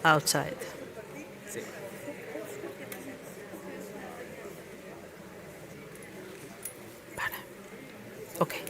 outside. Okay.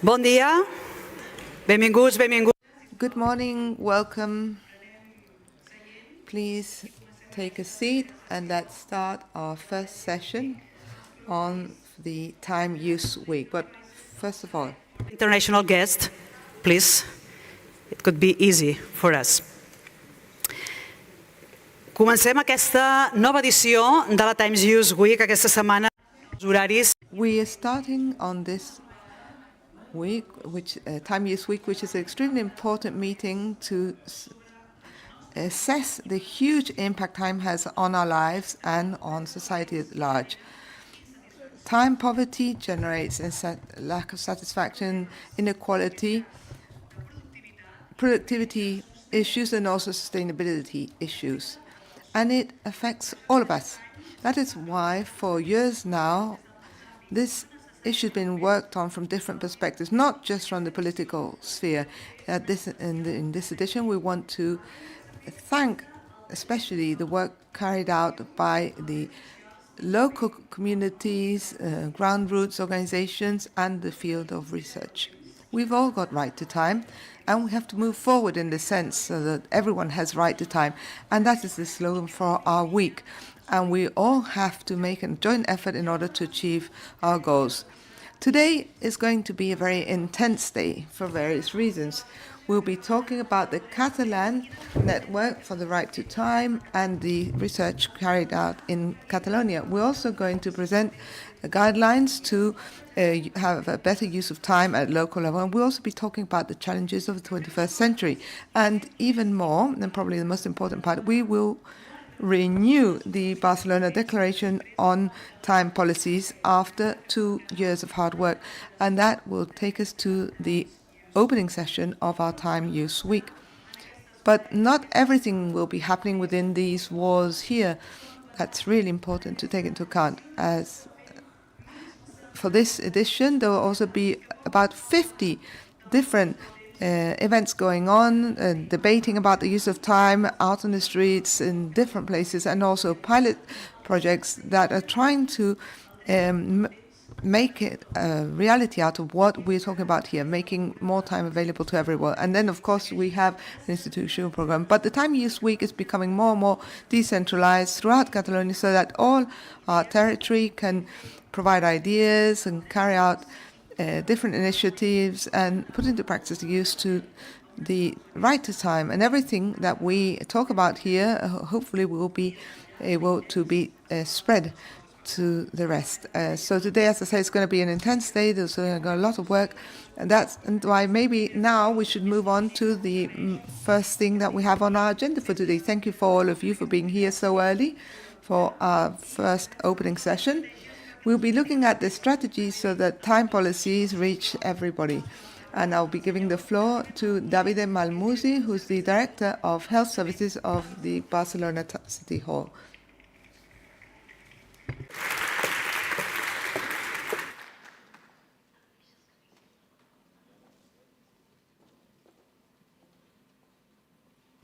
Bon dia. Benvinguts, benvinguts. Good morning, welcome. Please take a seat and let's start our first session on the Time Use Week. But first of all, International guest, please. It could be easy for us. Comencem aquesta nova edició de la Times Use Week aquesta setmana. Els horaris. we are starting on this week, Time Use Week, which is an extremely important meeting to assess the huge impact time has on our lives and on society at large. Time poverty generates lack of satisfaction, inequality, productivity issues, and also sustainability issues. And it affects all of us. That is why, for years now, this issue has been worked on from different perspectives, not just from the political sphere. In this edition, we want to thank especially the work carried out by the local communities, ground roots organizations, and the field of research. We've all got right to time, and we have to move forward in the sense so that everyone has right to time. And that is the slogan for our week. And we all have to make a joint effort in order to achieve our goals. Today is going to be a very intense day for various reasons. We'll be talking about the Catalan Network for the Right to Time and the research carried out in Catalonia. We're also going to present guidelines to have a better use of time at local level. And we'll also be talking about the challenges of the 21st century. And even more, and probably the most important part, we will renew the Barcelona Declaration on Time Policies after 2 years of hard work. And that will take us to the opening session of our Time Use Week. But not everything will be happening within these walls here. That's really important to take into account. As for this edition, there will also be about 50 different events going on, debating about the use of time out on the streets in different places, and also pilot projects that are trying to make it a reality out of what we're talking about here, making more time available to everyone. And then, of course, we have an institutional program. But the Time Use Week is becoming more and more decentralized throughout Catalonia so that all our territory can provide ideas and carry out different initiatives and put into practice the use to the right to time. And everything that we talk about here hopefully will be able to be spread to the rest. So today, as I say, it's going to be an intense day. There's going to be a lot of work. And that's why maybe now we should move on to the first thing that we have on our agenda for today. Thank you for all of you for being here so early for our first opening session. We'll be looking at the strategies so that time policies reach everybody. And I'll be giving the floor to Davide Malmusi, who's the Director of Health Services of the Barcelona City Hall.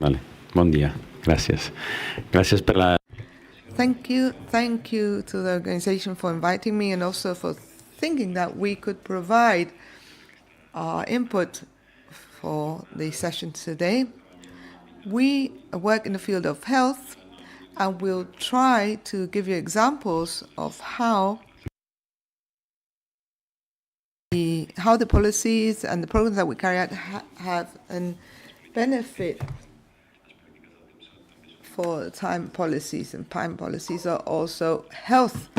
Vale, buen día. Gracias. Gracias por la... Thank you to the organization for inviting me and also for thinking that we could provide our input for the session today. We work in the field of health and we'll try to give you examples of how the policies and the programs that we carry out have a benefit for time policies, and time policies are also health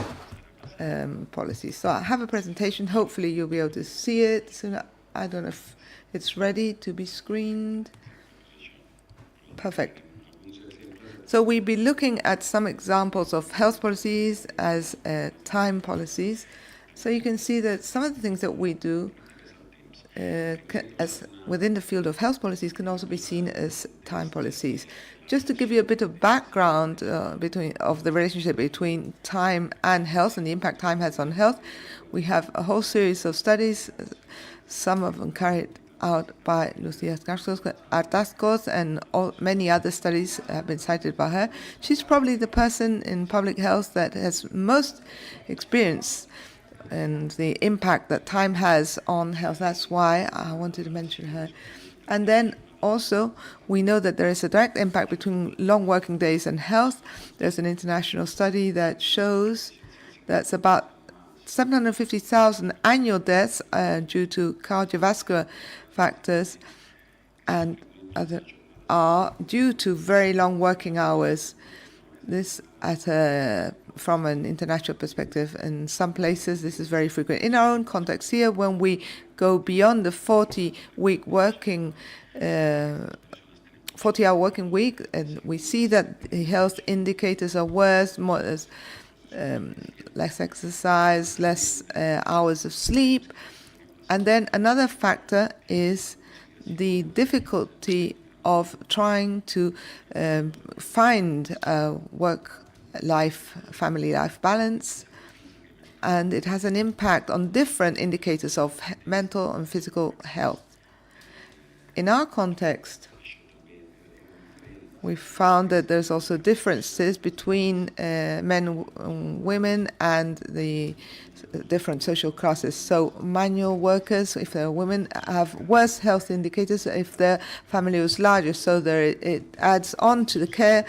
policies. So I have a presentation. Hopefully you'll be able to see it soon. I don't know if it's ready to be screened. Perfect. So we'll be looking at some examples of health policies as time policies. So you can see that some of the things that we do as within the field of health policies can also be seen as time policies. Just to give you a bit of background of the relationship between time and health and the impact time has on health, we have a whole series of studies, some of them carried out by Lucía Artascos, and many other studies have been cited by her. She's probably the person in public health that has most experience and the impact that time has on health. That's why I wanted to mention her. And then also, we know that there is a direct impact between long working days and health. There's an international study that shows that's about 750,000 annual deaths due to cardiovascular factors and other are due to very long working hours. This from an international perspective. In some places, this is very frequent. In our own context here, when we go beyond the 40-week working 40-hour working week, and we see that the health indicators are worse, less exercise, less hours of sleep. And then another factor is the difficulty of trying to find a work-life, family-life balance. And it has an impact on different indicators of mental and physical health. In our context, we found that there's also differences between men and women and the different social classes. So manual workers, if they're women, have worse health indicators if their family was larger. So it adds on to the care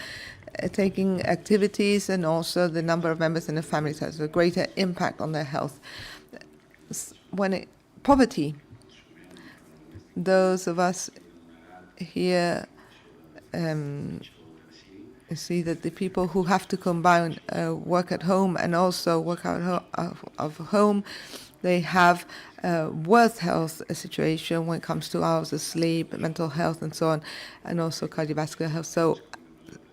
taking activities, and also the number of members in the family has a greater impact on their health. Poverty, those of us here see that the people who have to combine work at home and also work out of home, they have worse health situation when it comes to hours of sleep, mental health, and so on, and also cardiovascular health. So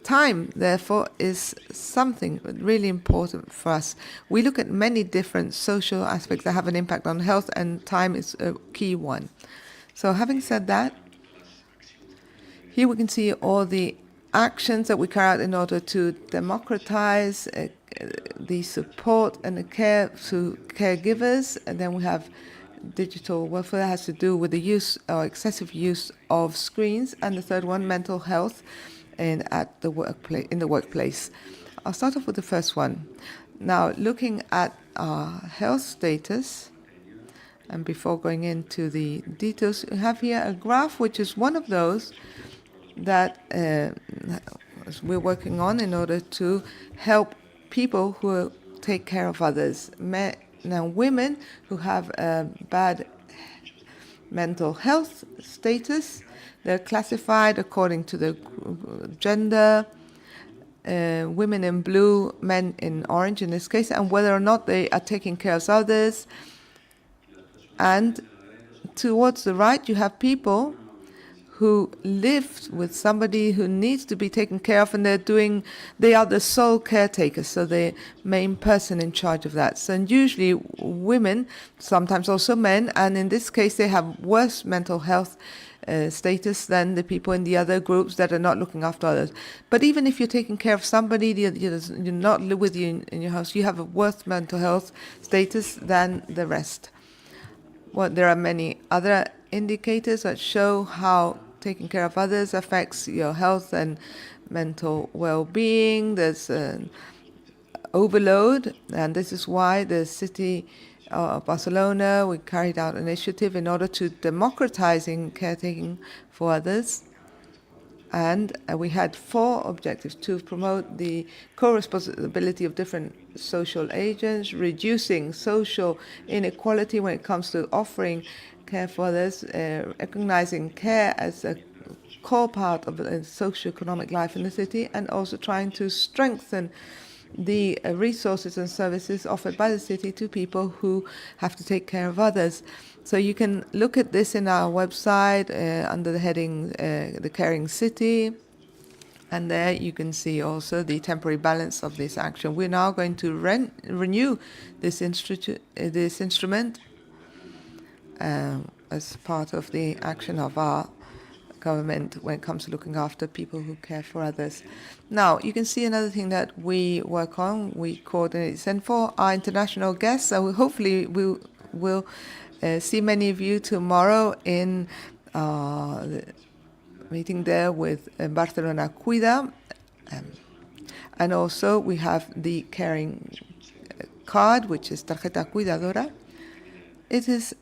time, therefore, is something really important for us. We look at many different social aspects that have an impact on health, and time is a key one. So having said that, here we can see all the actions that we carry out in order to democratize the support and the care to caregivers. And then we have digital welfare that has to do with the use or excessive use of screens. And the third one, mental health in the workplace. I'll start off with the first one. Now, looking at our health status, and before going into the details, we have here a graph which is one of those that we're working on in order to help people who take care of others. Now, women who have a bad mental health status, they're classified according to the gender, women in blue, men in orange in this case, and whether or not they are taking care of others. And towards the right, you have people who live with somebody who needs to be taken care of, and they are the sole caretakers, so the main person in charge of that. So, and usually women, sometimes also men, and in this case they have worse mental health status than the people in the other groups that are not looking after others. But even if you're taking care of somebody, you're not live with you in your house, you have a worse mental health status than the rest. Well, there are many other indicators that show how taking care of others affects your health and mental well-being. There's an overload, and this is why the city of Barcelona, we carried out an initiative in order to democratizing caretaking for others. And we had 4 objectives: to promote the co-responsibility of different social agents, reducing social inequality when it comes to offering care for others, recognizing care as a core part of the socio-economic life in the city, and also trying to strengthen the resources and services offered by the city to people who have to take care of others. So you can look at this in our website under the heading The Caring City, and there you can see also the temporary balance of this action. We're now going to renew this instrument as part of the action of our government when it comes to looking after people who care for others. Now, you can see another thing that we work on, we coordinate, and for our international guests, so hopefully we'll see many of you tomorrow in the meeting there with Barcelona Cuida. And also we have the caring card, which is Tarjeta Cuidadora. It is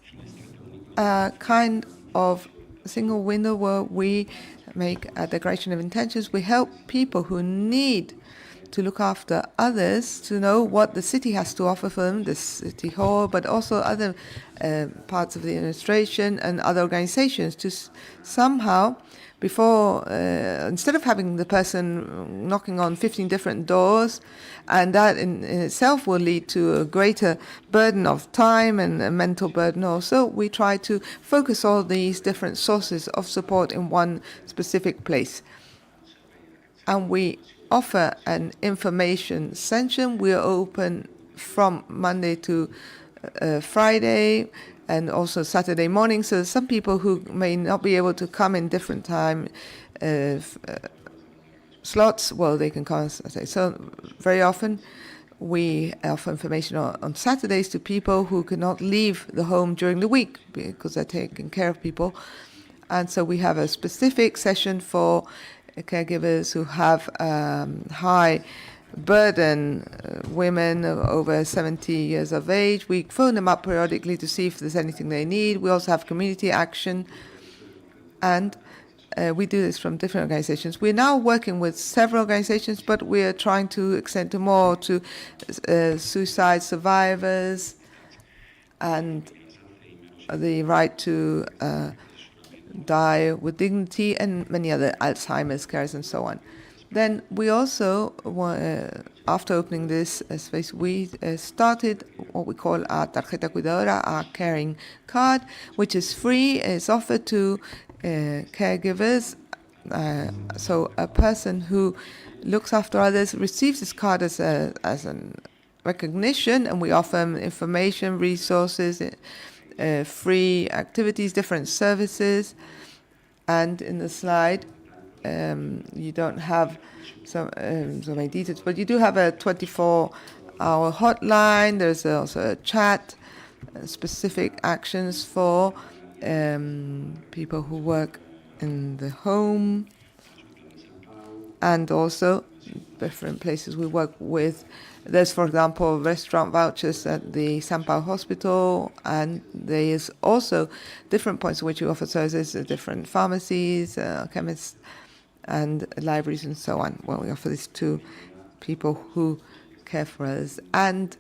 a kind of single window where we make a declaration of intentions. We help people who need to look after others to know what the city has to offer for them, the city hall, but also other parts of the administration and other organizations to somehow, before, instead of having the person knocking on 15 different doors, and that in itself will lead to a greater burden of time and a mental burden also, we try to focus all these different sources of support in one specific place. And we offer an information session. We are open from Monday to Friday, and also Saturday morning. So some people who may not be able to come in different time slots, well, they can come on Saturday. So very often we offer information on Saturdays to people who cannot leave the home during the week because they're taking care of people. And so we have a specific session for caregivers who have high burden, women over 70 years of age. We phone them up periodically to see if there's anything they need. We also have community action, and we do this from different organizations. We're now working with several organizations, but we're trying to extend to more to suicide survivors and the right to die with dignity, and many other Alzheimer's cares and so on. Then we also, after opening this space, we started what we call our Tarjeta Cuidadora, our caring card, which is free. It's offered to caregivers. So a person who looks after others receives this card as a recognition, and we offer them information, resources, free activities, different services. And in the slide, you don't have so many details, but you do have a 24-hour hotline. There's also a chat, specific actions for people who work in the home, and also different places we work with. There's, for example, restaurant vouchers at the San Pau Hospital, and there is also different points in which we offer services, different pharmacies, chemists, and libraries and so on. Well, we offer this to people who care for us. And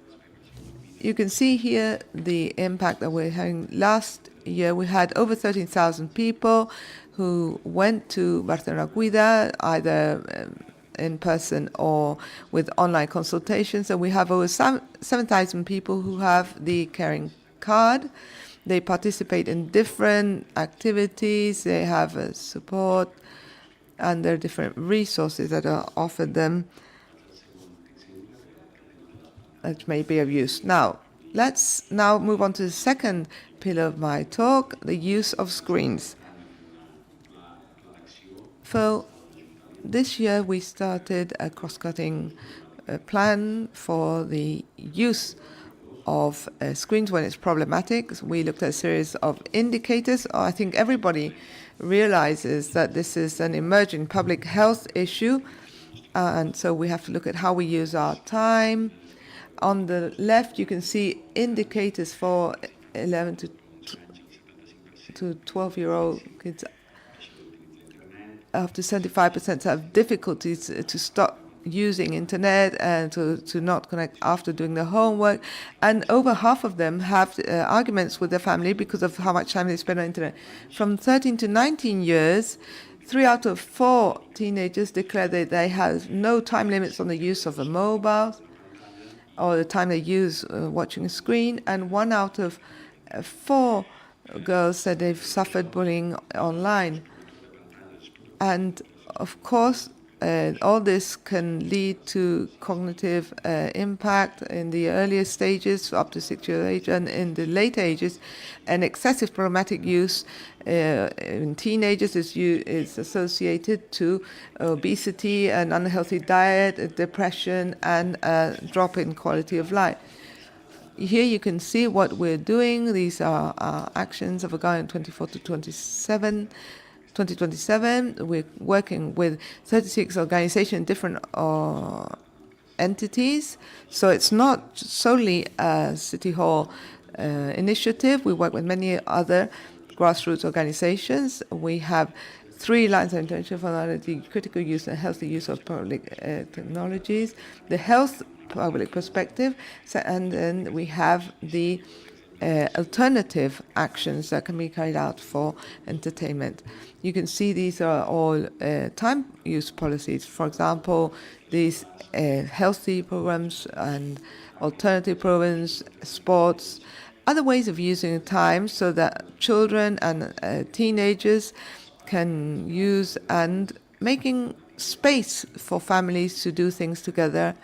you can see here the impact that we're having. Last year we had over 13,000 people who went to Barcelona Cuida, either in person or with online consultations. And we have over 7,000 people who have the caring card. They participate in different activities, they have support, and there are different resources that are offered them that may be of use. Now, let's now move on to the second pillar of my talk, the use of screens. So this year we started a cross-cutting plan for the use of screens when it's problematic. So we looked at a series of indicators. I think everybody realizes that this is an emerging public health issue, and so we have to look at how we use our time. On the left, you can see indicators for 11 to 12-year-old kids. Up to 75% have difficulties to stop using internet and to not connect after doing their homework, and over half of them have arguments with their family because of how much time they spend on internet. From 13 to 19 years, 3 out of 4 teenagers declare that they have no time limits on the use of a mobile or the time they use watching a screen, and 1 out of 4 girls said they've suffered bullying online. And of course, all this can lead to cognitive impact in the earlier stages, up to 6 years of age, and in the later ages, an excessive problematic use in teenagers is associated to obesity, an unhealthy diet, depression, and a drop in quality of life. Here you can see what we're doing. These are our actions of Agarian 24 to 2027. We're working with 36 organizations, different entities. So it's not solely a City Hall initiative. We work with many other grassroots organizations. We have 3 lines of intervention for the critical use and healthy use of public technologies, the health public perspective, and then we have the alternative actions that can be carried out for entertainment. You can see these are all time use policies. For example, these healthy programs and alternative programs, sports, other ways of using time so that children and teenagers can use, and making space for families to do things together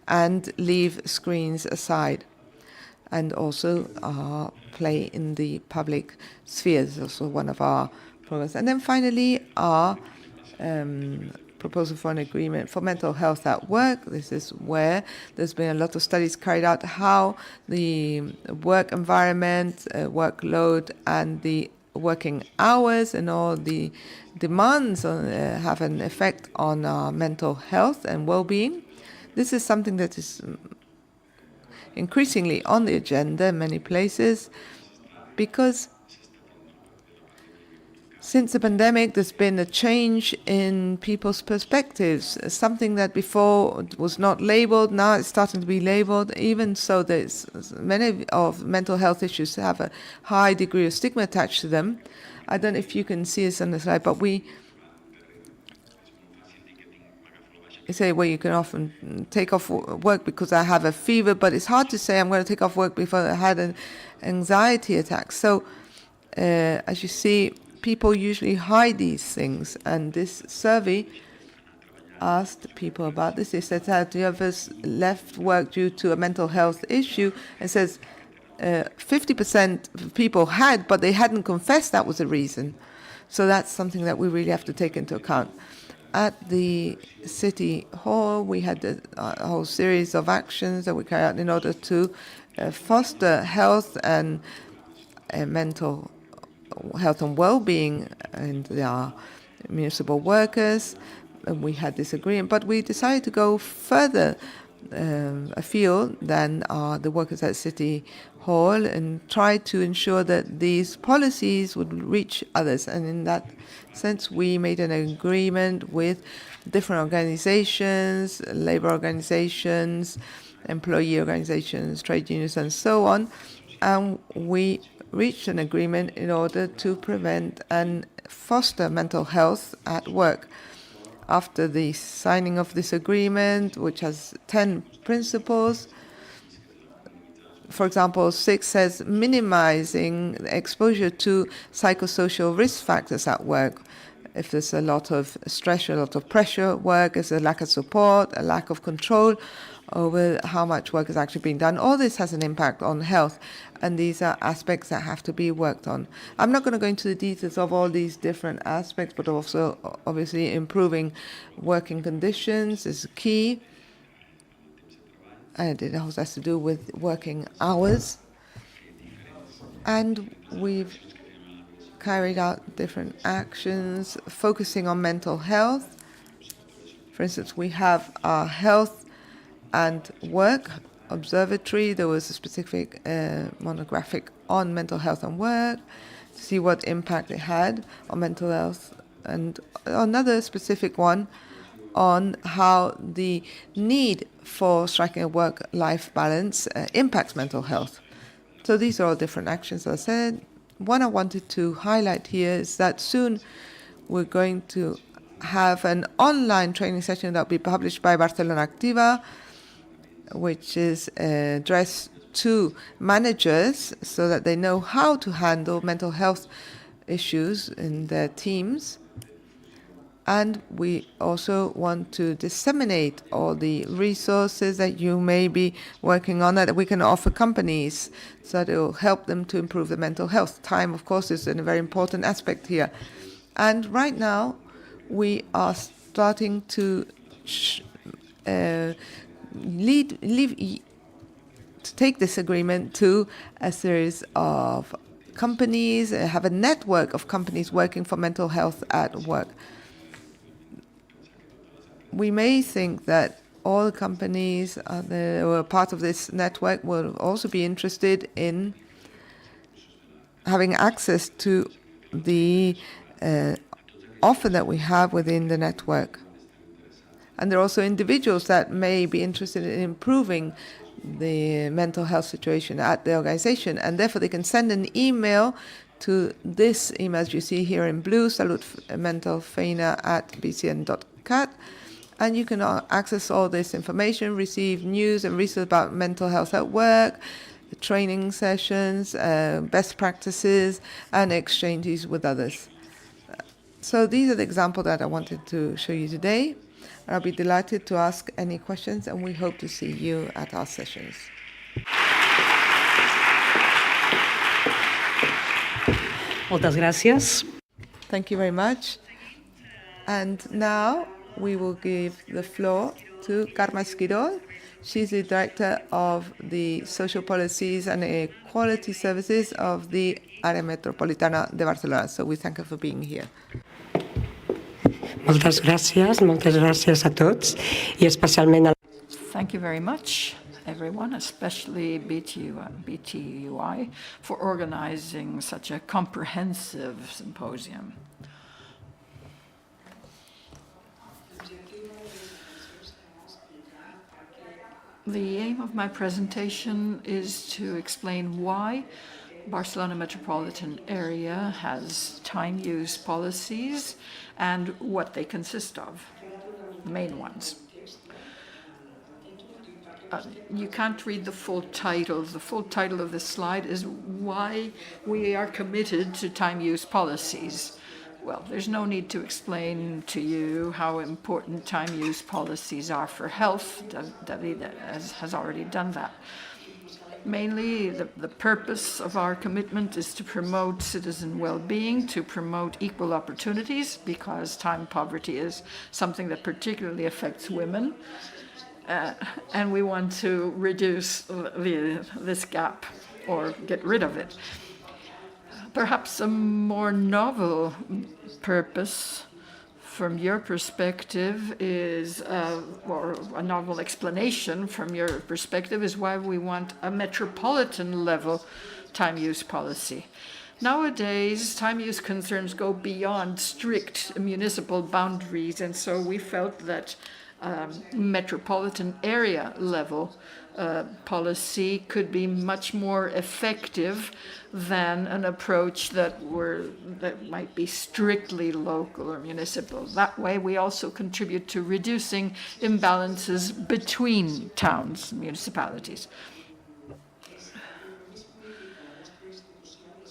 and leave screens aside, and also play in the public sphere. This is also one of our programs. And then finally, our proposal for an agreement for mental health at work. This is where there's been a lot of studies carried out how the work environment, workload, and the working hours and all the demands have an effect on our mental health and well-being. This is something that is increasingly on the agenda in many places, because since the pandemic, there's been a change in people's perspectives. Something that before was not labeled, now it's starting to be labeled. Even so, there's many of mental health issues have a high degree of stigma attached to them. I don't know if you can see this on the slide, but we say, well, you can often take off work because I have a fever, but it's hard to say I'm going to take off work before I had an anxiety attack. So, as you see, people usually hide these things, and this survey asked people about this. They said, have you ever left work due to a mental health issue? And says 50% of people had, but they hadn't confessed that was a reason. So that's something that we really have to take into account. At the City Hall, we had a whole series of actions that we carried out in order to foster health and mental health and well-being and our municipal workers. And we had this agreement, but we decided to go further afield than the workers at City Hall and try to ensure that these policies would reach others. And in that sense, we made an agreement with different organizations, labor organizations, employee organizations, trade unions, and so on. And we reached an agreement in order to prevent and foster mental health at work. After the signing of this agreement, which has 10 principles, for example, 6 says minimizing exposure to psychosocial risk factors at work. If there's a lot of stress, a lot of pressure at work, there's a lack of support, a lack of control over how much work is actually being done. All this has an impact on health, and these are aspects that have to be worked on. I'm not going to go into the details of all these different aspects, but also obviously improving working conditions is key. And it also has to do with working hours. And we've carried out different actions focusing on mental health. For instance, we have our health and work observatory. There was a specific monographic on mental health and work to see what impact it had on mental health, and another specific one on how the need for striking a work-life balance impacts mental health. So these are all different actions, as I said. One I wanted to highlight here is that soon we're going to have an online training session that will be published by Barcelona Activa, which is addressed to managers so that they know how to handle mental health issues in their teams. And we also want to disseminate all the resources that you may be working on that we can offer companies so that it will help them to improve their mental health. Time, of course, is a very important aspect here. And right now, we are starting to take this agreement to a series of companies, have a network of companies working for mental health at work. We may think that all companies who are part of this network will also be interested in having access to the offer that we have within the network. And there are also individuals that may be interested in improving the mental health situation at the organization, and therefore they can send an email to this email as you see here in blue, saludmentalfeina@bcn.cat, and you can access all this information, receive news and research about mental health at work, training sessions, best practices, and exchanges with others. So these are the examples that I wanted to show you today. I'll be delighted to ask any questions, and we hope to see you at our sessions. Moltes gràcies. Thank you very much. And now we will give the floor to Carme Esquirol. She's the Director of the Social Policies and Equality Services of the Área Metropolitana de Barcelona. So we thank her for being here. Moltes gràcies a tots i especialment a... Thank you very much, everyone, especially BTUI, for organizing such a comprehensive symposium. The aim of my presentation is to explain why Barcelona metropolitan area has time use policies and what they consist of, the main ones. You can't read the full title. The full title of this slide is why we are committed to time use policies. Well, there's no need to explain to you how important time use policies are for health. David has already done that. Mainly, the purpose of our commitment is to promote citizen well-being, to promote equal opportunities, because time poverty is something that particularly affects women. And we want to reduce this gap or get rid of it. Perhaps a more novel purpose from your perspective is, or a novel explanation from your perspective is why we want a metropolitan level time use policy. Nowadays, time use concerns go beyond strict municipal boundaries, and so we felt that metropolitan area level policy could be much more effective than an approach that might be strictly local or municipal. That way, we also contribute to reducing imbalances between towns and municipalities.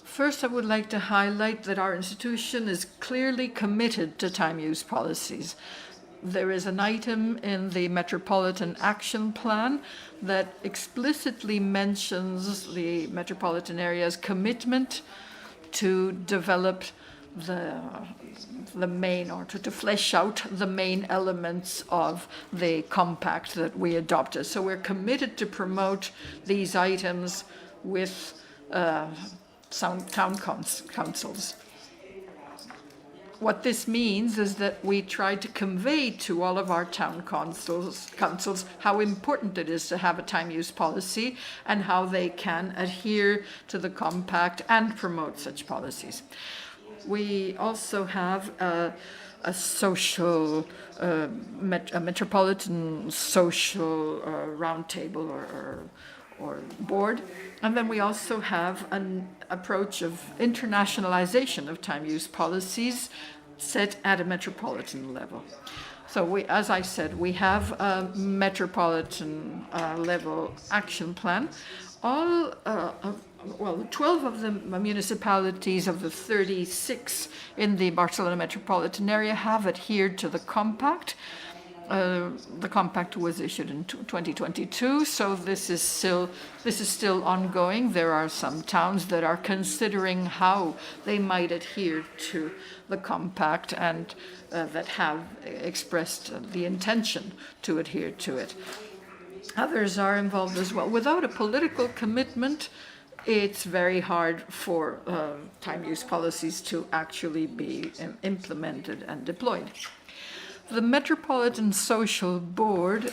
First, I would like to highlight that our institution is clearly committed to time use policies. There is an item in the Metropolitan Action Plan that explicitly mentions the metropolitan area's commitment to develop the main, or to flesh out the main elements of the compact that we adopted. So we're committed to promote these items with some town councils. What this means is that we try to convey to all of our town councils how important it is to have a time use policy and how they can adhere to the compact and promote such policies. We also have a metropolitan social roundtable or board. And then we also have an approach of internationalization of time use policies set at a metropolitan level. So we, as I said, we have a metropolitan level action plan. All, well, 12 of the municipalities of the 36 in the Barcelona metropolitan area have adhered to the compact. The compact was issued in 2022, so this is still ongoing. There are some towns that are considering how they might adhere to the compact and that have expressed the intention to adhere to it. Others are involved as well. Without a political commitment, it's very hard for time use policies to actually be implemented and deployed. The Metropolitan Social Board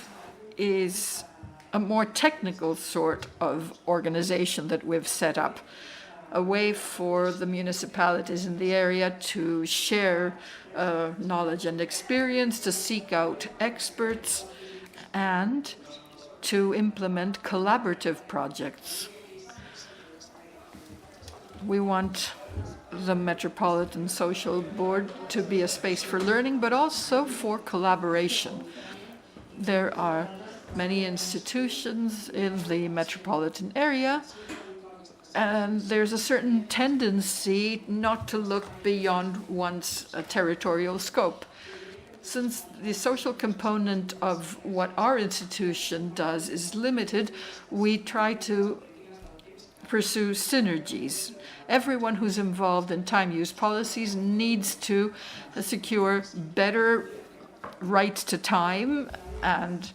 is a more technical sort of organization that we've set up, a way for the municipalities in the area to share knowledge and experience, to seek out experts, and to implement collaborative projects. We want the Metropolitan Social Board to be a space for learning, but also for collaboration. There are many institutions in the metropolitan area, and there's a certain tendency not to look beyond one's territorial scope. Since the social component of what our institution does is limited, we try to pursue synergies. Everyone who's involved in time use policies needs to secure better rights to time and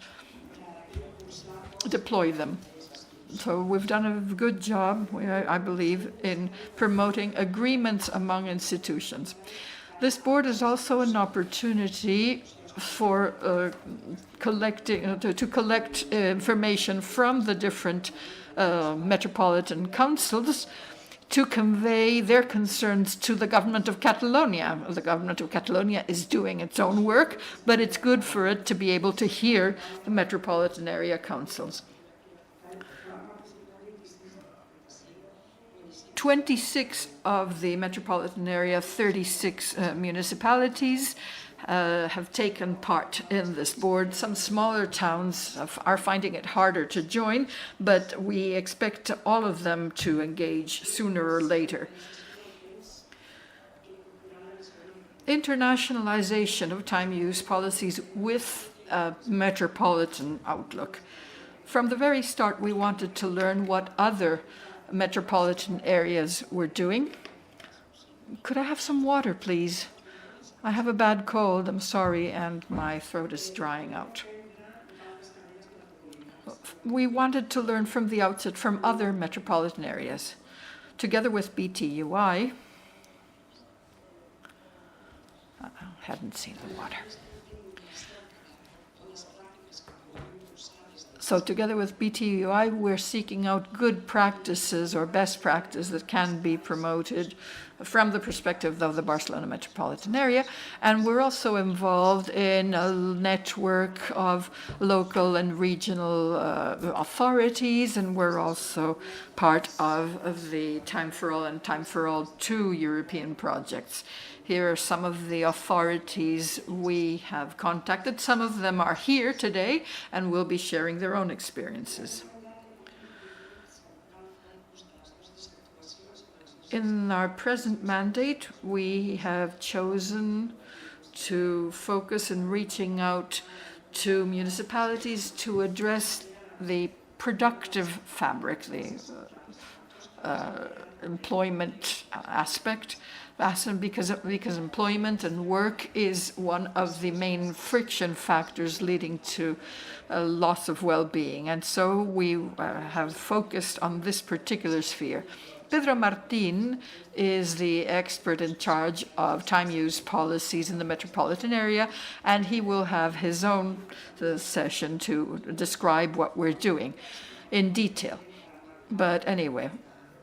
deploy them. So we've done a good job, I believe, in promoting agreements among institutions. This board is also an opportunity for to collect information from the different metropolitan councils to convey their concerns to the government of Catalonia. The government of Catalonia is doing its own work, but it's good for it to be able to hear the metropolitan area councils. 26 of the metropolitan area, 36 municipalities have taken part in this board. Some smaller towns are finding it harder to join, but we expect all of them to engage sooner or later. Internationalization of time use policies with a metropolitan outlook. From the very start, we wanted to learn what other metropolitan areas were doing. Could I have some water, please? I have a bad cold, I'm sorry, and my throat is drying out. We wanted to learn from the outset from other metropolitan areas. Together with BTUI, I hadn't seen the water. So together with BTUI, we're seeking out good practices or best practice that can be promoted from the perspective of the Barcelona metropolitan area. And we're also involved in a network of local and regional authorities, and we're also part of the Time for All and Time for All 2 European projects. Here are some of the authorities we have contacted. Some of them are here today and will be sharing their own experiences. In our present mandate, we have chosen to focus in reaching out to municipalities to address the productive fabric, the employment aspect, because employment and work is one of the main friction factors leading to a loss of well-being. And so we have focused on this particular sphere. Pedro Martin is the expert in charge of time use policies in the metropolitan area, and he will have his own session to describe what we're doing in detail. But anyway,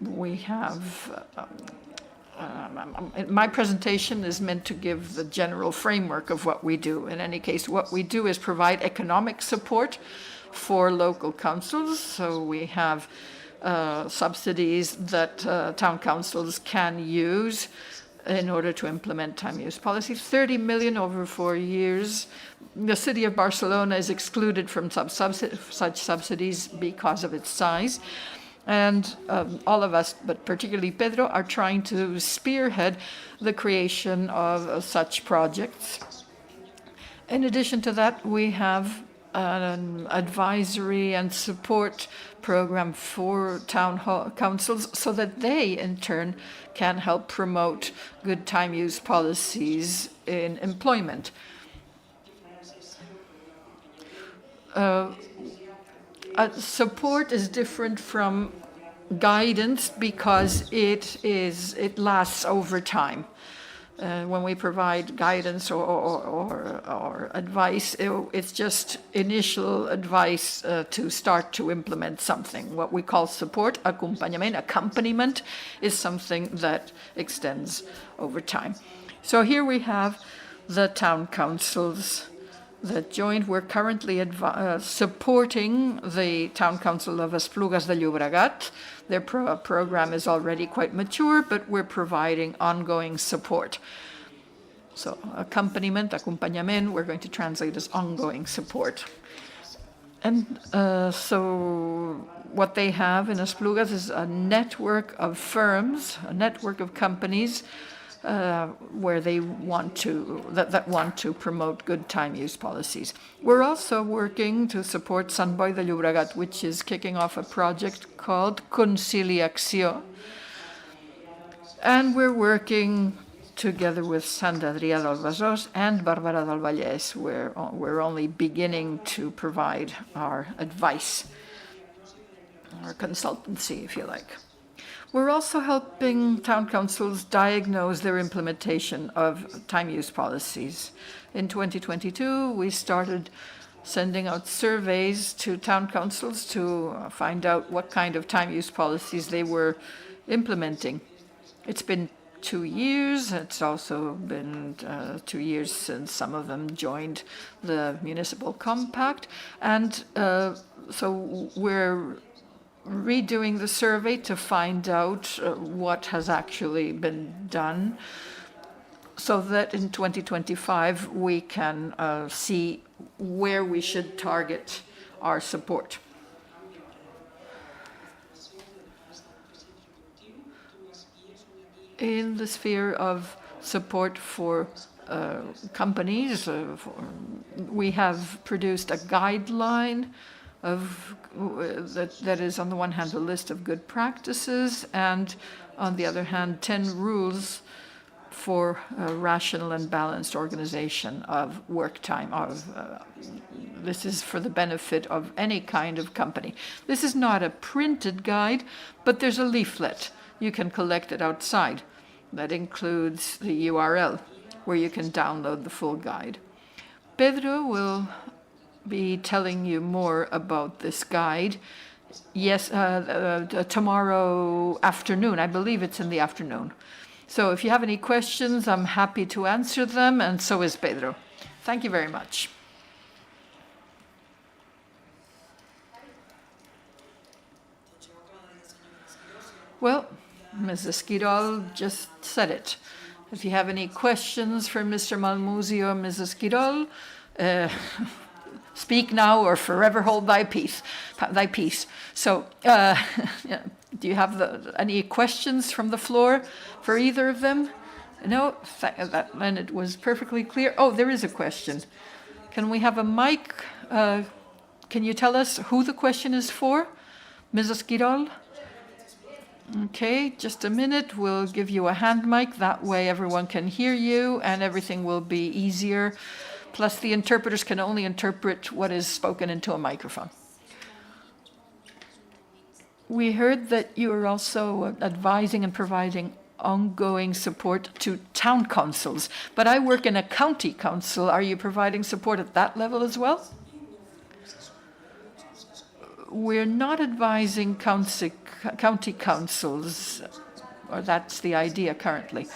we have my presentation is meant to give the general framework of what we do. In any case, what we do is provide economic support for local councils. So we have subsidies that town councils can use in order to implement time use policy. 30 million over 4 years. The city of Barcelona is excluded from such subsidies because of its size. And all of us, but particularly Pedro, are trying to spearhead the creation of such projects. In addition to that, we have an advisory and support program for town councils so that they, in turn, can help promote good time use policies in employment. Support is different from guidance because it lasts over time. When we provide guidance or advice, it's just initial advice to start to implement something. What we call support, accompaniment, is something that extends over time. So here we have the town councils that joined. We're currently supporting the Town Council of Esplugues de Llobregat. Their program is already quite mature, but we're providing ongoing support. So accompagnement, we're going to translate as ongoing support. And so what they have in Esplugues is a network of firms, a network of companies where they want to promote good time use policies. We're also working to support Sant Boi de Llobregat, which is kicking off a project called Conciliació. And we're working together with Sant Adrià del Besòs and Barberà del Vallès, where we're only beginning to provide our advice, our consultancy, if you like. We're also helping town councils diagnose their implementation of time use policies. In 2022, we started sending out surveys to town councils to find out what kind of time use policies they were implementing. It's been 2 years. It's also been 2 years since some of them joined the municipal compact. And so we're redoing the survey to find out what has actually been done so that in 2025 we can see where we should target our support. In the sphere of support for companies, we have produced a guideline that is on the one hand a list of good practices and on the other hand 10 rules for a rational and balanced organization of work time. This is for the benefit of any kind of company. This is not a printed guide, but there's a leaflet. You can collect it outside. That includes the URL where you can download the full guide. Pedro will be telling you more about this guide. Yes, tomorrow afternoon. I believe it's in the afternoon. So if you have any questions, I'm happy to answer them, and so is Pedro. Thank you very much. Well, Ms. Esquirol just said it. If you have any questions for Mr. Malmuzzi or Ms. Esquirol, speak now or forever hold thy peace. So, do you have any questions from the floor for either of them? No, then it was perfectly clear. Oh, there is a question. Can we have a mic? Can you tell us who the question is for? Ms. Esquirol? Okay, just a minute. We'll give you a hand mic. That way everyone can hear you and everything will be easier. Plus, the interpreters can only interpret what is spoken into a microphone. We heard that you are also advising and providing ongoing support to town councils, but I work in a county council. Are you providing support at that level as well? We're not advising county councils, or that's the idea currently.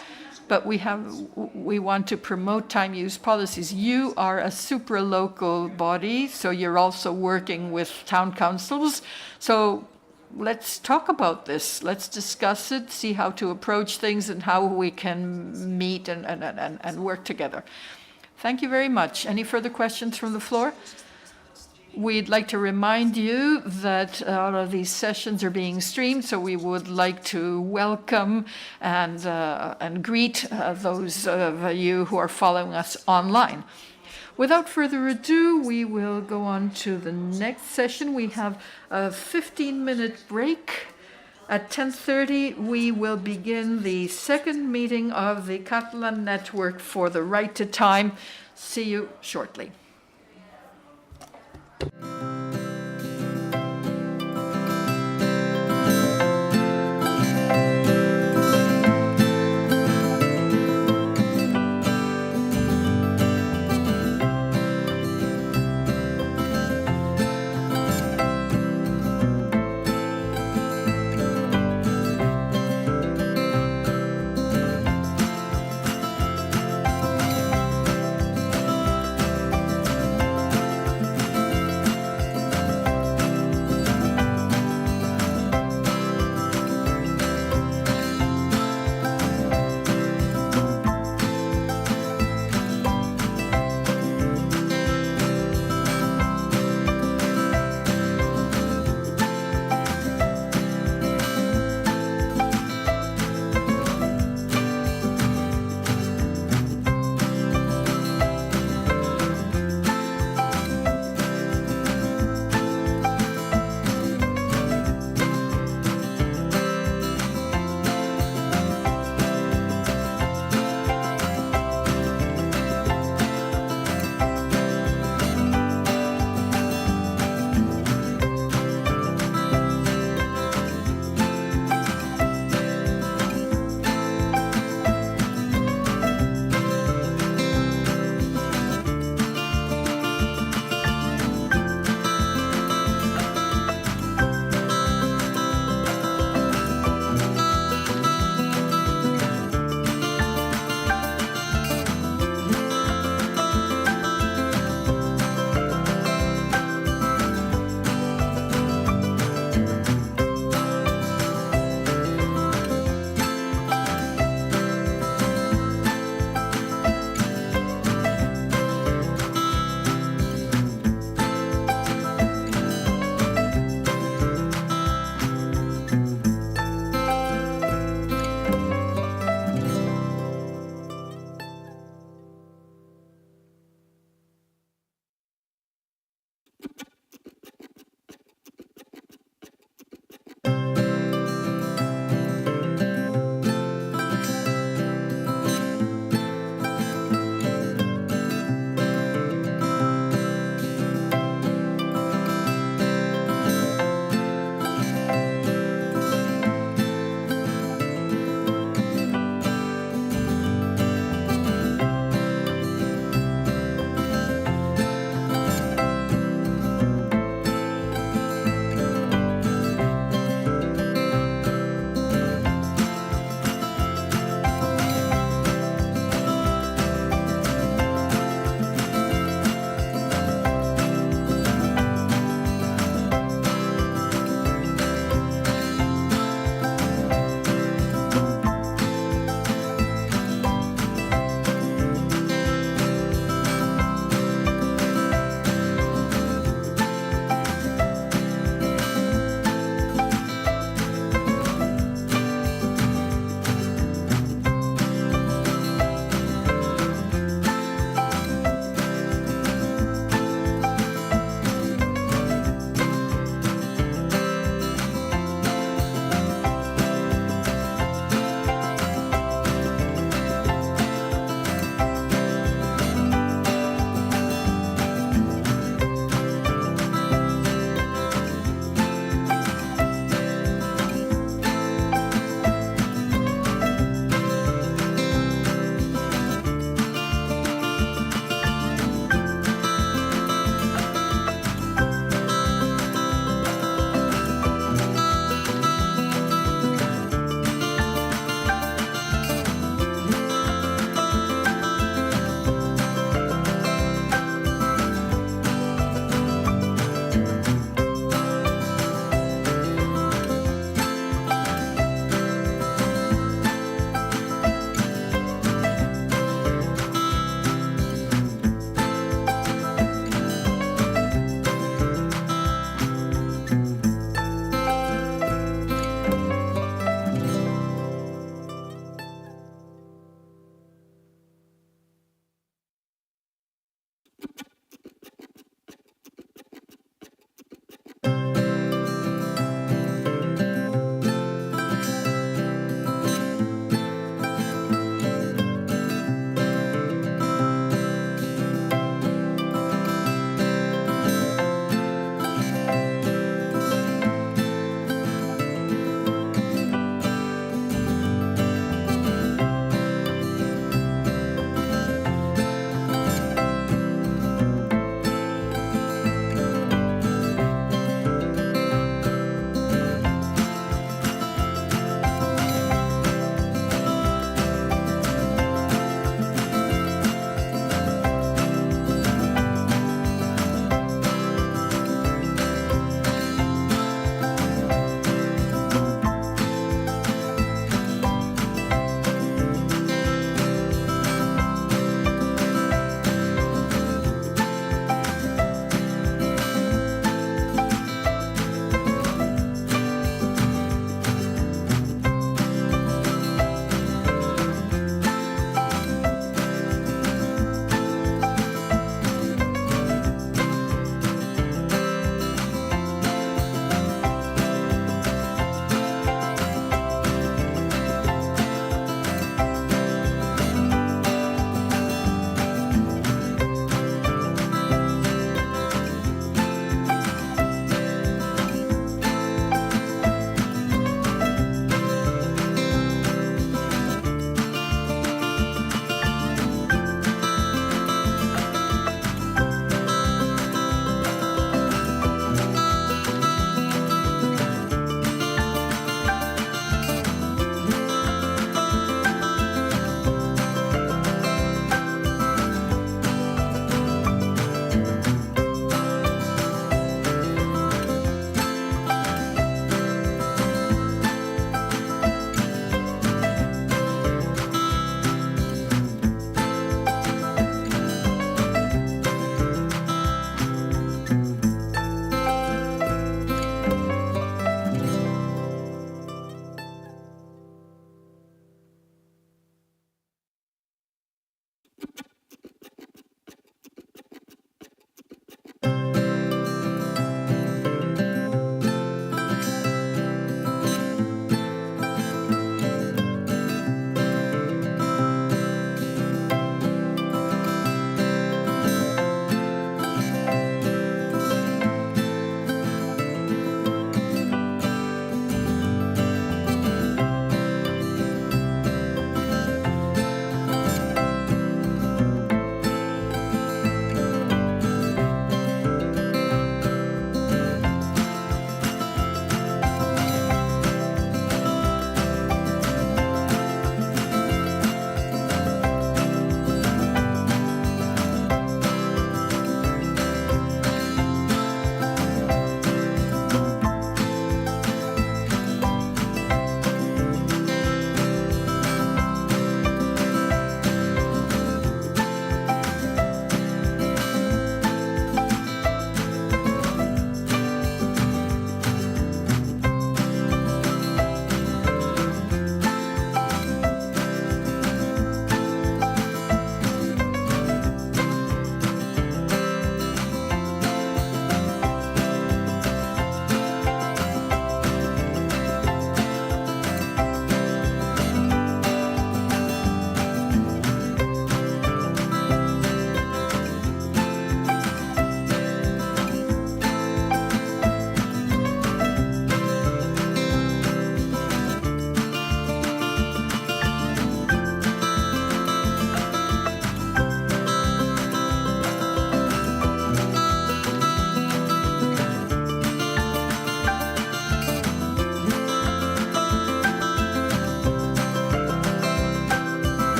But we want to promote time use policies. You are a supra-local body, so you're also working with town councils. So let's talk about this. Let's discuss it, see how to approach things and how we can meet and work together. Thank you very much. Any further questions from the floor? We'd like to remind you that all of these sessions are being streamed, so we would like to welcome and greet those of you who are following us online. Without further ado, we will go on to the next session. We have a 15-minute break. At 10:30, we will begin the second meeting of the Catalan Network for the Right to Time. See you shortly.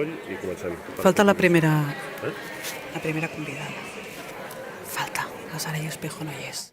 foll i comencem. Falta la primera convidada. Falta. La Soraya Espejo no hi és.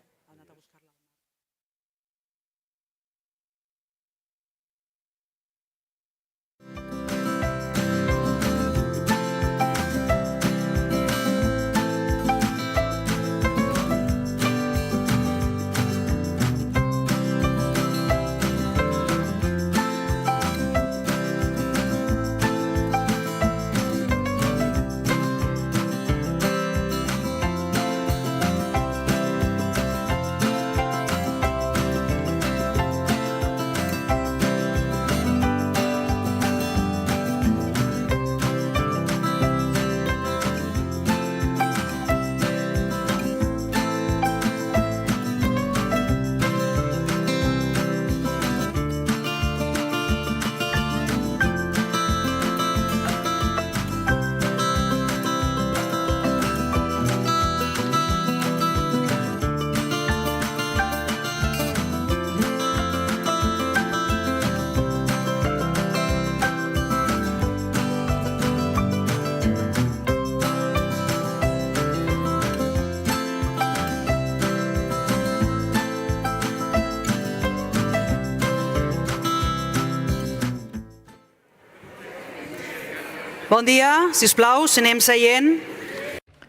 Bon dia, sisplau, si anem seient.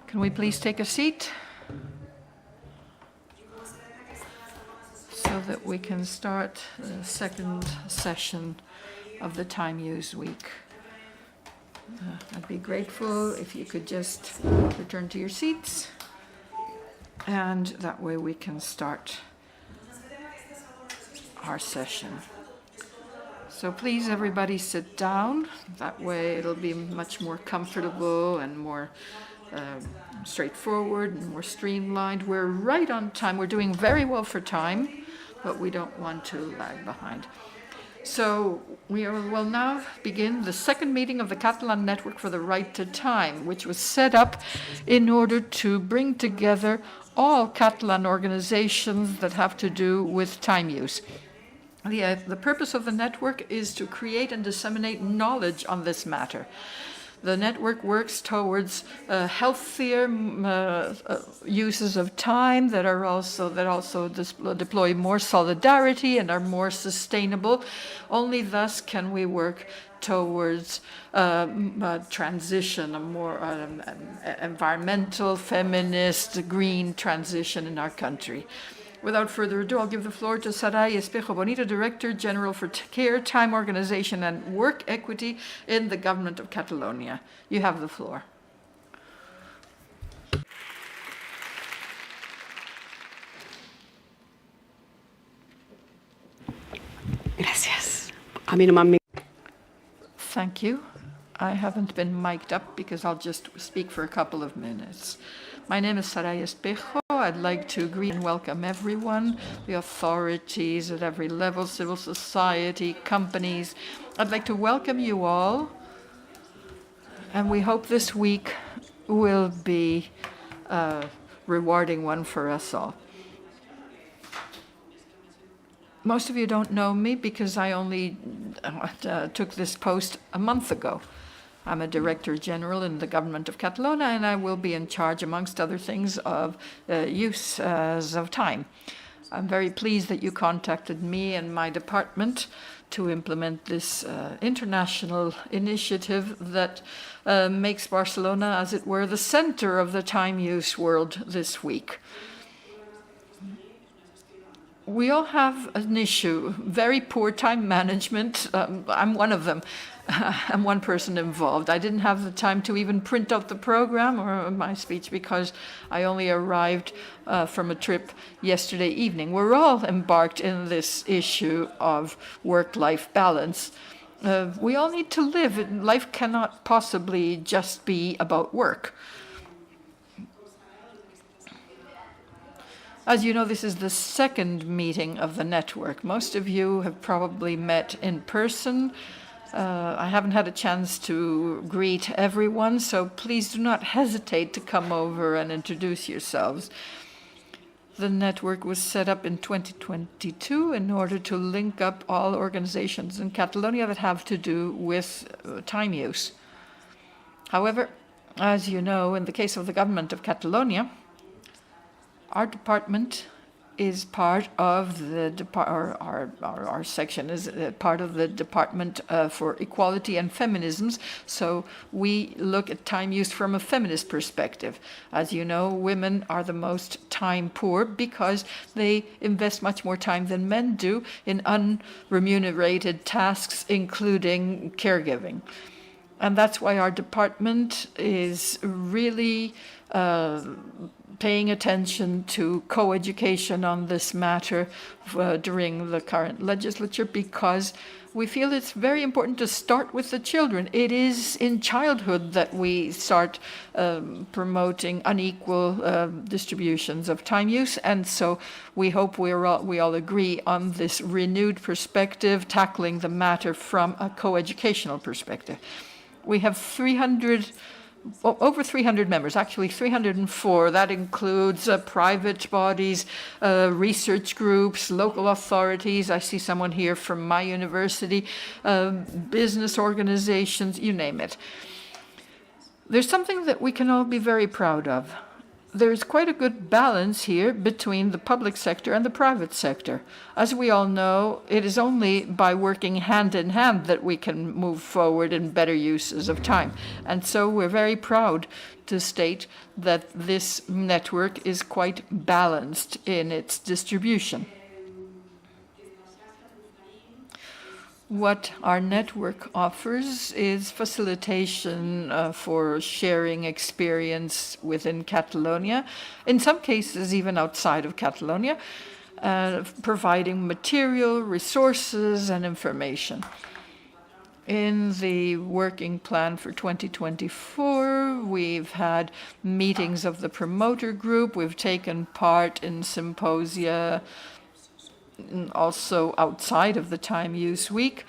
Can we please take a seat? So that we can start the second session of the Time Use Week. I'd be grateful if you could just return to your seats, and that way we can start our session. So please, everybody, sit down. That way it'll be much more comfortable and more straightforward and more streamlined. We're right on time. We're doing very well for time, but we don't want to lag behind. So we will now begin the second meeting of the Catalan Network for the Right to Time, which was set up in order to bring together all Catalan organizations that have to do with time use. The purpose of the network is to create and disseminate knowledge on this matter. The network works towards healthier uses of time that also deploy more solidarity and are more sustainable. Only thus can we work towards a transition, a more environmental, feminist, green transition in our country. Without further ado, I'll give the floor to Soraya Espejo Bonito, Director General for Care, Time Organization and Work Equity in the Government of Catalonia. You have the floor. Gracias. A mí no me han... Thank you. I haven't been mic'd up because I'll just speak for a couple of minutes. My name is Soraya Espejo. I'd like to greet and welcome everyone, the authorities at every level, civil society, companies. I'd like to welcome you all, and we hope this week will be a rewarding one for us all. Most of you don't know me because I only took this post a month ago. I'm a Director General in the Government of Catalonia, and I will be in charge, amongst other things, of use of time. I'm very pleased that you contacted me and my department to implement this international initiative that makes Barcelona, as it were, the center of the time use world this week. We all have an issue, very poor time management. I'm one of them. I'm one person involved. I didn't have the time to even print out the program or my speech because I only arrived from a trip yesterday evening. We're all embarked in this issue of work-life balance. We all need to live. Life cannot possibly just be about work. As you know, this is the second meeting of the network. Most of you have probably met in person. I haven't had a chance to greet everyone, so please do not hesitate to come over and introduce yourselves. The network was set up in 2022 in order to link up all organizations in Catalonia that have to do with time use. However, as you know, in the case of the government of Catalonia, our department is part of the our section is part of the Department for Equality and Feminisms. So we look at time use from a feminist perspective. As you know, women are the most time poor because they invest much more time than men do in unremunerated tasks, including caregiving. And that's why our department is really paying attention to co-education on this matter during the current legislature, because we feel it's very important to start with the children. It is in childhood that we start promoting unequal distributions of time use, and so we hope we all agree on this renewed perspective, tackling the matter from a co-educational perspective. We have over 300 members, actually 304. That includes private bodies, research groups, local authorities. I see someone here from my university, business organizations, you name it. There's something that we can all be very proud of. There's quite a good balance here between the public sector and the private sector. As we all know, it is only by working hand in hand that we can move forward in better uses of time. And so we're very proud to state that this network is quite balanced in its distribution. What our network offers is facilitation for sharing experience within Catalonia, in some cases even outside of Catalonia, providing material, resources, and information. In the working plan for 2024, we've had meetings of the promoter group, we've taken part in symposia, also outside of the Time Use Week.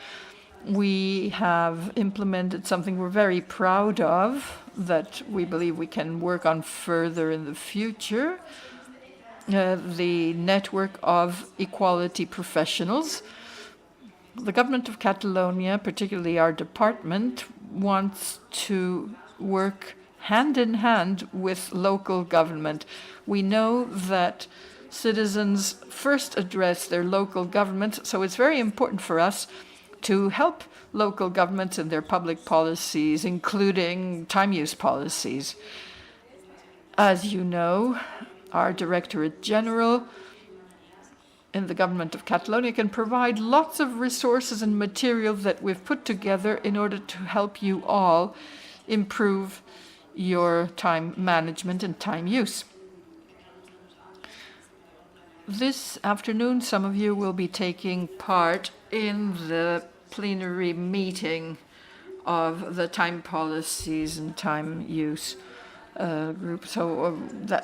We have implemented something we're very proud of, that we believe we can work on further in the future, the network of equality professionals. The government of Catalonia, particularly our department, wants to work hand in hand with local government. We know that citizens first address their local government, so it's very important for us to help local governments in their public policies, including time use policies. As you know, our Directorate General in the government of Catalonia can provide lots of resources and material that we've put together in order to help you all improve your time management and time use. This afternoon, some of you will be taking part in the plenary meeting of the time policies and time use group. So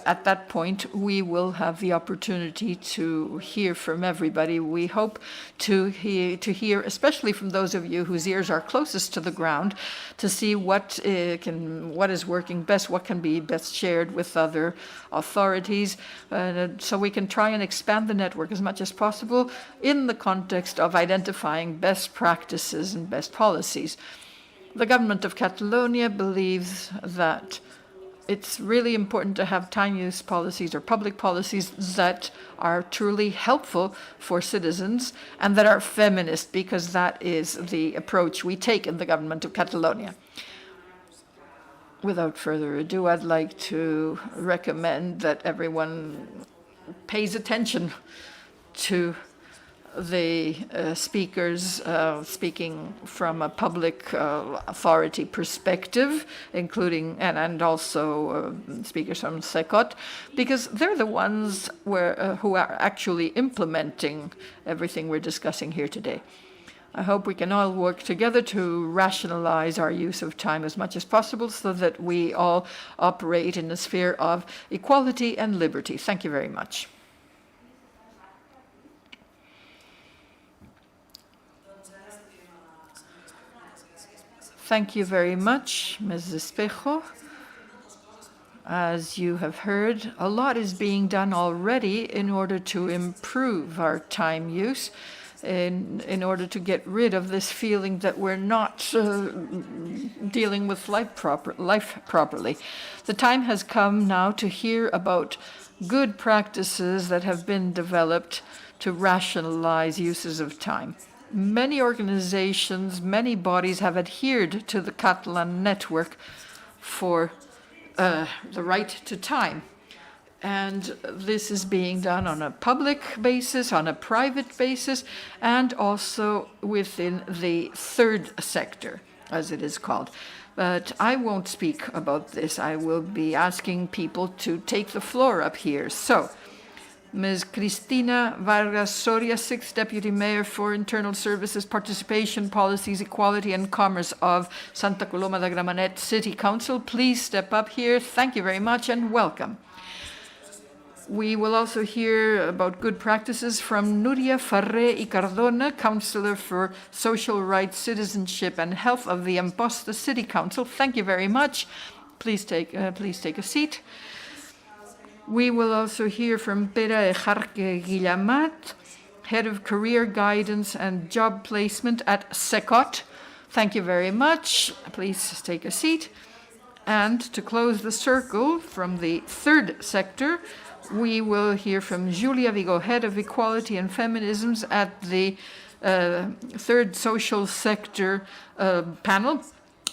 at that point, we will have the opportunity to hear from everybody. We hope to hear, especially from those of you whose ears are closest to the ground, to see what is working best, what can be best shared with other authorities, so we can try and expand the network as much as possible in the context of identifying best practices and best policies. The government of Catalonia believes that it's really important to have time use policies or public policies that are truly helpful for citizens and that are feminist, because that is the approach we take in the government of Catalonia. Without further ado, I'd like to recommend that everyone pays attention to the speakers speaking from a public authority perspective, including and also speakers from SECOT, because they're the ones who are actually implementing everything we're discussing here today. I hope we can all work together to rationalize our use of time as much as possible so that we all operate in the sphere of equality and liberty. Thank you very much. Thank you very much, Ms. Espejo. As you have heard, a lot is being done already in order to improve our time use. in order to get rid of this feeling that we're not dealing with life properly. The time has come now to hear about good practices that have been developed to rationalize uses of time. Many organizations, many bodies have adhered to the Catalan network for the right to time. And this is being done on a public basis, on a private basis, and also within the third sector, as it is called. But I won't speak about this. I will be asking people to take the floor up here. So, Ms. Cristina Vargas Soria, 6th Deputy Mayor for Internal Services, Participation Policies, Equality and Commerce of Santa Coloma de Gramenet City Council. Please step up here. Thank you very much and welcome. We will also hear about good practices from Núria Ferrer y Cardona, Councillor for Social Rights, Citizenship and Health of the Amposta City Council. Thank you very much. Please take a seat. We will also hear from Pere Ejarque Guillamat, Head of Career Guidance and Job Placement at SECOT. Thank you very much. Please take a seat. And to close the circle from the third sector, we will hear from Julia Vigo, Head of Equality and Feminisms at the third social sector panel,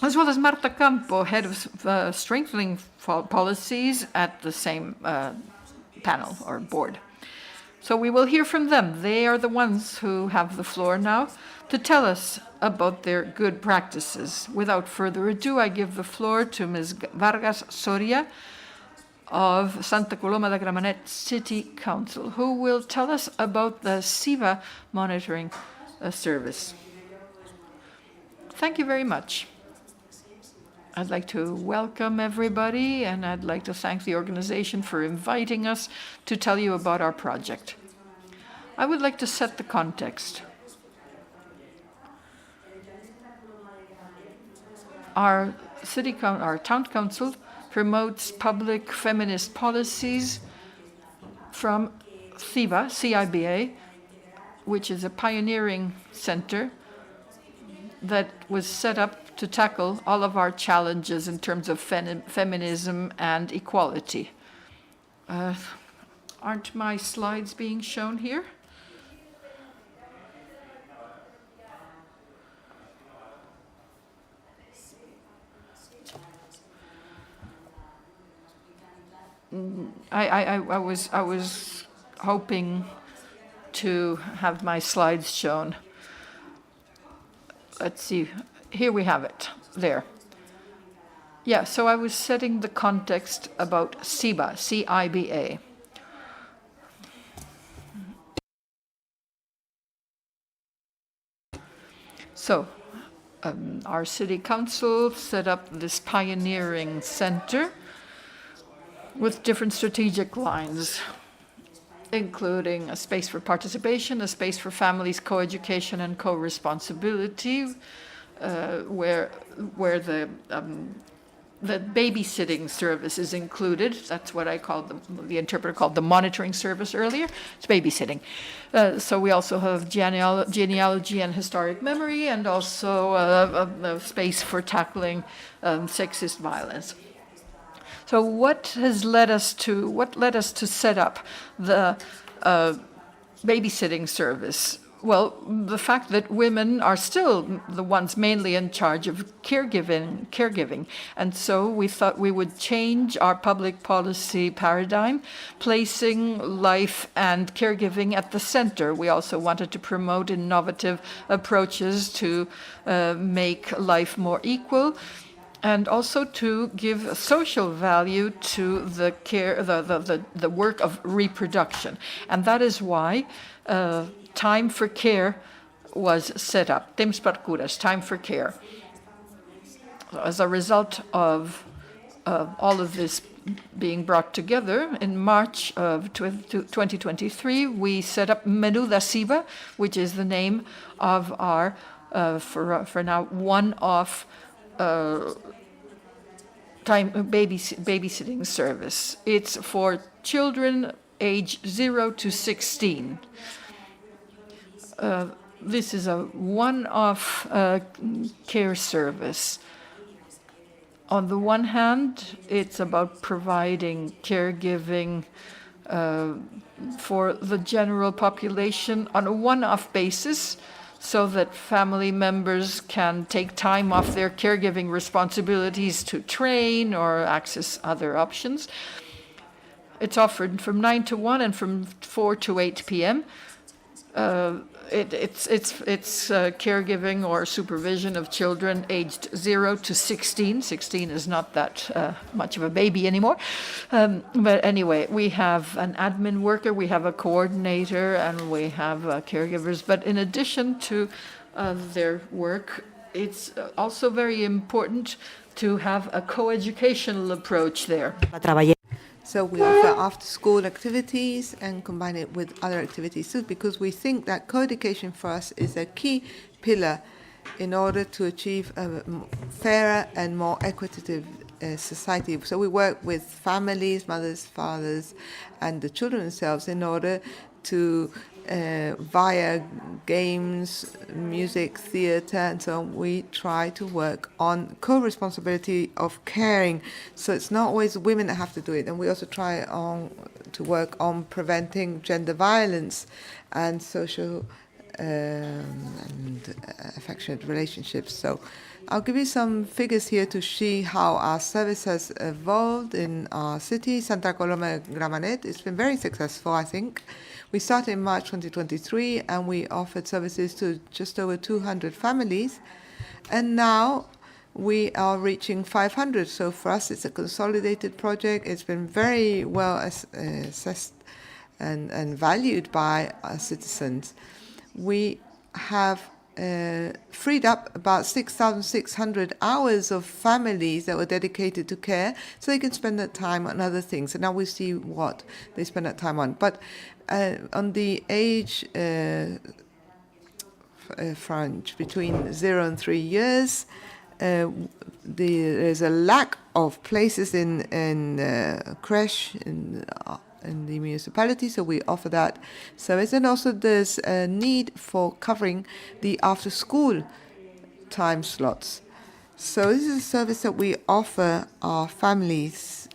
as well as Marta Campo, Head of Strengthening Policies at the same panel or board. So we will hear from them. They are the ones who have the floor now to tell us about their good practices. Without further ado, I give the floor to Ms. Vargas Soria of Santa Coloma de Gramenet City Council, who will tell us about the SIVA monitoring service. Thank you very much. I'd like to welcome everybody, and I'd like to thank the organization for inviting us to tell you about our project. I would like to set the context. Our town council promotes public feminist policies from CIBA, CIBA, which is a pioneering center that was set up to tackle all of our challenges in terms of feminism and equality. Aren't my slides being shown here? I was hoping to have my slides shown. Let's see. Here we have it. There. Yeah, so I was setting the context about CIBA, C-I-B-A. So, our city council set up this pioneering center with different strategic lines, including a space for participation, a space for families, co-education and co-responsibility, where the babysitting service is included. That's what I called the interpreter called the monitoring service earlier. It's babysitting. So we also have genealogy and historic memory, and also a space for tackling sexist violence. So what led us to set up the babysitting service? Well, the fact that women are still the ones mainly in charge of caregiving. And so we thought we would change our public policy paradigm, placing life and caregiving at the center. We also wanted to promote innovative approaches to make life more equal, and also to give social value to the care, the work of reproduction. And that is why Time for Care was set up. Temps per cures, Time for Care. As a result of all of this being brought together, in March of 2023, we set up Menuda CIBA, which is the name of our, for now, one-off babysitting service. It's for children age 0 to 16. This is a one-off care service. On the one hand, it's about providing caregiving for the general population on a one-off basis so that family members can take time off their caregiving responsibilities to train or access other options. It's offered from 9 to 1 and from 4 to 8 p.m. It's caregiving or supervision of children aged 0 to 16. 16 is not that much of a baby anymore. But anyway, we have an admin worker, we have a coordinator, and we have caregivers. But in addition to their work, it's also very important to have a co-educational approach there. So we offer after-school activities and combine it with other activities too, because we think that co-education for us is a key pillar in order to achieve a fairer and more equitable society. So we work with families, mothers, fathers, and the children themselves in order to, via games, music, theatre, and so on, we try to work on co-responsibility of caring. So it's not always women that have to do it. And we also try to work on preventing gender violence and social and affectionate relationships. So I'll give you some figures here to see how our service has evolved in our city, Santa Coloma de Gramenet. It's been very successful, I think. We started in March 2023, and we offered services to just over 200 families. And now we are reaching 500. So for us, it's a consolidated project. It's been very well assessed and valued by our citizens. We have freed up about 6,600 hours of families that were dedicated to care, so they can spend that time on other things. And now we see what they spend that time on. But on the age front, between 0 and 3 years, there's a lack of places in creche in the municipality, so we offer that service. And also there's a need for covering the after-school time slots. So this is a service that we offer our families.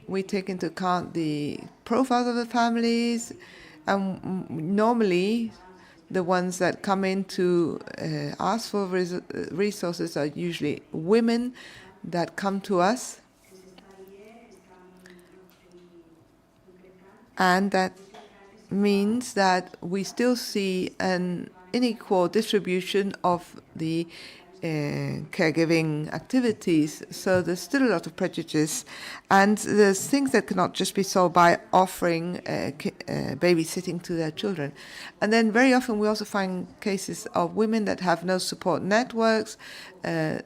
We take into account the profiles of the families, and normally the ones that come in to ask for resources are usually women that come to us. And that means that we still see an unequal distribution of the caregiving activities. So there's still a lot of prejudice, and there's things that cannot just be solved by offering babysitting to their children. And then very often we also find cases of women that have no support networks,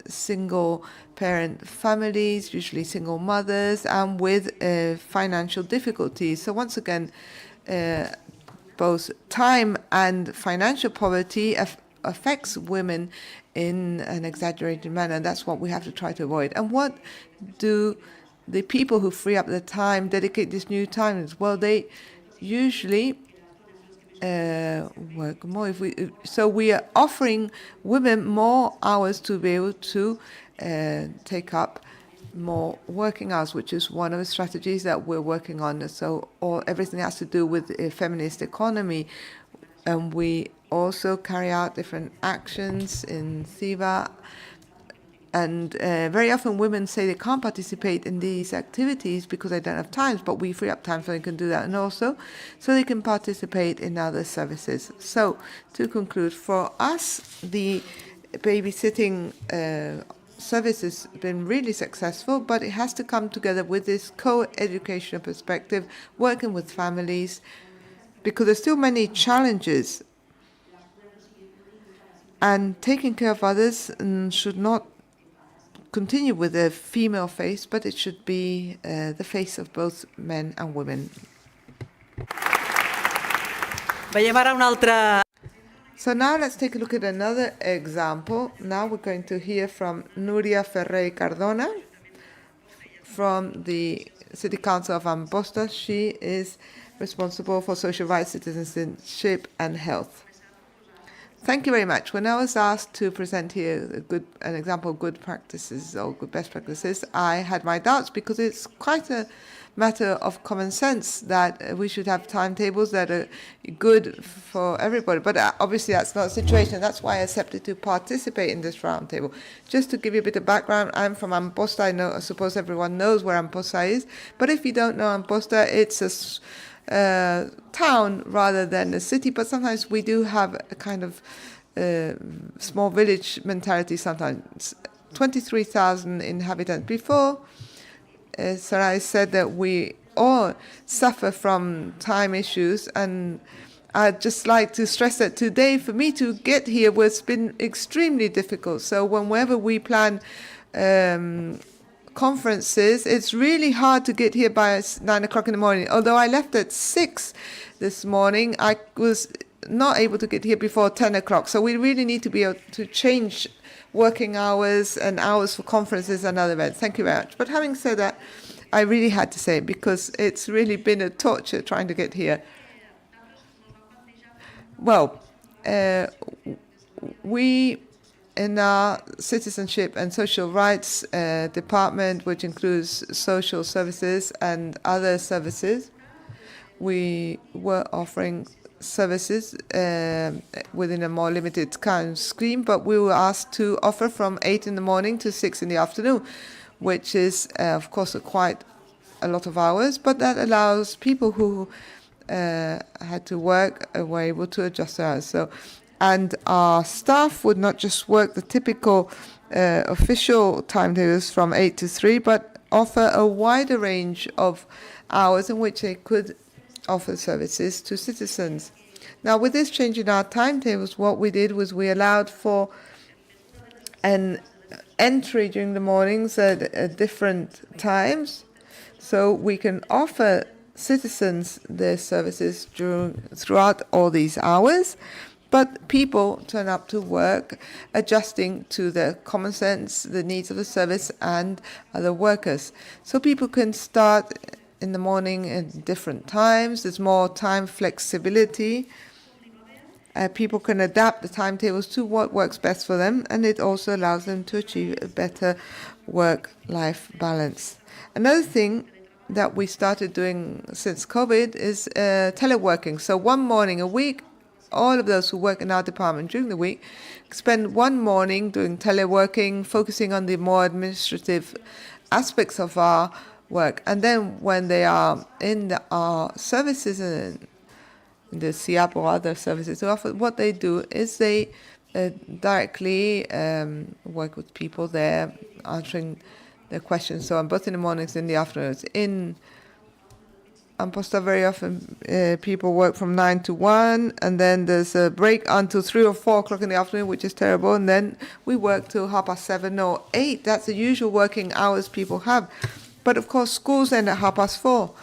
single parent families, usually single mothers, and with financial difficulties. So once again, both time and financial poverty affects women in an exaggerated manner. That's what we have to try to avoid. And what do the people who free up the time dedicate this new time? Well, they usually work more. So we are offering women more hours to be able to take up more working hours, which is one of the strategies that we're working on. So everything has to do with a feminist economy. And we also carry out different actions in CIVA. And very often women say they can't participate in these activities because they don't have time, but we free up time so they can do that, and also so they can participate in other services. So to conclude, for us, the babysitting service has been really successful, but it has to come together with this co-educational perspective, working with families, because there's still many challenges. And taking care of others should not continue with a female face, but it should be the face of both men and women. Veiem ara un altre... So now let's take a look at another example. Now we're going to hear from Nuria Ferrer Cardona from the City Council of Amposta. She is responsible for social rights, citizenship, and health. Thank you very much. When I was asked to present here an example of good practices or good best practices, I had my doubts because it's quite a matter of common sense that we should have timetables that are good for everybody. But obviously that's not the situation. That's why I accepted to participate in this roundtable. Just to give you a bit of background, I'm from Amposta. I suppose everyone knows where Amposta is. But if you don't know Amposta, it's a town rather than a city. But sometimes we do have a kind of small village mentality sometimes. 23,000 inhabitants. Before, Sarai said that we all suffer from time issues, and I'd just like to stress that today for me to get here has been extremely difficult. So whenever we plan conferences, it's really hard to get here by 9 o'clock in the morning. Although I left at 6 this morning, I was not able to get here before 10 o'clock. So we really need to be able to change working hours and hours for conferences and other events. Thank you very much. But having said that, I really had to say it because it's really been a torture trying to get here. Well, we in our citizenship and social rights department, which includes social services and other services, we were offering services within a more limited time scheme, but we were asked to offer from 8 in the morning to 6 in the afternoon, which is, of course, quite a lot of hours, but that allows people who had to work were able to adjust their hours. And our staff would not just work the typical official timetables from 8 to 3, but offer a wider range of hours in which they could offer services to citizens. Now, with this change in our timetables, what we did was we allowed for an entry during the mornings at different times, so we can offer citizens their services throughout all these hours, but people turn up to work adjusting to the common sense, the needs of the service and other workers. So people can start in the morning at different times. There's more time flexibility. People can adapt the timetables to what works best for them, and it also allows them to achieve a better work-life balance. Another thing that we started doing since COVID is teleworking. So one morning a week, all of those who work in our department during the week spend one morning doing teleworking, focusing on the more administrative aspects of our work. And then when they are in our services and the CIAP or other services to offer, what they do is they directly work with people there, answering their questions, so on, both in the mornings and in the afternoons. In Amposta, very often people work from 9 to 1, and then there's a break until 3 or 4 o'clock in the afternoon, which is terrible, and then we work till 7:30 or 8. That's the usual working hours people have. But of course, schools end at 4:30.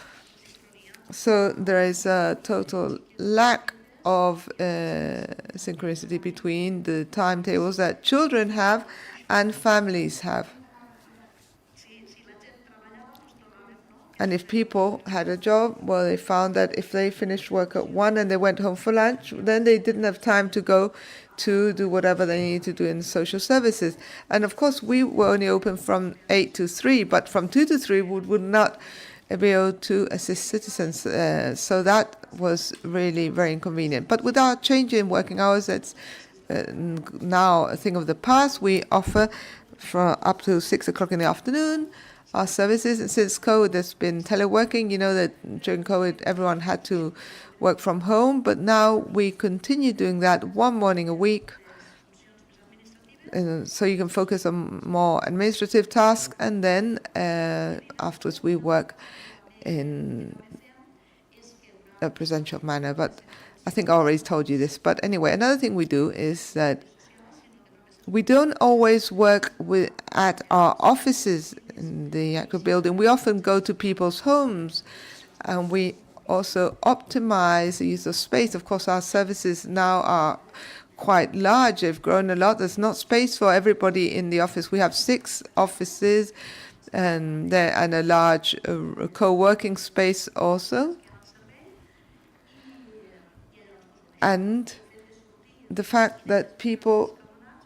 So there is a total lack of synchronicity between the timetables that children have and families have. And if people had a job, well, they found that if they finished work at 1 and they went home for lunch, then they didn't have time to go to do whatever they needed to do in social services. And of course, we were only open from 8 to 3, but from 2 to 3 we would not be able to assist citizens. So that was really very inconvenient. But with our change in working hours, that's now a thing of the past. We offer from up to 6 o'clock in the afternoon our services. And since COVID, there's been teleworking. You know that during COVID, everyone had to work from home, but now we continue doing that one morning a week. And so you can focus on more administrative tasks, and then afterwards we work in a presential manner. But I think I already told you this. But anyway, another thing we do is that we don't always work at our offices in the actual building. We often go to people's homes, and we also optimize the use of space. Of course, our services now are quite large. They've grown a lot. There's not space for everybody in the office. We have 6 offices and a large co-working space also. And the fact that people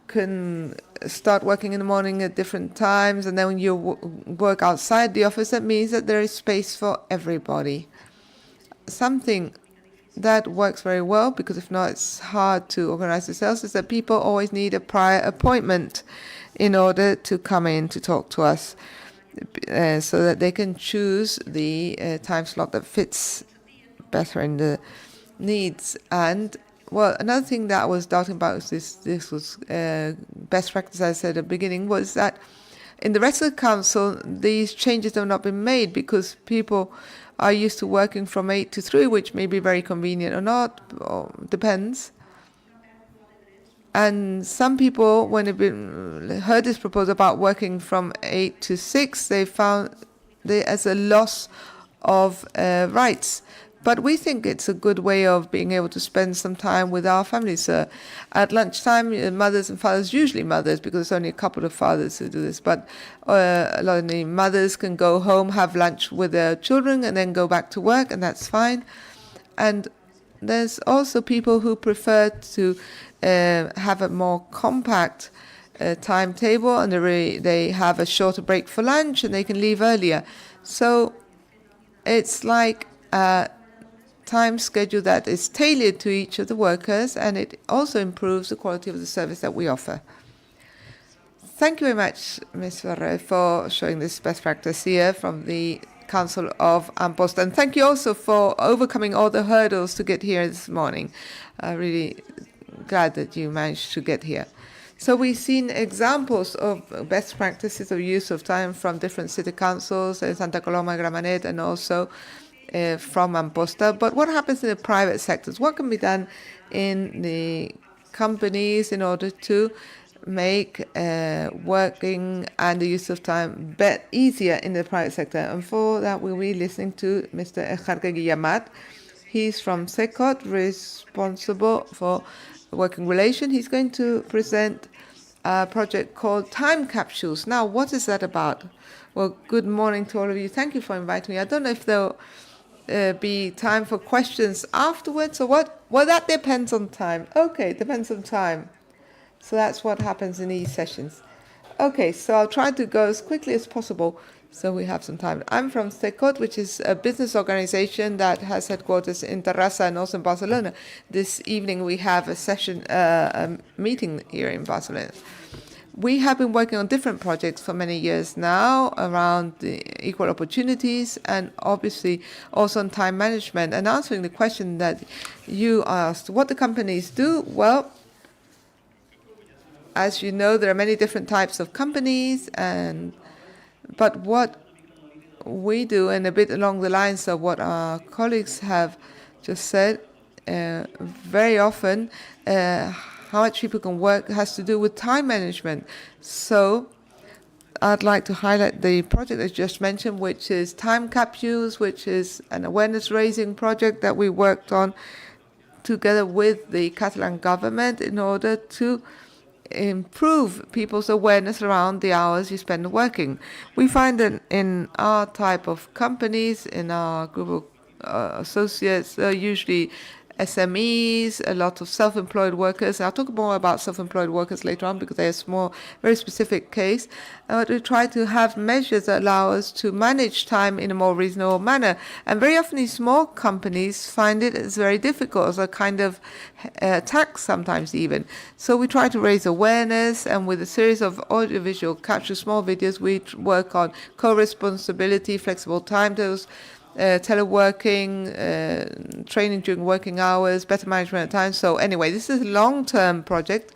can start working in the morning at different times, and then when you work outside the office, that means that there is space for everybody. Something that works very well, because if not, it's hard to organize themselves, is that people always need a prior appointment in order to come in to talk to us, so that they can choose the time slot that fits better in the needs. And well, another thing that I was doubting about was this was best practice, as I said at the beginning, was that in the rest of the council, these changes have not been made because people are used to working from 8 to 3, which may be very convenient or not, or depends. And some people, when they've heard this proposal about working from 8 to 6, they found it as a loss of rights. But we think it's a good way of being able to spend some time with our families. At lunchtime, mothers and fathers, usually mothers, because there's only a couple of fathers who do this, but a lot of the mothers can go home, have lunch with their children, and then go back to work, and that's fine. And there's also people who prefer to have a more compact timetable, and they have a shorter break for lunch, and they can leave earlier. So it's like a time schedule that is tailored to each of the workers, and it also improves the quality of the service that we offer. Thank you very much, Ms. Ferrer, for showing this best practice here from the Council of Amposta. And thank you also for overcoming all the hurdles to get here this morning. I'm really glad that you managed to get here. So we've seen examples of best practices of use of time from different city councils, Santa Coloma, Gramenet, and also from Amposta. But what happens in the private sectors? What can be done in the companies in order to make working and the use of time easier in the private sector? And for that, we'll be listening to Mr. Jarque Guillamat. He's from SECOT, responsible for working relation. He's going to present a project called Time Capsules. Now, what is that about? Well, good morning to all of you. Thank you for inviting me. I don't know if there'll be time for questions afterwards or what. Well, that depends on time. Okay, depends on time. So that's what happens in these sessions. Okay, so I'll try to go as quickly as possible so we have some time. I'm from SECOT, which is a business organization that has headquarters in Terrassa and also in Barcelona. This evening we have a session, a meeting here in Barcelona. We have been working on different projects for many years now around the equal opportunities and obviously also on time management, and answering the question that you asked, what the companies do. Well, as you know, there are many different types of companies, but what we do, and a bit along the lines of what our colleagues have just said, very often how much people can work has to do with time management. So I'd like to highlight the project I just mentioned, which is Time Capsules, which is an awareness-raising project that we worked on together with the Catalan government in order to improve people's awareness around the hours you spend working. We find that in our type of companies, in our group of associates, usually SMEs, a lot of self-employed workers. I'll talk more about self-employed workers later on because they're a small, very specific case. We try to have measures that allow us to manage time in a more reasonable manner. And very often these small companies find it as very difficult, as a kind of tax sometimes even. So we try to raise awareness, and with a series of audiovisual capture small videos, we work on co-responsibility, flexible timetables, teleworking, training during working hours, better management of time. So anyway, this is a long-term project,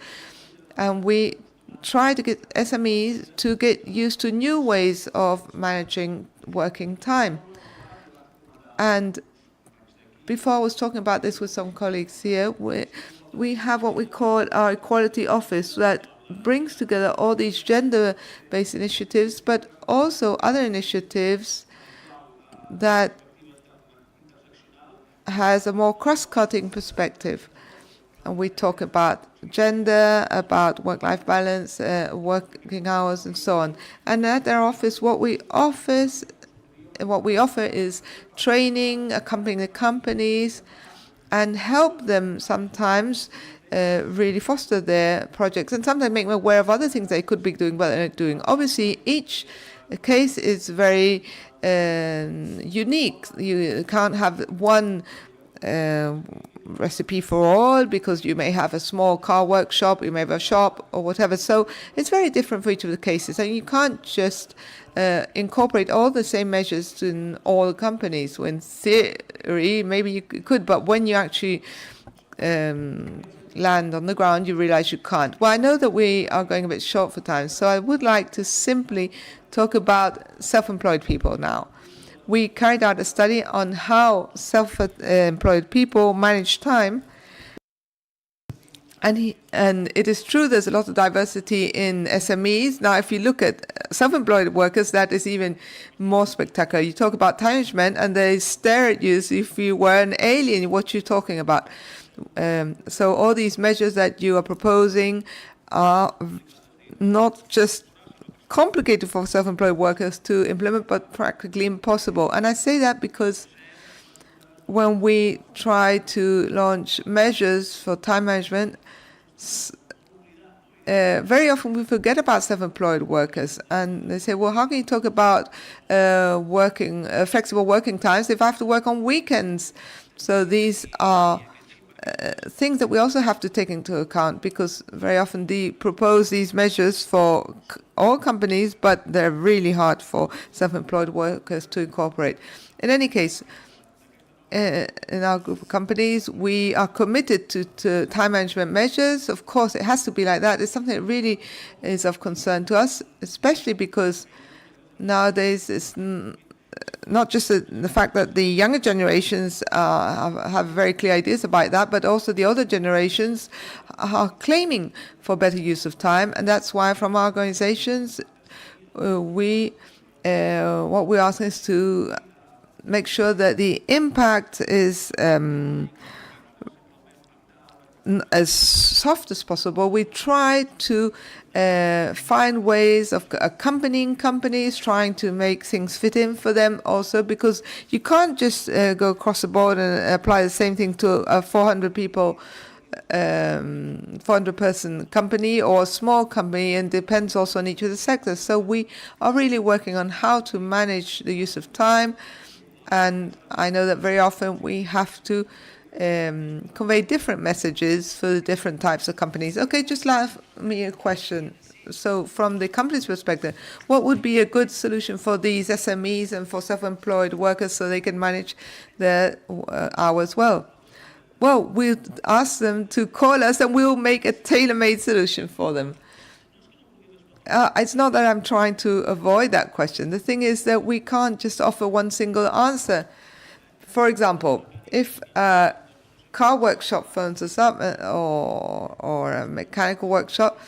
and we try to get SMEs to get used to new ways of managing working time. And before I was talking about this with some colleagues here, we have what we call our Equality Office that brings together all these gender-based initiatives, but also other initiatives that has a more cross-cutting perspective. And we talk about gender, about work-life balance, working hours, and so on. And at our office, what we offer is training, accompanying the companies, and help them sometimes really foster their projects, and sometimes make them aware of other things they could be doing but they're not doing. Obviously, each case is very unique. You can't have one recipe for all, because you may have a small car workshop, you may have a shop or whatever. So it's very different for each of the cases, and you can't just incorporate all the same measures in all companies. In theory, maybe you could, but when you actually land on the ground, you realize you can't. Well, I know that we are going a bit short for time, so I would like to simply talk about self-employed people now. We carried out a study on how self-employed people manage time. And it is true there's a lot of diversity in SMEs. Now, if you look at self-employed workers, that is even more spectacular. You talk about time management and they stare at you as if you were an alien, what you're talking about. So all these measures that you are proposing are not just complicated for self-employed workers to implement, but practically impossible. And I say that because when we try to launch measures for time management, very often we forget about self-employed workers, and they say, well, how can you talk about flexible working times if I have to work on weekends? So these are things that we also have to take into account, because very often they propose these measures for all companies, but they're really hard for self-employed workers to incorporate. In any case, in our group of companies, we are committed to time management measures. Of course, it has to be like that. It's something that really is of concern to us, especially because nowadays it's not just the fact that the younger generations have very clear ideas about that, but also the older generations are claiming for better use of time. And that's why from our organizations, what we're asking is to make sure that the impact is as soft as possible. We try to find ways of accompanying companies, trying to make things fit in for them also, because you can't just go across the board and apply the same thing to a 400 person company or a small company, and depends also on each of the sectors. So we are really working on how to manage the use of time, and I know that very often we have to convey different messages for the different types of companies. Okay, just ask me a question. So from the company's perspective, what would be a good solution for these SMEs and for self-employed workers so they can manage their hours well? Well, we'll ask them to call us and we'll make a tailor-made solution for them. It's not that I'm trying to avoid that question. The thing is that we can't just offer one single answer. For example, if a car workshop phones us up or a mechanical workshop,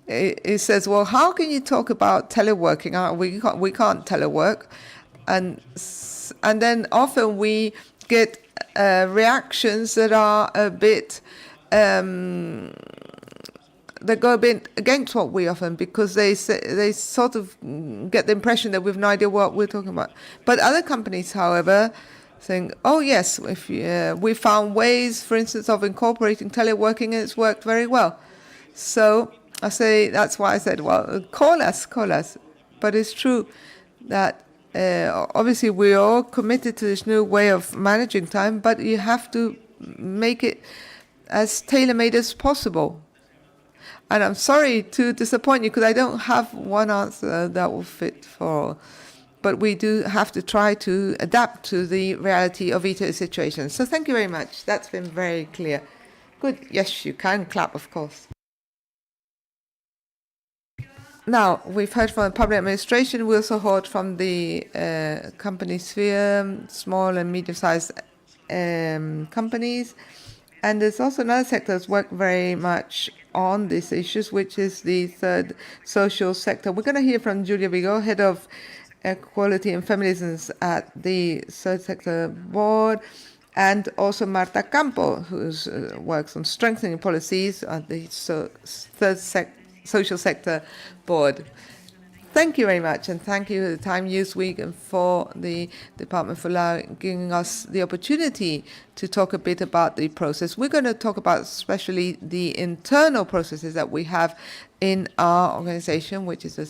it says, well, how can you talk about teleworking? We can't telework. And then often we get reactions that are a bit that go a bit against what we often, because they sort of get the impression that we've no idea what we're talking about. But other companies, however, saying, oh yes, if we found ways, for instance, of incorporating teleworking, and it's worked very well. So I say, that's why I said, well, call us. But it's true that obviously we're all committed to this new way of managing time, but you have to make it as tailor-made as possible. And I'm sorry to disappoint you, because I don't have one answer that will fit for all. But we do have to try to adapt to the reality of each situation. So thank you very much. That's been very clear. Good. Yes, you can clap, of course. Now, we've heard from the public administration. We also heard from the company sphere, small and medium-sized companies. And there's also another sector that's worked very much on these issues, which is the third social sector. We're going to hear from Julia Vigo, Head of Equality and Feminism at the Third Sector Board, and also Marta Campo, who works on strengthening policies at the Third Social Sector Board. Thank you very much, and thank you to the Time Use Week and for the Department for giving us the opportunity to talk a bit about the process. We're going to talk about especially the internal processes that we have in our organization, which is the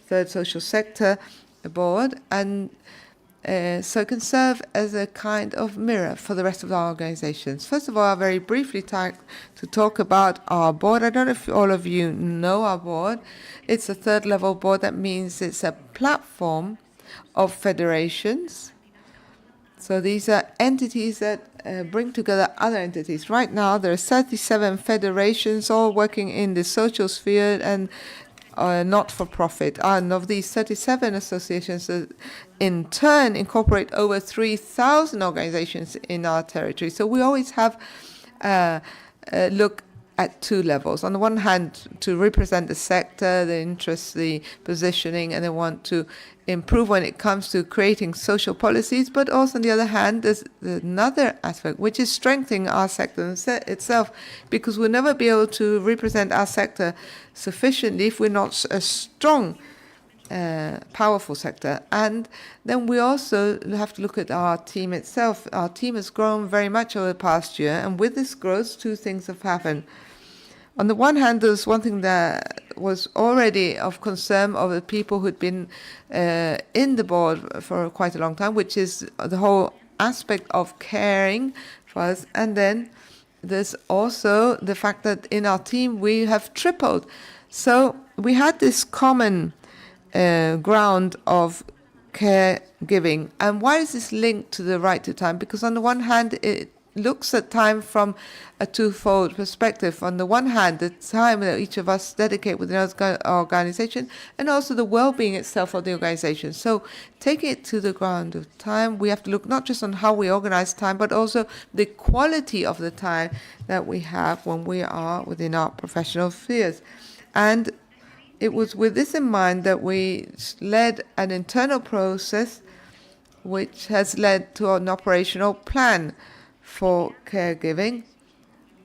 Third Social Sector Board, and so it can serve as a kind of mirror for the rest of our organizations. First of all, I'll very briefly to talk about our board. I don't know if all of you know our board. It's a third level board. That means it's a platform of federations. So these are entities that bring together other entities. Right now, there are 37 federations all working in the social sphere and not-for-profit. And of these 37 associations, in turn, incorporate over 3,000 organizations in our territory. So we always have look at two levels. On the one hand, to represent the sector, the interests, the positioning, and they want to improve when it comes to creating social policies. But also, on the other hand, there's another aspect, which is strengthening our sector itself, because we'll never be able to represent our sector sufficiently if we're not a strong, powerful sector. And then we also have to look at our team itself. Our team has grown very much over the past year, and with this growth, two things have happened. On the one hand, there's one thing that was already of concern of the people who'd been in the board for quite a long time, which is the whole aspect of caring for us. And then there's also the fact that in our team we have tripled. So we had this common ground of caregiving. And why is this linked to the right to time? Because on the one hand, it looks at time from a twofold perspective. On the one hand, the time that each of us dedicate within our organization, and also the well-being itself of the organization. So taking it to the ground of time, we have to look not just on how we organize time, but also the quality of the time that we have when we are within our professional spheres. And it was with this in mind that we led an internal process which has led to an operational plan for caregiving,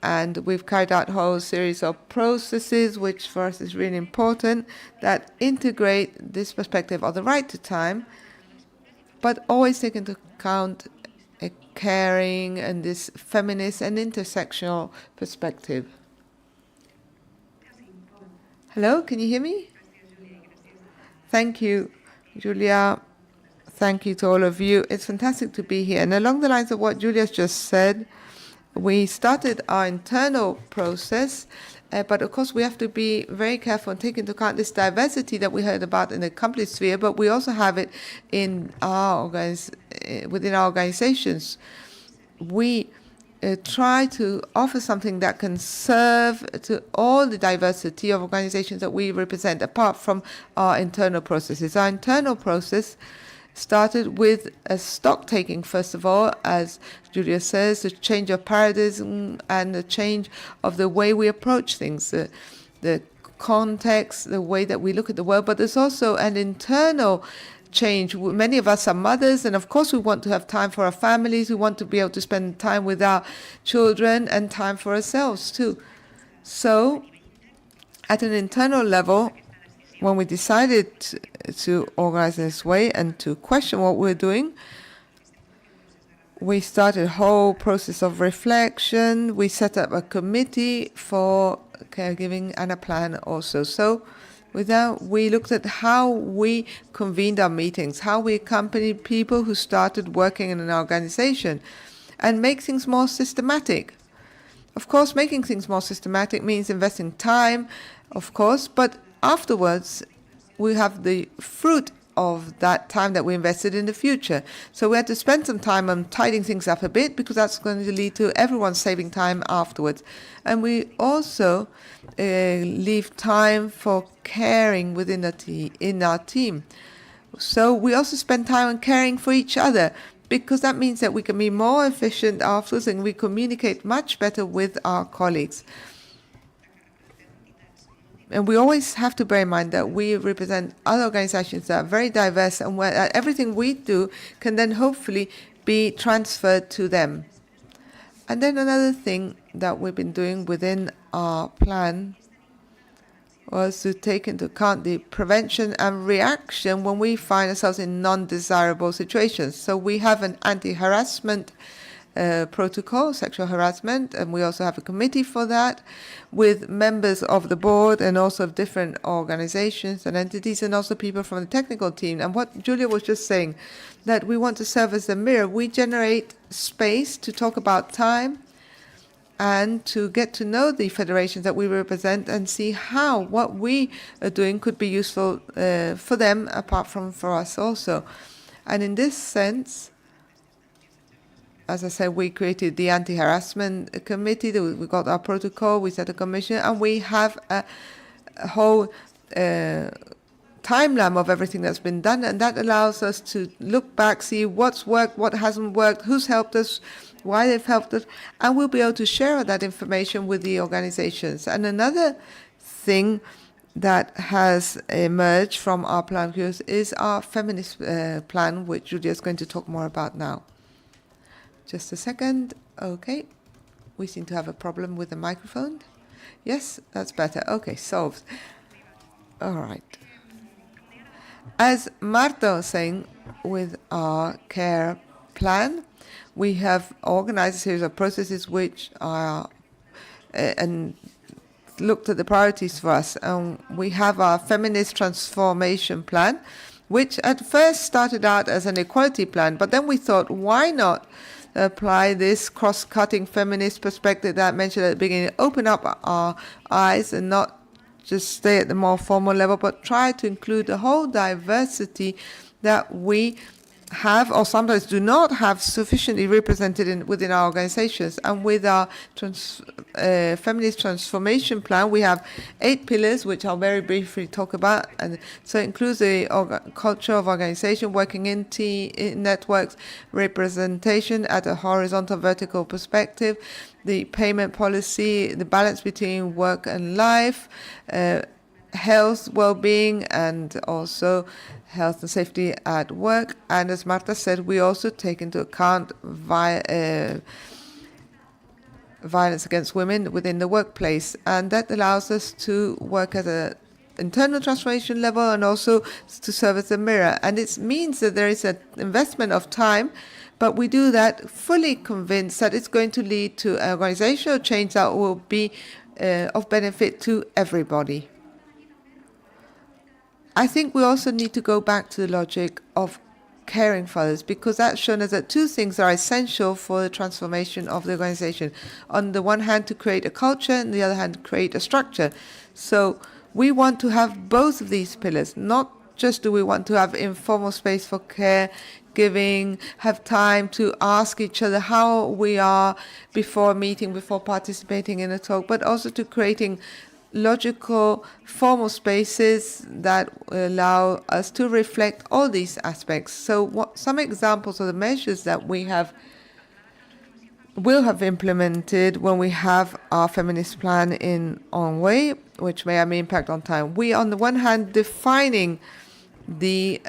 and we've carried out a whole series of processes, which for us is really important, that integrate this perspective of the right to time, but always take into account a caring and this feminist and intersectional perspective. Hello, can you hear me? Thank you, Julia. Thank you to all of you. It's fantastic to be here. And along the lines of what Julia's just said, we started our internal process, but of course we have to be very careful and take into account this diversity that we heard about in the company sphere, but we also have it in our within our organizations. We try to offer something that can serve to all the diversity of organizations that we represent, apart from our internal processes. Our internal process started with a stock taking, first of all, as Julia says, a change of paradigm and a change of the way we approach things, the context, the way that we look at the world. But there's also an internal change. Many of us are mothers, and of course we want to have time for our families. We want to be able to spend time with our children and time for ourselves too. So at an internal level, when we decided to organize in this way and to question what we're doing, we started a whole process of reflection. We set up a committee for caregiving and a plan also. So we looked at how we convened our meetings, how we accompanied people who started working in an organization, and make things more systematic. Of course, making things more systematic means investing time, of course, but afterwards, we have the fruit of that time that we invested in the future. So we had to spend some time on tidying things up a bit, because that's going to lead to everyone saving time afterwards. And we also leave time for caring within in our team. So we also spend time on caring for each other, because that means that we can be more efficient afterwards and we communicate much better with our colleagues. And we always have to bear in mind that we represent other organizations that are very diverse, and where everything we do can then hopefully be transferred to them. And then another thing that we've been doing within our plan was to take into account the prevention and reaction when we find ourselves in non-desirable situations. So we have an anti-harassment protocol, sexual harassment, and we also have a committee for that with members of the board and also of different organizations and entities and also people from the technical team. And what Julia was just saying, that we want to serve as a mirror. We generate space to talk about time and to get to know the federations that we represent and see how what we are doing could be useful for them apart from for us also. And in this sense, as I said, we created the anti-harassment committee, we got our protocol, we set a commission, and we have a whole timeline of everything that's been done, and that allows us to look back, see what's worked, what hasn't worked, who's helped us, why they've helped us, and we'll be able to share that information with the organizations. And another thing that has emerged from our plan is our feminist plan, which Julia is going to talk more about now. Just a second. Okay. We seem to have a problem with the microphone. Yes, that's better. Okay, solved. All right. As Marta was saying, with our care plan, we have organized a series of processes which are and looked at the priorities for us. We have our feminist transformation plan, which at first started out as an equality plan, but then we thought, why not apply this cross-cutting feminist perspective that I mentioned at the beginning, open up our eyes and not just stay at the more formal level, but try to include the whole diversity that we have or sometimes do not have sufficiently represented within our organizations. And with our feminist transformation plan, we have 8 pillars, which I'll very briefly talk about. And so it includes the culture of organization, working in networks, representation at a horizontal vertical perspective, the payment policy, the balance between work and life, health, well-being, and also health and safety at work. And as Marta said, we also take into account violence against women within the workplace. And that allows us to work at an internal transformation level and also to serve as a mirror. And it means that there is an investment of time, but we do that fully convinced that it's going to lead to an organizational change that will be of benefit to everybody. I think we also need to go back to the logic of caring for others, because that's shown us that 2 things are essential for the transformation of the organization. On the one hand, to create a culture, and on the other hand, create a structure. So we want to have both of these pillars. Not just do we want to have informal space for care, giving, have time to ask each other how we are before a meeting, before participating in a talk, but also to creating logical, formal spaces that allow us to reflect all these aspects. So some examples of the measures that we will have implemented when we have our feminist plan on way, which may have an impact on time. We, on the one hand, defining the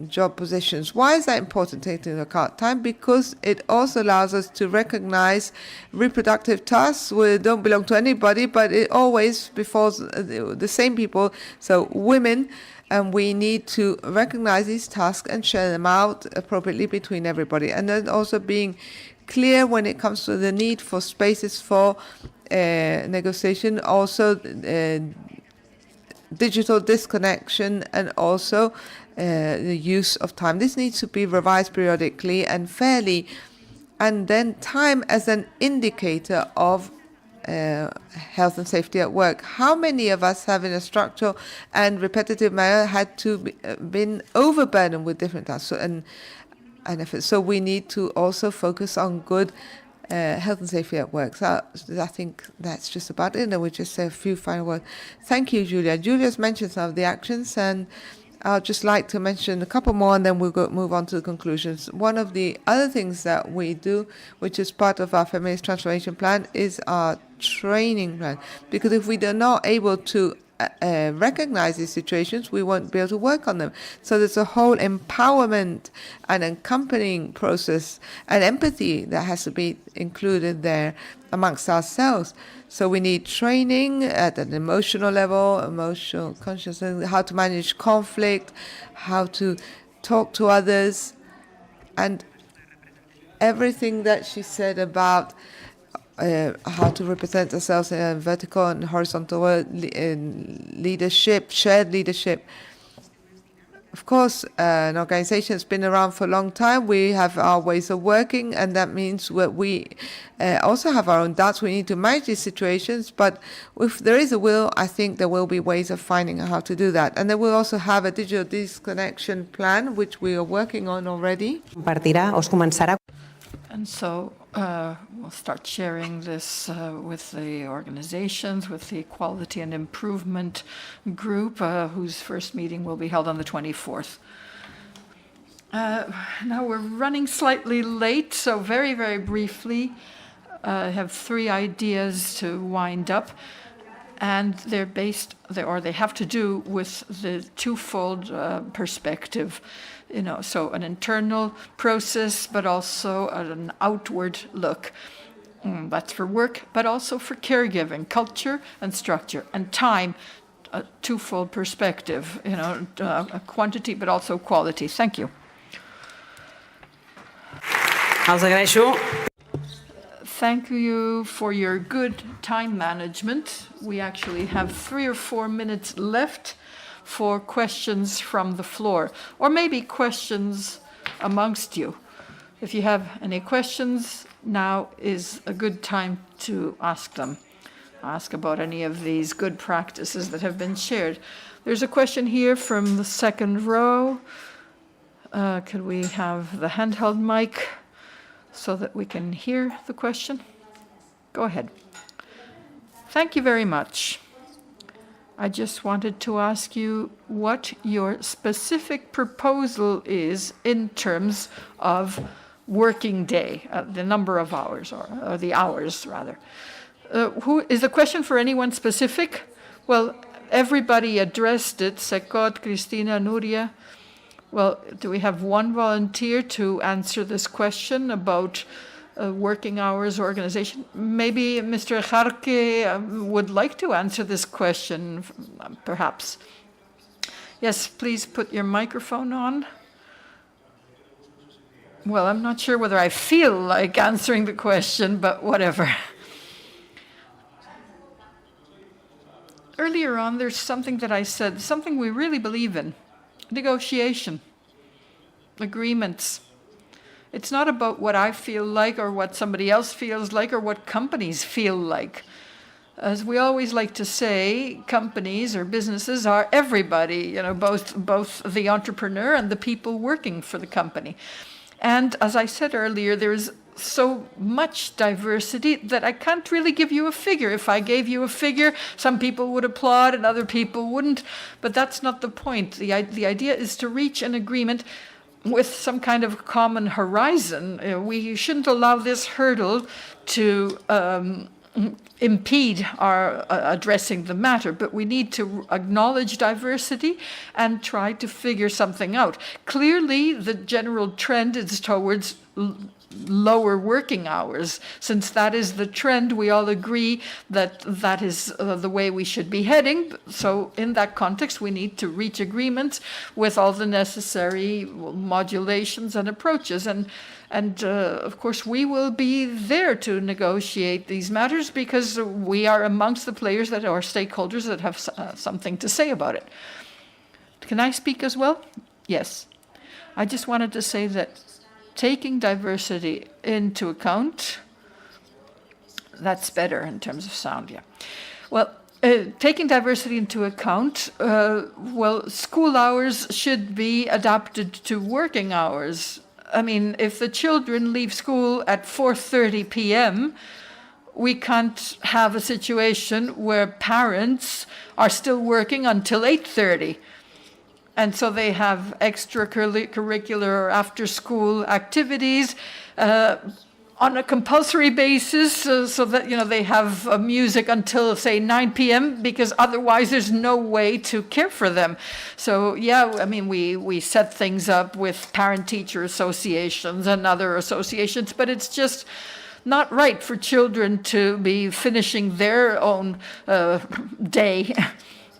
job positions. Why is that important, taking into account time? Because it also allows us to recognize reproductive tasks which don't belong to anybody, but it always befalls the same people, so women, and we need to recognize these tasks and share them out appropriately between everybody. And then also being clear when it comes to the need for spaces for negotiation, also digital disconnection, and also the use of time. This needs to be revised periodically and fairly, and then time as an indicator of health and safety at work. How many of us have in a structural and repetitive manner had to been overburdened with different tasks and efforts? So we need to also focus on good health and safety at work. So I think that's just about it, and we'll just say a few final words. Thank you, Julia. Julia's mentioned some of the actions, and I'll just like to mention a couple more, and then we'll move on to the conclusions. One of the other things that we do, which is part of our feminist transformation plan, is our training plan. Because if we are not able to recognize these situations, we won't be able to work on them. So there's a whole empowerment and accompanying process and empathy that has to be included there amongst ourselves. So we need training at an emotional level, emotional consciousness, how to manage conflict, how to talk to others, and everything that she said about how to represent ourselves in a vertical and horizontal leadership, shared leadership. Of course, an organization that's been around for a long time, we have our ways of working, and that means we also have our own doubts. We need to manage these situations, but if there is a will, I think there will be ways of finding out how to do that. And then we'll also have a digital disconnection plan, which we are working on already. Compartirà o es començarà. And so we'll start sharing this with the organizations, with the Equality and Improvement Group, whose first meeting will be held on the 24th. Now we're running slightly late, so very, very briefly, I have 3 ideas to wind up. And they're based, or they have to do with the twofold perspective. So an internal process, but also an outward look. That's for work, but also for caregiving, culture and structure, and time, a twofold perspective, a quantity, but also quality. Thank you. Els agraeixo. Thank you for your good time management. We actually have 3 or 4 minutes left for questions from the floor, or maybe questions amongst you. If you have any questions, now is a good time to ask them. Ask about any of these good practices that have been shared. There's a question here from the second row. Could we have the handheld mic so that we can hear the question? Go ahead. Thank you very much. I just wanted to ask you what your specific proposal is in terms of working day, the number of hours, or the hours, rather. Who is the question for anyone specific? Well, everybody addressed it, Sekot, Cristina, Nuria. Well, do we have one volunteer to answer this question about working hours organization? Maybe Mr. Jarque would like to answer this question, perhaps. Yes, please put your microphone on. Well, I'm not sure whether I feel like answering the question, but whatever. Earlier on, there's something that I said, something we really believe in. Negotiation, agreements. It's not about what I feel like or what somebody else feels like or what companies feel like. As we always like to say, companies or businesses are everybody, both the entrepreneur and the people working for the company. And as I said earlier, there's so much diversity that I can't really give you a figure. If I gave you a figure, some people would applaud and other people wouldn't, but that's not the point. The idea is to reach an agreement with some kind of common horizon. We shouldn't allow this hurdle to impede our addressing the matter, but we need to acknowledge diversity and try to figure something out. Clearly, the general trend is towards lower working hours. Since that is the trend, we all agree that that is the way we should be heading. So in that context, we need to reach agreements with all the necessary modulations and approaches. And of course, we will be there to negotiate these matters because we are amongst the players that are stakeholders that have something to say about it. Can I speak as well? Yes. I just wanted to say that taking diversity into account, that's better in terms of sound, yeah. Well, taking diversity into account, school hours should be adapted to working hours. I mean, if the children leave school at 4:30 p.m., we can't have a situation where parents are still working until 8:30. And so they have extracurricular or after-school activities on a compulsory basis, so that they have music until, say, 9 p.m. because otherwise there's no way to care for them. So yeah, I mean, we set things up with parent-teacher associations and other associations, but it's just not right for children to be finishing their own day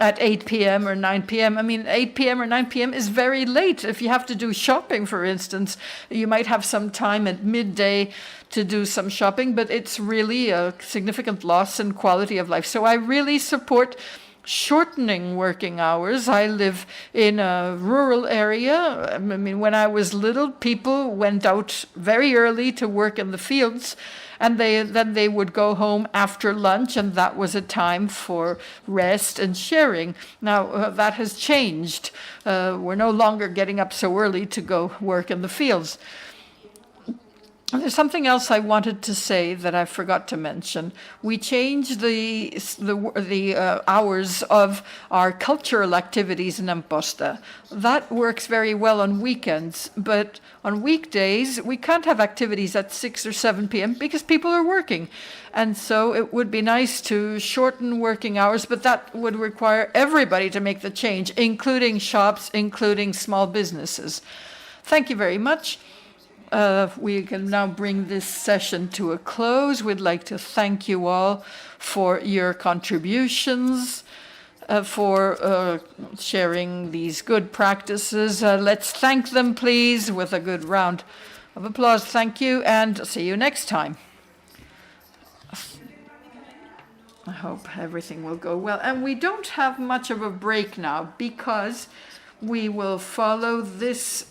at 8 p.m. or 9 p.m. I mean, 8 p.m. or 9 p.m. is very late. If you have to do shopping, for instance, you might have some time at midday to do some shopping, but it's really a significant loss in quality of life. So I really support shortening working hours. I live in a rural area. I mean, when I was little, people went out very early to work in the fields, and then they would go home after lunch, and that was a time for rest and sharing. Now, that has changed. We're no longer getting up so early to go work in the fields. There's something else I wanted to say that I forgot to mention. We changed the hours of our cultural activities in Amposta. That works very well on weekends, but on weekdays we can't have activities at 6 or 7 p.m. because people are working. And so it would be nice to shorten working hours, but that would require everybody to make the change, including shops, including small businesses. Thank you very much. We can now bring this session to a close. We'd like to thank you all for your contributions, for sharing these good practices. Let's thank them, please, with a good round of applause. Thank you, and see you next time. I hope everything will go well. And we don't have much of a break now because we will follow this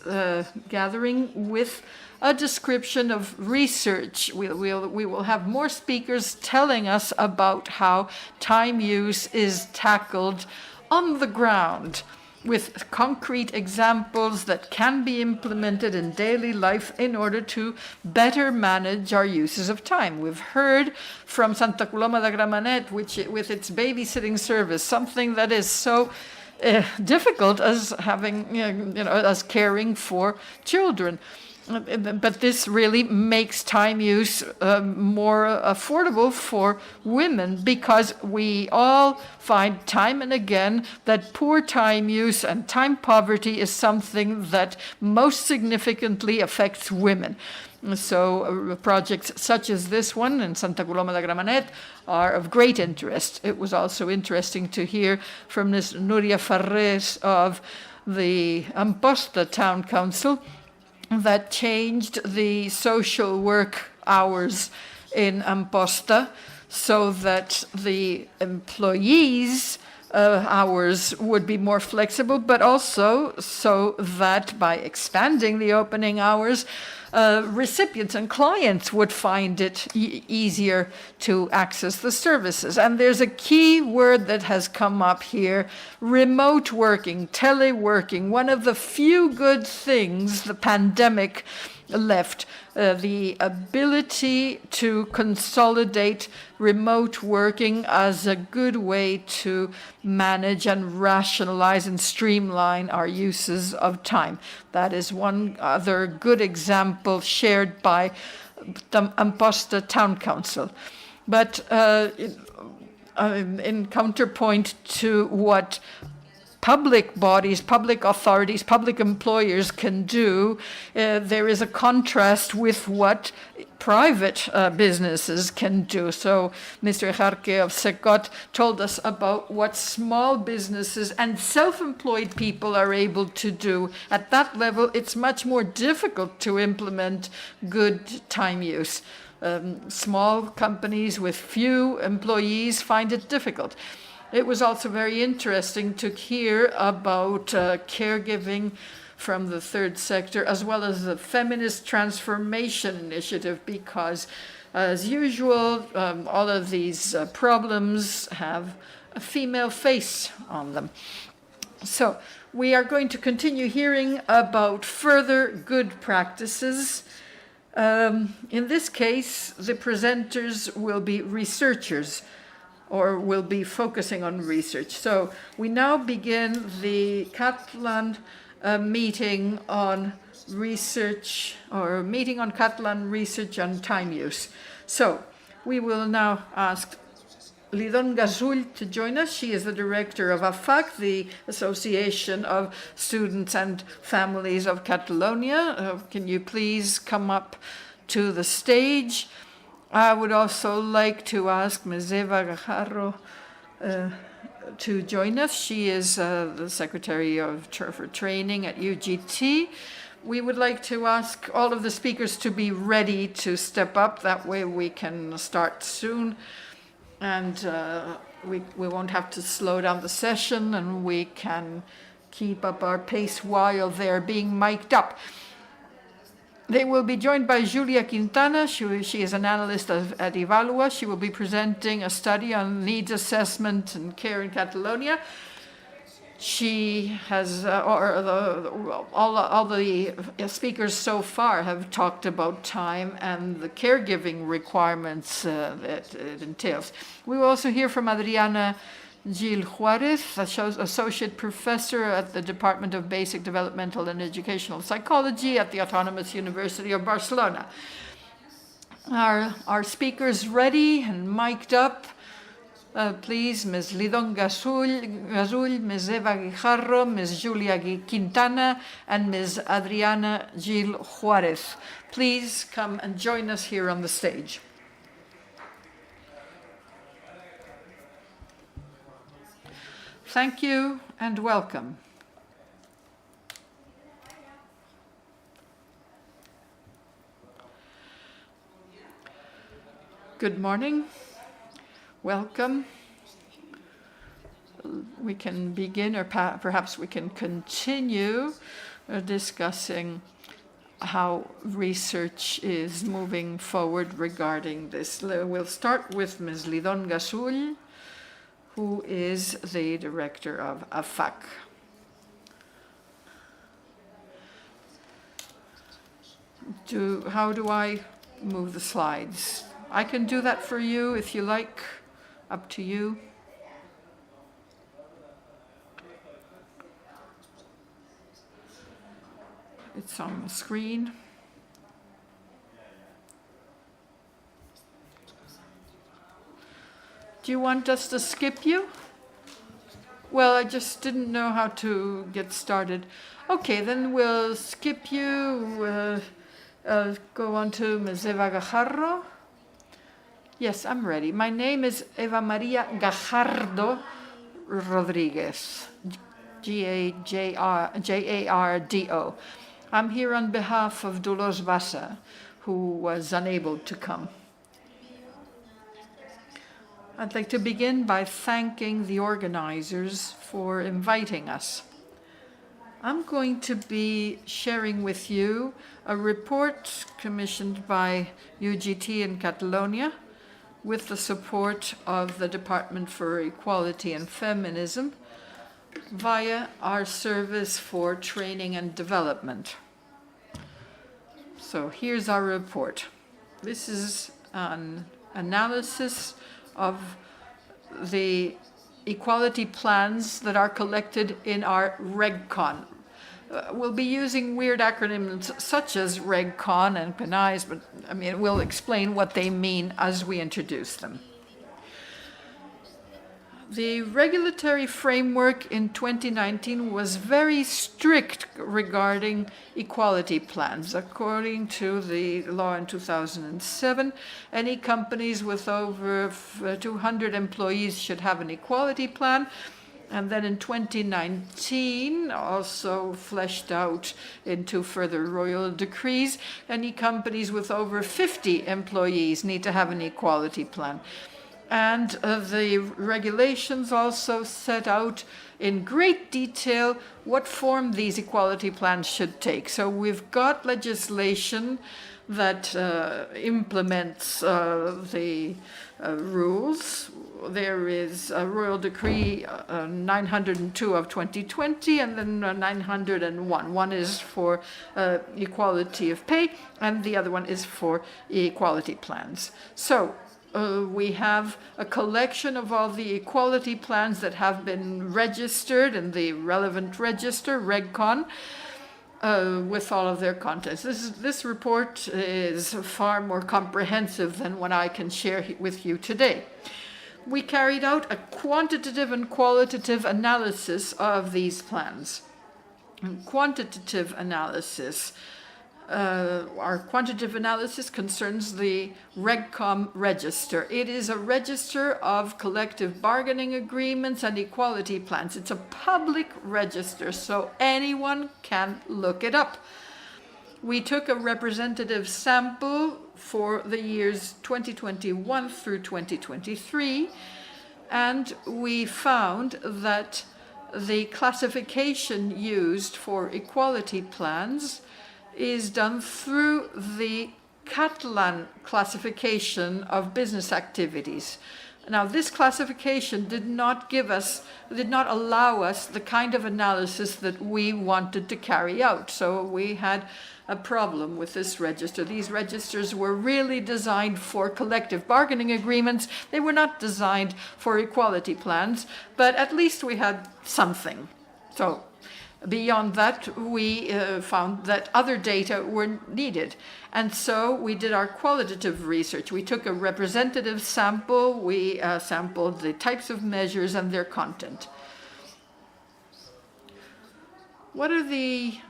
gathering with a description of research. We will have more speakers telling us about how time use is tackled on the ground, with concrete examples that can be implemented in daily life in order to better manage our uses of time. We've heard from Santa Coloma de Gramenet, which with its babysitting service, something that is so difficult as having, as caring for children. But this really makes time use more affordable for women, because we all find time and again that poor time use and time poverty is something that most significantly affects women. So projects such as this one in Santa Coloma de Gramenet are of great interest. It was also interesting to hear from Ms. Nuria Farrés of the Amposta Town Council that changed the social work hours in Amposta so that the employees' hours would be more flexible, but also so that by expanding the opening hours, recipients and clients would find it easier to access the services. And there's a key word that has come up here: remote working, teleworking. One of the few good things the pandemic left, the ability to consolidate remote working as a good way to manage and rationalize and streamline our uses of time. That is one other good example shared by the Amposta Town Council. But in counterpoint to what public bodies, public authorities, public employers can do, there is a contrast with what private businesses can do. So Mr. Jarque of SECOT told us about what small businesses and self-employed people are able to do. At that level, it's much more difficult to implement good time use. Small companies with few employees find it difficult. It was also very interesting to hear about caregiving from the third sector, as well as the Feminist Transformation Initiative, because, as usual, all of these problems have a female face on them. So we are going to continue hearing about further good practices. In this case, the presenters will be researchers, or will be focusing on research. So we now begin the Catalan meeting on research or meeting on Catalan research on time use. So we will now ask Lidón Gasull to join us. She is the director of AFAC, the Association of Students and Families of Catalonia. Can you please come up to the stage? I would also like to ask Ms. Eva Gajarro to join us. She is the Secretary for Training at UGT. We would like to ask all of the speakers to be ready to step up. That way we can start soon. And we won't have to slow down the session, and we can keep up our pace while they're being mic'd up. They will be joined by Julia Quintana. She is an analyst at Evalua. She will be presenting a study on needs assessment and care in Catalonia. She has, all the speakers so far have talked about time and the caregiving requirements that it entails. We will also hear from Adriana Gil Juarez, Associate Professor at the Department of Basic Developmental and Educational Psychology at the Autonomous University of Barcelona. Our speakers ready and mic'd up. Please, Ms. Lidón Gasull, Ms. Eva Guijarro, Ms. Julia Quintana, and Ms. Adriana Gil Juarez. Please come and join us here on the stage. Thank you and welcome. Good morning. Welcome. We can begin, or perhaps we can continue discussing how research is moving forward regarding this. We'll start with Ms. Lidón Gasull, who is the director of AFAC. How do I move the slides? I can do that for you if you like. Up to you. It's on the screen. Do you want us to skip you? Well, I just didn't know how to get started. Okay, then we'll skip you. Go on to Ms. Eva Gajarro. Yes, I'm ready. My name is Eva Maria Gajardo Rodriguez, G-A-J-A-R-D-O. I'm here on behalf of Dolors Bassa, who was unable to come. I'd like to begin by thanking the organizers for inviting us. I'm going to be sharing with you a report commissioned by UGT in Catalonia with the support of the Department for Equality and Feminism via our Service for Training and Development. So here's our report. This is an analysis of the equality plans that are collected in our RegCon. We'll be using weird acronyms such as RegCon and PNIs, but I mean, we'll explain what they mean as we introduce them. The regulatory framework in 2019 was very strict regarding equality plans. According to the law in 2007, any companies with over 200 employees should have an equality plan. And then in 2019, also fleshed out into further royal decrees, any companies with over 50 employees need to have an equality plan. And the regulations also set out in great detail what form these equality plans should take. So we've got legislation that implements the rules. There is a Royal Decree 902 of 2020, and then 901. One is for equality of pay, and the other one is for equality plans. So we have a collection of all the equality plans that have been registered in the relevant register, RegCon. with all of their contents. This report is far more comprehensive than what I can share with you today. We carried out a quantitative and qualitative analysis of these plans. Quantitative analysis. Our quantitative analysis concerns the RegCom register. It is a register of collective bargaining agreements and equality plans. It's a public register, so anyone can look it up. We took a representative sample for the years 2021 through 2023, and we found that the classification used for equality plans is done through the Catalan classification of business activities. Now, this classification did not allow us the kind of analysis that we wanted to carry out. So we had a problem with this register. These registers were really designed for collective bargaining agreements. They were not designed for equality plans, but at least we had something. So beyond that, we found that other data were needed. And so we did our qualitative research. We took a representative sample. We sampled the types of measures and their content. What are the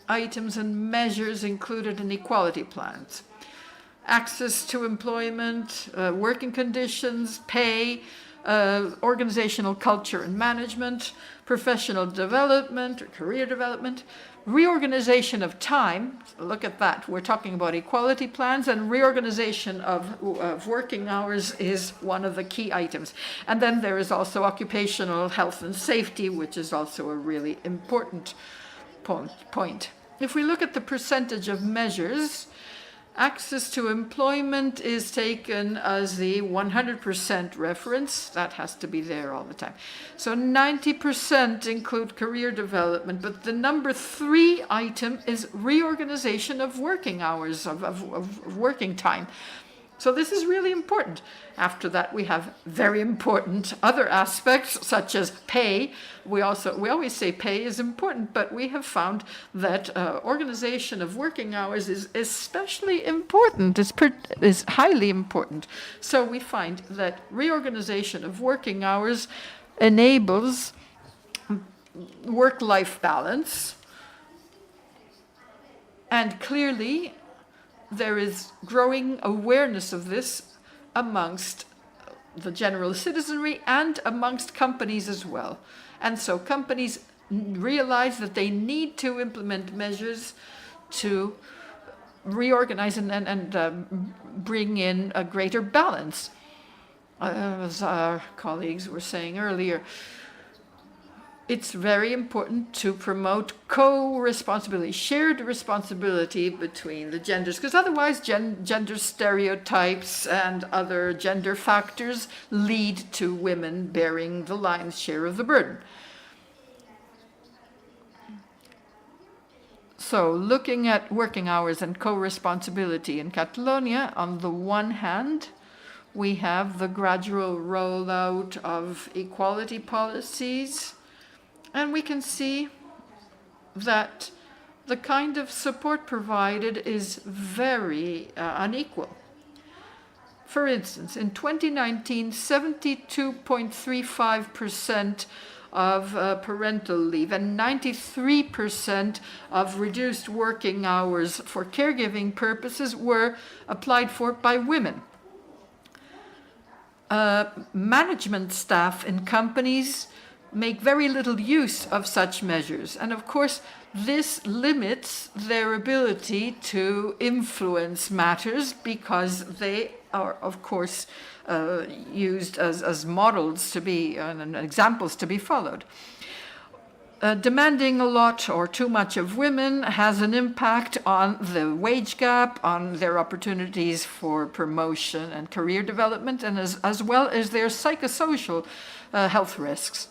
items and measures included in equality plans? Access to employment, working conditions, pay, organizational culture and management, professional development or career development, reorganization of time. Look at that. We're talking about equality plans, and reorganization of working hours is one of the key items. And then there is also occupational health and safety, which is also a really important point. If we look at the percentage of measures, access to employment is taken as the 100% reference. That has to be there all the time. So 90% include career development, but the number 3 item is reorganization of working hours, of working time. So this is really important. After that, we have very important other aspects, such as pay. We always say pay is important, but we have found that organization of working hours is especially important, is highly important. So we find that reorganization of working hours enables work-life balance, and clearly there is growing awareness of this amongst the general citizenry and amongst companies as well. And so companies realize that they need to implement measures to reorganize and bring in a greater balance. As our colleagues were saying earlier, it's very important to promote co-responsibility, shared responsibility between the genders, because otherwise gender stereotypes and other gender factors lead to women bearing the lion's share of the burden. So looking at working hours and co-responsibility in Catalonia, on the one hand, we have the gradual rollout of equality policies, and we can see that the kind of support provided is very unequal. For instance, in 2019, 72.35% of parental leave and 93% of reduced working hours for caregiving purposes were applied for by women. Management staff in companies make very little use of such measures. And of course, this limits their ability to influence matters because they are, of course, used as models to be, and examples to be followed. Demanding a lot or too much of women has an impact on the wage gap, on their opportunities for promotion and career development, and as well as their psychosocial health risks.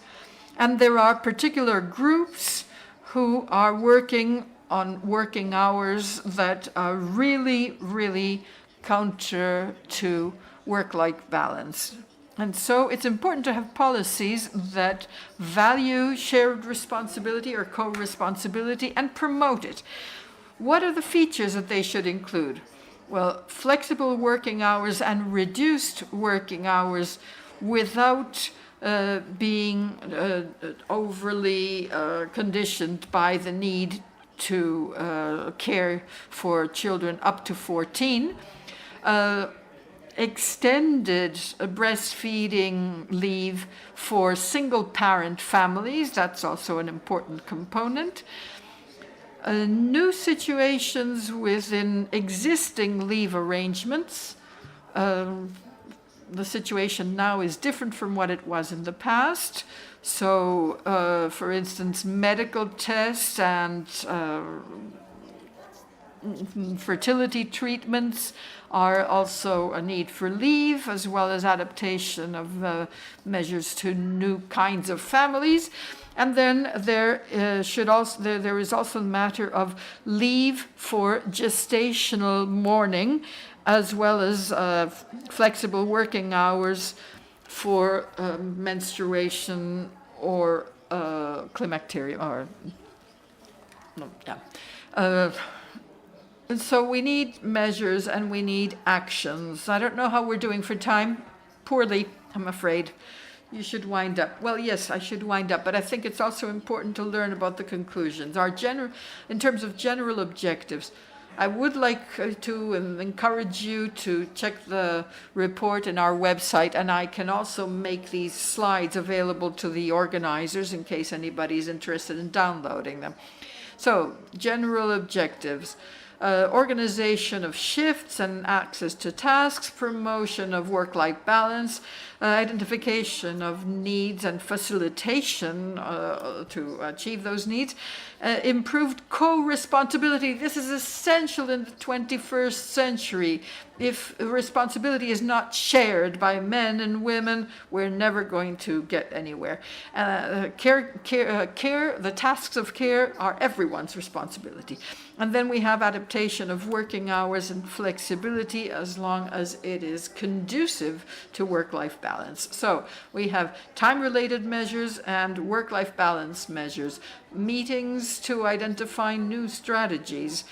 And there are particular groups who are working on working hours that are really, really counter to work-life balance. And so it's important to have policies that value shared responsibility or co-responsibility and promote it. What are the features that they should include? Well, flexible working hours and reduced working hours without being overly conditioned by the need to care for children up to 14. Extended breastfeeding leave for single-parent families, that's also an important component. New situations within existing leave arrangements. The situation now is different from what it was in the past. So, for instance, medical tests and fertility treatments are also a need for leave, as well as adaptation of measures to new kinds of families. And then there is also the matter of leave for gestational mourning, as well as flexible working hours for menstruation or climacterium, or no, yeah. And so we need measures and we need actions. I don't know how we're doing for time. Poorly, I'm afraid. You should wind up. Well, yes, I should wind up, but I think it's also important to learn about the conclusions. In terms of general objectives, I would like to encourage you to check the report in our website, and I can also make these slides available to the organizers in case anybody's interested in downloading them. So, general objectives. Organization of shifts and access to tasks, promotion of work-life balance, identification of needs and facilitation to achieve those needs, improved co-responsibility. This is essential in the 21st century. If responsibility is not shared by men and women, we're never going to get anywhere. The tasks of care are everyone's responsibility. And then we have adaptation of working hours and flexibility as long as it is conducive to work-life balance. So we have time-related measures and work-life balance measures, meetings to identify new strategies.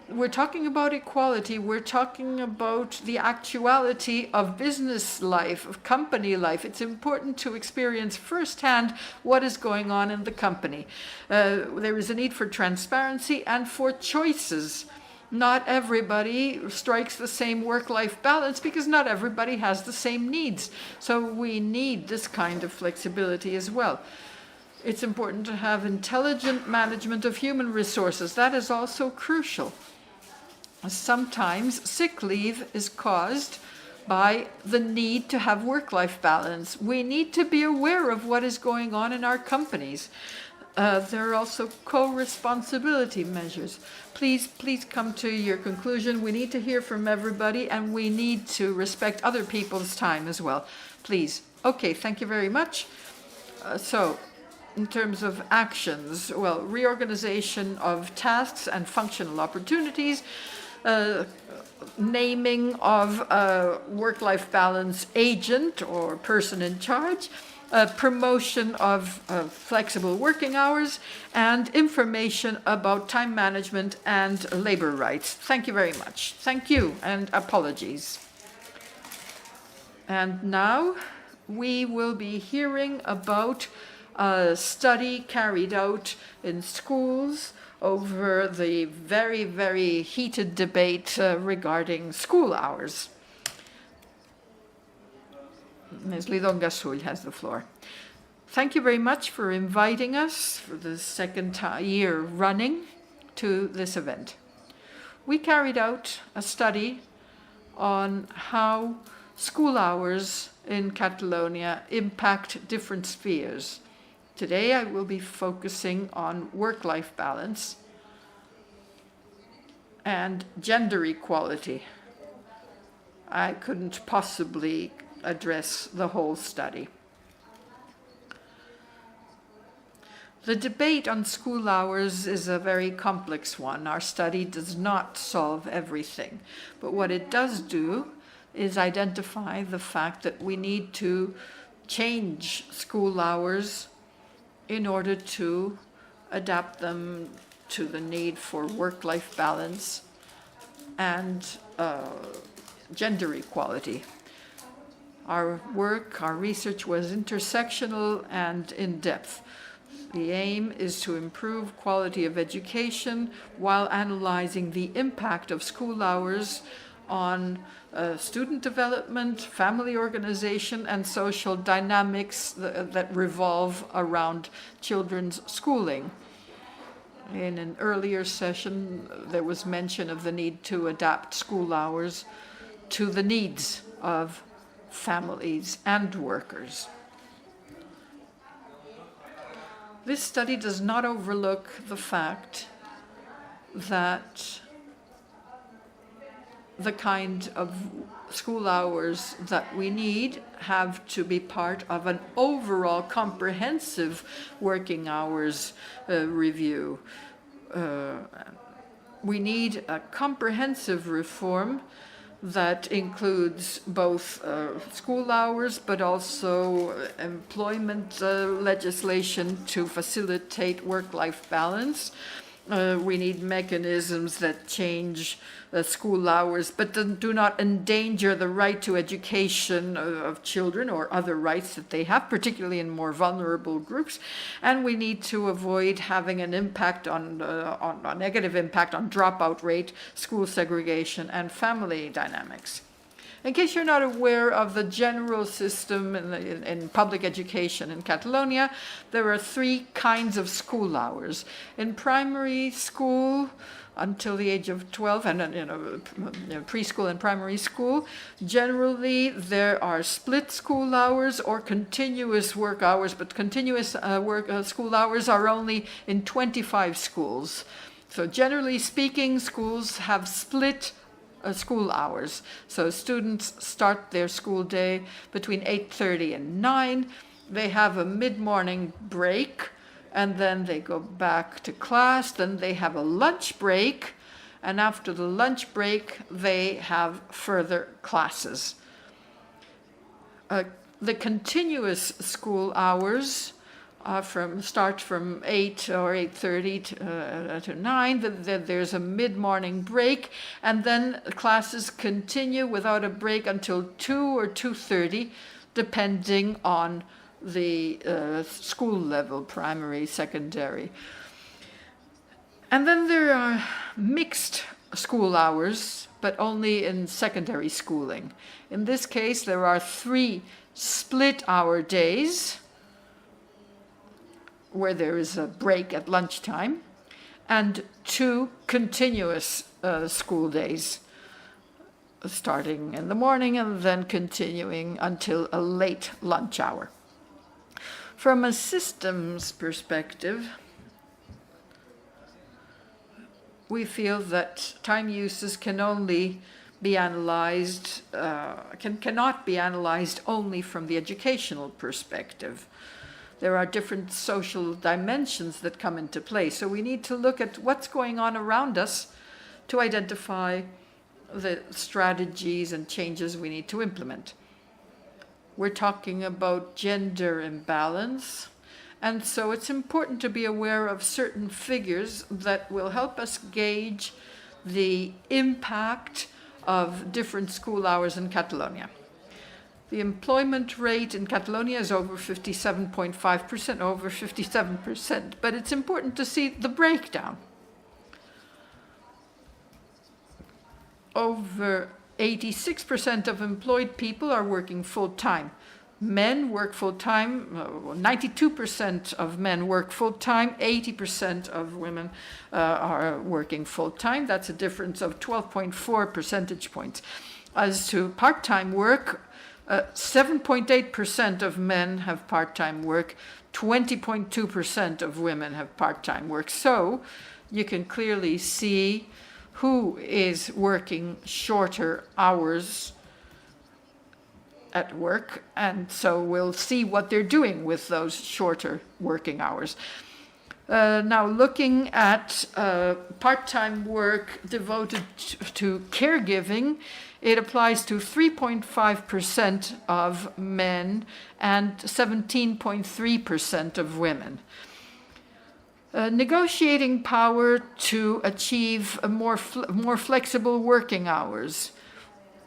We're talking about equality, we're talking about the actuality of business life, of company life. It's important to experience firsthand what is going on in the company. There is a need for transparency and for choices. Not everybody strikes the same work-life balance because not everybody has the same needs. So we need this kind of flexibility as well. It's important to have intelligent management of human resources. That is also crucial. Sometimes sick leave is caused by the need to have work-life balance. We need to be aware of what is going on in our companies. There are also co-responsibility measures. Please come to your conclusion. We need to hear from everybody, and we need to respect other people's time as well. Please. Okay, thank you very much. In terms of actions, well, reorganization of tasks and functional opportunities, naming of a work-life balance agent or person in charge, promotion of flexible working hours, and information about time management and labor rights. Thank you very much. Thank you, and apologies. And now we will be hearing about a study carried out in schools over the very, very heated debate regarding school hours. Ms. Lidón Gasull has the floor. Thank you very much for inviting us for the second year running to this event. We carried out a study on how school hours in Catalonia impact different spheres. Today I will be focusing on work-life balance and gender equality. I couldn't possibly address the whole study. The debate on school hours is a very complex one. Our study does not solve everything, but what it does do is identify the fact that we need to change school hours in order to adapt them to the need for work-life balance and gender equality. Our work, our research was intersectional and in-depth. The aim is to improve quality of education while analyzing the impact of school hours on student development, family organization, and social dynamics that revolve around children's schooling. In an earlier session, there was mention of the need to adapt school hours to the needs of families and workers. This study does not overlook the fact that the kind of school hours that we need have to be part of an overall comprehensive working hours review. We need a comprehensive reform that includes both school hours but also employment legislation to facilitate work-life balance. We need mechanisms that change school hours but do not endanger the right to education of children or other rights that they have, particularly in more vulnerable groups. And we need to avoid having an impact on a negative impact on dropout rate, school segregation, and family dynamics. In case you're not aware of the general system in public education in Catalonia, there are 3 kinds of school hours. In primary school, until the age of 12, and preschool and primary school, generally there are split school hours or continuous work hours, but continuous school hours are only in 25 schools. So generally speaking, schools have split school hours. So students start their school day between 8:30 and 9. They have a mid-morning break, and then they go back to class. Then they have a lunch break, and after the lunch break, they have further classes. The continuous school hours start from 8 or 8:30 to 9. There's a mid-morning break, and then classes continue without a break until 2 or 2:30, depending on the school level, primary, secondary. And then there are mixed school hours, but only in secondary schooling. In this case, there are 3 split-hour days, where there is a break at lunchtime, and 2 continuous school days, starting in the morning and then continuing until a late lunch hour. From a systems perspective, we feel that time uses can only be analyzed, cannot be analyzed only from the educational perspective. There are different social dimensions that come into play. So we need to look at what's going on around us to identify the strategies and changes we need to implement. We're talking about gender imbalance, and so it's important to be aware of certain figures that will help us gauge the impact of different school hours in Catalonia. The employment rate in Catalonia is over 57.5%, over 57%, but it's important to see the breakdown. Over 86% of employed people are working full-time. Men work full-time, 92% of men work full-time, 80% of women are working full-time. That's a difference of 12.4 percentage points. As to part-time work, 7.8% of men have part-time work, 20.2% of women have part-time work. So you can clearly see who is working shorter hours at work, and so we'll see what they're doing with those shorter working hours. Now, looking at part-time work devoted to caregiving, it applies to 3.5% of men and 17.3% of women. Negotiating power to achieve a more flexible working hours.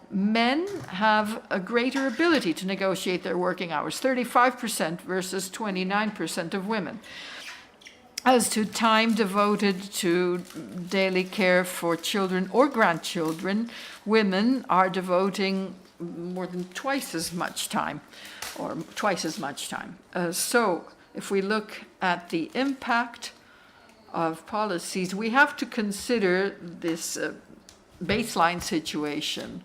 Men have a greater ability to negotiate their working hours, 35% versus 29% of women. As to time devoted to daily care for children or grandchildren, women are devoting more than twice as much time, or twice as much time. So if we look at the impact of policies, we have to consider this baseline situation.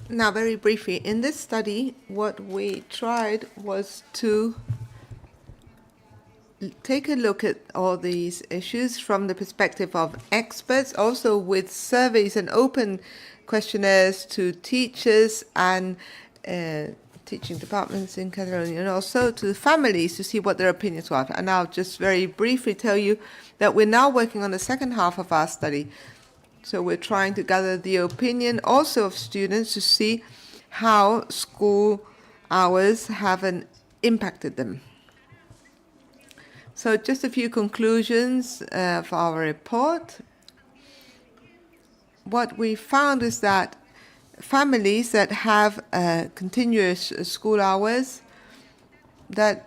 Now, very briefly, in this study, what we tried was to take a look at all these issues from the perspective of experts, also with surveys and open questionnaires to teachers and teaching departments in Catalonia, and also to the families to see what their opinions were. And I'll just very briefly tell you that we're now working on the second half of our study. So we're trying to gather the opinion also of students to see how school hours have impacted them. So just a few conclusions of our report. What we found is that families that have continuous school hours, that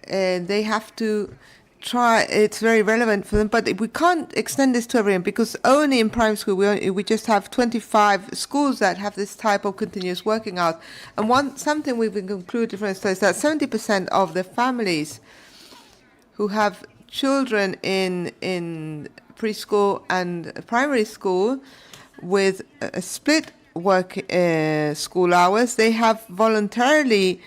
they have to try, it's very relevant for them, but we can't extend this to everyone because only in primary school we just have 25 schools that have this type of continuous working hours. And something we've concluded from the study is that 70% of the families who have children in preschool and primary school with a split work school hours, they have voluntarily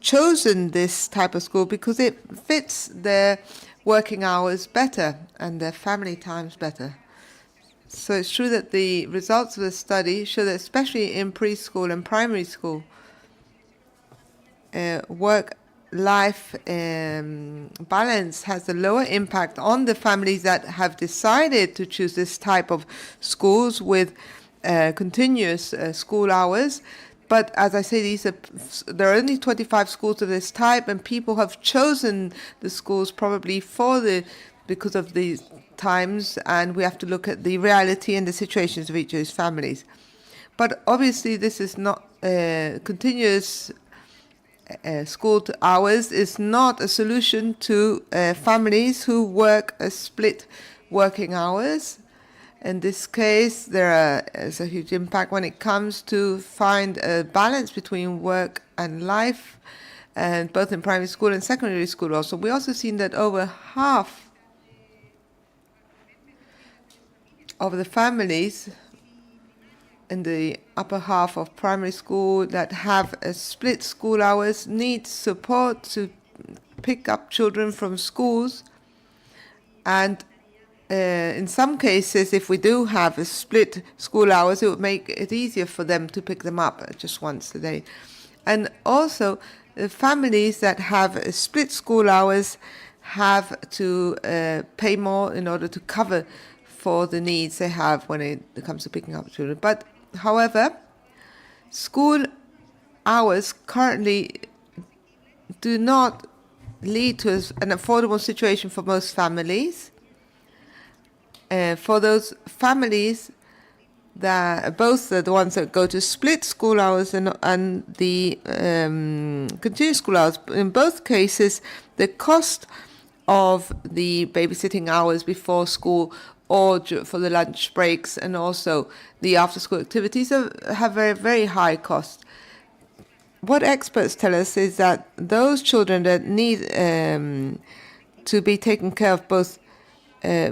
chosen this type of school because it fits their working hours better and their family times better. So it's true that the results of the study show that especially in preschool and primary school, work-life balance has a lower impact on the families that have decided to choose this type of schools with continuous school hours. But as I say, there are only 25 schools of this type, and people have chosen the schools probably because of the times, and we have to look at the reality and the situations of each of these families. But obviously, this is not continuous school hours is not a solution to families who work a split working hours. In this case, there is a huge impact when it comes to find a balance between work and life, and both in primary school and secondary school also. We also seen that over half of the families in the upper half of primary school that have a split school hours need support to pick up children from schools. And in some cases, if we do have a split school hours, it would make it easier for them to pick them up just once a day. And also, families that have a split school hours have to pay more in order to cover for the needs they have when it comes to picking up children. But however, school hours currently do not lead to an affordable situation for most families. For those families that both the ones that go to split school hours and the continuous school hours, in both cases, the cost of the babysitting hours before school or for the lunch breaks and also the after-school activities have a very high cost. What experts tell us is that those children that need to be taken care of both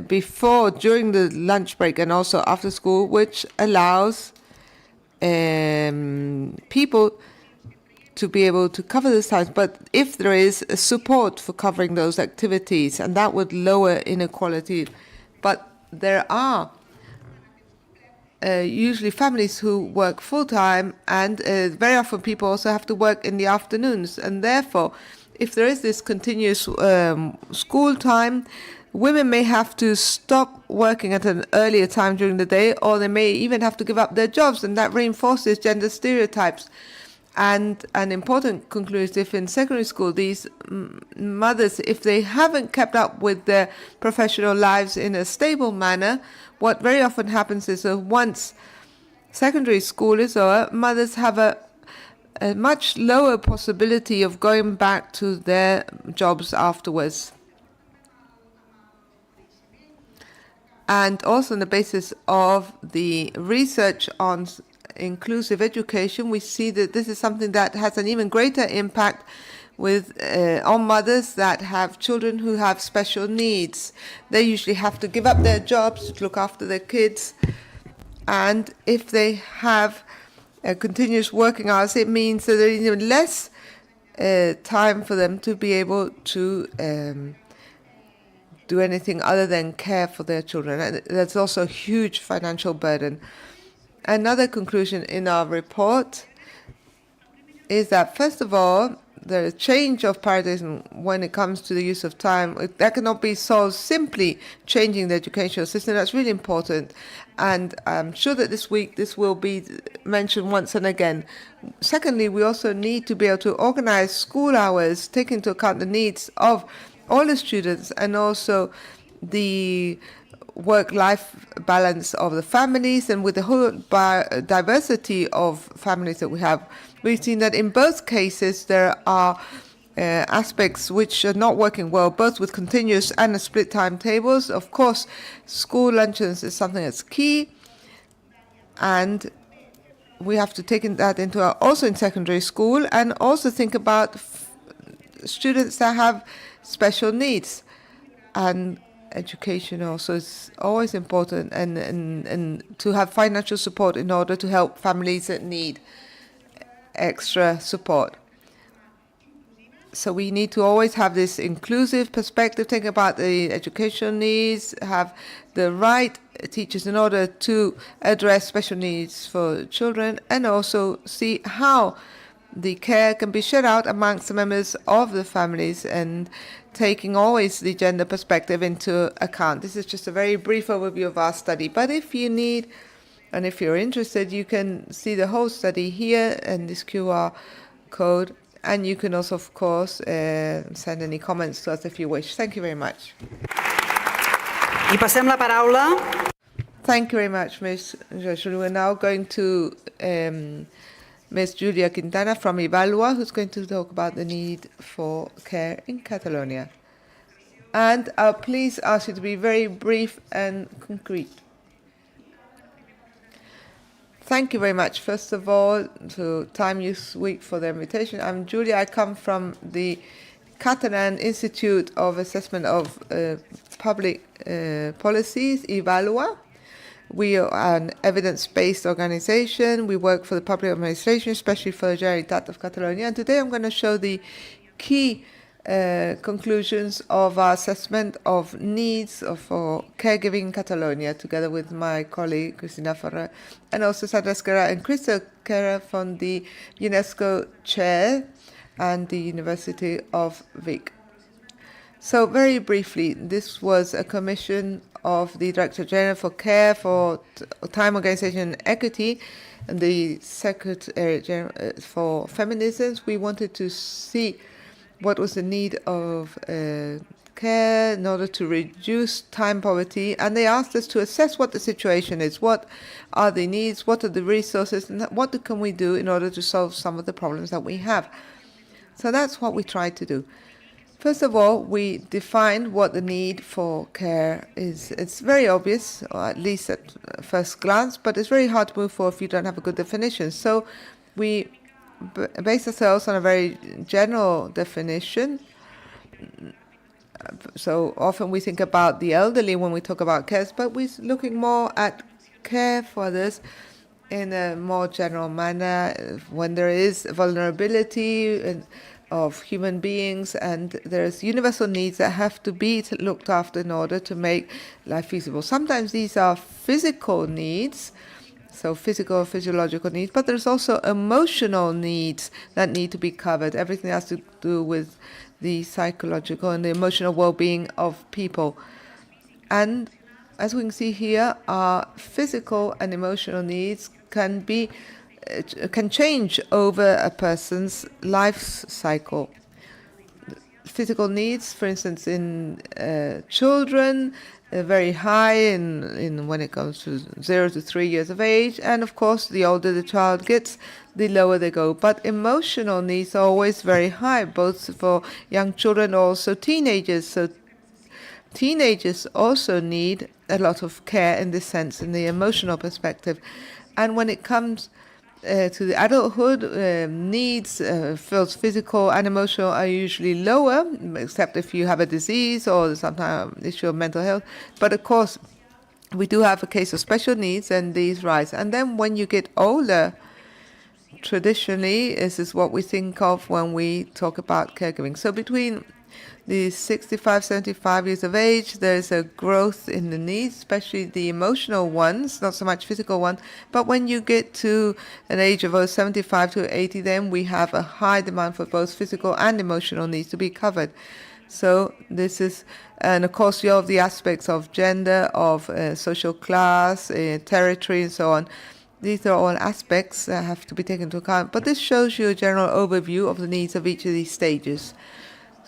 before, during the lunch break and also after school, which allows people to be able to cover those times. But if there is a support for covering those activities, and that would lower inequality. But there are usually families who work full-time, and very often people also have to work in the afternoons. And therefore, if there is this continuous school time, women may have to stop working at an earlier time during the day, or they may even have to give up their jobs, and that reinforces gender stereotypes. And an important conclusion is if in secondary school these mothers, if they haven't kept up with their professional lives in a stable manner, what very often happens is that once secondary school is over, mothers have a much lower possibility of going back to their jobs afterwards. And also on the basis of the research on inclusive education, we see that this is something that has an even greater impact on mothers that have children who have special needs. They usually have to give up their jobs to look after their kids, and if they have continuous working hours, it means that there is even less time for them to be able to do anything other than care for their children. And that's also a huge financial burden. Another conclusion in our report is that, first of all, the change of paradigm when it comes to the use of time, that cannot be solved simply changing the educational system. That's really important. And I'm sure that this week this will be mentioned once and again. Secondly, we also need to be able to organize school hours, take into account the needs of all the students and also the work-life balance of the families, and with the whole diversity of families that we have. We've seen that in both cases there are aspects which are not working well, both with continuous and split timetables. Of course, school luncheons is something that's key, and we have to take that into also in secondary school, and also think about students that have special needs. And education also is always important, and to have financial support in order to help families that need extra support. So we need to always have this inclusive perspective, think about the educational needs, have the right teachers in order to address special needs for children, and also see how the care can be shared out amongst the members of the families, and taking always the gender perspective into account. This is just a very brief overview of our study, but if you need, and if you're interested, you can see the whole study here and this QR code, and you can also, of course, send any comments to us if you wish. Thank you very much. I passem la paraula. Thank you very much, Ms. Joshua. We're now going to Ms. Julia Quintana from Ivalua, who's going to talk about the need for care in Catalonia. And I'll please ask you to be very brief and concrete. Thank you very much, first of all, to Time Use Week for the invitation. I'm Julia. I come from the Catalan Institute of Assessment of Public Policies, Ivalua. We are an evidence-based organization. We work for the public administration, especially for the Generalitat of Catalonia. And today I'm going to show the key conclusions of our assessment of needs for caregiving in Catalonia, together with my colleague Cristina Ferrer, and also Sandra Esquerra and Crystal Kera from the UNESCO chair and the University of Vic. So very briefly, this was a commission of the Director General for Care for Time, Organization and Equity and the Secretary General for Feminisms. We wanted to see what was the need of care in order to reduce time poverty, and they asked us to assess what the situation is, what are the needs, what are the resources, and what can we do in order to solve some of the problems that we have. So that's what we tried to do. First of all, we defined what the need for care is. It's very obvious, or at least at first glance, but it's very hard to move forward if you don't have a good definition. So we base ourselves on a very general definition. So often we think about the elderly when we talk about care, but we're looking more at care for others in a more general manner when there is vulnerability of human beings, and there's universal needs that have to be looked after in order to make life feasible. Sometimes these are physical needs, So physical, physiological needs, but there's also emotional needs that need to be covered. Everything has to do with the psychological and the emotional well-being of people. And as we can see here, our physical and emotional needs can change over a person's life cycle. Physical needs, for instance, in children, very high in when it comes to 0 to 3 years of age, and of course, the older the child gets, the lower they go. But emotional needs are always very high, both for young children, also teenagers. So teenagers also need a lot of care in this sense, in the emotional perspective. And when it comes to the adulthood, needs, both physical and emotional, are usually lower, except if you have a disease or sometimes issue of mental health. But of course, we do have a case of special needs, and these rise. And then when you get older, traditionally, this is what we think of when we talk about caregiving. So between the 65, 75 years of age, there's a growth in the needs, especially the emotional ones, not so much physical ones. But when you get to an age of 75 to 80, then we have a high demand for both physical and emotional needs to be covered. So this is, and of course, you have the aspects of gender, of social class, territory, and so on. These are all aspects that have to be taken into account. But this shows you a general overview of the needs of each of these stages.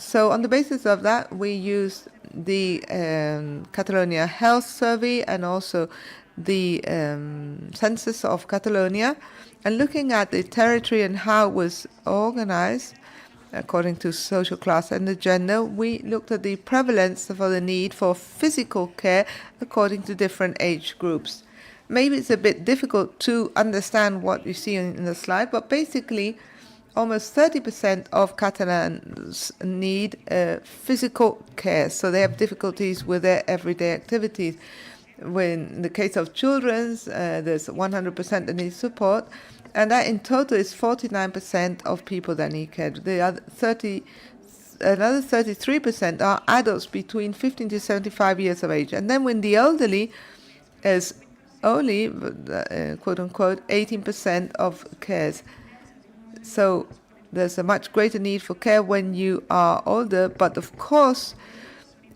So on the basis of that, we used the Catalonia Health Survey and also the Census of Catalonia, and looking at the territory and how it was organized according to social class and the gender, we looked at the prevalence for the need for physical care according to different age groups. Maybe it's a bit difficult to understand what you see in the slide, but basically, almost 30% of Catalans need physical care, so they have difficulties with their everyday activities. When in the case of children, there's 100% that need support, and that in total is 49% of people that need care. The other another 33% are adults between 15 to 75 years of age. And then when the elderly is only, quote-unquote, 18% of cares. So there's a much greater need for care when you are older, but of course,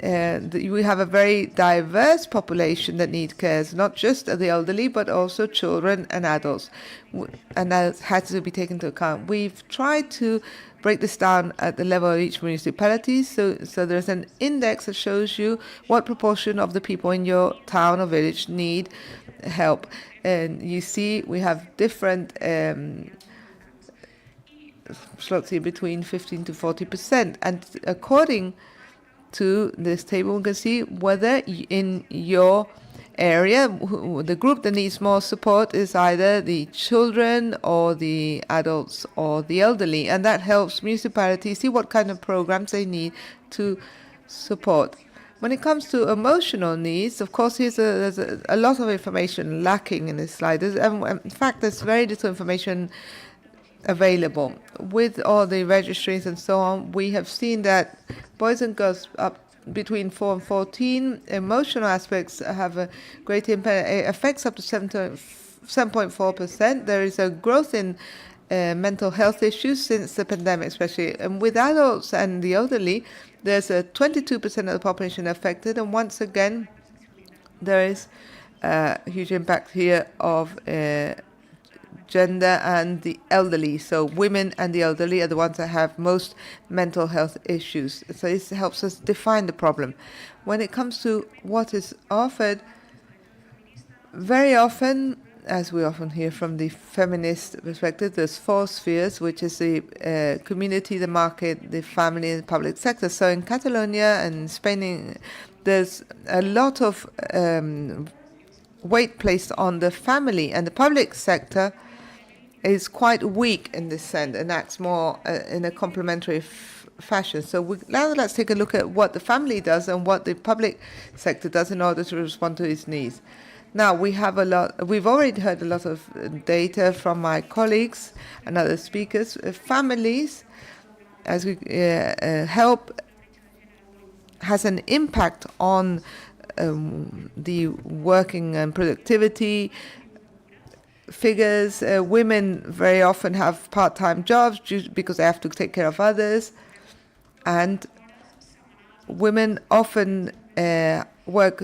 we have a very diverse population that need cares, not just the elderly, but also children and adults. And that has to be taken into account. We've tried to break this down at the level of each municipality. So there's an index that shows you what proportion of the people in your town or village need help. And you see we have different slots here between 15 to 40%. And according to this table, we can see whether in your area, the group that needs more support is either the children or the adults or the elderly. And that helps municipalities see what kind of programs they need to support. When it comes to emotional needs, of course, there's a lot of information lacking in this slide. In fact, there's very little information available. With all the registries and so on, we have seen that boys and girls up between 4 and 14, emotional aspects have a great impact, affects up to 7.4%. There is a growth in mental health issues since the pandemic, especially. And with adults and the elderly, there's a 22% of the population affected. And once again, there is a huge impact here of gender and the elderly. So women and the elderly are the ones that have most mental health issues. So this helps us define the problem. When it comes to what is offered, very often, as we often hear from the feminist perspective, there's 4 spheres, which is the community, the market, the family, and the public sector. So in Catalonia and Spain, there's a lot of weight placed on the family, and the public sector is quite weak in this sense and acts more in a complementary fashion. So now let's take a look at what the family does and what the public sector does in order to respond to its needs. Now, we've already heard a lot of data from my colleagues and other speakers. Families, as we help, has an impact on the working and productivity, figures. Women very often have part-time jobs because they have to take care of others, and women often work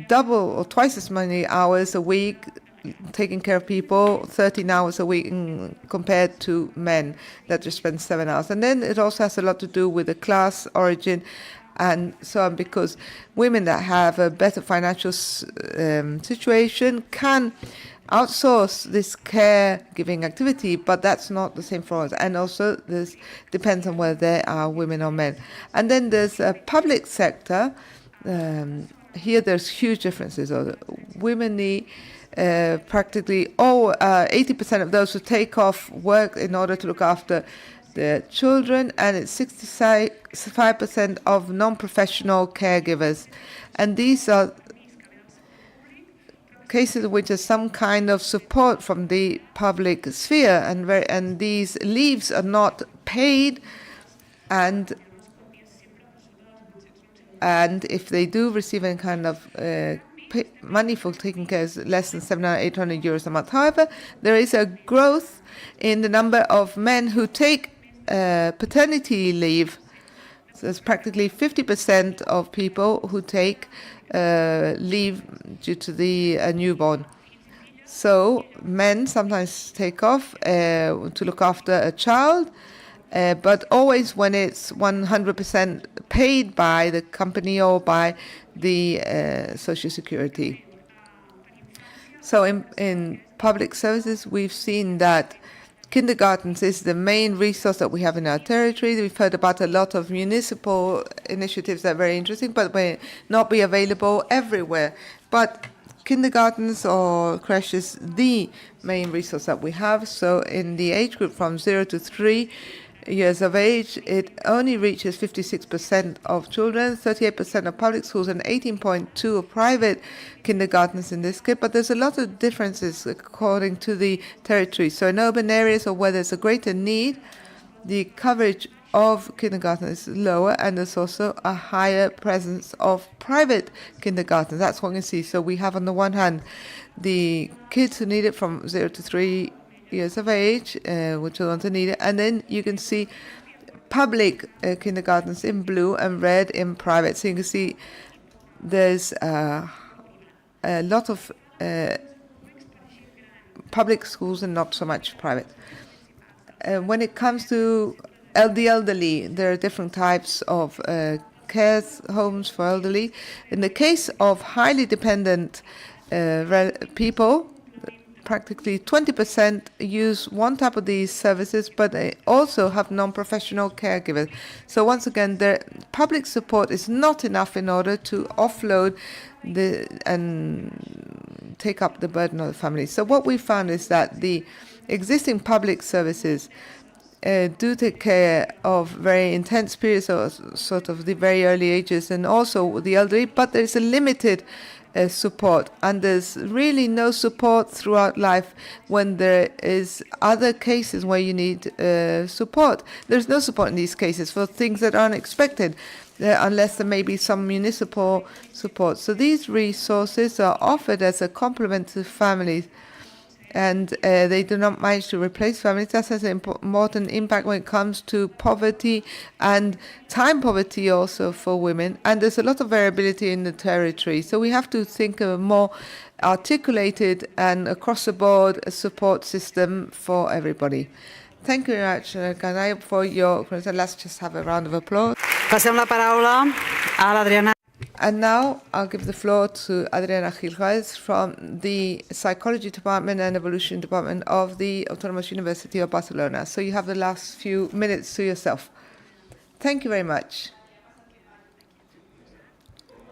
double or twice as many hours a week taking care of people, 13 hours a week compared to men that just spend 7 hours. And then it also has a lot to do with the class origin and so on, because women that have a better financial situation can outsource this caregiving activity, but that's not the same for us. And also this depends on whether they are women or men. And then there's a public sector. Here there's huge differences. Women need practically 80% of those who take off work in order to look after their children, and it's 65% of non-professional caregivers. And these are cases in which there's some kind of support from the public sphere, and these leaves are not paid, and if they do receive any kind of money for taking care, is less than 700 or 800 euros a month. However, there is a growth in the number of men who take paternity leave. So there's practically 50% of people who take leave due to the newborn. So men sometimes take off to look after a child, but always when it's 100% paid by the company or by the Social Security. So in public services, we've seen that kindergartens is the main resource that we have in our territory. We've heard about a lot of municipal initiatives that are very interesting, but may not be available everywhere. But kindergartens or creches, the main resource that we have. So in the age group from 0 to 3 years of age, it only reaches 56% of children, 38% of public schools, and 18.2% of private kindergartens in this case. But there's a lot of differences according to the territory. So in urban areas or where there's a greater need, the coverage of kindergarten is lower, and there's also a higher presence of private kindergartens. That's what we can see. So we have on the one hand the kids who need it from 0 to 3 years of age, which are want to need it, and then you can see public kindergartens in blue and red in private. So you can see there's a lot of public schools and not so much private. When it comes to the elderly, there are different types of care homes for elderly. In the case of highly dependent people, practically 20% use one type of these services, but they also have non-professional caregivers. So once again, the public support is not enough in order to offload and take up the burden of the family. So what we found is that the existing public services do take care of very intense periods, or sort of the very early ages, and also the elderly, but there's a limited support, and there's really no support throughout life when there is other cases where you need support. There's no support in these cases for things that are unexpected, unless there may be some municipal support. So these resources are offered as a complement to families, and they do not manage to replace families. That has an important impact when it comes to poverty and time poverty also for women. And there's a lot of variability in the territory. So we have to think of a more articulated and across-the-board support system for everybody. Thank you very much, Ganay, for your... Let's just have a round of applause. Passem la paraula a l'Adriana. And now I'll give the floor to Adriana Gil Juarez from the Psychology Department and Evolution Department of the Autonomous University of Barcelona. So you have the last few minutes to yourself. Thank you very much.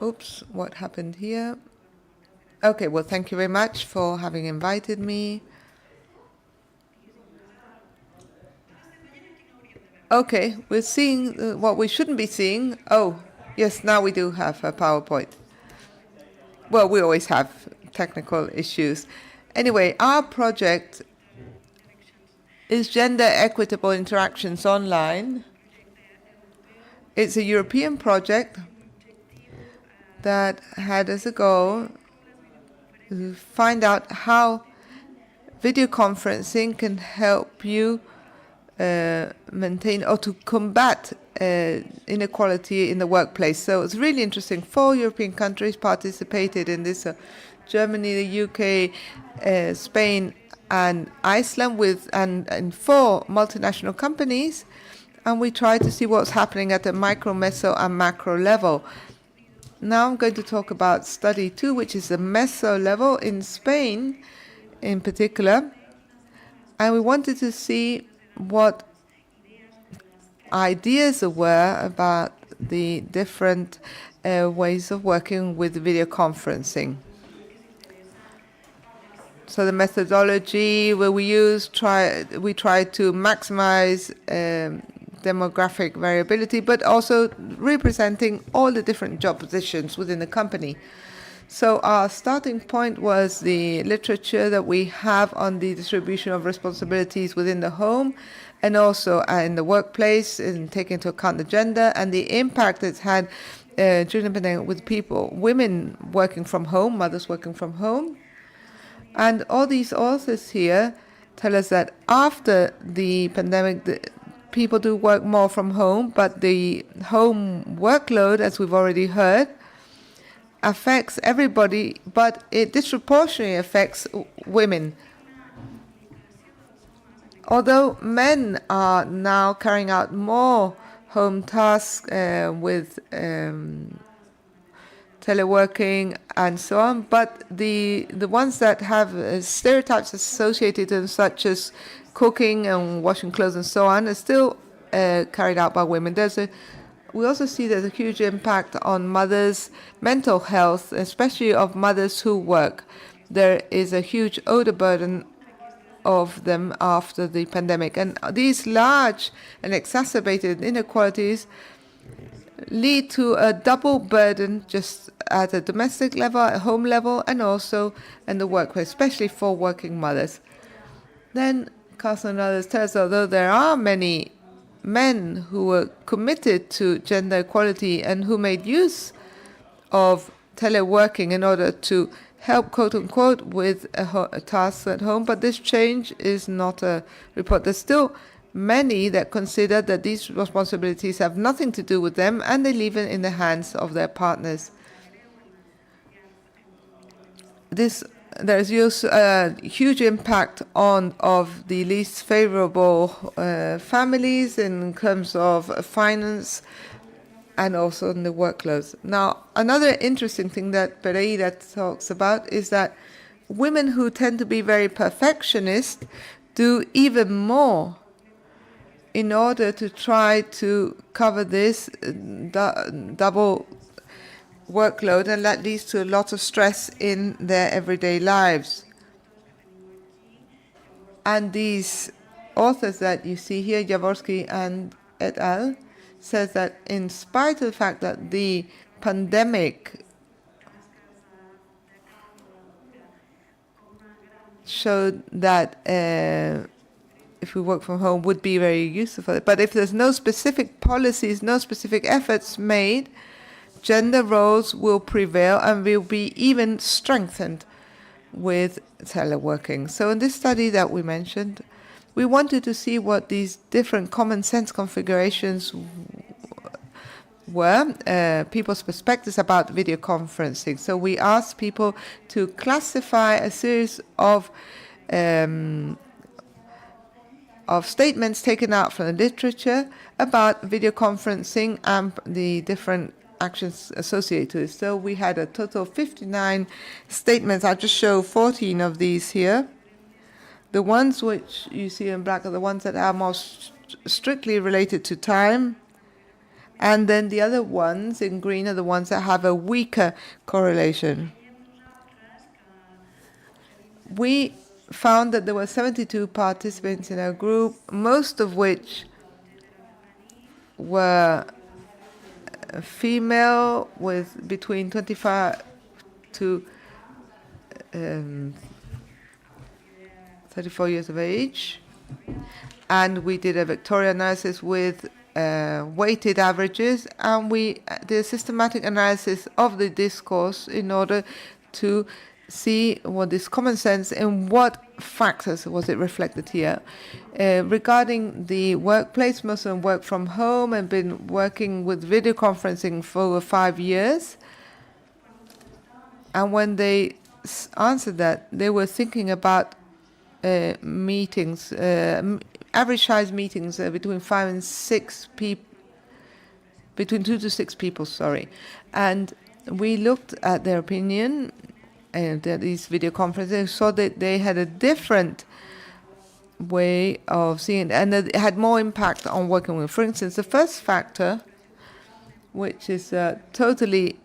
Oops, what happened here? Okay, well, thank you very much for having invited me. Okay, we're seeing what we shouldn't be seeing. Oh. Yes, now we do have a PowerPoint. Well, we always have technical issues. Anyway, our project is Gender Equitable Interactions Online. It's a European project that had as a goal to find out how video conferencing can help you maintain or to combat inequality in the workplace. So it's really interesting. 4 European countries participated in this: Germany, the UK, Spain, and Iceland, and 4 multinational companies. And we try to see what's happening at the micro, meso, and macro level. Now I'm going to talk about study 2, which is the meso level in Spain in particular. And we wanted to see what ideas there were about the different ways of working with video conferencing. So the methodology where we try to maximize demographic variability, but also representing all the different job positions within the company. So our starting point was the literature that we have on the distribution of responsibilities within the home and also in the workplace, and taking into account the gender and the impact it's had during the pandemic with women working from home, mothers working from home. And all these authors here tell us that after the pandemic, people do work more from home, but the home workload, as we've already heard, affects everybody, but it disproportionately affects women. Although men are now carrying out more home tasks with teleworking and so on, but the ones that have stereotypes associated to them, such as cooking and washing clothes and so on, are still carried out by women. We also see there's a huge impact on mothers' mental health, especially of mothers who work. There is a huge older burden of them after the pandemic. And these large and exacerbated inequalities lead to a double burden just at a domestic level, at home level, and also in the workplace, especially for working mothers. Then Carson and others tell us, although there are many men who were committed to gender equality and who made use of teleworking in order to help, quote unquote, with tasks at home, but this change is not a report. There's still many that consider that these responsibilities have nothing to do with them and they leave it in the hands of their partners. There's a huge impact of the least favorable families in terms of finance and also in the workloads. Now, another interesting thing that Pereira talks about is that women who tend to be very perfectionist do even more in order to try to cover this double workload, and that leads to a lot of stress in their everyday lives. And these authors that you see here, Jaworski and et al., says that in spite of the fact that the pandemic showed that if we work from home would be very useful, but if there's no specific policies, no specific efforts made, gender roles will prevail and will be even strengthened with teleworking. So in this study that we mentioned, we wanted to see what these different common sense configurations were, people's perspectives about video conferencing. So we asked people to classify a series of statements taken out from the literature about video conferencing and the different actions associated with it. So we had a total of 59 statements. I'll just show 14 of these here. The ones which you see in black are the ones that are most strictly related to time. And then the other ones in green are the ones that have a weaker correlation. We found that there were 72 participants in our group, most of which were female with between 25 to 34 years of age. And we did a Victoria analysis with weighted averages, and we did a systematic analysis of the discourse in order to see what is common sense and what factors was it reflected here. Regarding the workplace, most of them work from home and been working with video conferencing for over 5 years. And when they answered that, they were thinking about meetings, average size meetings between 5 and 6 people, between 2 to 6 people, sorry. And we looked at their opinion and these video conferences, saw that they had a different way of seeing it, and that it had more impact on working with. For instance, the first factor, which is a totally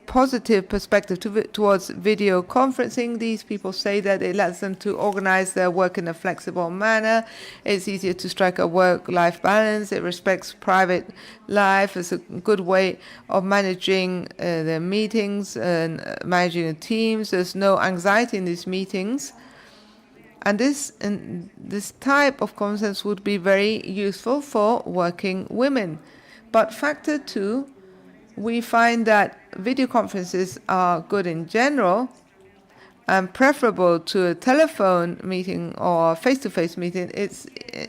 positive perspective towards video conferencing, these people say that it lets them to organize their work in a flexible manner. It's easier to strike a work-life balance. It respects private life. It's a good way of managing their meetings and managing the teams. There's no anxiety in these meetings. And this type of common sense would be very useful for working women. But factor 2, we find that video conferences are good in general and preferable to a telephone meeting or a face-to-face meeting.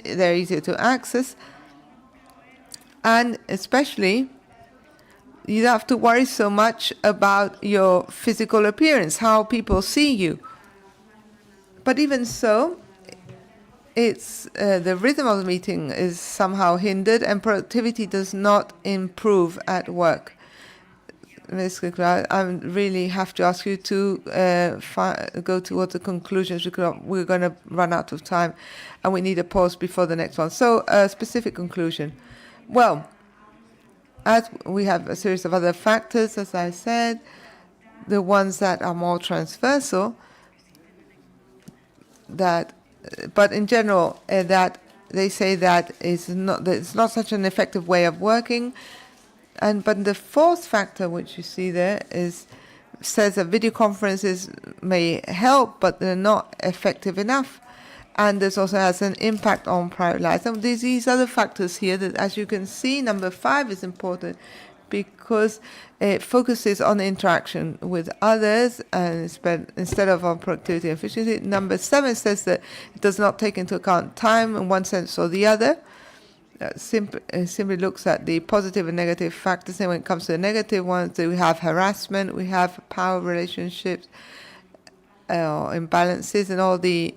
They're easier to access, and especially you don't have to worry so much about your physical appearance, how people see you. But even so, it's the rhythm of the meeting is somehow hindered, and productivity does not improve at work. Ms. Kekla, I really have to ask you to go towards the conclusions because we're going to run out of time and we need a pause before the next one. So, a specific conclusion. Well, as we have a series of other factors, as I said, the ones that are more transversal, but in general, that they say that it's not such an effective way of working. But the fourth factor, which you see there, says that video conferences may help, but they're not effective enough. And this also has an impact on private life. And these other factors here that, as you can see, number 5 is important because it focuses on interaction with others and instead of on productivity and efficiency. Number 7 says that it does not take into account time in one sense or the other. Simply looks at the positive and negative factors. And when it comes to the negative ones, we have harassment, we have power relationships, imbalances, and all the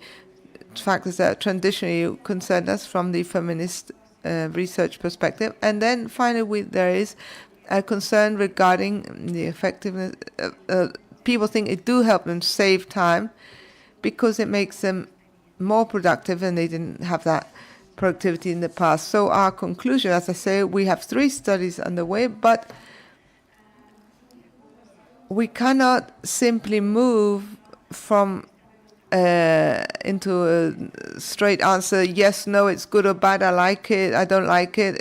factors that traditionally concern us from the feminist research perspective. And then finally, there is a concern regarding the effectiveness. People think it do help them save time because it makes them more productive, and they didn't have that productivity in the past. So our conclusion, as I say, we have 3 studies underway, but we cannot simply move from into a straight answer, yes, no, it's good or bad, I like it, I don't like it,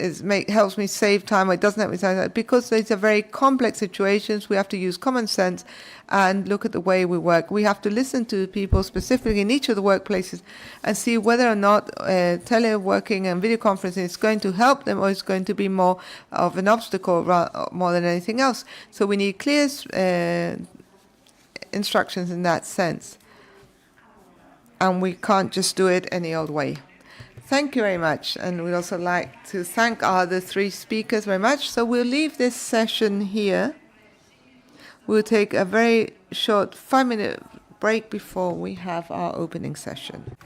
helps me save time, or it doesn't help me save time, because these are very complex situations. We have to use common sense and look at the way we work. We have to listen to people specifically in each of the workplaces and see whether or not teleworking and video conferencing is going to help them or is going to be more of an obstacle more than anything else. So we need clear instructions in that sense. And we can't just do it any old way. Thank you very much. And we'd also like to thank our other 3 speakers very much. So we'll leave this session here. We'll take a very short 5-minute break before we have our opening session.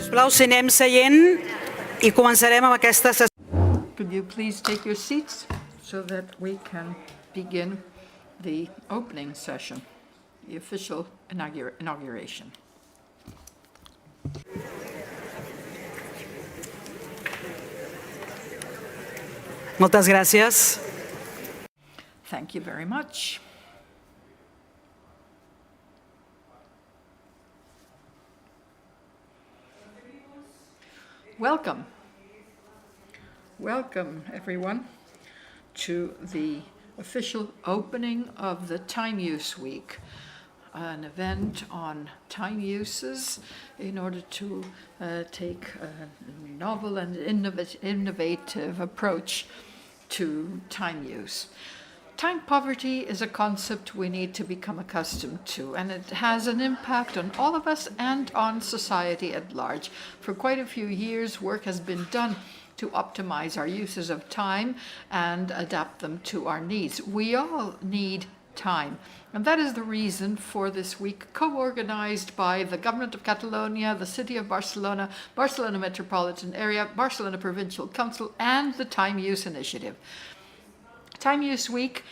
Sisplau, si anem seient i començarem amb aquesta sessió. Could you please take your seats so that we can begin the opening session, the official inauguration. Moltes gràcies. Thank you very much. Welcome. Welcome, everyone, to the official opening of the Time Use Week, an event on time uses in order to take a novel and innovative approach to time use. Time poverty is a concept we need to become accustomed to, and it has an impact on all of us and on society at large. For quite a few years, work has been done to optimize our uses of time and adapt them to our needs. We all need time, and that is the reason for this week, co-organized by the Government of Catalonia, the City of Barcelona, Barcelona Metropolitan Area, Barcelona Provincial Council, and the Time Use Initiative. Time Use Week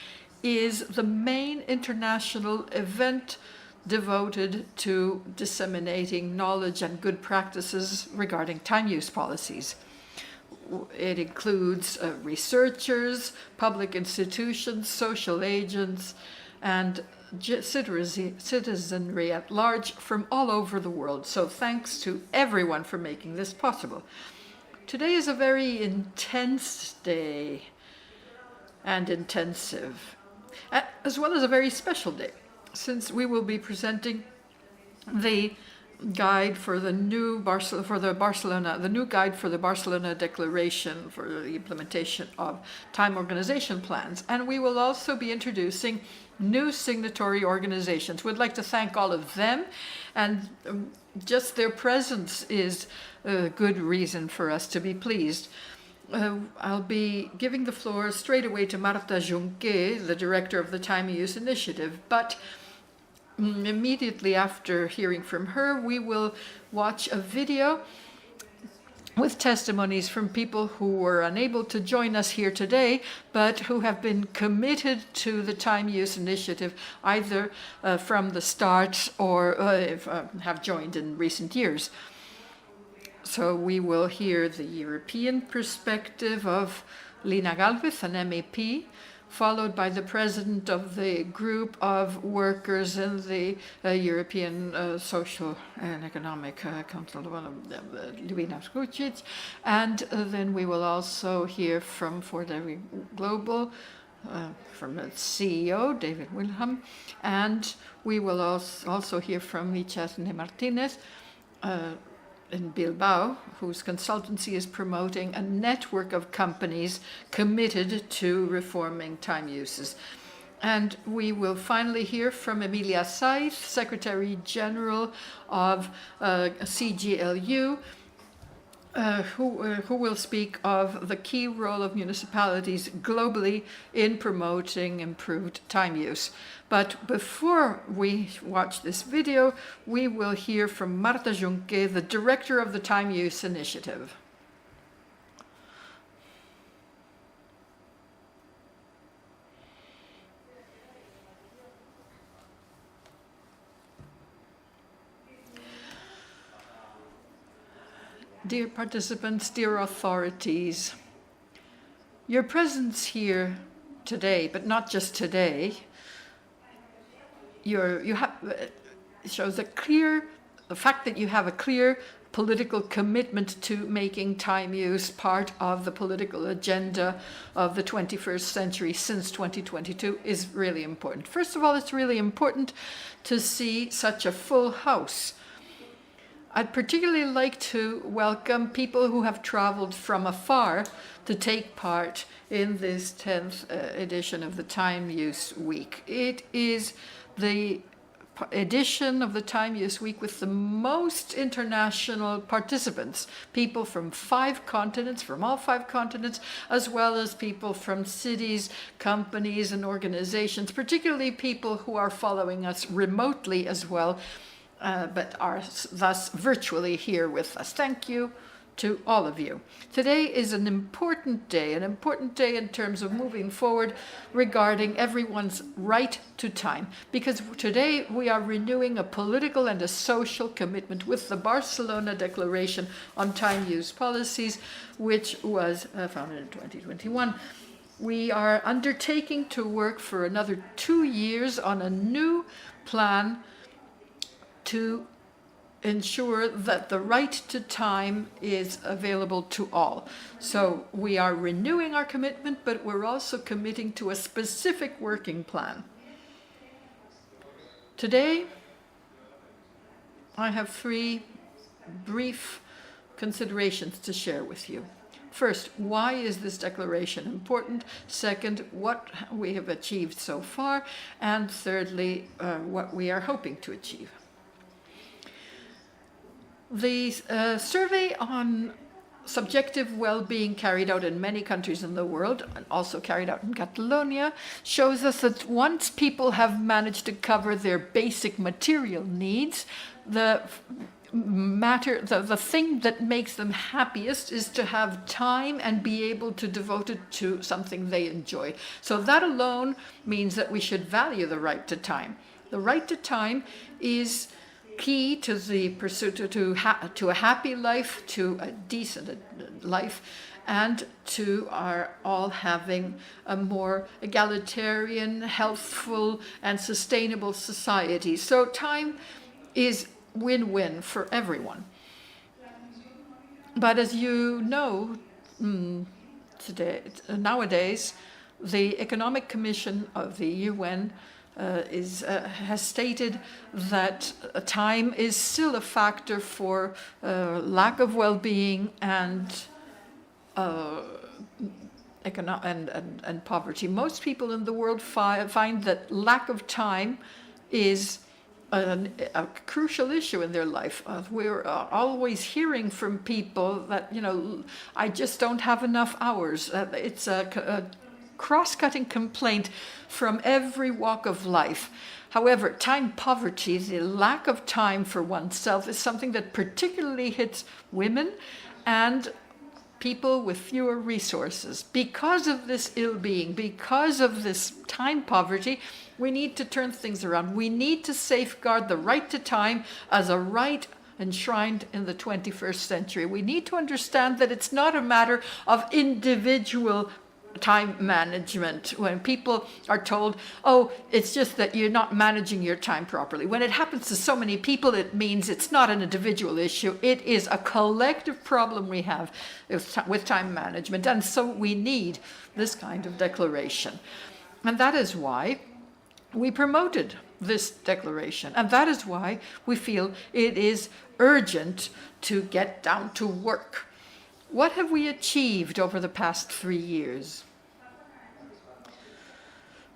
is the main international event devoted to disseminating knowledge and good practices regarding time use policies. It includes researchers, public institutions, social agents, and citizenry at large from all over the world. So thanks to everyone for making this possible. Today is a very intense day and intensive, as well as a very special day, since we will be presenting the guide for the new the new guide for the Barcelona Declaration for the implementation of time organization plans, and we will also be introducing new signatory organizations. We'd like to thank all of them, and just their presence is a good reason for us to be pleased. I'll be giving the floor straight away to Marta Junqué, the director of the Time Use Initiative, but immediately after hearing from her, we will watch a video with testimonies from people who were unable to join us here today, but who have been committed to the Time Use Initiative, either from the start or have joined in recent years. So we will hear the European perspective of Lina Galvez, an MEP, followed by the president of the group of workers in the European Social and Economic Council, Luina Skucic, and then we will also hear from Ford Global, from its CEO, David Wilhelm, and we will also hear from Michelle Martinez, in Bilbao, whose consultancy is promoting a network of companies committed to reforming time uses. And we will finally hear from Emilia Saiz, Secretary General of CGLU, who will speak of the key role of municipalities globally in promoting improved time use. But before we watch this video, we will hear from Marta Junqué, the director of the Time Use Initiative. Dear participants, dear authorities, your presence here today, but not just today, shows the fact that you have a clear political commitment to making time use part of the political agenda of the 21st century since 2022 is really important. First of all, it's really important to see such a full house. I'd particularly like to welcome people who have traveled from afar to take part in this 10th edition of the Time Use Week. It is the edition of the Time Use Week with the most international participants, people from all five continents, as well as people from cities, companies, and organizations, particularly people who are following us remotely as well, but are thus virtually here with us. Thank you to all of you. Today is an important day in terms of moving forward regarding everyone's right to time, because today we are renewing a political and a social commitment with the Barcelona Declaration on Time Use Policies, which was founded in 2021. We are undertaking to work for another 2 years on a new plan to ensure that the right to time is available to all. So we are renewing our commitment, but we're also committing to a specific working plan. Today, I have 3 brief considerations to share with you. First, why is this declaration important? Second, what we have achieved so far? And thirdly, what we are hoping to achieve. The survey on subjective well-being carried out in many countries in the world, and also carried out in Catalonia, shows us that once people have managed to cover their basic material needs, the thing that makes them happiest is to have time and be able to devote it to something they enjoy. So that alone means that we should value the right to time. The right to time is key to the pursuit to a happy life, to a decent life, and to our all having a more egalitarian, healthful, and sustainable society. So time is win-win for everyone. But as you know, nowadays, the Economic Commission of the UN has stated that time is still a factor for lack of well-being and poverty. Most people in the world find that lack of time is a crucial issue in their life. We're always hearing from people that, I just don't have enough hours. It's a cross-cutting complaint from every walk of life. However, time poverty, the lack of time for oneself, is something that particularly hits women and people with fewer resources. Because of this ill-being, because of this time poverty, we need to turn things around. We need to safeguard the right to time as a right enshrined in the 21st century. We need to understand that it's not a matter of individual time management. When people are told, oh, it's just that you're not managing your time properly. When it happens to so many people, it means it's not an individual issue. It is a collective problem we have with time management. And so we need this kind of declaration. And that is why we promoted this declaration. And that is why we feel it is urgent to get down to work. What have we achieved over the past 3 years?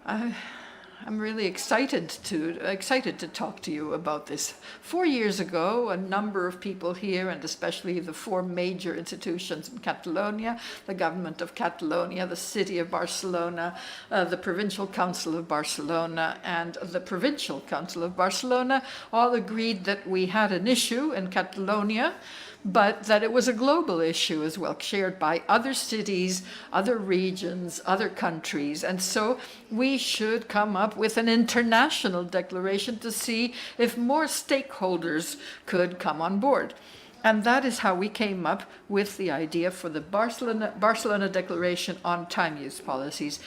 I'm really excited to talk to you about this. 4 years ago, a number of people here, and especially the 4 major institutions in Catalonia, the government of Catalonia, the city of Barcelona, the Provincial Council of Barcelona, and the Provincial Council of Barcelona, all agreed that we had an issue in Catalonia, but that it was a global issue as well, shared by other cities, other regions, other countries. And so we should come up with an international declaration to see if more stakeholders could come on board. And that is how we came up with the idea for the Barcelona Declaration on Time Use Policies.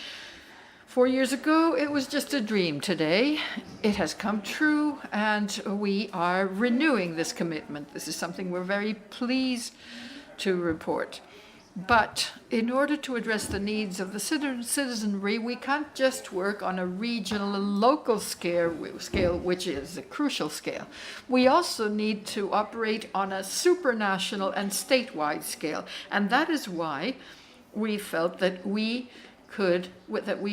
4 years ago, it was just a dream. Today, it has come true, and we are renewing this commitment. This is something we're very pleased to report. But in order to address the needs of the citizenry, we can't just work on a regional and local scale, which is a crucial scale. We also need to operate on a supranational and statewide scale. And that is why we felt that we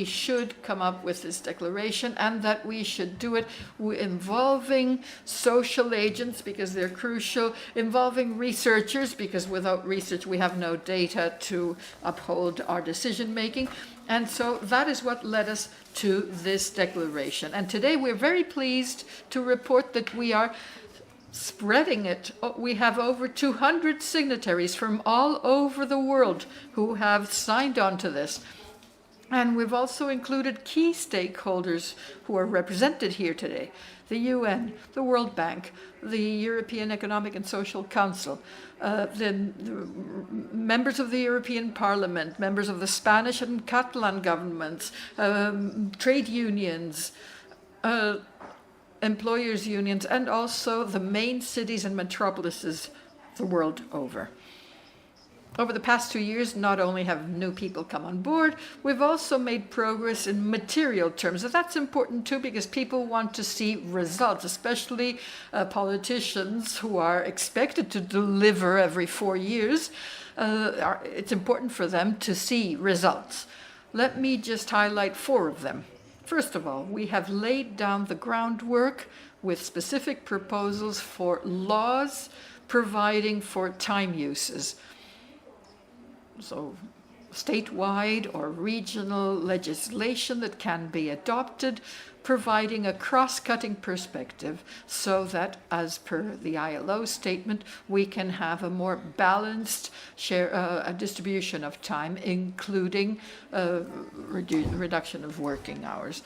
should come up with this declaration, and that we should do it involving social agents because they're crucial, involving researchers because without research we have no data to uphold our decision making. And so that is what led us to this declaration. And today we're very pleased to report that we are spreading it. We have over 200 signatories from all over the world who have signed on to this. And we've also included key stakeholders who are represented here today: the UN, the World Bank, the European Economic and Social Council, the members of the European Parliament, members of the Spanish and Catalan governments, trade unions, employers' unions, and also the main cities and metropolises the world over. Over the past 2 years, not only have new people come on board, we've also made progress in material terms. And that's important too, because people want to see results, especially politicians who are expected to deliver every 4 years. It's important for them to see results. Let me just highlight 4 of them. First of all, we have laid down the groundwork with specific proposals for laws providing for time uses. So statewide or regional legislation that can be adopted, providing a cross-cutting perspective so that, as per the ILO statement, we can have a more balanced distribution of time, including reduction of working hours.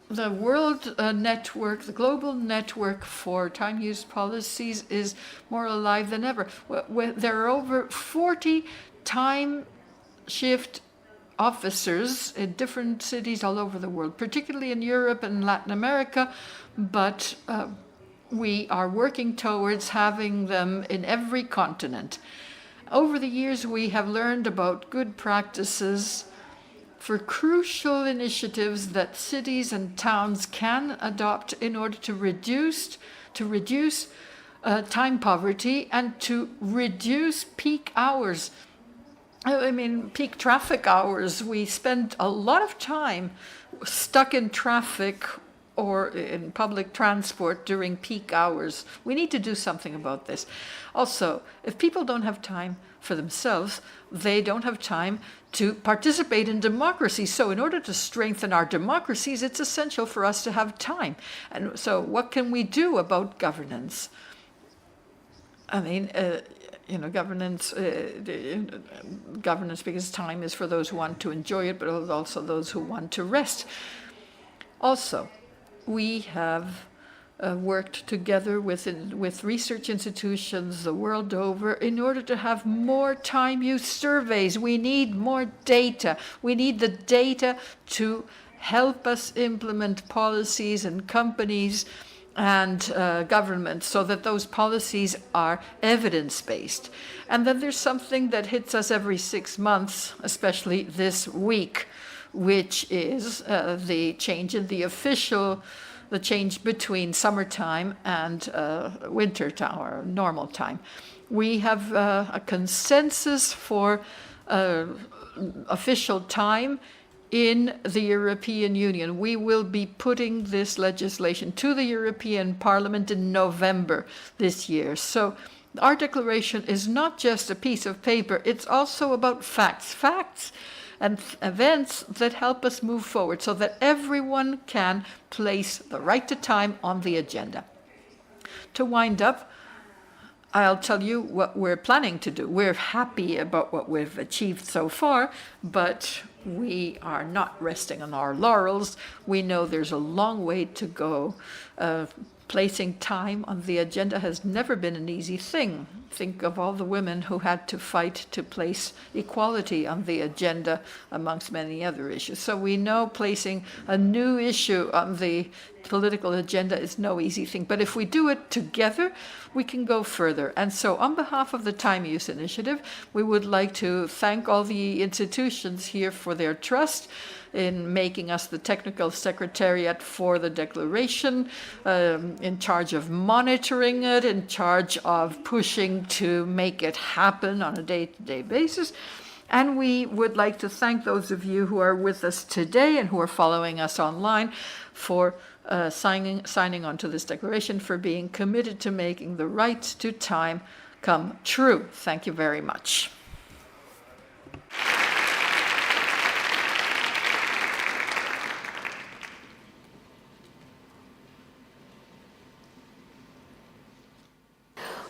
The world network, the global network for time use policies is more alive than ever. There are over 40 time shift officers in different cities all over the world, particularly in Europe and Latin America, but we are working towards having them in every continent. Over the years, we have learned about good practices for crucial initiatives that cities and towns can adopt in order to reduce time poverty and to reduce peak hours. I mean, peak traffic hours. We spend a lot of time stuck in traffic or in public transport during peak hours. We need to do something about this. Also, if people don't have time for themselves, they don't have time to participate in democracy. So in order to strengthen our democracies, it's essential for us to have time. And so what can we do about governance? I mean, governance, because time is for those who want to enjoy it, but also those who want to rest. Also, we have worked together with research institutions the world over in order to have more time use surveys. We need more data. We need the data to help us implement policies in companies and governments so that those policies are evidence-based. And then there's something that hits us every 6 months, especially this week, which is the change in the change between summertime and winter time or normal time. We have a consensus for official time in the European Union. We will be putting this legislation to the European Parliament in November this year. So our declaration is not just a piece of paper, it's also about facts and events that help us move forward so that everyone can place the right to time on the agenda. To wind up, I'll tell you what we're planning to do. We're happy about what we've achieved so far, but we are not resting on our laurels. We know there's a long way to go. Placing time on the agenda has never been an easy thing. Think of all the women who had to fight to place equality on the agenda, amongst many other issues. So we know placing a new issue on the political agenda is no easy thing. But if we do it together, we can go further. And so on behalf of the Time Use Initiative, we would like to thank all the institutions here for their trust in making us the technical secretariat for the declaration, in charge of monitoring it, in charge of pushing to make it happen on a day-to-day basis. And we would like to thank those of you who are with us today and who are following us online for signing on to this declaration, for being committed to making the right to time come true. Thank you very much.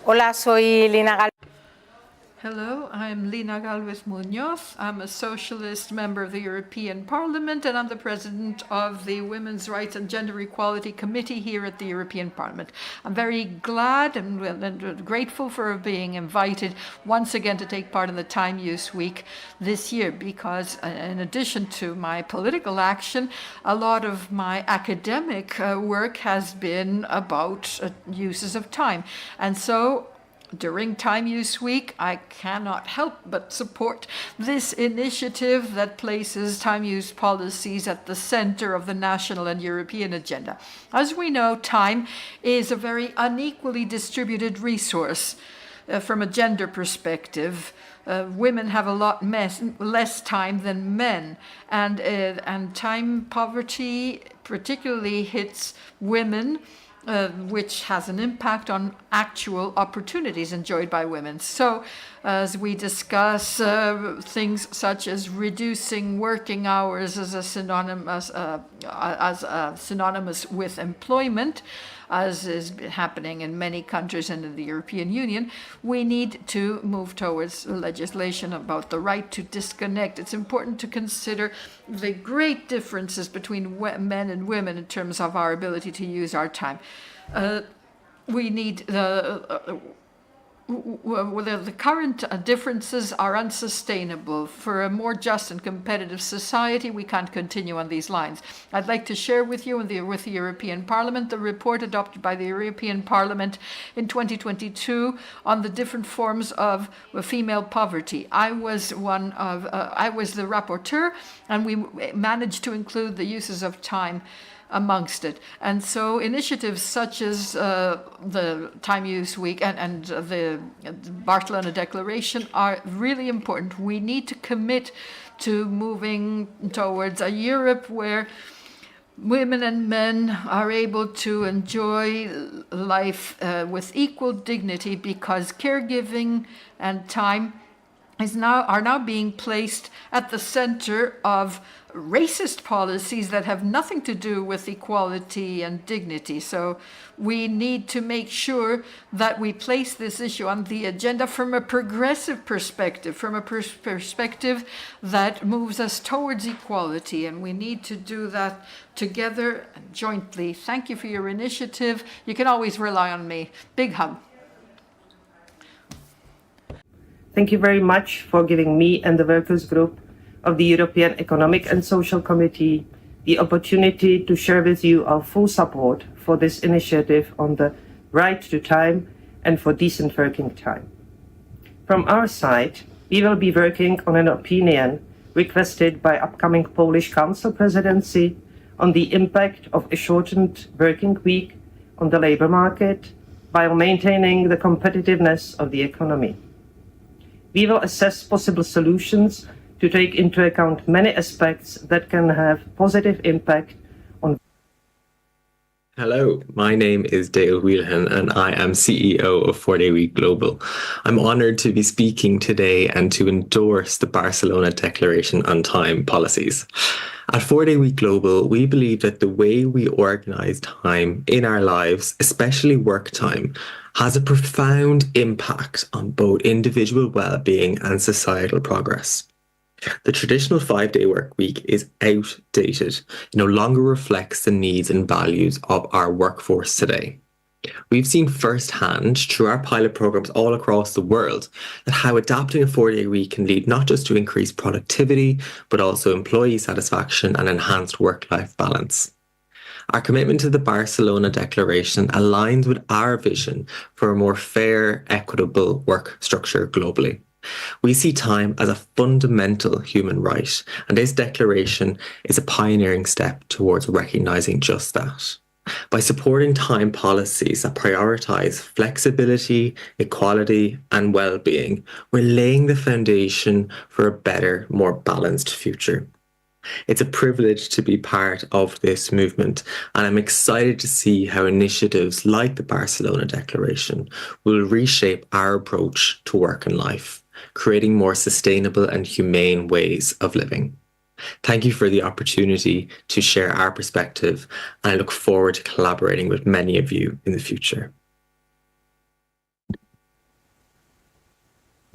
Hola, soy Lina Gal. Hello, I'm Lina Galvez Munoz. I'm a socialist member of the European Parliament, and I'm the president of the Women's Rights and Gender Equality Committee here at the European Parliament. I'm very glad and grateful for being invited once again to take part in the Time Use Week this year, because in addition to my political action, a lot of my academic work has been about uses of time. And so during Time Use Week, I cannot help but support this initiative that places time use policies at the center of the national and European agenda. As we know, time is a very unequally distributed resource from a gender perspective. Women have a lot less time than men, and time poverty particularly hits women, which has an impact on actual opportunities enjoyed by women. So, as we discuss things such as reducing working hours as synonymous with employment, as is happening in many countries and in the European Union, we need to move towards legislation about the right to disconnect. It's important to consider the great differences between men and women in terms of our ability to use our time. We need the current differences are unsustainable. For a more just and competitive society, we can't continue on these lines. I'd like to share with you and with the European Parliament the report adopted by the European Parliament in 2022 on the different forms of female poverty. I was the rapporteur, and we managed to include the uses of time amongst it. And so initiatives such as the Time Use Week and the Barcelona Declaration are really important. We need to commit to moving towards a Europe where women and men are able to enjoy life with equal dignity, because caregiving and time are now being placed at the center of racist policies that have nothing to do with equality and dignity. So we need to make sure that we place this issue on the agenda from a progressive perspective, from a perspective that moves us towards equality, and we need to do that together and jointly. Thank you for your initiative. You can always rely on me. Big hug. Thank you very much for giving me and the workers group of the European Economic and Social Committee the opportunity to share with you our full support for this initiative on the right to time and for decent working time. From our side, we will be working on an opinion requested by upcoming Polish Council presidency on the impact of a shortened working week on the labor market while maintaining the competitiveness of the economy. We will assess possible solutions to take into account many aspects that can have positive impact on. Hello, my name is Dale Wheelhan and I am CEO of 4-Day Week Global. I'm honoured to be speaking today and to endorse the Barcelona Declaration on Time policies. At 4-Day Week Global, we believe that the way we organise time in our lives, especially work time, has a profound impact on both individual well-being and societal progress. The traditional 5-day work week is outdated. It no longer reflects the needs and values of our workforce today. We've seen firsthand through our pilot programs all across the world that how adapting a 4-day week can lead not just to increased productivity, but also employee satisfaction and enhanced work-life balance. Our commitment to the Barcelona Declaration aligns with our vision for a more fair, equitable work structure globally. We see time as a fundamental human right, and this declaration is a pioneering step towards recognising just that. By supporting time policies that prioritise flexibility, equality and well-being, we're laying the foundation for a better, more balanced future. It's a privilege to be part of this movement, and I'm excited to see how initiatives like the Barcelona Declaration will reshape our approach to work and life, creating more sustainable and humane ways of living. Thank you for the opportunity to share our perspective, and I look forward to collaborating with many of you in the future.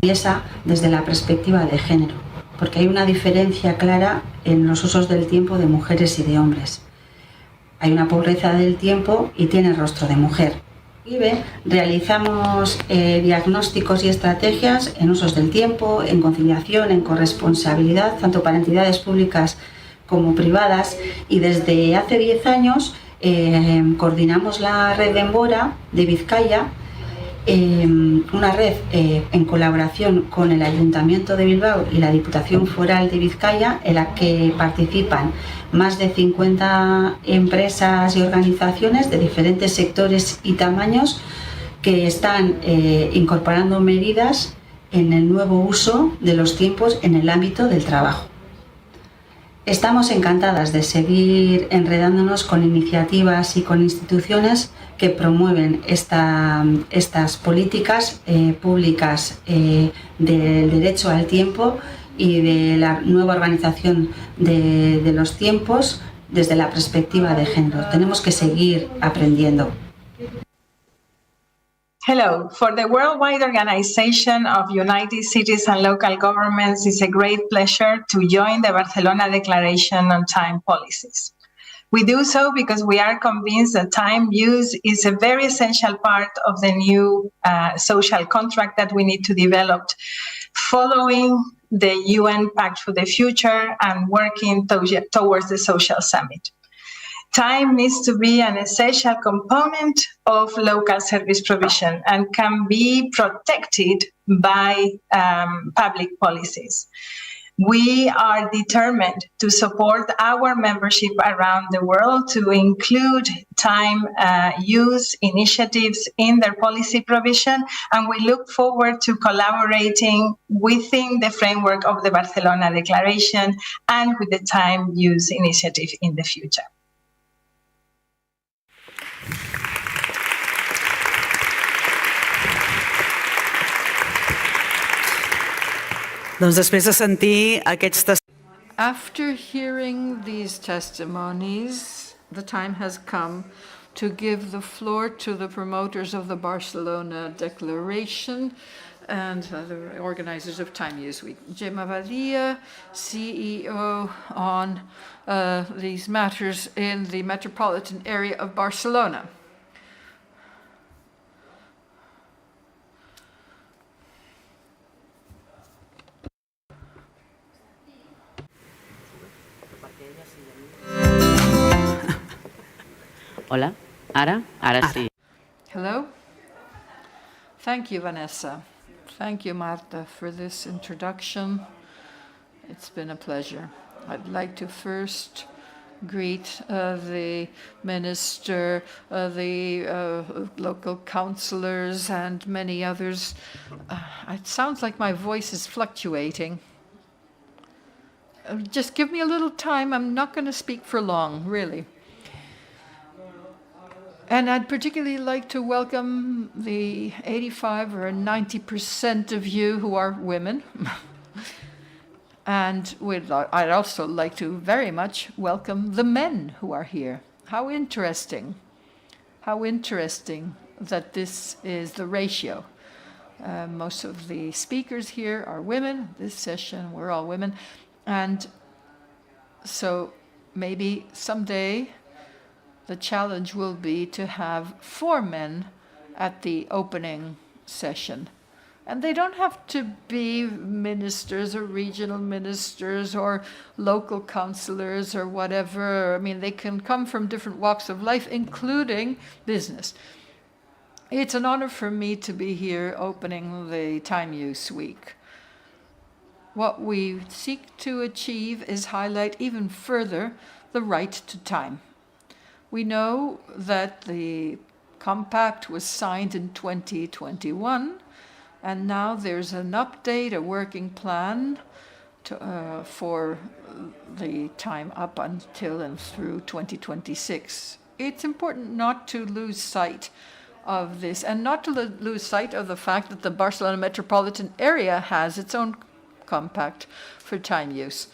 Esa desde la perspectiva de género, porque hay una diferencia clara en los usos del tiempo de mujeres y de hombres. Hay una pobreza del tiempo y tiene rostro de mujer. Realizamos diagnósticos y estrategias en usos del tiempo, en conciliación, en corresponsabilidad, tanto para entidades públicas como privadas, y desde hace 10 años coordinamos la red de Embora de Vizcaya, una red en colaboración con el Ayuntamiento de Bilbao y la Diputación Foral de Vizcaya, en la que participan más de 50 empresas y organizaciones de diferentes sectores y tamaños que están incorporando medidas en el nuevo uso de los tiempos en el ámbito del trabajo. Estamos encantadas de seguir enredándonos con iniciativas y con instituciones que promueven estas políticas públicas del derecho al tiempo y de la nueva organización de los tiempos desde la perspectiva de género. Tenemos que seguir aprendiendo. Hello. For the Worldwide Organization of United Cities and Local Governments, it's a great pleasure to join the Barcelona Declaration on Time Policies. We do so because we are convinced that time use is a very essential part of the new social contract that we need to develop following the UN Pact for the Future and working towards the Social Summit. Time needs to be an essential component of local service provision and can be protected by public policies. We are determined to support our membership around the world to include time use initiatives in their policy provision, and we look forward to collaborating within the framework of the Barcelona Declaration and with the time use initiative in the future. Doncs després de sentir aquests After hearing these testimonies, the time has come to give the floor to the promoters of the Barcelona Declaration and the organizers of Time Use Week. Gemma Badia, CEO on these matters in the metropolitan area of Barcelona. Hola, ara sí. Hello. Thank you, Vanessa. Thank you, Marta, for this introduction. It's been a pleasure. I'd like to first greet the minister, the local councillors, and many others. It sounds like my voice is fluctuating. Just give me a little time. I'm not going to speak for long, really. And I'd particularly like to welcome the 85 or 90% of you who are women. And I'd also like to very much welcome the men who are here. How interesting. How interesting that this is the ratio. Most of the speakers here are women. This session, we're all women. And so maybe someday the challenge will be to have 4 men at the opening session. And they don't have to be ministers or regional ministers or local councillors or whatever. I mean, they can come from different walks of life, including business. It's an honor for me to be here opening the Time Use Week. What we seek to achieve is highlight even further the right to time. We know that the compact was signed in 2021, and now there's an update, a working plan for the time up until and through 2026. It's important not to lose sight of this, and not to lose sight of the fact that the Barcelona metropolitan area has its own compact for time use.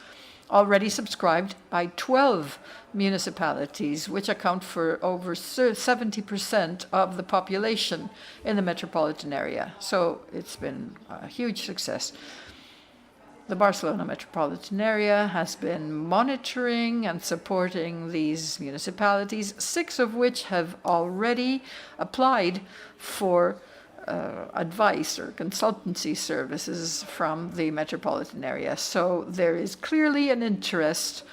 already subscribed by 12 municipalities, which account for over 70% of the population in the metropolitan area. So it's been a huge success. The Barcelona metropolitan area has been monitoring and supporting these municipalities, 6 of which have already applied for advice or consultancy services from the metropolitan area. So there is clearly an interest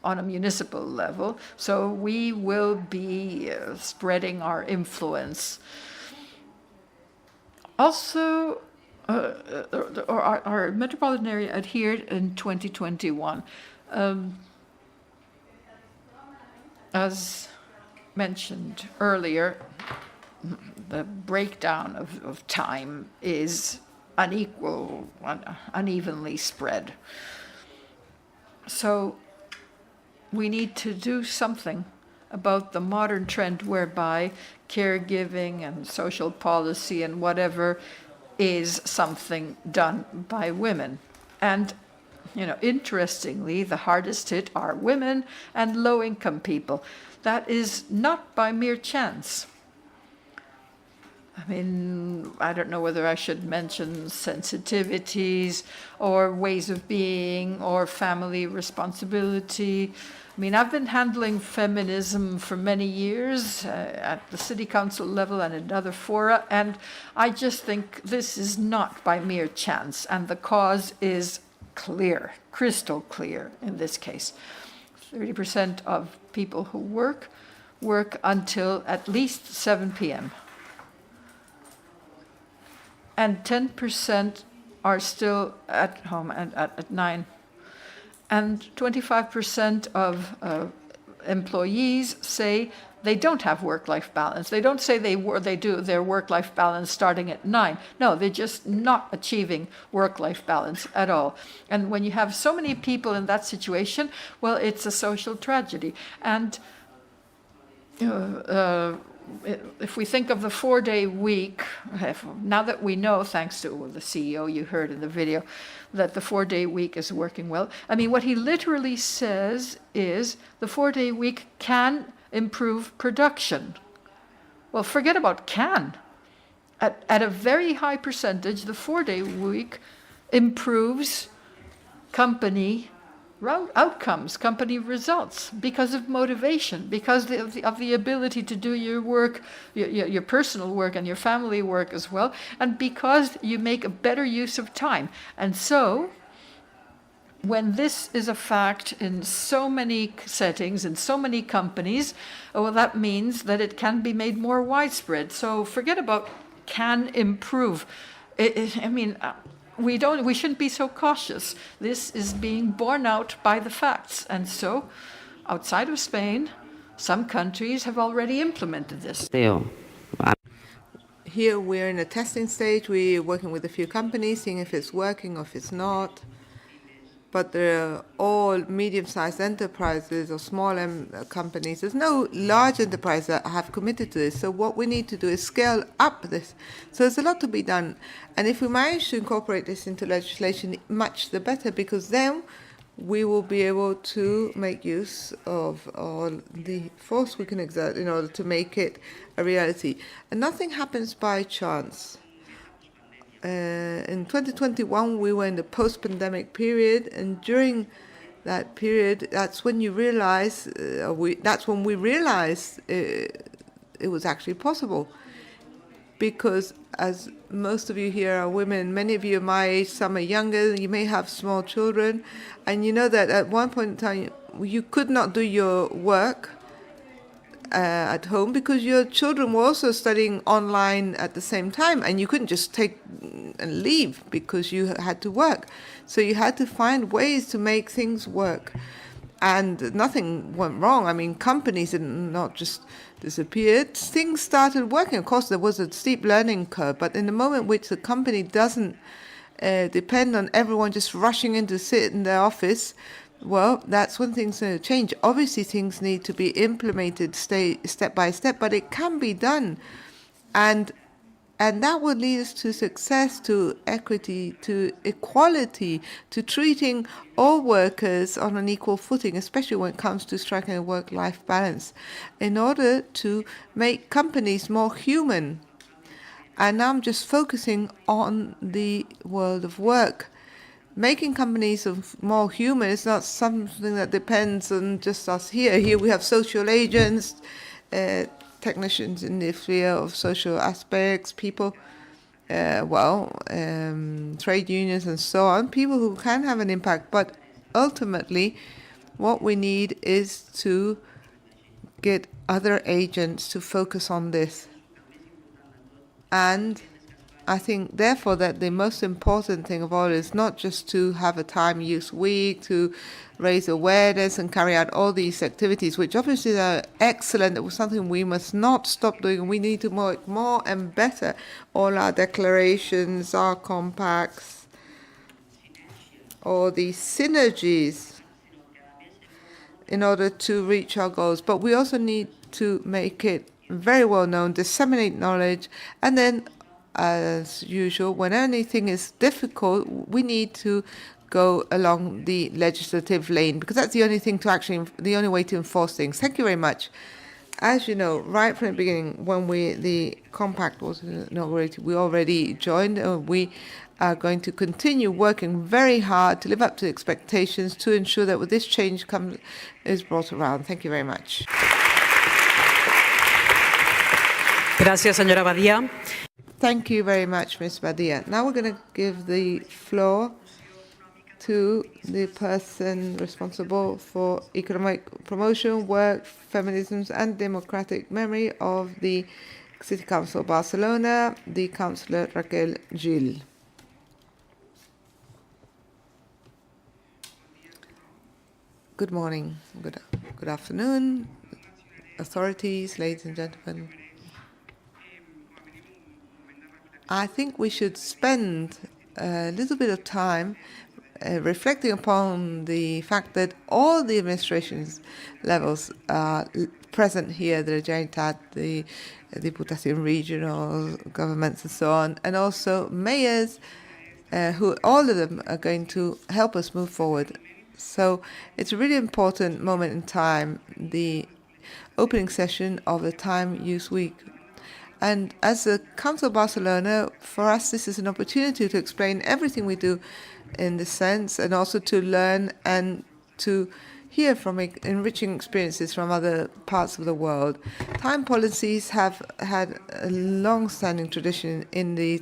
on a municipal level. So we will be spreading our influence. Also, our metropolitan area adhered in 2021. As mentioned earlier, the breakdown of time is unevenly spread. So we need to do something about the modern trend whereby caregiving and social policy and whatever is something done by women. And, interestingly, the hardest hit are women and low-income people. That is not by mere chance. I mean, I don't know whether I should mention sensitivities or ways of being or family responsibility. I mean, I've been handling feminism for many years at the city council level and in other fora, and I just think this is not by mere chance, and the cause is clear, crystal clear in this case. 30% of people who work until at least 7 p.m. And 10% are still at home and at 9. And 25% of employees say they don't have work-life balance. They don't say they do their work-life balance starting at 9. No, they're just not achieving work-life balance at all. And when you have so many people in that situation, well, it's a social tragedy. And if we think of the 4-day week, now that we know, thanks to the CEO you heard in the video, that the 4-day week is working well, I mean, what he literally says is the 4-day week can improve production. Well, forget about can. At a very high percentage, the 4-day week improves company outcomes, company results, because of motivation, because of the ability to do your work, your personal work and your family work as well, and because you make a better use of time. And so, when this is a fact in so many settings, in so many companies, well, that means that it can be made more widespread. So forget about can improve. We shouldn't be so cautious. This is being borne out by the facts. And so, outside of Spain, some countries have already implemented this. Here we're in a testing stage. We're working with a few companies, seeing if it's working or if it's not. But they're all medium-sized enterprises or small companies. There's no large enterprise that have committed to this. So what we need to do is scale up this. So there's a lot to be done. And if we manage to incorporate this into legislation, much the better, because then we will be able to make use of all the force we can exert in order to make it a reality. And nothing happens by chance. In 2021, we were in the post-pandemic period, and during that period, that's when you realize, that's when we realized it was actually possible. Because as most of you here are women, many of you are my age, some are younger, you may have small children, and you know that at one point in time, you could not do your work at home because your children were also studying online at the same time, and you couldn't just take and leave because you had to work. So you had to find ways to make things work. And nothing went wrong. I mean, companies did not just disappeared. Things started working. Of course, there was a steep learning curve, but in the moment which the company doesn't depend on everyone just rushing in to sit in their office, well, that's when things change. Obviously, things need to be implemented step by step, but it can be done. And And that would lead us to success, to equity, to equality, to treating all workers on an equal footing, especially when it comes to striking a work-life balance, in order to make companies more human. And now I'm just focusing on the world of work. Making companies more human is not something that depends on just us here. Here we have social agents, technicians in the sphere of social aspects, people, trade unions and so on, people who can have an impact. But ultimately, what we need is to get other agents to focus on this. And I think, therefore, that the most important thing of all is not just to have a time use week, to raise awareness and carry out all these activities, which obviously are excellent. It was something we must not stop doing. We need to make more and better all our declarations, our compacts, all these synergies in order to reach our goals. But we also need to make it very well known, disseminate knowledge, and then, as usual, when anything is difficult, we need to go along the legislative lane, because that's the only thing to the only way to enforce things. Thank you very much. As you know, right from the beginning, when the compact was inaugurated, we already joined. We are going to continue working very hard to live up to expectations to ensure that with this change is brought around. Thank you very much. Gracias, señora Badia. Thank you very much, Ms. Badia. Now we're going to give the floor to the person responsible for economic promotion, work, feminism, and democratic memory of the City Council of Barcelona, the Councillor Raquel Gil. Good morning, good afternoon, authorities, ladies and gentlemen. I think we should spend a little bit of time reflecting upon the fact that all the administrations levels are present here, the Generalitat, the Diputación regional governments and so on, and also mayors, who all of them are going to help us move forward. So it's a really important moment in time, the opening session of the Time Use Week. And as the Council of Barcelona, for us, this is an opportunity to explain everything we do in this sense, and also to learn and to hear from enriching experiences from other parts of the world. Time policies have had a long-standing tradition in the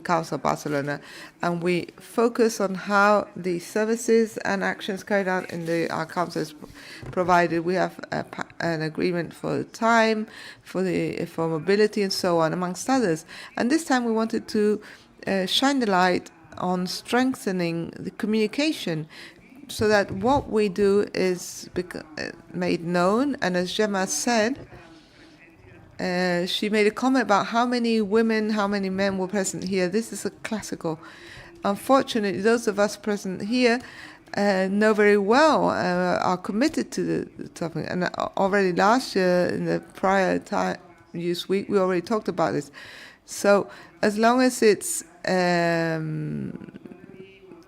Council of Barcelona, and we focus on how the services and actions carried out in our council is provided. We have an agreement for time, for mobility, and so on, amongst others. And this time we wanted to shine the light on strengthening the communication, so that what we do is made known. And as Gemma said, she made a comment about how many women, how many men were present here. This is a classical. Unfortunately, those of us present here know very well, are committed to the topic. And already last year, in the prior Time Use Week, we already talked about this. So as long as it's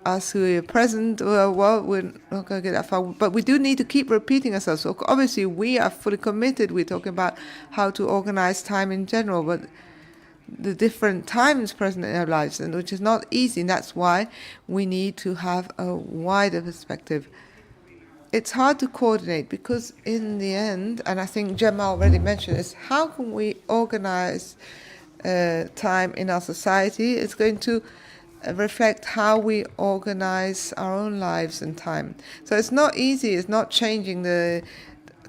us who are present, well, we're not going to get that far. But we do need to keep repeating ourselves. So obviously, we are fully committed. We're talking about how to organize time in general, but the different times present in our lives, and which is not easy. And that's why we need to have a wider perspective. It's hard to coordinate because in the end, and I think Gemma already mentioned this, how can we organize time in our society? It's going to reflect how we organize our own lives and time. So it's not easy. It's not changing the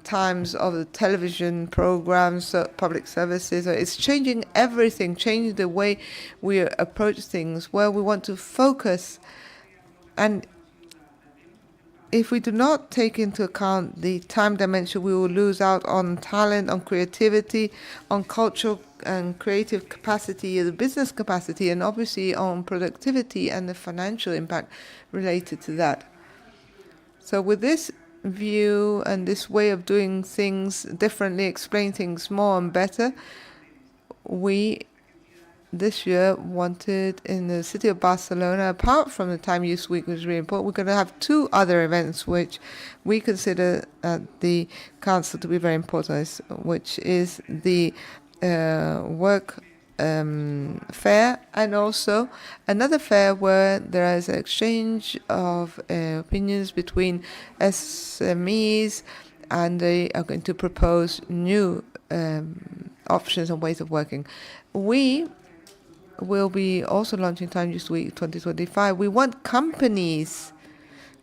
times of the television programs, public services. It's changing everything, changing the way we approach things, where we want to focus. And if we do not take into account the time dimension, we will lose out on talent, on creativity, on cultural and creative capacity, the business capacity, and obviously on productivity and the financial impact related to that. So with this view and this way of doing things differently, explain things more and better, we this year wanted in the city of Barcelona, apart from the Time Use Week, which is really important, we're going to have two other events which we consider at the council to be very important, which is the work fair, and also another fair where there is an exchange of opinions between SMEs, and they are going to propose new options and ways of working. We will be also launching Time Use Week 2025. We want companies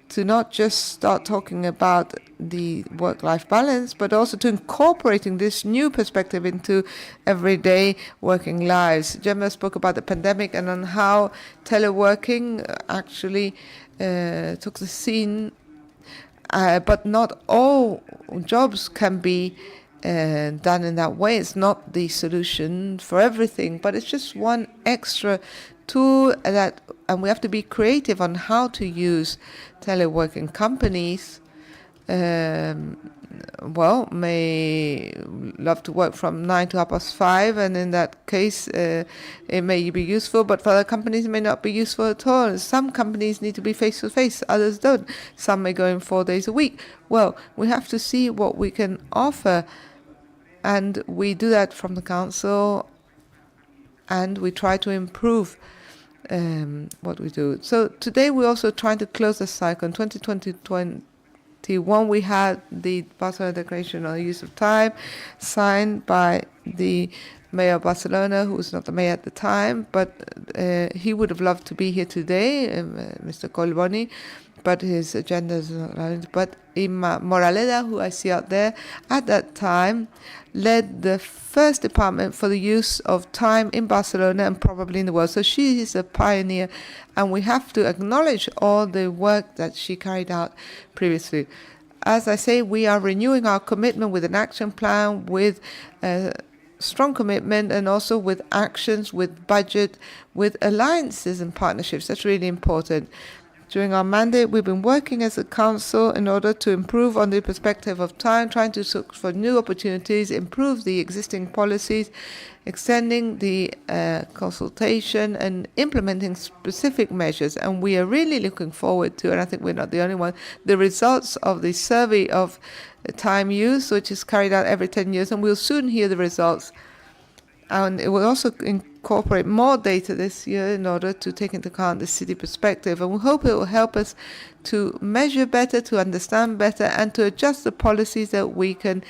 to not just start talking about the work-life balance, but also to incorporating this new perspective into everyday working lives. Gemma spoke about the pandemic and on how teleworking actually took the scene, but not all jobs can be done in that way. It's not the solution for everything, but it's just one extra tool that, and we have to be creative on how to use teleworking. Companies may love to work from 9 to 5:30, and in that case it may be useful, but for other companies it may not be useful at all. Some companies need to be face-to-face, others don't. Some may go in 4 days a week. Well, we have to see what we can offer, and we do that from the council, and we try to improve what we do. So today we're also trying to close the cycle. In 2021 we had the Barcelona Declaration on the Use of Time, signed by the Mayor of Barcelona, who was not the mayor at the time, but he would have loved to be here today, Mr. Collboni, but his agenda is not allowed. But Ima Moraleda, who I see out there, at that time led the first department for the use of time in Barcelona and probably in the world. So she is a pioneer, and we have to acknowledge all the work that she carried out previously. As I say, we are renewing our commitment with an action plan, with strong commitment, and also with actions, with budget, with alliances and partnerships. That's really important. During our mandate, we've been working as a council in order to improve on the perspective of time, trying to look for new opportunities, improve the existing policies, extending the consultation and implementing specific measures. And we are really looking forward to, and I think we're not the only one, the results of the survey of time use, which is carried out every 10 years, and we'll soon hear the results. And it will also incorporate more data this year in order to take into account the city perspective. And we hope it will help us to measure better, to understand better, and to adjust the policies that we can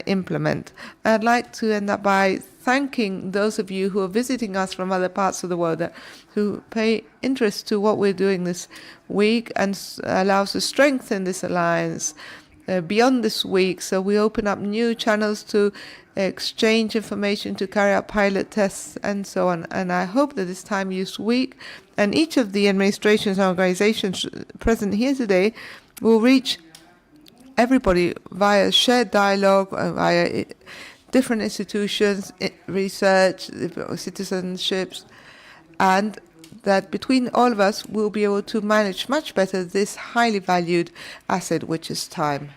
implement. I'd like to end up by thanking those of you who are visiting us from other parts of the world, who pay interest to what we're doing this week and allows us to strengthen this alliance beyond this week. So we open up new channels to exchange information, to carry out pilot tests, and so on. And I hope that this Time Use Week and each of the administrations and organizations present here today will reach everybody via shared dialogue, via different institutions, research, citizenships, and that between all of us we'll be able to manage much better this highly valued asset, which is time.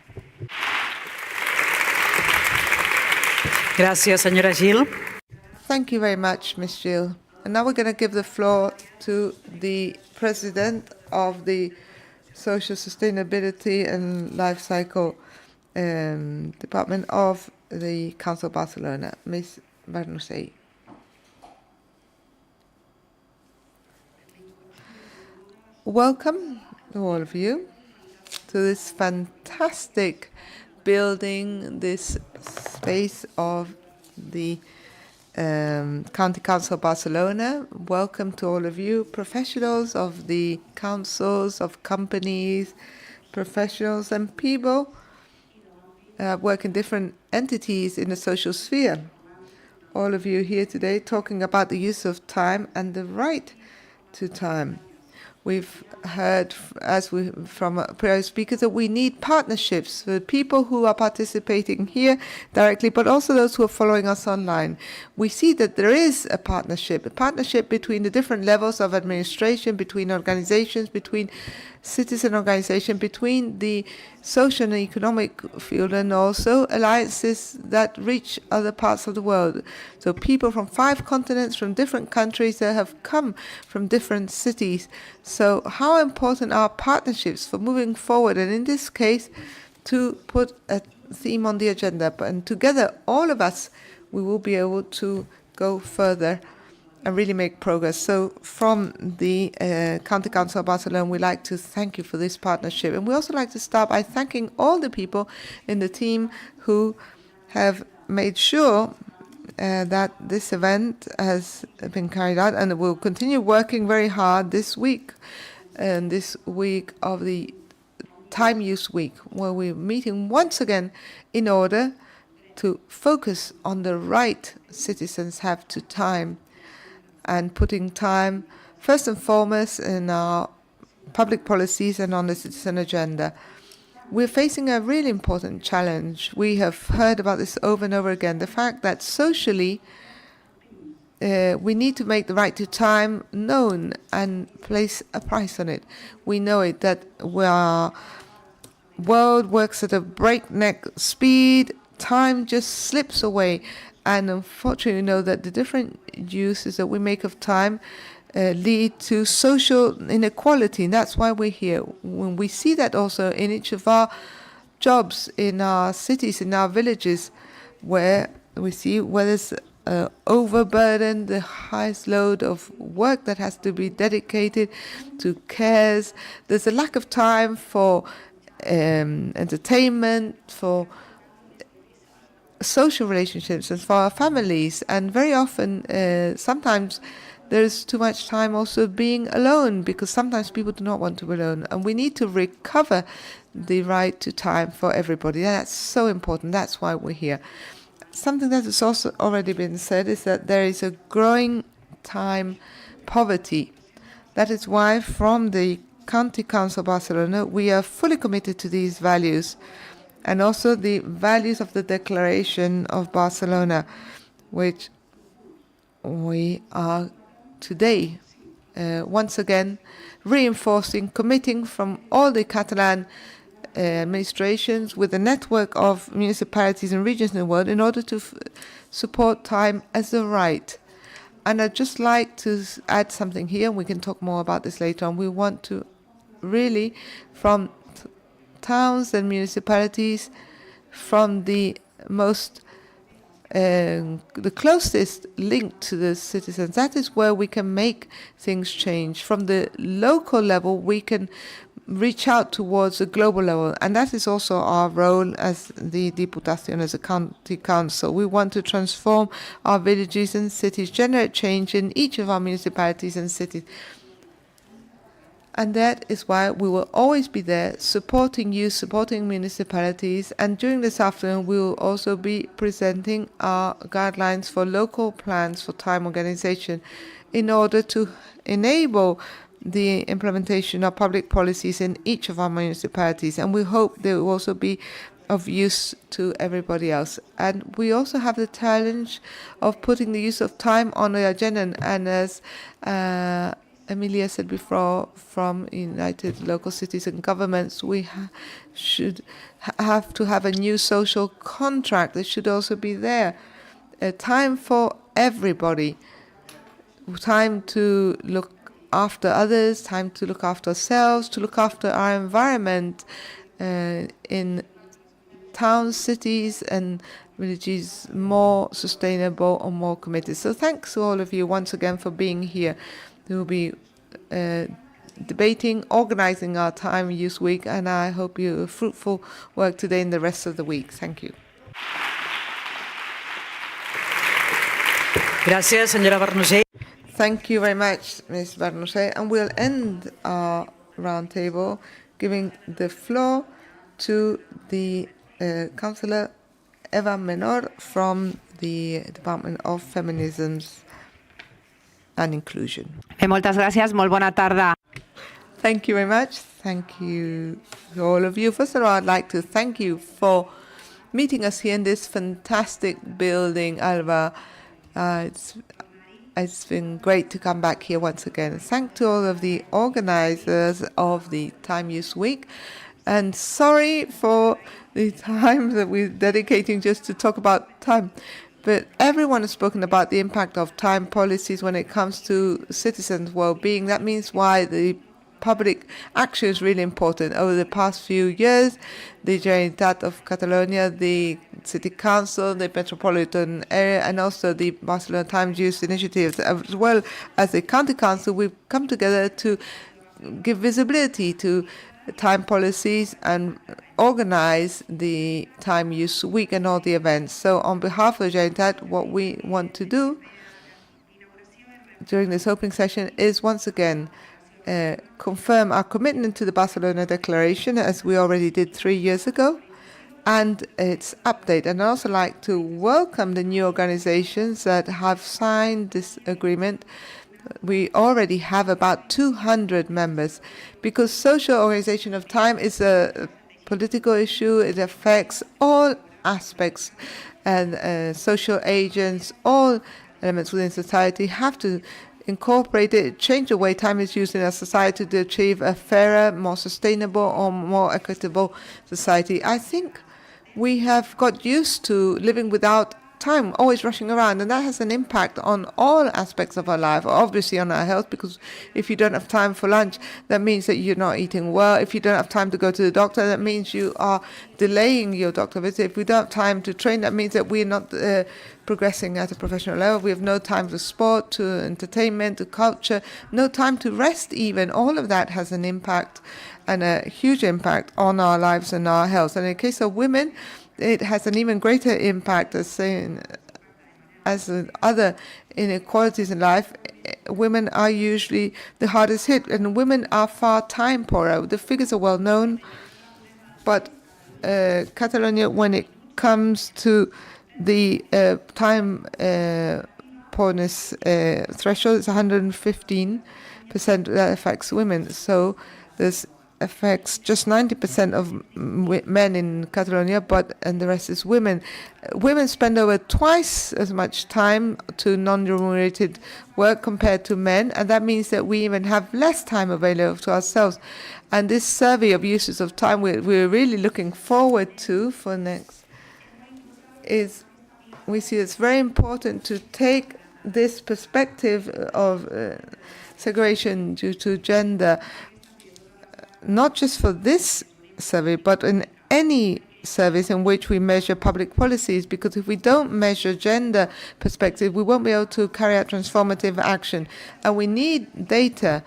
Gracias, señora Gil. Thank you very much, Ms. Gil. And now we're going to give the floor to the President of the Social Sustainability and Life Cycle Department of the Council of Barcelona, Ms. Barnusei. Welcome to all of you to this fantastic building, this space of the County Council of Barcelona. Welcome to all of you, professionals of the councils, of companies, professionals and people work in different entities in the social sphere. All of you here today talking about the use of time and the right to time. We've heard, from prior speakers, that we need partnerships with people who are participating here directly, but also those who are following us online. We see that there is a partnership between the different levels of administration, between organizations, between citizen organization, between the social and economic field, and also alliances that reach other parts of the world. So people from 5 continents, from different countries that have come from different cities. So how important are partnerships for moving forward? And in this case, to put a theme on the agenda. And together, all of us, we will be able to go further and really make progress. So from the County Council of Barcelona, we'd like to thank you for this partnership. And we also like to start by thanking all the people in the team who have made sure that this event has been carried out, and will continue working very hard this week, and this week of the Time Use Week, where we're meeting once again in order to focus on the right citizens have to time, and putting time first and foremost in our public policies and on the citizen agenda. We're facing a really important challenge. We have heard about this over and over again, the fact that socially we need to make the right to time known and place a price on it. We know it, that our world works at a breakneck speed, time just slips away. And unfortunately, we know that the different uses that we make of time lead to social inequality. And that's why we're here. When we see that also in each of our jobs, in our cities, in our villages, where we see where there's overburden, the highest load of work that has to be dedicated to cares. There's a lack of time for entertainment, for social relationships, and for our families. And very often, sometimes there's too much time also being alone, because sometimes people do not want to be alone. And we need to recover the right to time for everybody. That's so important. That's why we're here. Something that has also already been said is that there is a growing time poverty. That is why from the County Council of Barcelona, we are fully committed to these values, and also the values of the Declaration of Barcelona, which we are today once again reinforcing, committing from all the Catalan administrations with a network of municipalities and regions in the world in order to support time as a right. And I'd just like to add something here, and we can talk more about this later on. We want to really, from towns and municipalities, from the most the closest link to the citizens, that is where we can make things change. From the local level, we can reach out towards the global level, and that is also our role as the Diputación, as a county council. We want to transform our villages and cities, generate change in each of our municipalities and cities. And that is why we will always be there, supporting you, supporting municipalities. And during this afternoon, we will also be presenting our guidelines for local plans for time organization in order to enable the implementation of public policies in each of our municipalities. And we hope they will also be of use to everybody else. And we also have the challenge of putting the use of time on the agenda. And as Emilia said before, from United Local Cities and Governments, we should have to have a new social contract that should also be there. A time for everybody. Time to look after others, time to look after ourselves, to look after our environment in towns, cities, and villages, more sustainable and more committed. So thanks to all of you once again for being here. We will be debating, organizing our Time Use Week, and I hope you have fruitful work today and the rest of the week. Thank you. Gracias, señora Barnusé. Thank you very much, Ms. Barnusé. And we'll end our roundtable giving the floor to the Councillor Eva Menor from the Department of Feminisms and Inclusion. Moltes gràcies, molt bona tarda. Thank you very much. Thank you to all of you. First of all, I'd like to thank you for meeting us here in this fantastic building, Alba. It's been great to come back here once again. Thank to all of the organizers of the Time Use Week. And sorry for the time that we're dedicating just to talk about time. But everyone has spoken about the impact of time policies when it comes to citizens' well-being. That means why the public action is really important. Over the past few years, the Generalitat of Catalonia, the City Council, the Metropolitan Area, and also the Barcelona Time Use Initiative, as well as the County Council, we've come together to give visibility to time policies and organize the Time Use Week and all the events. So on behalf of the Generalitat, what we want to do during this opening session is once again confirm our commitment to the Barcelona Declaration, as we already did 3 years ago, and its update. And I'd also like to welcome the new organizations that have signed this agreement. We already have about 200 members, because social organization of time is a political issue. It affects all aspects, and social agents, all elements within society have to incorporate it, change the way time is used in our society to achieve a fairer, more sustainable, or more equitable society. I think we have got used to living without time, always rushing around, and that has an impact on all aspects of our life, obviously on our health, because if you don't have time for lunch, that means that you're not eating well. If you don't have time to go to the doctor, that means you are delaying your doctor visit. If we don't have time to train, that means that we're not progressing at a professional level. We have no time for sport, to entertainment, to culture, no time to rest even. All of that has an impact, and a huge impact on our lives and our health. And in the case of women, it has an even greater impact, as other inequalities in life. Women are usually the hardest hit, and women are far time poorer. The figures are well known, but Catalonia, when it comes to the time poorness threshold, is 115% that affects women. So this affects just 90% of men in Catalonia, and the rest is women. Women spend over twice as much time to non-remunerated work compared to men, and that means that we even have less time available to ourselves. And this survey of uses of time we're really looking forward to for next is, we see it's very important to take this perspective of segregation due to gender, not just for this survey, but in any surveys in which we measure public policies, because if we don't measure gender perspective, we won't be able to carry out transformative action. And we need data.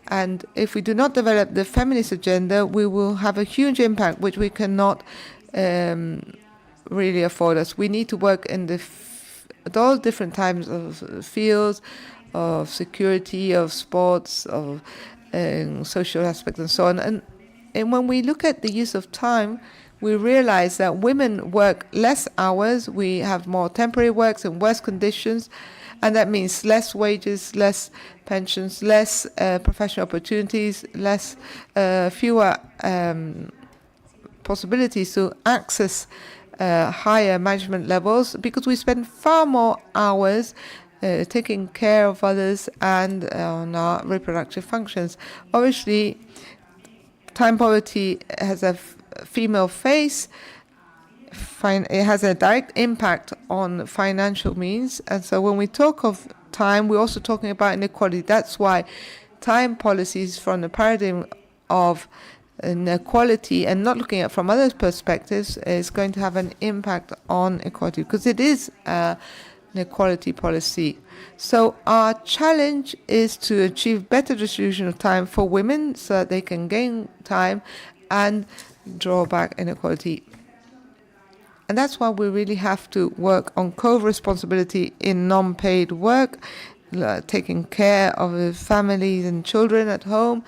And if we do not develop the feminist agenda, we will have a huge impact, which we cannot really afford us. We need to work in at all different types of fields, of security, of sports, of social aspects, and so on. And when we look at the use of time, we realize that women work less hours, we have more temporary works in worse conditions, and that means less wages, less pensions, less professional opportunities, fewer possibilities to access higher management levels, because we spend far more hours taking care of others and on our reproductive functions. Obviously, time poverty has a female face. It has a direct impact on financial means. And so when we talk of time, we're also talking about inequality. That's why time policies from the paradigm of inequality and not looking at from other perspectives is going to have an impact on equality, because it is an equality policy. So our challenge is to achieve better distribution of time for women so that they can gain time and draw back inequality. And that's why we really have to work on co-responsibility in non-paid work, taking care of the families and children at home.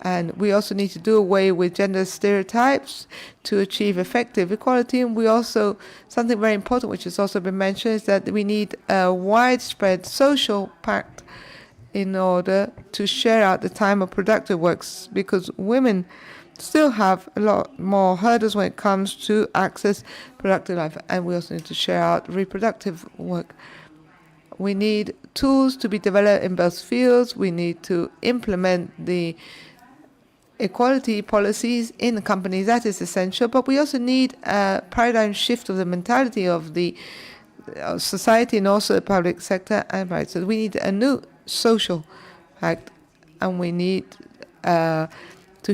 And we also need to do away with gender stereotypes to achieve effective equality. And we also, something very important, which has also been mentioned, is that we need a widespread social pact in order to share out the time of productive works, because women still have a lot more hurdles when it comes to access productive life, and we also need to share out reproductive work. We need tools to be developed in both fields. We need to implement the equality policies in the companies. That is essential, but we also need a paradigm shift of the mentality of the society and also the public sector. And right, so we need a new social act, and we need to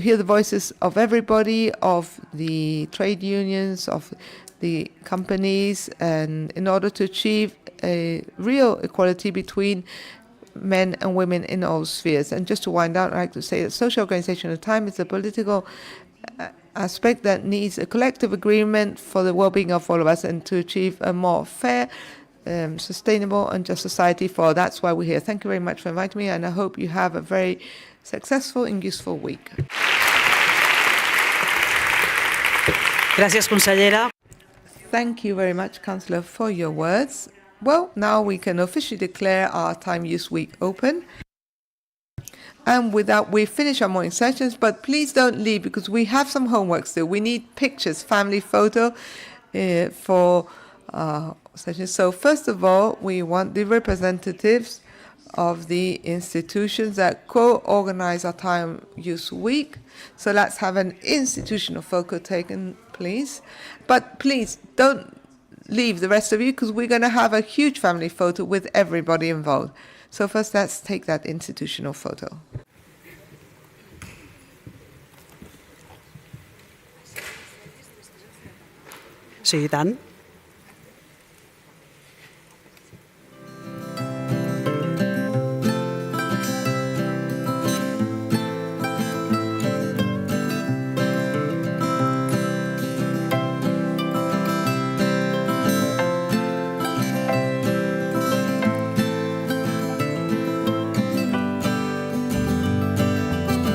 hear the voices of everybody, of the trade unions, of the companies, and in order to achieve a real equality between men and women in all spheres. And just to wind down, I'd like to say that social organization of time is a political aspect that needs a collective agreement for the well-being of all of us and to achieve a more fair, sustainable and just society for all. That's why we're here. Thank you very much for inviting me, and I hope you have a very successful and useful week. Gràcies, consellera. Thank you very much, Councillor, for your words. Well, now we can officially declare our Time Use Week open. And with that, we finish our morning sessions, but please don't leave because we have some homework still. We need pictures, family photo for sessions. So first of all, we want the representatives of the institutions that co-organize our Time Use Week. So let's have an institutional photo taken, please. But please don't leave the rest of you because we're going to have a huge family photo with everybody involved. So first, let's take that institutional photo. Sí, i tant.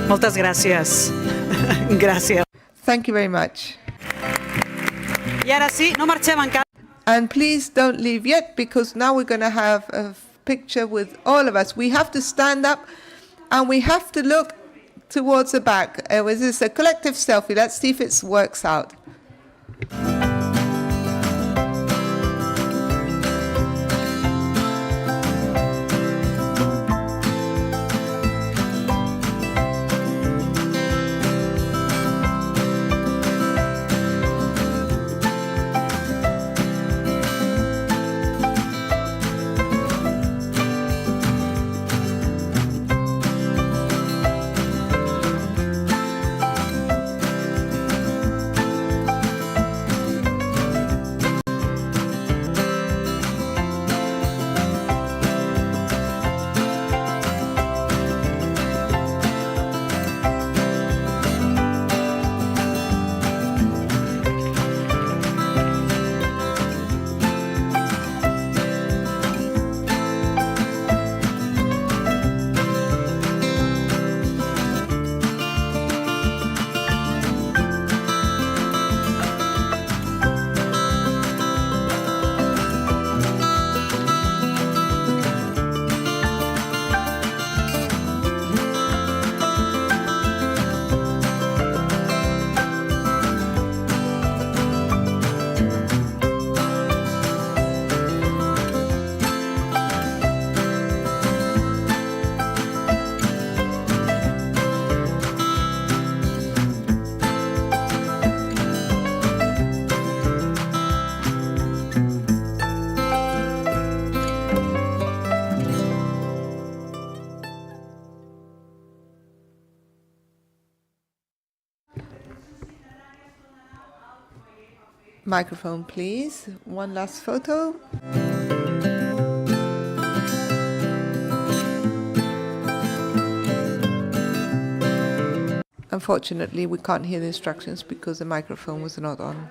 Moltes gràcies. Gràcies. Thank you very much. I ara sí, no marxem encara. And please don't leave yet because now we're going to have a picture with all of us. We have to stand up and we have to look towards the back. This is a collective selfie. Let's see if it works out. Microphone, please. One last photo. Unfortunately, we can't hear the instructions because the microphone was not on.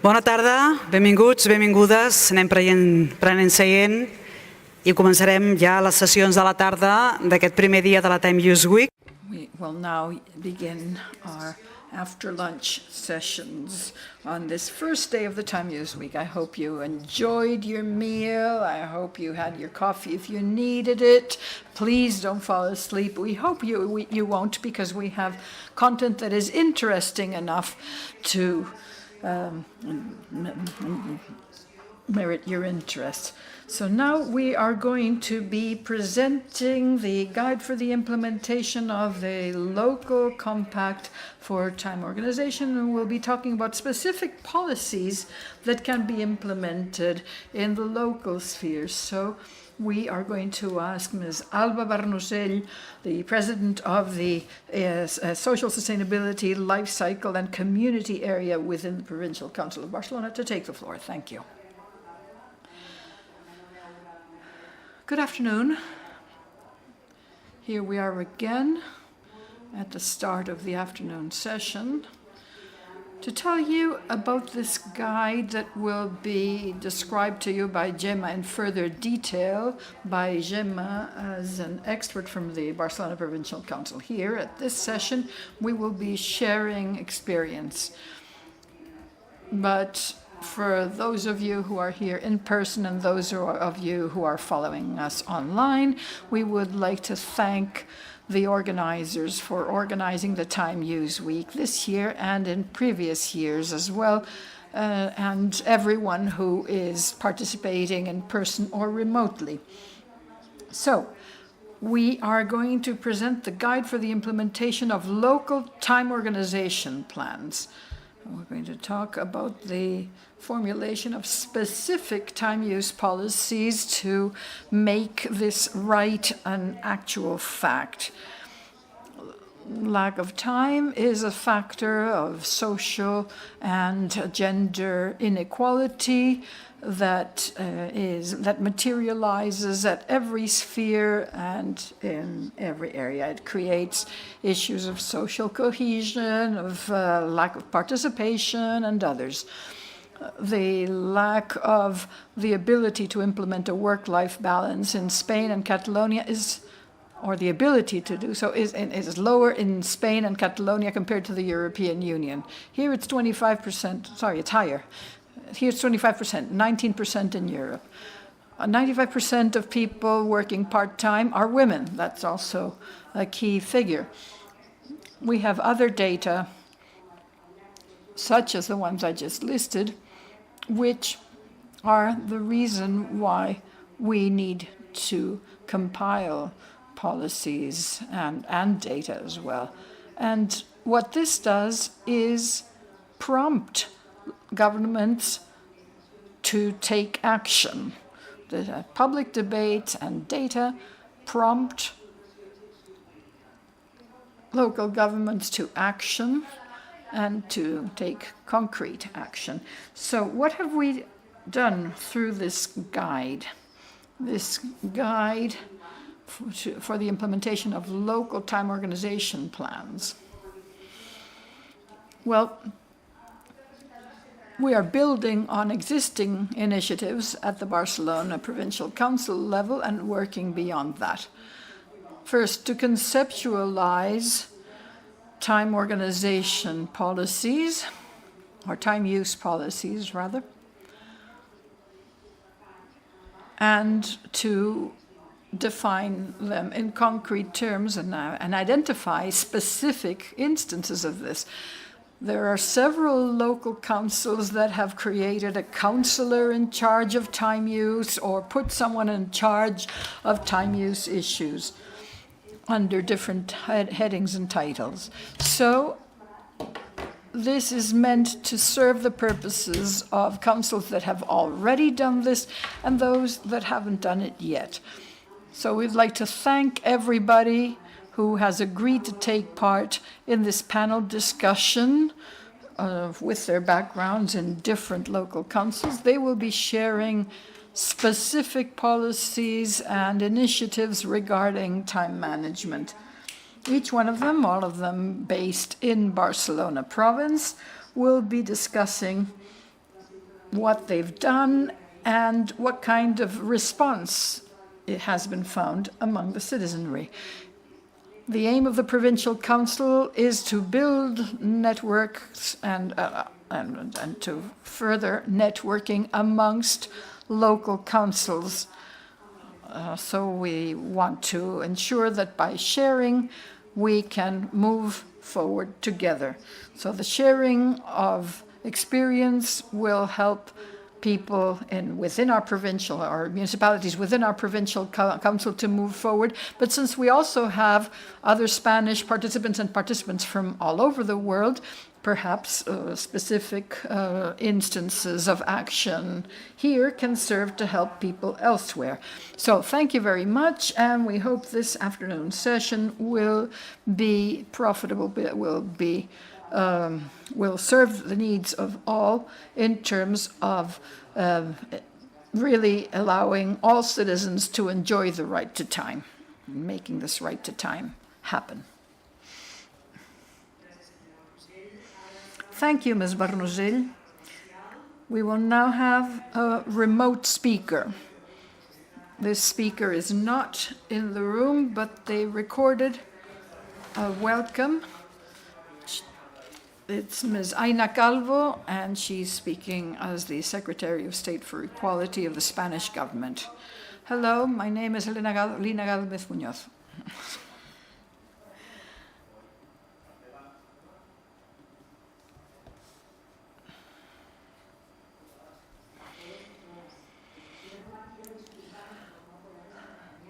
Bona tarda, benvinguts, benvingudes. Anem prenent seient i començarem ja les sessions de la tarda d'aquest primer dia de la Time Use Week. We will now begin our after lunch sessions on this first day of the Time Use Week. I hope you enjoyed your meal. I hope you had your coffee if you needed it. Please don't fall asleep. We hope you won't, because we have content that is interesting enough to merit your interest. So now we are going to be presenting the guide for the implementation of the local compact for time organization, and we'll be talking about specific policies that can be implemented in the local sphere. So we are going to ask Ms. Alba Barnusell, the president of the Social Sustainability, Life Cycle and Community Area within the Provincial Council of Barcelona, to take the floor. Thank you. Good afternoon. Here we are again at the start of the afternoon session to tell you about this guide that will be described to you by Gemma in further detail, by Gemma as an expert from the Barcelona Provincial Council. Here at this session, we will be sharing experience. But for those of you who are here in person and those of you who are following us online, we would like to thank the organizers for organizing the Time Use Week this year and in previous years as well, and everyone who is participating in person or remotely. So, we are going to present the guide for the implementation of local time organization plans. We're going to talk about the formulation of specific time use policies to make this right an actual fact. Lack of time is a factor of social and gender inequality that materializes at every sphere and in every area. It creates issues of social cohesion, of lack of participation, and others. The lack of the ability to implement a work-life balance in Spain and Catalonia or the ability to do so is lower in Spain and Catalonia compared to the European Union. Here it's 25%, sorry, it's higher. Here it's 25%, 19% in Europe. 95% of people working part-time are women. That's also a key figure. We have other data, such as the ones I just listed, which are the reason why we need to compile policies and data as well. And what this does is prompt governments to take action. The public debate and data prompt local governments to action and to take concrete action. So what have we done through this guide? This guide for the implementation of local time organization plans. Well, we are building on existing initiatives at the Barcelona Provincial Council level and working beyond that. First, to conceptualize time organization policies, or time use policies, rather, and to define them in concrete terms and identify specific instances of this. There are several local councils that have created a councillor in charge of time use or put someone in charge of time use issues under different headings and titles. So this is meant to serve the purposes of councils that have already done this and those that haven't done it yet. So we'd like to thank everybody who has agreed to take part in this panel discussion with their backgrounds in different local councils. They will be sharing specific policies and initiatives regarding time management. Each one of them, all of them based in Barcelona province, will be discussing what they've done and what kind of response it has been found among the citizenry. The aim of the Provincial Council is to build networks and to further networking amongst local councils. So we want to ensure that by sharing, we can move forward together. So the sharing of experience will help people within our provincial, or municipalities within our provincial council to move forward. But since we also have other Spanish participants and participants from all over the world, perhaps specific instances of action here can serve to help people elsewhere. So thank you very much, and we hope this afternoon session will be profitable, will serve the needs of all in terms of really allowing all citizens to enjoy the right to time, making this right to time happen. Thank you, Ms. Barnuzell. We will now have a remote speaker. This speaker is not in the room, but they recorded a welcome. It's Ms. Aina Calvo, and she's speaking as the Secretary of State for Equality of the Spanish government. Hello, my name is Lina Galvez Muñoz.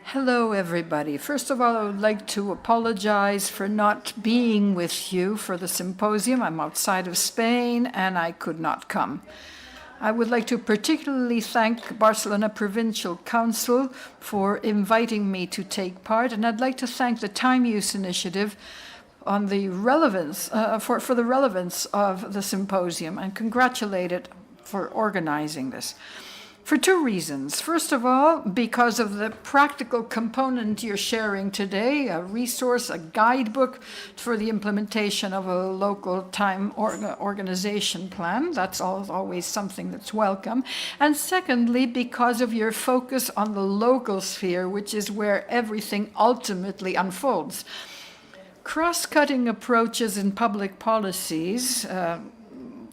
Hello, everybody. First of all, I would like to apologize for not being with you for the symposium. I'm outside of Spain, and I could not come. I would like to particularly thank Barcelona Provincial Council for inviting me to take part, and I'd like to thank the Time Use Initiative on the relevance, for the relevance of the symposium, and congratulate it for organizing this. For two reasons. First of all, because of the practical component you're sharing today, a resource, a guidebook for the implementation of a local time organization plan. That's always something that's welcome. And secondly, because of your focus on the local sphere, which is where everything ultimately unfolds. Cross-cutting approaches in public policies,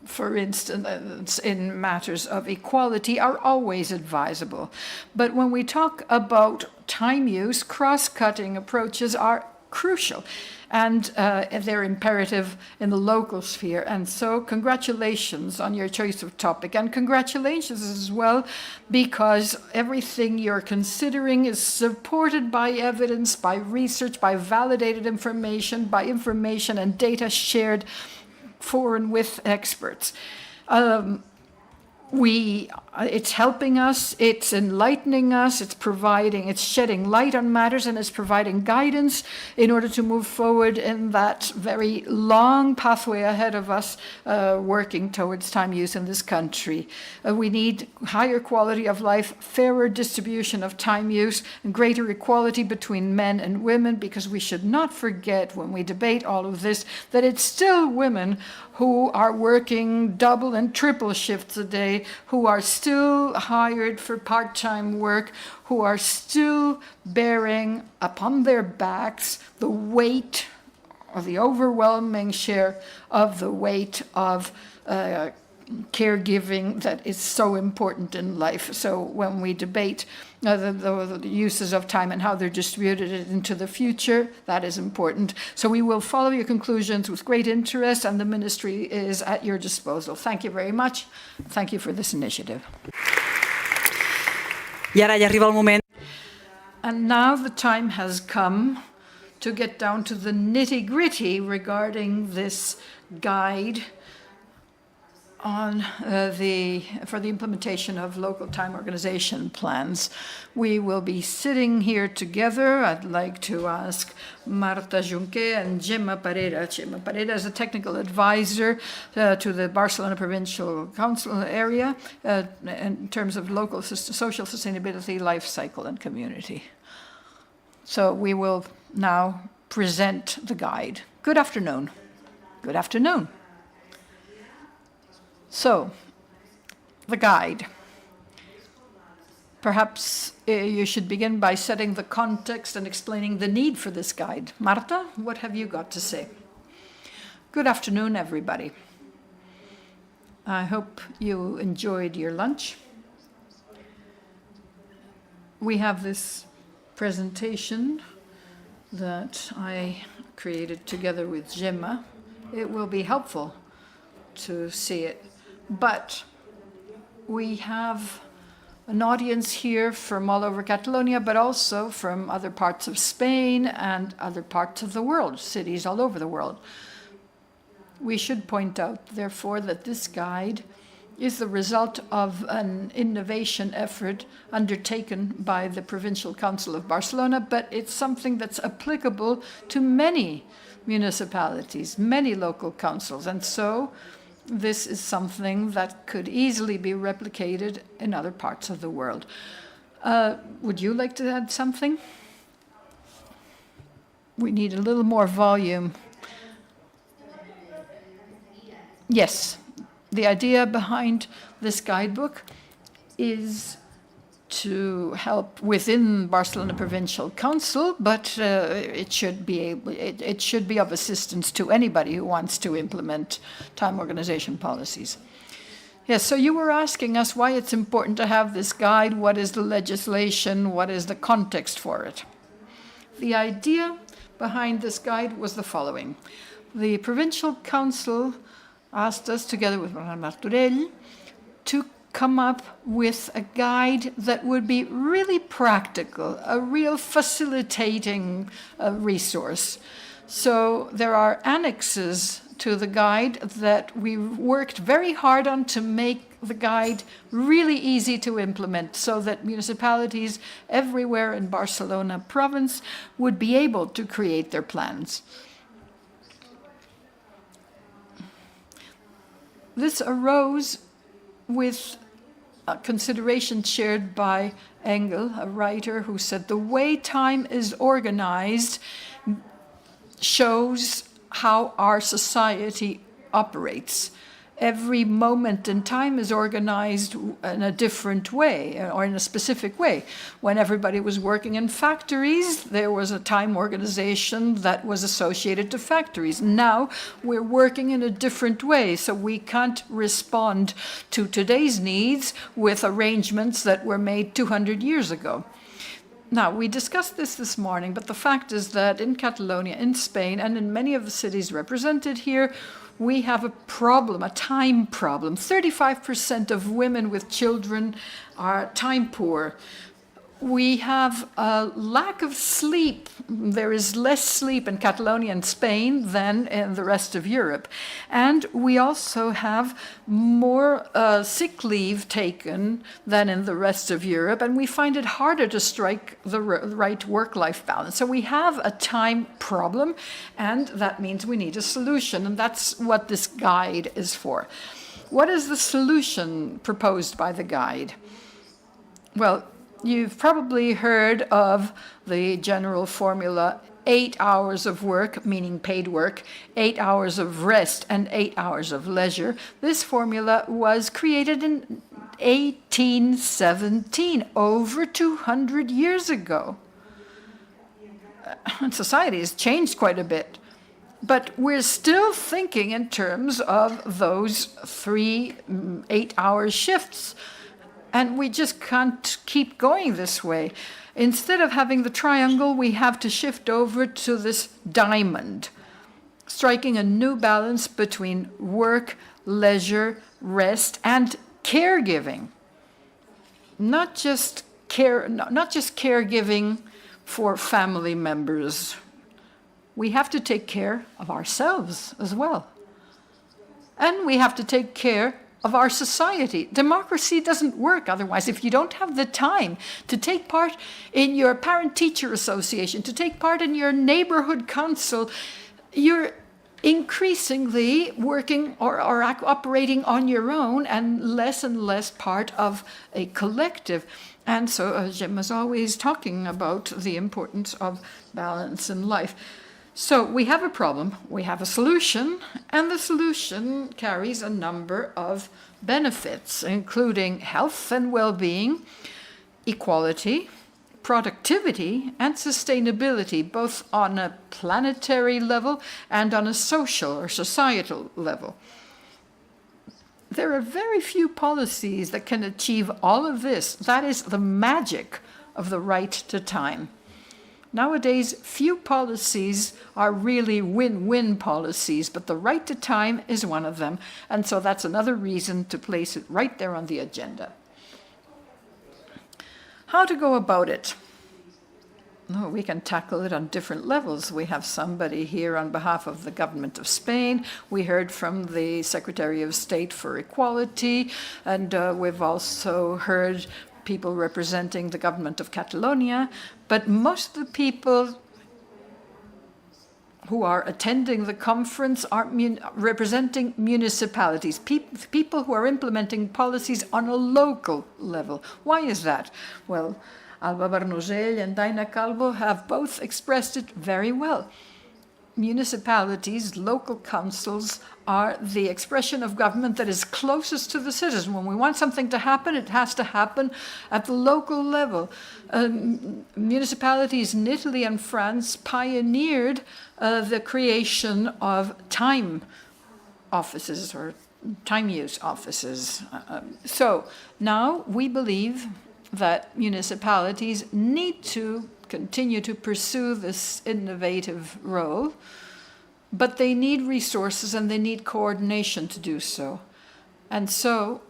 for instance, in matters of equality, are always advisable. But when we talk about time use, cross-cutting approaches are crucial, and they're imperative in the local sphere. And so congratulations on your choice of topic, and congratulations as well, because everything you're considering is supported by evidence, by research, by validated information, by information and data shared for and with experts. It's helping us, it's enlightening us, it's shedding light on matters, and it's providing guidance in order to move forward in that very long pathway ahead of us, working towards time use in this country. We need higher quality of life, fairer distribution of time use, and greater equality between men and women, because we should not forget when we debate all of this that it's still women who are working double and triple shifts a day, who are still hired for part-time work, who are still bearing upon their backs the weight, or the overwhelming share of the weight of caregiving that is so important in life. So when we debate the uses of time and how they're distributed into the future, that is important. So we will follow your conclusions with great interest, and the ministry is at your disposal. Thank you very much. Thank you for this initiative. I ara ja arriba el moment. And now the time has come to get down to the nitty-gritty regarding this guide on for the implementation of local time organization plans. We will be sitting here together. I'd like to ask Marta Junqué and Gemma Parera. Gemma Parera is a technical advisor to the Barcelona Provincial Council area in terms of local social sustainability, life cycle, and community. So we will now present the guide. Good afternoon. Good afternoon. So, the guide. Perhaps you should begin by setting the context and explaining the need for this guide. Marta, what have you got to say? Good afternoon, everybody. I hope you enjoyed your lunch. We have this presentation that I created together with Gemma. It will be helpful to see it, but we have an audience here from all over Catalonia, but also from other parts of Spain and other parts of the world, cities all over the world. We should point out, therefore, that this guide is the result of an innovation effort undertaken by the Provincial Council of Barcelona, but it's something that's applicable to many municipalities, many local councils, and so this is something that could easily be replicated in other parts of the world. Would you like to add something? We need a little more volume. Yes, the idea behind this guidebook is to help within Barcelona Provincial Council, but it should be of assistance to anybody who wants to implement time organization policies. Yes, so you were asking us why it's important to have this guide, what is the legislation, what is the context for it. The idea behind this guide was the following. The Provincial Council asked us, together with Bernard Martorell, to come up with a guide that would be really practical, a real facilitating resource. So there are annexes to the guide that we worked very hard on to make the guide really easy to implement so that municipalities everywhere in Barcelona province would be able to create their plans. This arose with a consideration shared by Engel, a writer who said the way time is organized shows how our society operates. Every moment in time is organized in a different way or in a specific way. When everybody was working in factories, there was a time organization that was associated to factories. Now we're working in a different way, so we can't respond to today's needs with arrangements that were made 200 years ago. Now, we discussed this morning, but the fact is that in Catalonia, in Spain, and in many of the cities represented here, we have a problem, a time problem. 35% of women with children are time poor. We have a lack of sleep. There is less sleep in Catalonia and Spain than in the rest of Europe. And we also have more sick leave taken than in the rest of Europe, and we find it harder to strike the right work-life balance. So we have a time problem, and that means we need a solution, and that's what this guide is for. What is the solution proposed by the guide? Well, you've probably heard of the general formula 8 hours of work, meaning paid work, 8 hours of rest, and 8 hours of leisure. This formula was created in 1817, over 200 years ago. And society has changed quite a bit. But we're still thinking in terms of those 3 8-hour shifts. And we just can't keep going this way. Instead of having the triangle, we have to shift over to this diamond, striking a new balance between work, leisure, rest, and caregiving. Not just caregiving for family members. We have to take care of ourselves as well. And we have to take care of our society. Democracy doesn't work otherwise. If you don't have the time to take part in your parent-teacher association, to take part in your neighborhood council, you're increasingly working or operating on your own and less part of a collective. And so Gemma's always talking about the importance of balance in life. So we have a problem, we have a solution, and the solution carries a number of benefits, including health and well-being, equality, productivity, and sustainability, both on a planetary level and on a social or societal level. There are very few policies that can achieve all of this. That is the magic of the right to time. Nowadays, few policies are really win-win policies, but the right to time is one of them. And so that's another reason to place it right there on the agenda. How to go about it? No, we can tackle it on different levels. We have somebody here on behalf of the government of Spain. We heard from the Secretary of State for Equality, and we've also heard people representing the government of Catalonia. But most of the people who are attending the conference are representing municipalities, people who are implementing policies on a local level. Why is that? Well, Alba Barnusell and Daina Calvo have both expressed it very well. Municipalities, local councils, are the expression of government that is closest to the citizen. When we want something to happen, it has to happen at the local level. Municipalities in Italy and France pioneered the creation of time offices or time use offices. So now we believe that municipalities need to continue to pursue this innovative role, but they need resources and they need coordination to do so. And so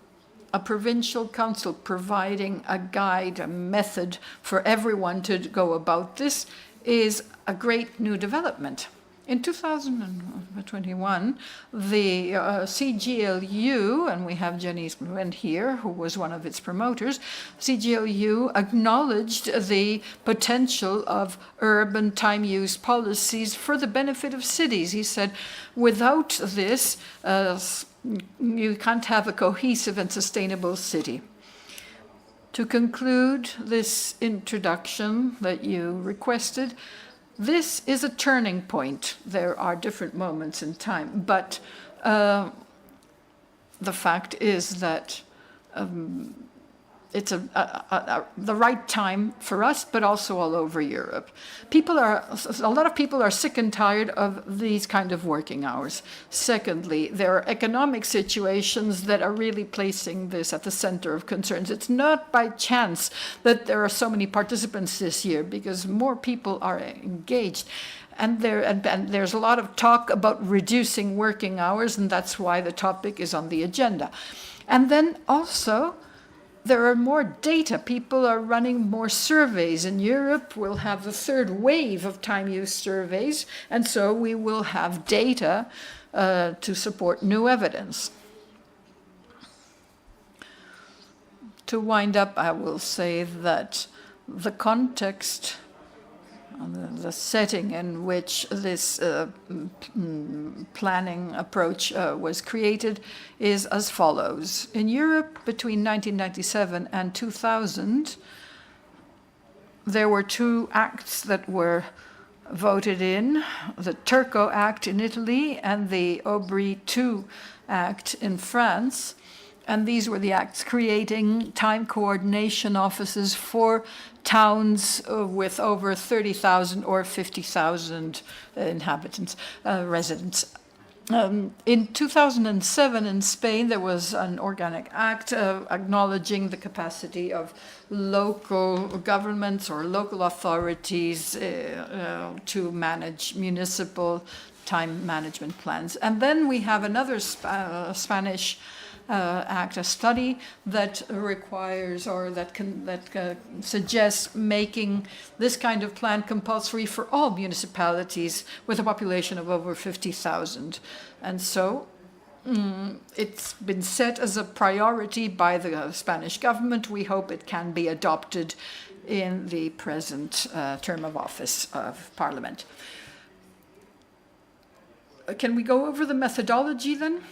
a provincial council providing a guide, a method for everyone to go about this is a great new development. In 2021, the CGLU, and we have Janice Brent here, who was one of its promoters, CGLU acknowledged the potential of urban time use policies for the benefit of cities. He said, without this, you can't have a cohesive and sustainable city. To conclude this introduction that you requested, this is a turning point. There are different moments in time, but the fact is that it's the right time for us, but also all over Europe. A lot of people are sick and tired of these kind of working hours. Secondly, there are economic situations that are really placing this at the center of concerns. It's not by chance that there are so many participants this year, because more people are engaged. And there's a lot of talk about reducing working hours, and that's why the topic is on the agenda. And then also, there are more data. People are running more surveys. In Europe, we'll have the third wave of time use surveys, and so we will have data to support new evidence. To wind up, I will say that the context, the setting in which this planning approach was created is as follows. In Europe, between 1997 and 2000, there were two acts that were voted in, the Turco Act in Italy and the Aubry II Act in France. And these were the acts creating time coordination offices for towns with over 30,000 or 50,000 inhabitants, residents. In 2007 in Spain, there was an organic act acknowledging the capacity of local governments or local authorities to manage municipal time management plans. And then we have another Spanish act, a study that requires or that suggests making this kind of plan compulsory for all municipalities with a population of over 50,000. And so it's been set as a priority by the Spanish government. We hope it can be adopted in the present term of office of Parliament. Can we go over the methodology then?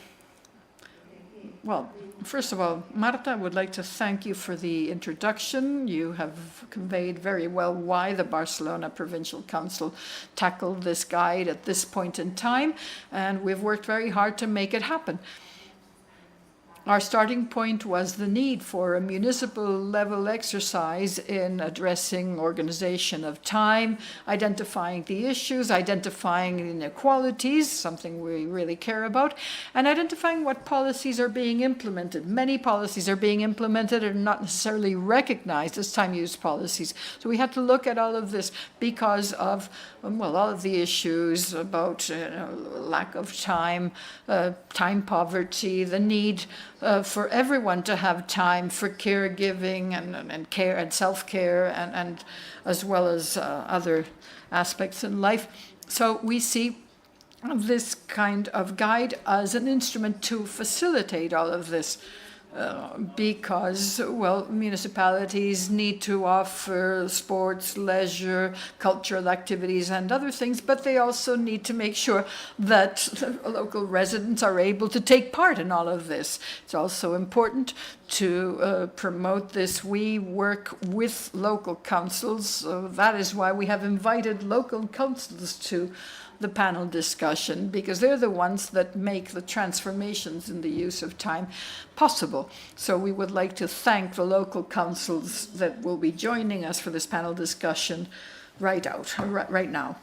Well, first of all, Marta, I would like to thank you for the introduction. You have conveyed very well why the Barcelona Provincial Council tackled this guide at this point in time, and we've worked very hard to make it happen. Our starting point was the need for a municipal level exercise in addressing organization of time, identifying the issues, identifying inequalities, something we really care about, and identifying what policies are being implemented. Many policies are being implemented and not necessarily recognized as time use policies. So we had to look at all of this because of, well, all of the issues about lack of time, time poverty, the need for everyone to have time for caregiving and care and self-care and as well as other aspects in life. So we see this kind of guide as an instrument to facilitate all of this. Because, well, municipalities need to offer sports, leisure, cultural activities, and other things, but they also need to make sure that local residents are able to take part in all of this. It's also important to promote this. We work with local councils, so that is why we have invited local councils to the panel discussion, because they're the ones that make the transformations in the use of time possible. So we would like to thank the local councils that will be joining us for this panel discussion right now.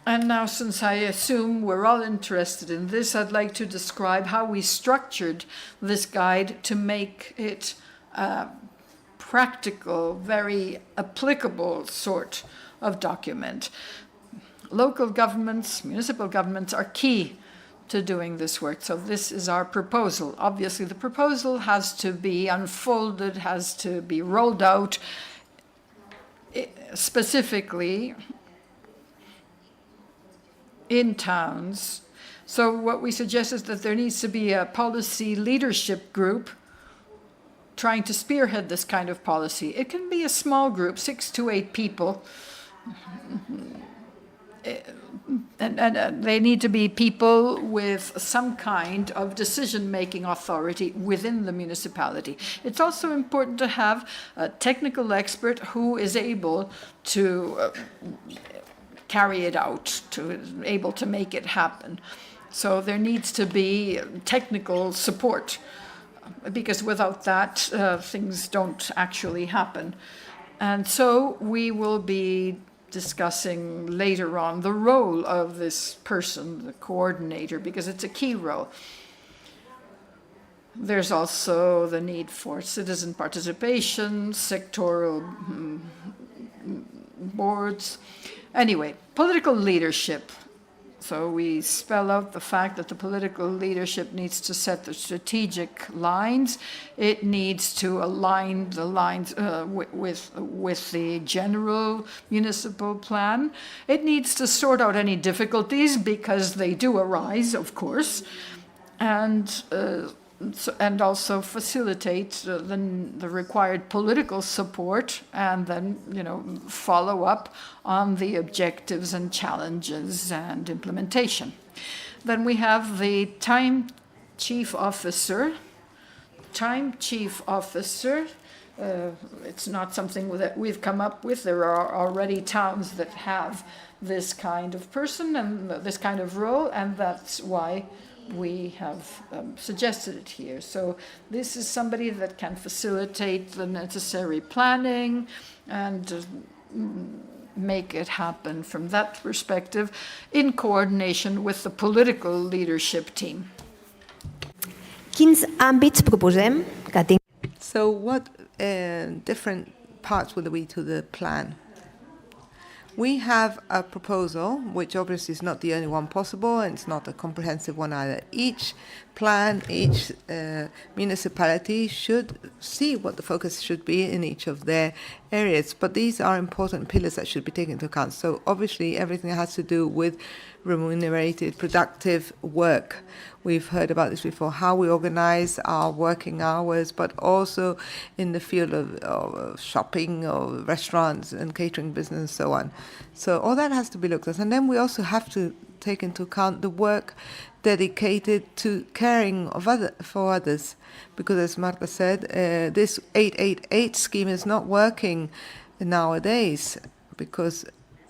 And now, since I assume we're all interested in this, I'd like to describe how we structured this guide to make it practical, very applicable sort of document. Local governments, municipal governments are key to doing this work. So this is our proposal. Obviously, the proposal has to be unfolded, has to be rolled out specifically in towns. So what we suggest is that there needs to be a policy leadership group trying to spearhead this kind of policy. It can be a small group, 6 to 8 people. And they need to be people with some kind of decision-making authority within the municipality. It's also important to have a technical expert who is able to carry it out, able to make it happen. So there needs to be technical support, because without that, things don't actually happen. And so we will be discussing later on the role of this person, the coordinator, because it's a key role. There's also the need for citizen participation, sectoral boards. Anyway, political leadership. So we spell out the fact that the political leadership needs to set the strategic lines. It needs to align the lines with the general municipal plan. It needs to sort out any difficulties, because they do arise, of course, and also facilitate the required political support, and then, follow up on the objectives and challenges and implementation. Then we have the time chief officer. Time chief officer, it's not something that we've come up with. There are already towns that have this kind of person and this kind of role, and that's why we have suggested it here. So this is somebody that can facilitate the necessary planning and make it happen from that perspective in coordination with the political leadership team. Quins àmbits proposem que tinc? So what different parts will there be to the plan? We have a proposal, which obviously is not the only one possible, and it's not a comprehensive one either. Each plan, each municipality should see what the focus should be in each of their areas, but these are important pillars that should be taken into account. So obviously everything that has to do with remunerated, productive work. We've heard about this before, how we organize our working hours, but also in the field of shopping or restaurants and catering business and so on. So all that has to be looked at. And then we also have to take into account the work dedicated to caring for others. Because as Marta said, this 888 scheme is not working nowadays because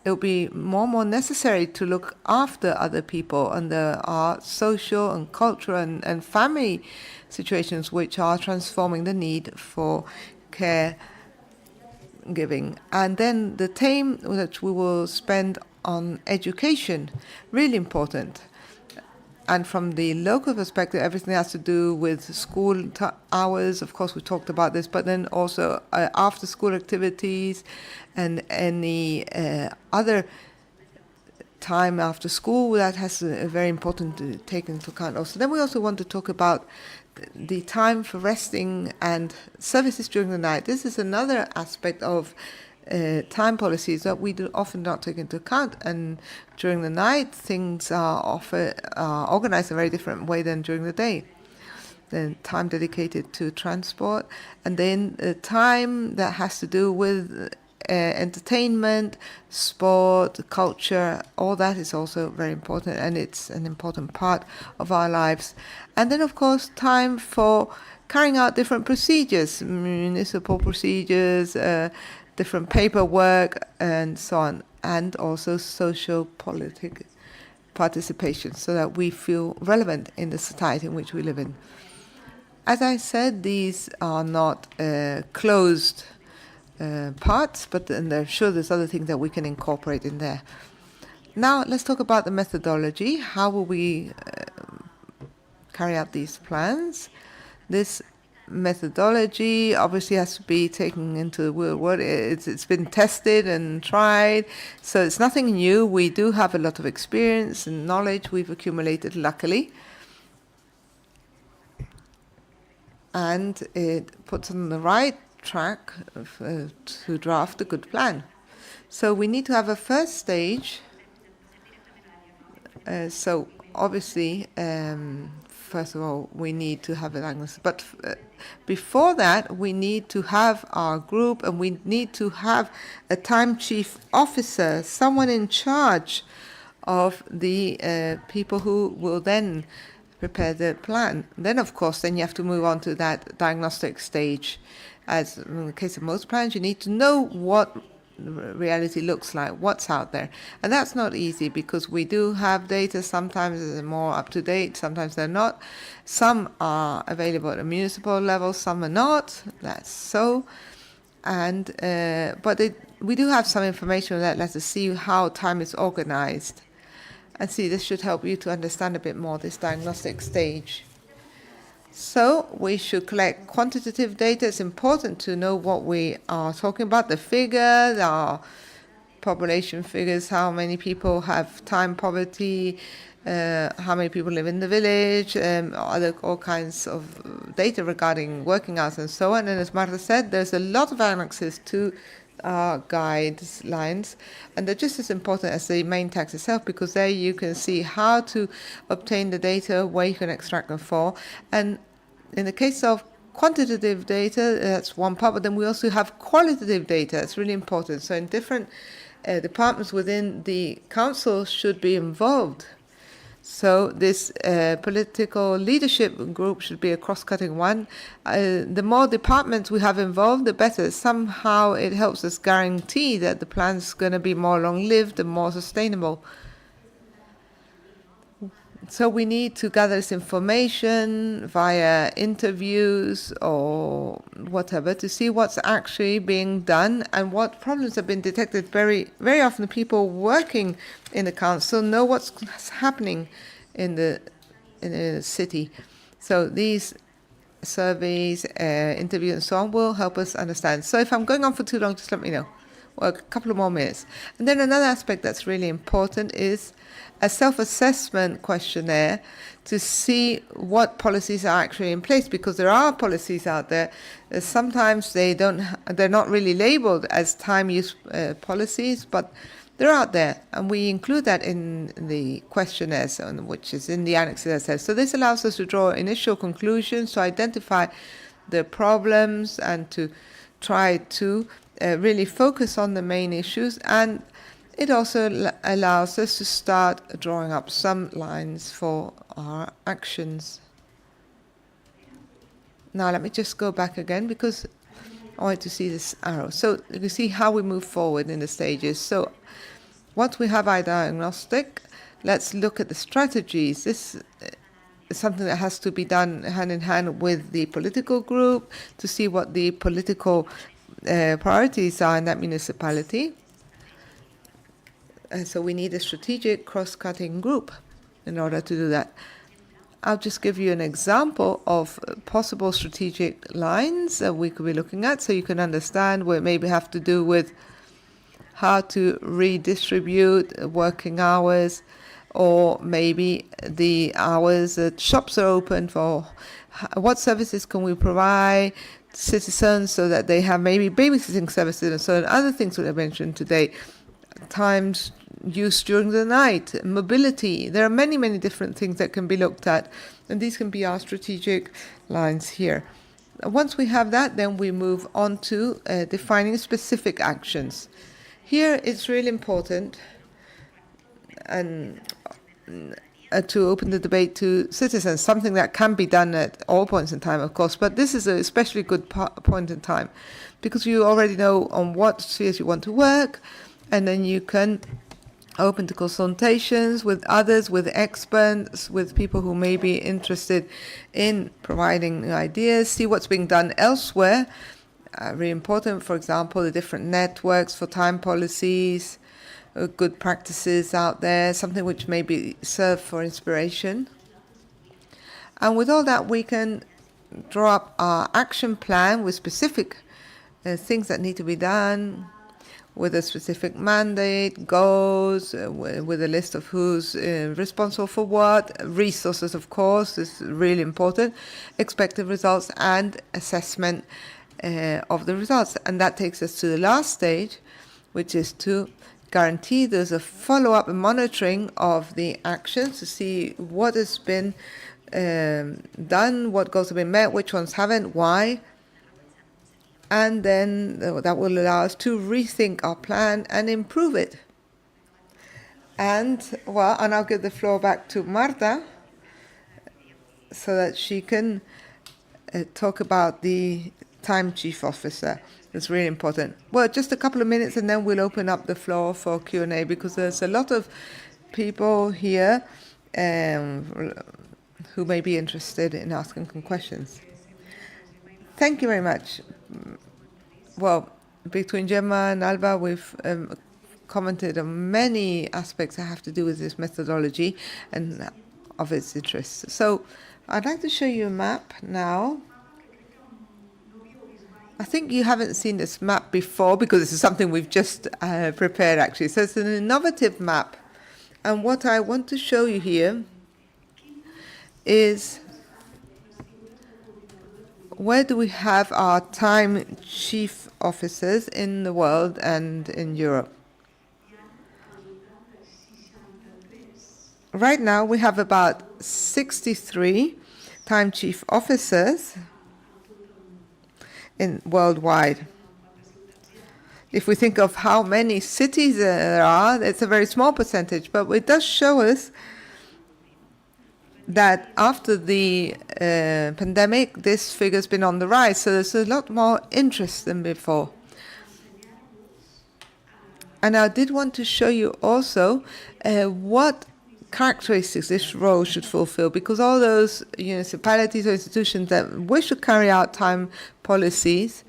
it'll be more and more necessary to look after other people under our social and cultural and family situations, which are transforming the need for care giving. And then the time that we will spend on education, really important. And from the local perspective, everything has to do with school hours. Of course, we talked about this, but then also after-school activities and any other time after school, that has a very important to take into account also. Then we also want to talk about the time for resting and services during the night. This is another aspect of time policies that we do often not take into account, and during the night things are organized in a very different way than during the day. Then time dedicated to transport, and then time that has to do with entertainment, sport, culture. All that is also very important, and it's an important part of our lives. And then of course time for carrying out different procedures, municipal procedures, different paperwork and so on, and also social politic participation, so that we feel relevant in the society in which we live in. As I said, these are not closed parts, but I'm sure there's other things that we can incorporate in there. Now let's talk about the methodology. How will we carry out these plans? This methodology obviously has to be taken into the real world. It's been tested and tried, so it's nothing new. We do have a lot of experience and knowledge we've accumulated, luckily, and it puts us on the right track to draft a good plan. So we need to have a first stage. So obviously, first of all, we need to have a diagnosis. But before that, we need to have our group, and we need to have a time chief officer, someone in charge of the people who will then prepare the plan. Then, of course, then you have to move on to that diagnostic stage. As in the case of most plans, you need to know what reality looks like, what's out there. And that's not easy, because we do have data. Sometimes they're more up to date, sometimes they're not. Some are available at a municipal level, some are not. That's so. And but we do have some information that lets us see how time is organized. And see, this should help you to understand a bit more this diagnostic stage. So we should collect quantitative data. It's important to know what we are talking about, the figures, our population figures, how many people have time poverty, how many people live in the village, all kinds of data regarding working hours and so on. And as Marta said, there's a lot of annexes to our guidelines, and they're just as important as the main text itself, because there you can see how to obtain the data, where you can extract them for. And in the case of quantitative data, that's one part, but then we also have qualitative data. It's really important. So in different departments within the council should be involved. So this political leadership group should be a cross-cutting one. The more departments we have involved, the better. Somehow it helps us guarantee that the plan's going to be more long-lived and more sustainable. So we need to gather this information via interviews or whatever to see what's actually being done and what problems have been detected. Very, very often the people working in the council know what's happening in the city. So these surveys, interviews and so on will help us understand. So if I'm going on for too long, just let me know. Well, a couple of more minutes. And then another aspect that's really important is a self-assessment questionnaire to see what policies are actually in place, because there are policies out there. Sometimes they're not really labeled as time use policies, but they're out there, and we include that in the questionnaires, which is in the annexes, as I said. So this allows us to draw initial conclusions, to identify the problems, and to try to really focus on the main issues, and It also allows us to start drawing up some lines for our actions. Now let me just go back again because I want to see this arrow. So you can see how we move forward in the stages. So once we have our diagnostic, let's look at the strategies. This is something that has to be done hand in hand with the political group to see what the political priorities are in that municipality. And so we need a strategic cross-cutting group in order to do that. I'll just give you an example of possible strategic lines that we could be looking at so you can understand what it maybe have to do with how to redistribute working hours, or maybe the hours that shops are open for. What services can we provide citizens so that they have maybe babysitting services and so on, other things that I mentioned today. Times used during the night, mobility. There are many, many different things that can be looked at, and these can be our strategic lines here. Once we have that, then we move on to defining specific actions. Here it's really important and to open the debate to citizens, something that can be done at all points in time, of course, but this is an especially good point in time because you already know on what spheres you want to work, and then you can open to consultations with others, with experts, with people who may be interested in providing new ideas, see what's being done elsewhere. Very important, for example, the different networks for time policies, good practices out there, something which may be serve for inspiration. And with all that, we can draw up our action plan with specific things that need to be done, with a specific mandate, goals, with a list of who's responsible for what, resources, of course, is really important, expected results, and assessment of the results. And that takes us to the last stage, which is to guarantee there's a follow-up and monitoring of the actions to see what has been done, what goals have been met, which ones haven't, why. And then that will allow us to rethink our plan and improve it. And I'll give the floor back to Marta so that she can talk about the time chief officer. It's really important. Well, just a couple of minutes and then we'll open up the floor for Q&A because there's a lot of people here who may be interested in asking some questions. Thank you very much. Well, between Gemma and Alba, we've commented on many aspects that have to do with this methodology and of its interests. So I'd like to show you a map now. I think you haven't seen this map before because this is something we've just prepared actually. So it's an innovative map. And what I want to show you here is where do we have our time chief officers in the world and in Europe. Right now we have about 63 time chief officers worldwide. If we think of how many cities there are, it's a very small percentage, but it does show us that after the pandemic, this figure's been on the rise, so there's a lot more interest than before. And I did want to show you also what characteristics this role should fulfill, because all those municipalities or institutions that wish to carry out time policies,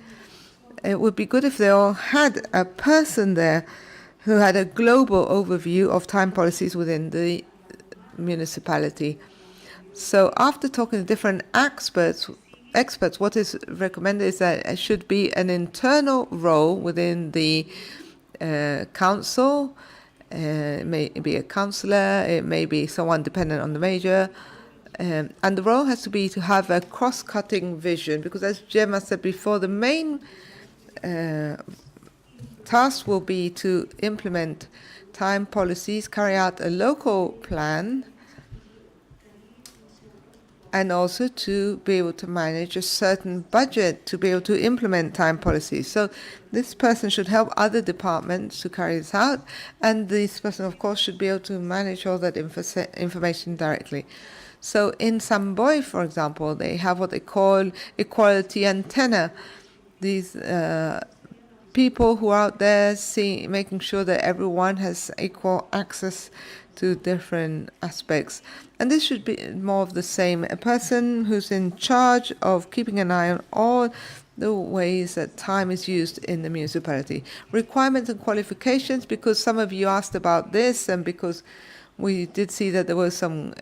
it would be good if they all had a person there who had a global overview of time policies within the municipality. So after talking to different experts, what is recommended is that it should be an internal role within the council. It may be a councillor, it may be someone dependent on the mayor, and the role has to be to have a cross-cutting vision, because as Gemma said before, the main task will be to implement time policies, carry out a local plan, and also to be able to manage a certain budget to be able to implement time policies. So this person should help other departments to carry this out, and this person, of course, should be able to manage all that information directly. So in Samboy, for example, they have what they call equality antenna. These people who are out there making sure that everyone has equal access to different aspects. And this should be more of the same. A person who's in charge of keeping an eye on all the ways that time is used in the municipality. Requirements and qualifications, because some of you asked about this, and because we did see that there were some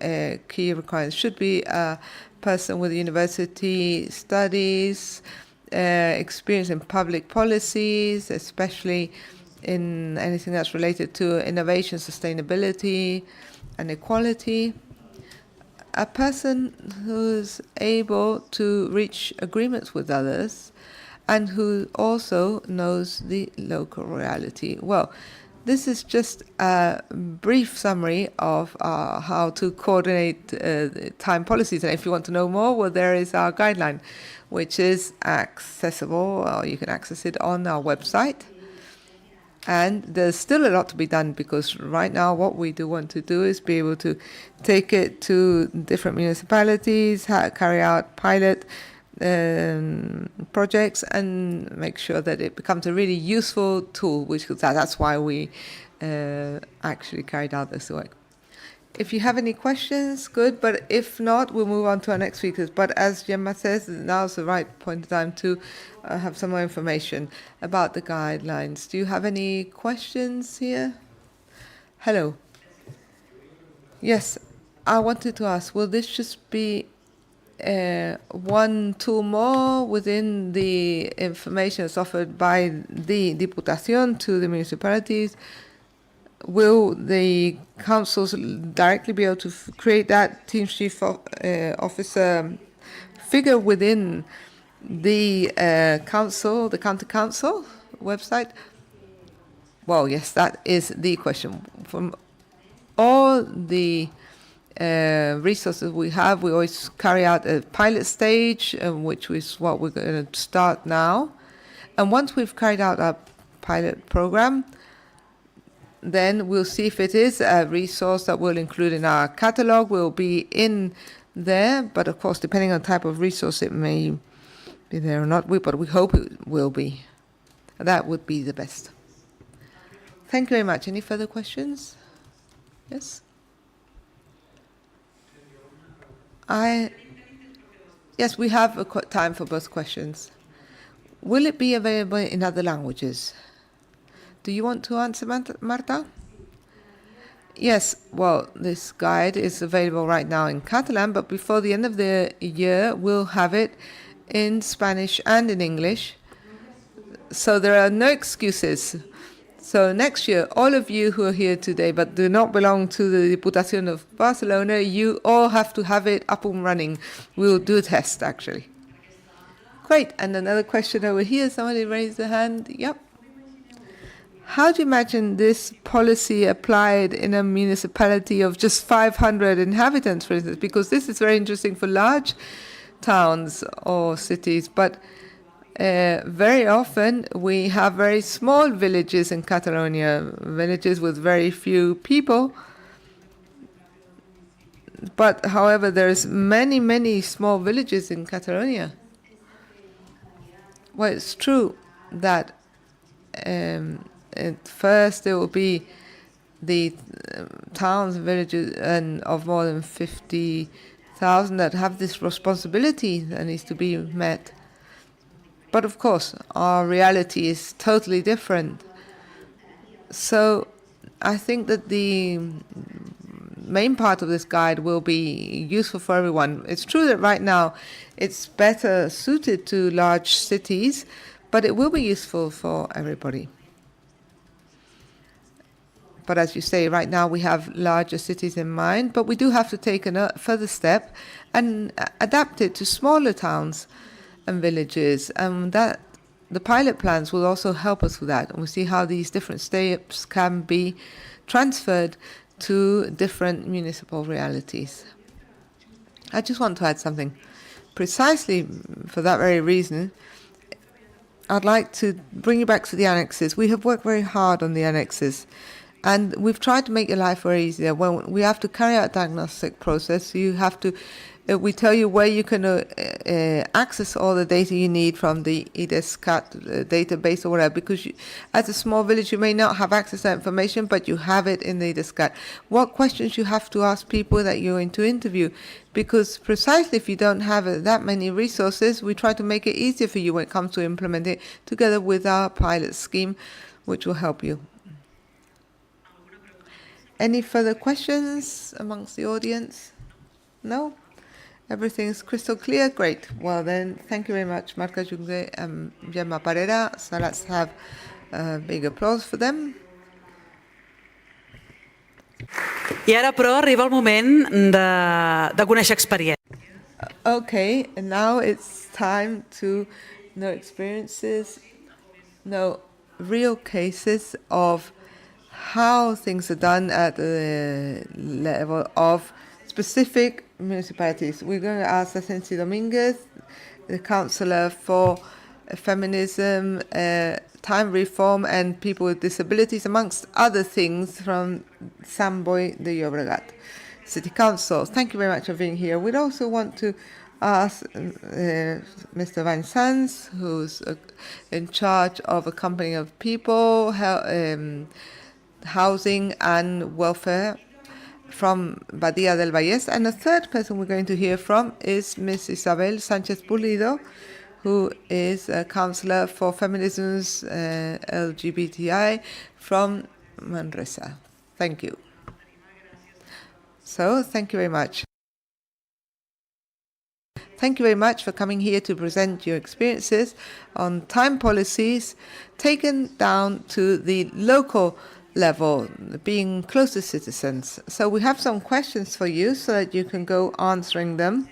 key requirements. Should be a person with university studies, experience in public policies, especially in anything that's related to innovation, sustainability, and equality. A person who's able to reach agreements with others and who also knows the local reality. Well, this is just a brief summary of how to coordinate time policies. And if you want to know more, well, there is our guideline, which is accessible, or you can access it on our website. And there's still a lot to be done, because right now what we do want to do is be able to take it to different municipalities, carry out pilot projects, and make sure that it becomes a really useful tool, that's why we actually carried out this work. If you have any questions, good, but if not, we'll move on to our next speakers. But as Gemma says, now's the right point in time to have some more information about the guidelines. Do you have any questions here? Hello. Yes, I wanted to ask, will this just be one tool more within the information that's offered by the Diputación to the municipalities? Will the councils directly be able to create that team chief officer figure within the council, the county council website? Well, yes, that is the question. From all the resources we have, we always carry out a pilot stage, which is what we're going to start now. And once we've carried out our pilot program, then we'll see if it is a resource that we'll include in our catalog. Will be in there, but of course, depending on the type of resource, it may be there or not. But we hope it will be. That would be the best. Thank you very much. Any further questions? Yes? Yes, we have time for both questions. Will it be available in other languages? Do you want to answer, Marta? Yes, well, this guide is available right now in Catalan, but before the end of the year, we'll have it in Spanish and in English. So there are no excuses. So next year, all of you who are here today but do not belong to the Diputación of Barcelona, you all have to have it up and running. We'll do a test, actually. Great. And another question over here. Somebody raised their hand. Yep. How do you imagine this policy applied in a municipality of just 500 inhabitants, for instance? Because this is very interesting for large towns or cities, but very often we have very small villages in Catalonia, villages with very few people. But however, there's many, many small villages in Catalonia. Well, it's true that at first there will be the towns and villages of more than 50,000 that have this responsibility that needs to be met. But of course, our reality is totally different. So I think that the main part of this guide will be useful for everyone. It's true that right now it's better suited to large cities, but it will be useful for everybody. But as you say, right now we have larger cities in mind, but we do have to take a further step and adapt it to smaller towns and villages. That the pilot plans will also help us with that. And we'll see how these different steps can be transferred to different municipal realities. I just want to add something. Precisely for that very reason, I'd like to bring you back to the annexes. We have worked very hard on the annexes, and we've tried to make your life very easier. When we have to carry out a diagnostic process, you have to. We tell you where you can access all the data you need from the EDESCAT database or whatever, because as a small village you may not have access to that information, but you have it in the EDESCAT. What questions you have to ask people that you're going to interview, because precisely if you don't have that many resources, we try to make it easier for you when it comes to implement it together with our pilot scheme, which will help you. Any further questions amongst the audience? No? Everything's crystal clear? Great. Well then, thank you very much, Marta Junge and Gemma Parera. So let's have a big applause for them. I ara, però, arriba el moment de conèixer experiència. Okay, and now it's time to know experiences, know real cases of how things are done at the level of specific municipalities. We're going to ask Asensi Dominguez, the Councillor for Feminism, Time Reform and People with Disabilities, amongst other things, from Sant Boi de Llobregat City Council. Thank you very much for being here. We'd also want to ask Mr. Van Sands, who's in charge of a company of people, housing and welfare from Badia del Valles. And the third person we're going to hear from is Ms. Isabel Sanchez Pulido, who is a councillor for feminism's LGBTI from Manresa. Thank you. So, thank you very much. Thank you very much for coming here to present your experiences on time policies taken down to the local level, being close to citizens. So we have some questions for you so that you can go answering them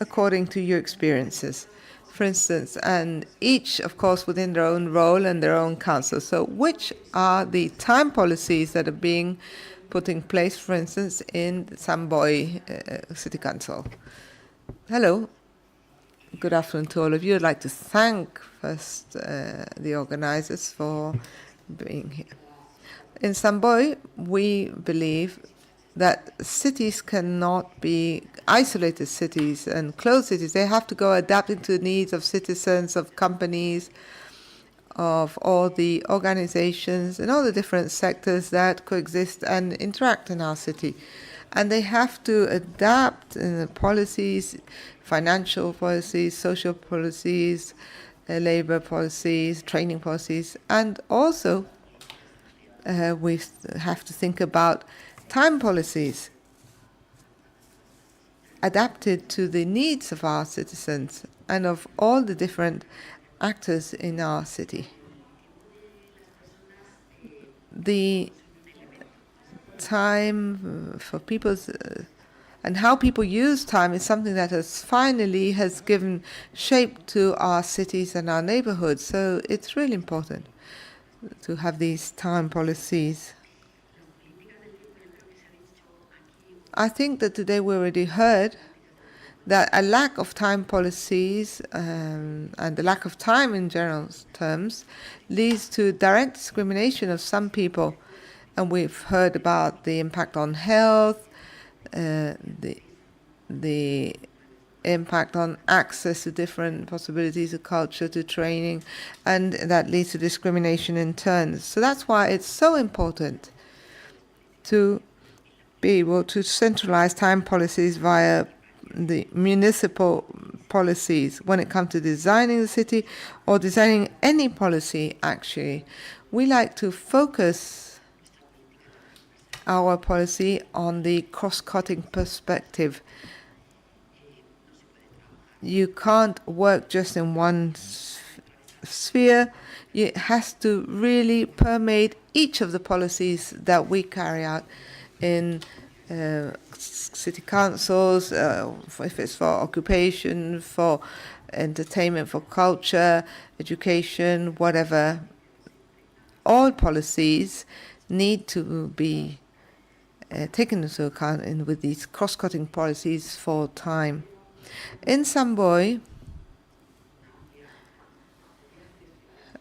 according to your experiences. For instance, and each, of course, within their own role and their own council. So which are the time policies that are being put in place, for instance, in Sant Boi City Council? Hello. Good afternoon to all of you. I'd like to thank first the organizers for being here. In Sant Boi, we believe that cities cannot be isolated cities and closed cities. They have to go adapting to the needs of citizens, of companies, of all the organizations and all the different sectors that coexist and interact in our city. And they have to adapt in the policies, financial policies, social policies, labor policies, training policies, and also we have to think about time policies adapted to the needs of our citizens and of all the different actors in our city. The time for people's and how people use time is something that has given shape to our cities and our neighborhoods. So it's really important to have these time policies. I think that today we already heard that a lack of time policies and the lack of time in general terms leads to direct discrimination of some people. And we've heard about the impact on health, the impact on access to different possibilities of culture, to training, and that leads to discrimination in turn. So that's why it's so important to be able to centralize time policies via the municipal policies when it comes to designing the city or designing any policy, actually. We like to focus our policy on the cross-cutting perspective. You can't work just in one sphere. It has to really permeate each of the policies that we carry out in city councils, if it's for occupation, for entertainment, for culture, education, whatever. All policies need to be taken into account with these cross-cutting policies for time. In Samboy,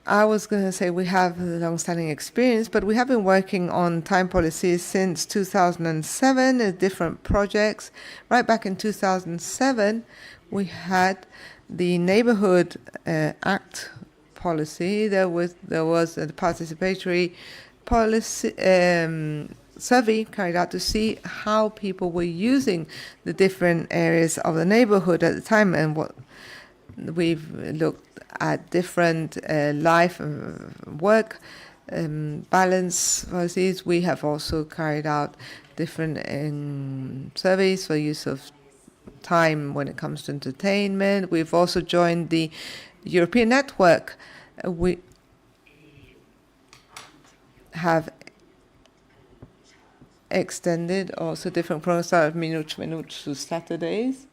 I was going to say we have a long-standing experience, but we have been working on time policies since 2007 in different projects. Right back in 2007, we had the Neighborhood Act policy. There was a participatory policy survey carried out to see how people were using the different areas of the neighborhood at the time, and what we've looked at different life work balance policies. We have also carried out different surveys for use of time when it comes to entertainment. We've also joined the European network. We have extended also different programs of Minuts to Saturdays.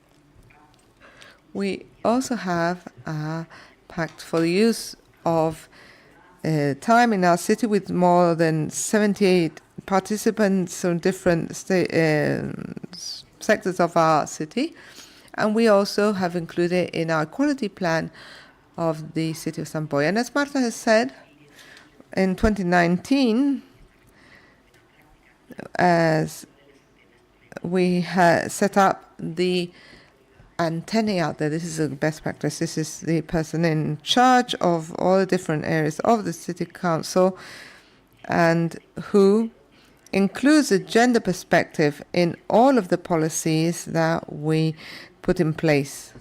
We also have a pact for the use of time in our city with more than 78 participants from different sectors of our city. And we also have included in our quality plan of the city of Samboy. And as Marta has said, in 2019, as we had set up the antennae out there, this is a best practice. This is the person in charge of all the different areas of the city council, and who includes a gender perspective in all of the policies that we put in place.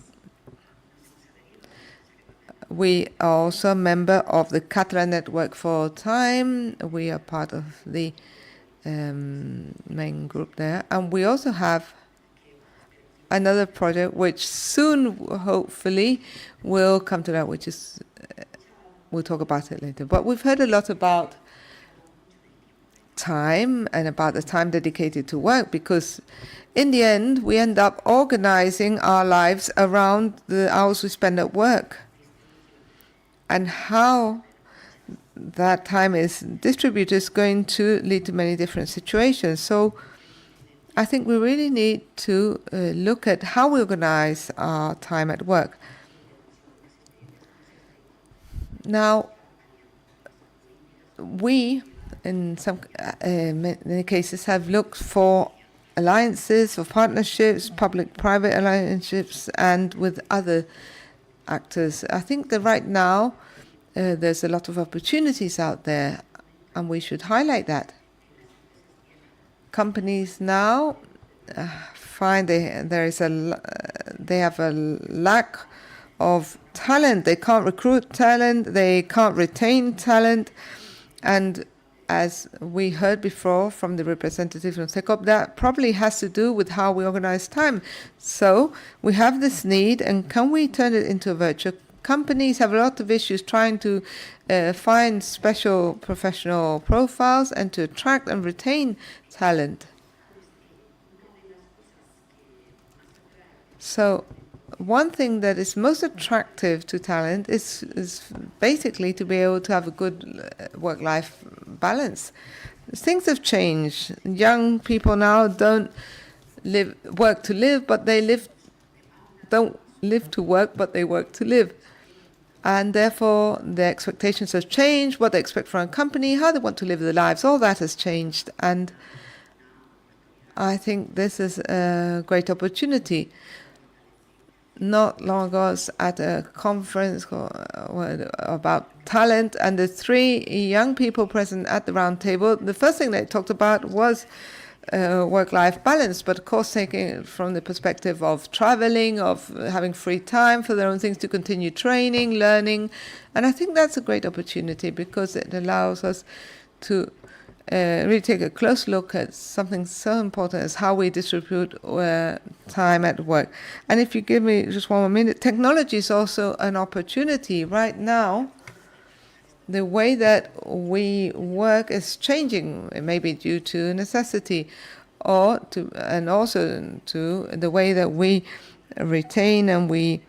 We are also a member of the Catalan Network for Time. We are part of the main group there. And we also have another project which soon, hopefully, will come to that, which is, we'll talk about it later. But we've heard a lot about time and about the time dedicated to work, because in the end, we end up organizing our lives around the hours we spend at work. And how that time is distributed is going to lead to many different situations. So I think we really need to look at how we organize our time at work. Now, we, in some many cases, have looked for alliances, for partnerships, public-private alliances, and with other actors. I think that right now there's a lot of opportunities out there, and we should highlight that. Companies now find they have a lack of talent. They can't recruit talent. They can't retain talent, and as we heard before from the representative from CECOP, that probably has to do with how we organize time. So we have this need, and can we turn it into a virtue? Companies have a lot of issues trying to find special professional profiles and to attract and retain talent. So one thing that is most attractive to talent is basically to be able to have a good work-life balance. Things have changed. Young people now don't work to live, but don't live to work, but they work to live. And therefore, their expectations have changed, what they expect from a company, how they want to live their lives, all that has changed. And I think this is a great opportunity. Not long ago, I was at a conference about talent, and the three young people present at the round table, the first thing they talked about was work-life balance, but of course taking it from the perspective of traveling, of having free time for their own things, to continue training, learning. And I think that's a great opportunity, because it allows us to really take a close look at something so important as how we distribute time at work. And if you give me just one more minute, technology is also an opportunity. Right now, the way that we work is changing, maybe due to necessity, and also to the way that we retain and we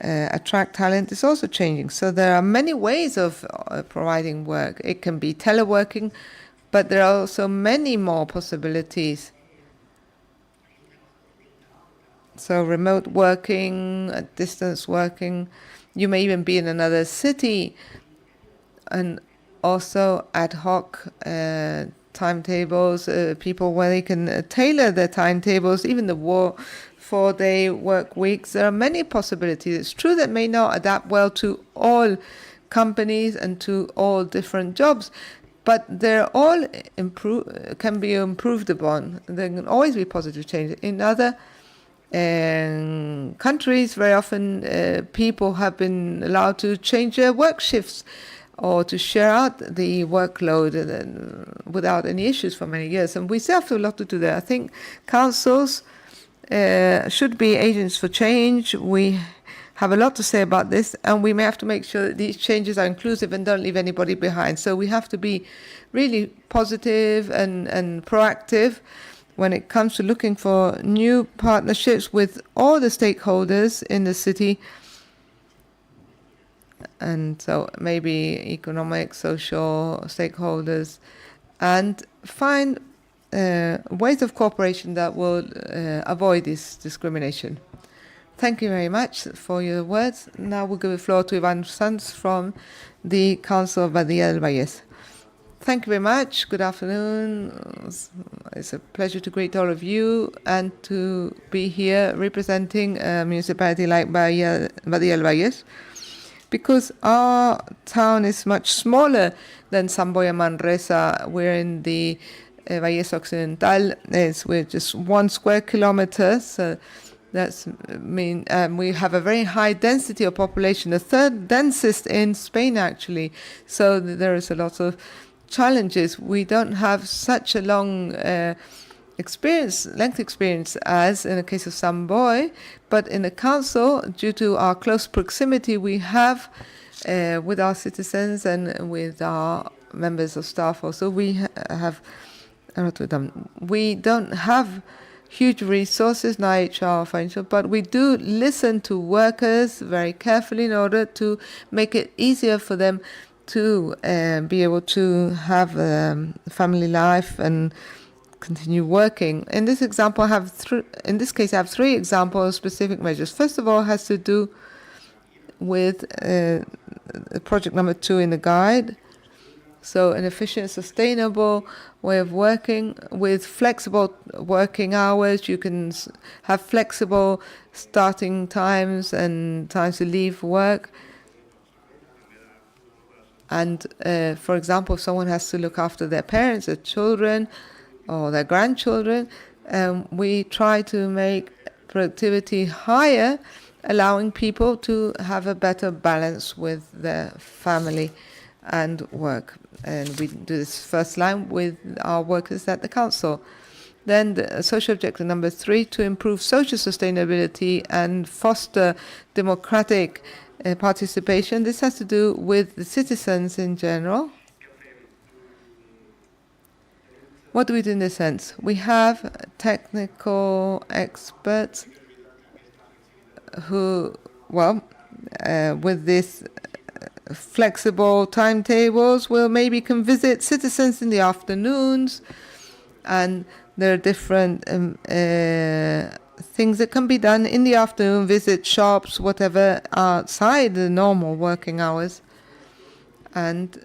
attract talent is also changing. So there are many ways of providing work. It can be teleworking, but there are also many more possibilities. So remote working, distance working, you may even be in another city, and also ad hoc timetables, people where they can tailor their timetables, even the 4-day work weeks. There are many possibilities. It's true that may not adapt well to all companies and to all different jobs, but they're all can be improved upon. There can always be positive change. In other countries, very often people have been allowed to change their work shifts or to share out the workload without any issues for many years. And we still have a lot to do there. I think councils should be agents for change. We have a lot to say about this, and we may have to make sure that these changes are inclusive and don't leave anybody behind. So we have to be really positive and proactive when it comes to looking for new partnerships with all the stakeholders in the city. And so maybe economic, social stakeholders, and find ways of cooperation that will avoid this discrimination. Thank you very much for your words. Now we'll give the floor to Ivan Sanz from the Council of Badia del Vallès. Thank you very much. Good afternoon. It's a pleasure to greet all of you and to be here representing a municipality like Badia del Vallès, because our town is much smaller than Samboya Manresa. We're in the Vallès Occidental. We're just 1 square kilometer. So that's we have a very high density of population, the third densest in Spain, actually. So there is a lot of challenges. We don't have such a long length experience as in the case of Samboy, but in the council, due to our close proximity we have with our citizens and with our members of staff also, we have a lot with them. We don't have huge resources, no HR, financial, but we do listen to workers very carefully in order to make it easier for them to be able to have a family life and continue working. In this example, I have I have 3 examples of specific measures. First of all, has to do with project number 2 in the guide. So an efficient, sustainable way of working with flexible working hours. You can have flexible starting times and times to leave work. And for example, if someone has to look after their parents, their children, or their grandchildren, we try to make productivity higher, allowing people to have a better balance with their family and work. And we do this first line with our workers at the council. Then the social objective number 3, to improve social sustainability and foster democratic participation. This has to do with the citizens in general. What do we do in this sense? We have technical experts who, with this flexible timetables, maybe can visit citizens in the afternoons, and there are different things that can be done in the afternoon, visit shops, whatever, outside the normal working hours, and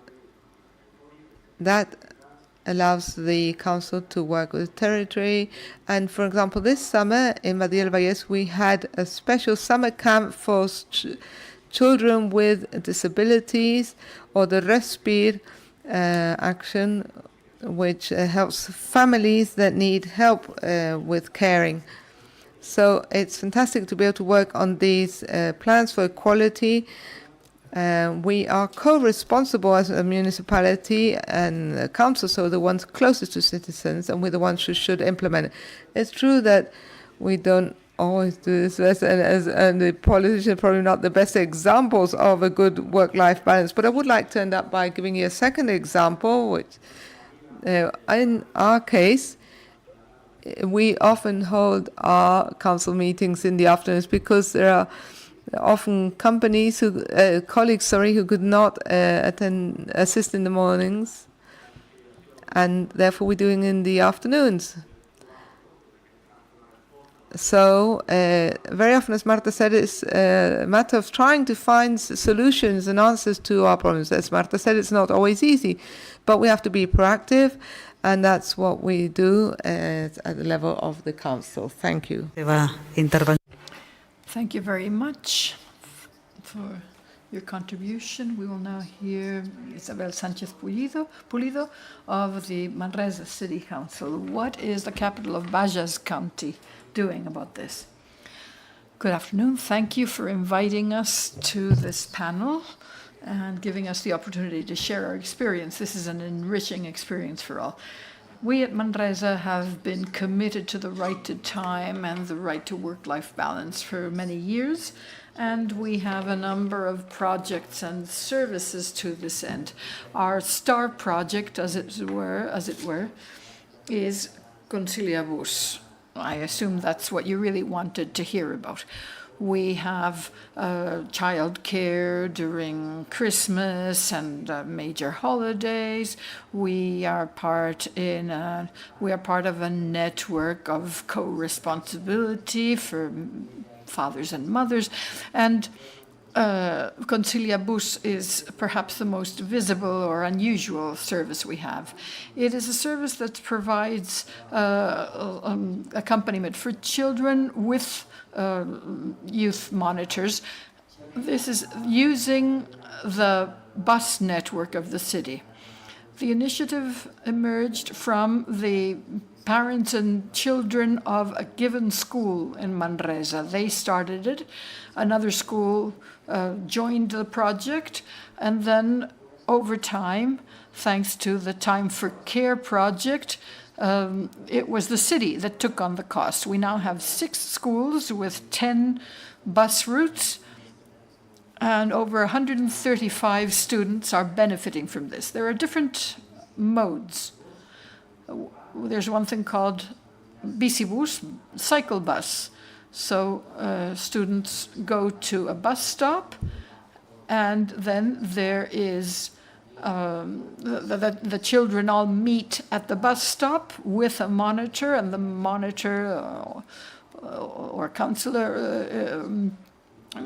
that allows the council to work with territory. And for example, this summer in Badia del Vallès, we had a special summer camp for children with disabilities, or the Respir action, which helps families that need help with caring. So it's fantastic to be able to work on these plans for equality. We are co-responsible as a municipality and a council, so the ones closest to citizens, and we're the ones who should implement it. It's true that we don't always do this, and the politicians are probably not the best examples of a good work-life balance. But I would like to end up by giving you a second example, which in our case, we often hold our council meetings in the afternoons because there are often colleagues, who could not assist in the mornings. and therefore we're doing in the afternoons. So very often, as Marta said, it's a matter of trying to find solutions and answers to our problems. As Marta said, it's not always easy, but we have to be proactive, and that's what we do at the level of the Council. Thank you. Thank you very much for your contribution. We will now hear Isabel Sanchez Pulido of the Manresa City Council. What is the capital of Bajas County doing about this? Good afternoon. Thank you for inviting us to this panel and giving us the opportunity to share our experience. This is an enriching experience for all. We at Manresa have been committed to the right to time and the right to work-life balance for many years, and we have a number of projects and services to this end. Our star project, as it were, is Conciliabus. I assume that's what you really wanted to hear about. We have childcare during Christmas and major holidays. We are part of a network of co-responsibility for fathers and mothers, and Conciliabus is perhaps the most visible or unusual service we have. It is a service that provides accompaniment for children with youth monitors. This is using the bus network of the city. The initiative emerged from the parents and children of a given school in Manresa. They started it. Another school joined the project, and then over time, thanks to the Time for Care project, it was the city that took on the cost. We now have 6 schools with 10 bus routes, and over 135 students are benefiting from this. There are different modes. There's one thing called bicibus, cycle bus. So students go to a bus stop, and then there is the children all meet at the bus stop with a monitor, and the monitor or counselor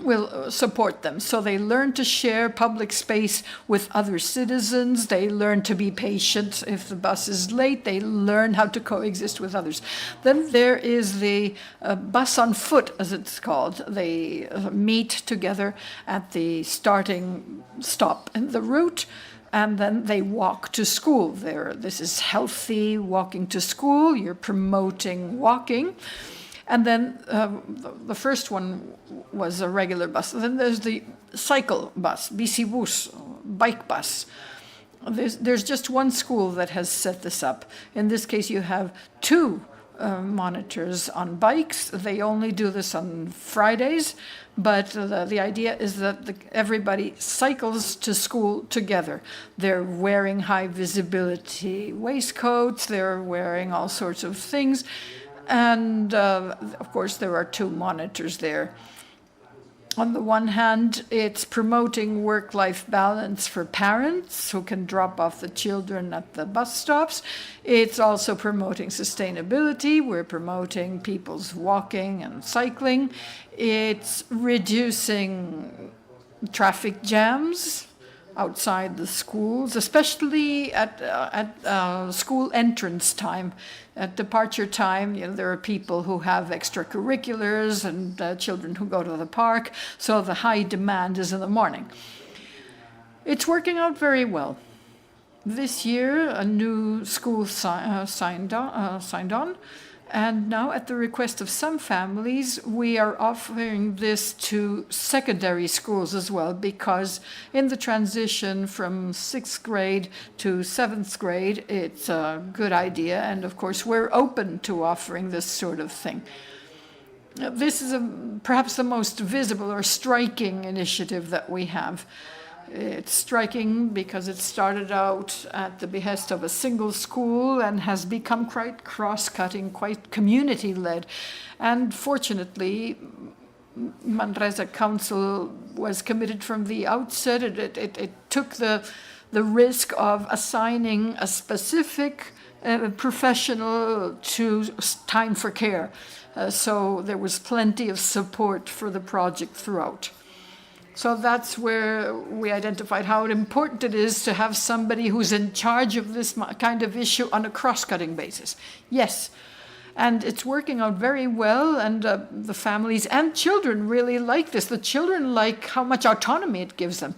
will support them. So they learn to share public space with other citizens. They learn to be patient if the bus is late. They learn how to coexist with others. Then there is the bus on foot, as it's called. They meet together at the starting stop in the route, and then they walk to school. This is healthy walking to school. You're promoting walking. And then the first one was a regular bus. Then there's the cycle bus, bicibus, bike bus. There's just one school that has set this up. In this case, you have 2 monitors on bikes. They only do this on Fridays, but the idea is that everybody cycles to school together. They're wearing high visibility waistcoats. They're wearing all sorts of things. And, of course, there are 2 monitors there. On the one hand, it's promoting work-life balance for parents who can drop off the children at the bus stops. It's also promoting sustainability. We're promoting people's walking and cycling. It's reducing traffic jams outside the schools, especially at school entrance time. At departure time, there are people who have extracurriculars and children who go to the park, so the high demand is in the morning. It's working out very well. This year, a new school signed on, and now at the request of some families, we are offering this to secondary schools as well, because in the transition from 6th grade to 7th grade, it's a good idea. And of course, we're open to offering this sort of thing. This is perhaps the most visible or striking initiative that we have. It's striking because it started out at the behest of a single school and has become quite cross-cutting, quite community-led. And fortunately, Manresa Council was committed from the outset. It took the the risk of assigning a specific professional to time for care. So there was plenty of support for the project throughout. So that's where we identified how important it is to have somebody who's in charge of this kind of issue on a cross-cutting basis. Yes, and it's working out very well, and the families and children really like this. The children like how much autonomy it gives them.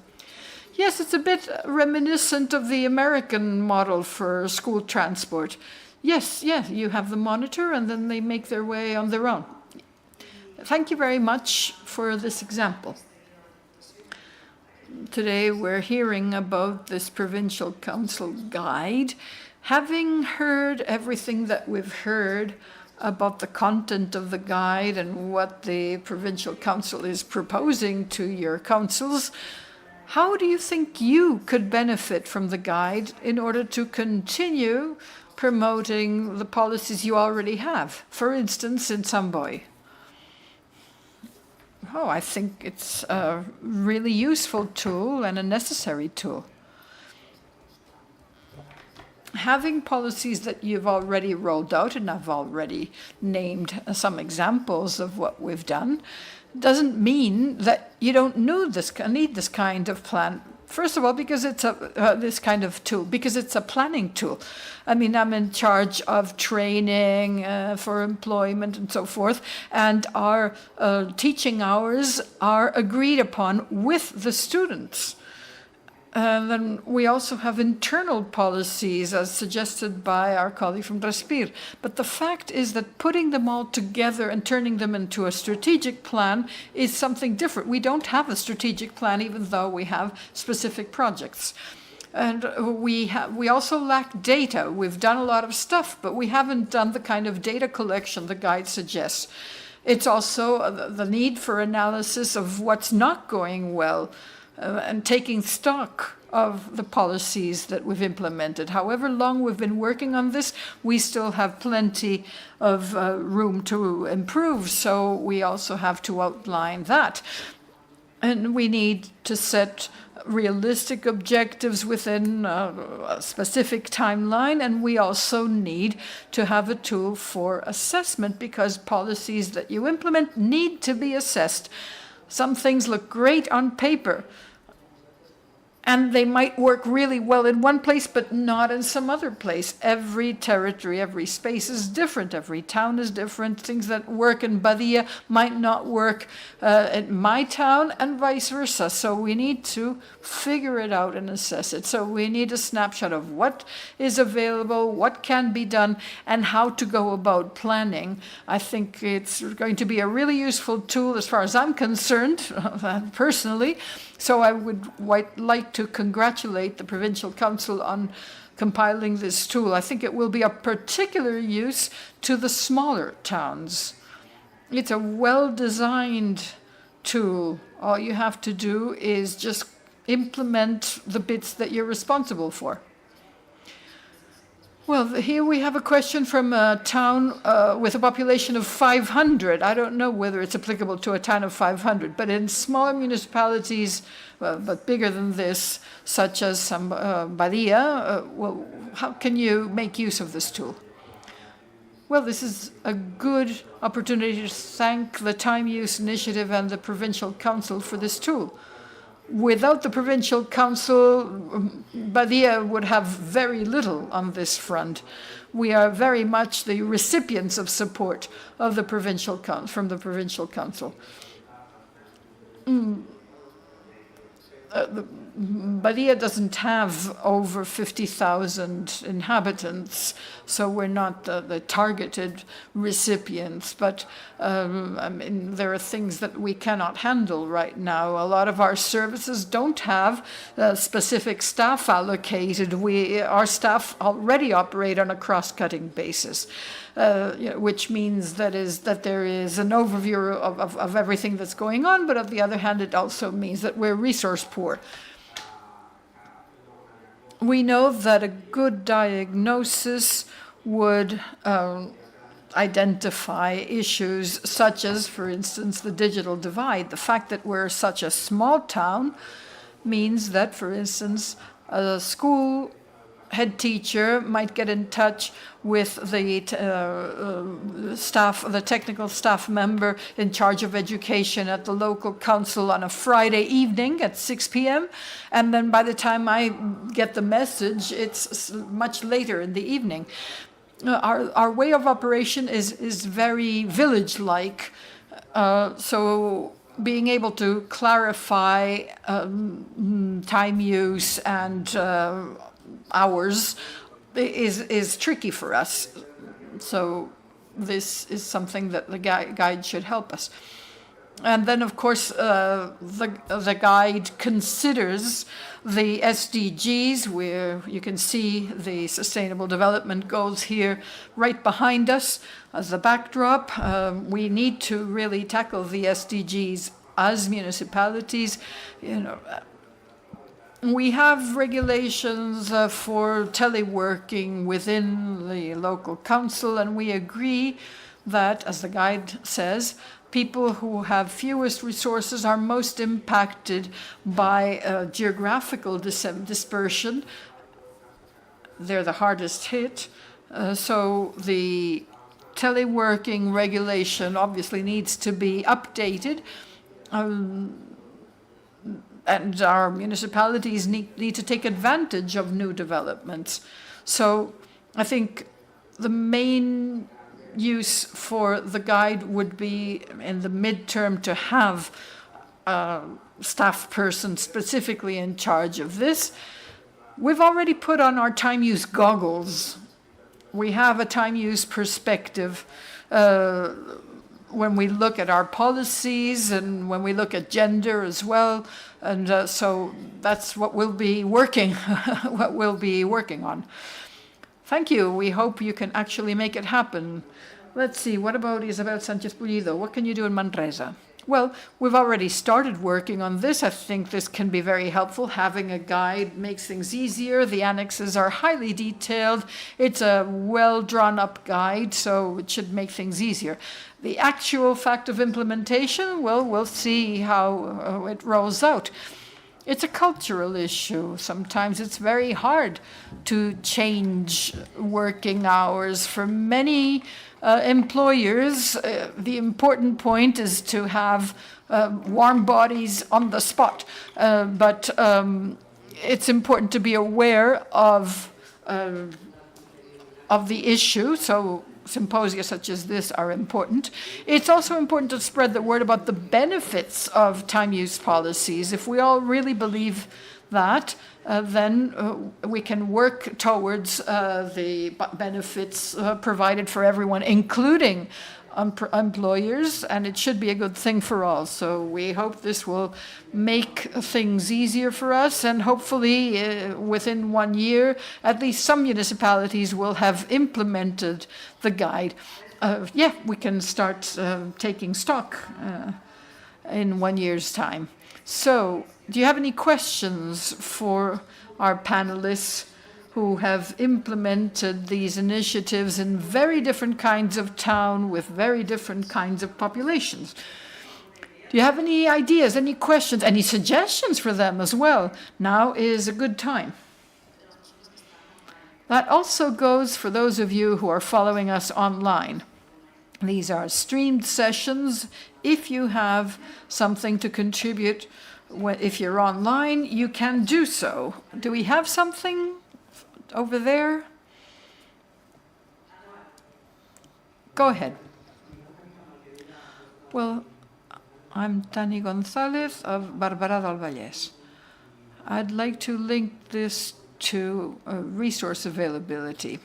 Yes, it's a bit reminiscent of the American model for school transport. Yes, you have the monitor and then they make their way on their own. Thank you very much for this example. Today we're hearing about this Provincial Council guide. Having heard everything that we've heard about the content of the guide and what the Provincial Council is proposing to your councils, how do you think you could benefit from the guide in order to continue promoting the policies you already have? For instance, in Samboy. Oh, I think it's a really useful tool and a necessary tool. Having policies that you've already rolled out, and I've already named some examples of what we've done, doesn't mean that you don't need this kind of plan. First of all, because it's this kind of tool, because it's a planning tool. I mean, I'm in charge of training for employment and so forth, and our teaching hours are agreed upon with the students. And then we also have internal policies, as suggested by our colleague from Respir. But the fact is that putting them all together and turning them into a strategic plan is something different. We don't have a strategic plan, even though we have specific projects. And we also lack data. We've done a lot of stuff, but we haven't done the kind of data collection the guide suggests. It's also the need for analysis of what's not going well, and taking stock of the policies that we've implemented. However long we've been working on this, we still have plenty of room to improve, so we also have to outline that. And we need to set realistic objectives within a specific timeline, and we also need to have a tool for assessment, because policies that you implement need to be assessed. Some things look great on paper, and they might work really well in one place, but not in some other place. Every territory, every space is different. Every town is different. Things that work in Badia might not work in my town, and vice versa. So we need to figure it out and assess it. So we need a snapshot of what is available, what can be done, and how to go about planning. I think it's going to be a really useful tool as far as I'm concerned, personally. So I would like to congratulate the Provincial Council on compiling this tool. I think it will be of particular use to the smaller towns. It's a well-designed tool. All you have to do is just implement the bits that you're responsible for. Well, here we have a question from a town with a population of 500. I don't know whether it's applicable to a town of 500, but in smaller municipalities, but bigger than this, such as some Badia, well, how can you make use of this tool? Well, this is a good opportunity to thank the Time Use Initiative and the Provincial Council for this tool. Without the Provincial Council, Badia would have very little on this front. We are very much the recipients of support of the from the Provincial Council. Badia doesn't have over 50,000 inhabitants, so we're not the targeted recipients. But I mean, there are things that we cannot handle right now. A lot of our services don't have specific staff allocated. Our staff already operate on a cross-cutting basis, which means that there is an overview of everything that's going on. But on the other hand, it also means that we're resource poor. We know that a good diagnosis would identify issues such as, for instance, the digital divide. The fact that we're such a small town means that, for instance, A school head teacher might get in touch with the staff, the technical staff member in charge of education at the local council on a Friday evening at 6 p.m. And then by the time I get the message, it's much later in the evening. Our way of operation is very village-like. So being able to clarify time use and hours is tricky for us. So this is something that the guide should help us. And then, of course, the guide considers the SDGs, where you can see the Sustainable Development Goals here right behind us as the backdrop. We need to really tackle the SDGs as municipalities. We have regulations for teleworking within the local council, and we agree that, as the guide says, people who have fewest resources are most impacted by geographical dispersion. They're the hardest hit. So the teleworking regulation obviously needs to be updated. And our municipalities need to take advantage of new developments. So I think the main use for the guide would be in the midterm to have a staff person specifically in charge of this. We've already put on our time use goggles. We have a time use perspective when we look at our policies and when we look at gender as well. And so that's what we'll be working on. Thank you. We hope you can actually make it happen. Let's see, what about Isabel Sanchez Pulido? What can you do in Manresa? Well, we've already started working on this. I think this can be very helpful. Having a guide makes things easier. The annexes are highly detailed. It's a well-drawn-up guide, so it should make things easier. The actual fact of implementation, well, we'll see how it rolls out. It's a cultural issue. Sometimes it's very hard to change working hours. For many employers, the important point is to have warm bodies on the spot. But it's important to be aware of the issue. So symposia such as this are important. It's also important to spread the word about the benefits of time use policies. If we all really believe that, then we can work towards the benefits provided for everyone, including employers, and it should be a good thing for all. So we hope this will make things easier for us, and hopefully within 1 year, at least some municipalities will have implemented the guide. We can start taking stock in 1 year's time. So, do you have any questions for our panelists who have implemented these initiatives in very different kinds of town with very different kinds of populations? Do you have any ideas, any questions, any suggestions for them as well? Now is a good time. That also goes for those of you who are following us online. These are streamed sessions. If you have something to contribute, if you're online, you can do so. Do we have something over there? Go ahead. Well, I'm Tani Gonzalez of Barberà del Vallès. I'd like to link this to resource availability.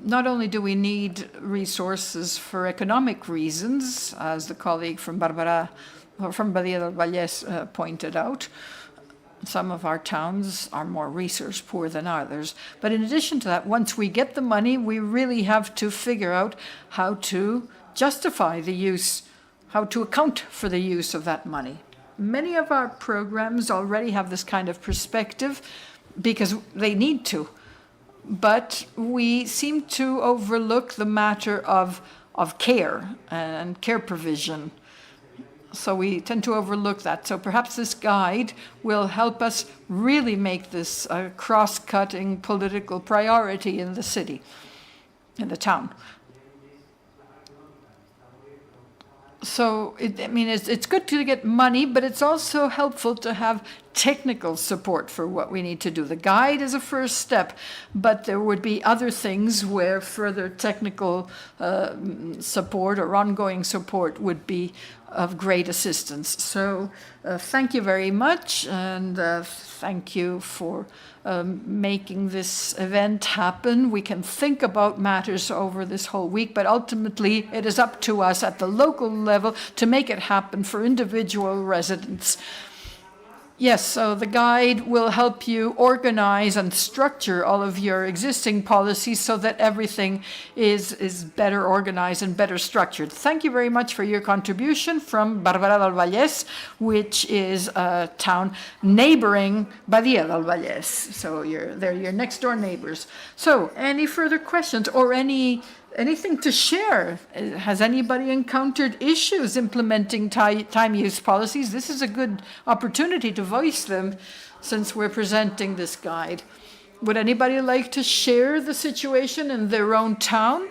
Not only do we need resources for economic reasons, as the colleague from Badia del Vallès pointed out, some of our towns are more resource poor than others. But in addition to that, once we get the money, we really have to figure out how to justify the use, how to account for the use of that money. Many of our programs already have this kind of perspective because they need to. But we seem to overlook the matter of care and care provision. So we tend to overlook that. So perhaps this guide will help us really make this a cross-cutting political priority in the city, in the town. So, it's good to get money, but it's also helpful to have technical support for what we need to do. The guide is a first step, but there would be other things where further technical support or ongoing support would be of great assistance. So, thank you very much, and thank you for making this event happen. We can think about matters over this whole week, but ultimately it is up to us at the local level to make it happen for individual residents. Yes, so the guide will help you organize and structure all of your existing policies so that everything is better organized and better structured. Thank you very much for your contribution from Barberà del Vallès, which is a town neighboring Badia del Vallès. So they're your next door neighbors. So any further questions or anything to share? Has anybody encountered issues implementing time use policies? This is a good opportunity to voice them since we're presenting this guide. Would anybody like to share the situation in their own town?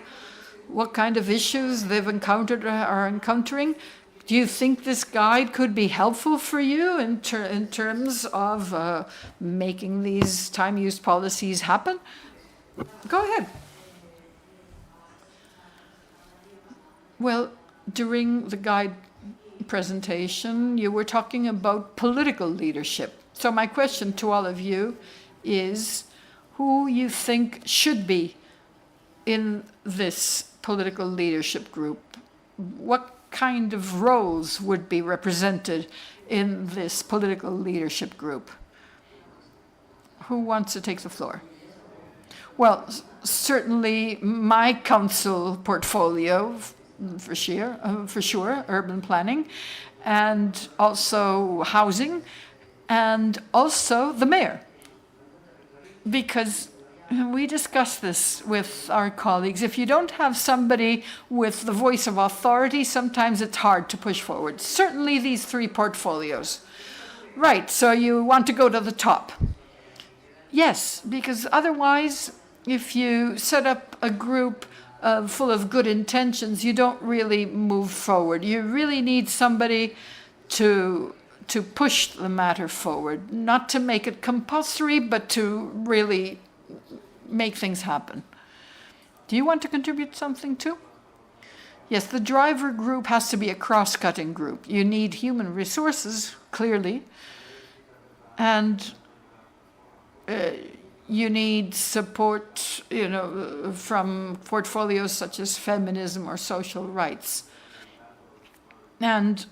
What kind of issues they've encountered or are encountering? Do you think this guide could be helpful for you in terms of making these time use policies happen? Go ahead. Well, during the guide presentation, you were talking about political leadership. So my question to all of you is who you think should be in this political leadership group? What kind of roles would be represented in this political leadership group? Who wants to take the floor? Well, certainly my council portfolio, for sure, urban planning, and also housing, and also the mayor. Because we discussed this with our colleagues. If you don't have somebody with the voice of authority, sometimes it's hard to push forward. Certainly these three portfolios. Right, so you want to go to the top. Yes, because otherwise, if you set up a group full of good intentions, you don't really move forward. You really need somebody to push the matter forward, not to make it compulsory, but to really make things happen. Do you want to contribute something too? Yes, the driver group has to be a cross-cutting group. You need human resources, clearly, and you need support, from portfolios such as feminism or social rights. And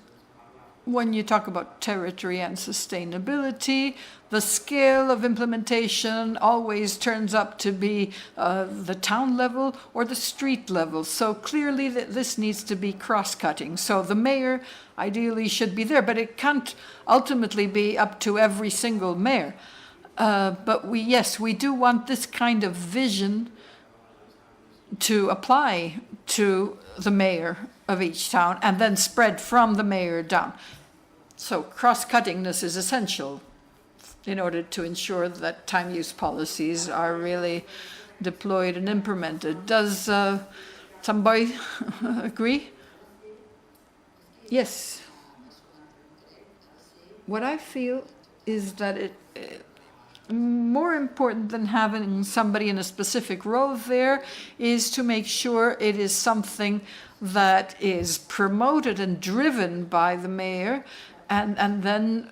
when you talk about territory and sustainability, the scale of implementation always turns up to be the town level or the street level. So clearly this needs to be cross-cutting. So the mayor ideally should be there, but it can't ultimately be up to every single mayor. But we do want this kind of vision to apply to the mayor of each town and then spread from the mayor down. So cross-cuttingness is essential in order to ensure that time use policies are really deployed and implemented. Does somebody agree? Yes. What I feel is that it more important than having somebody in a specific role there is to make sure it is something that is promoted and driven by the mayor and then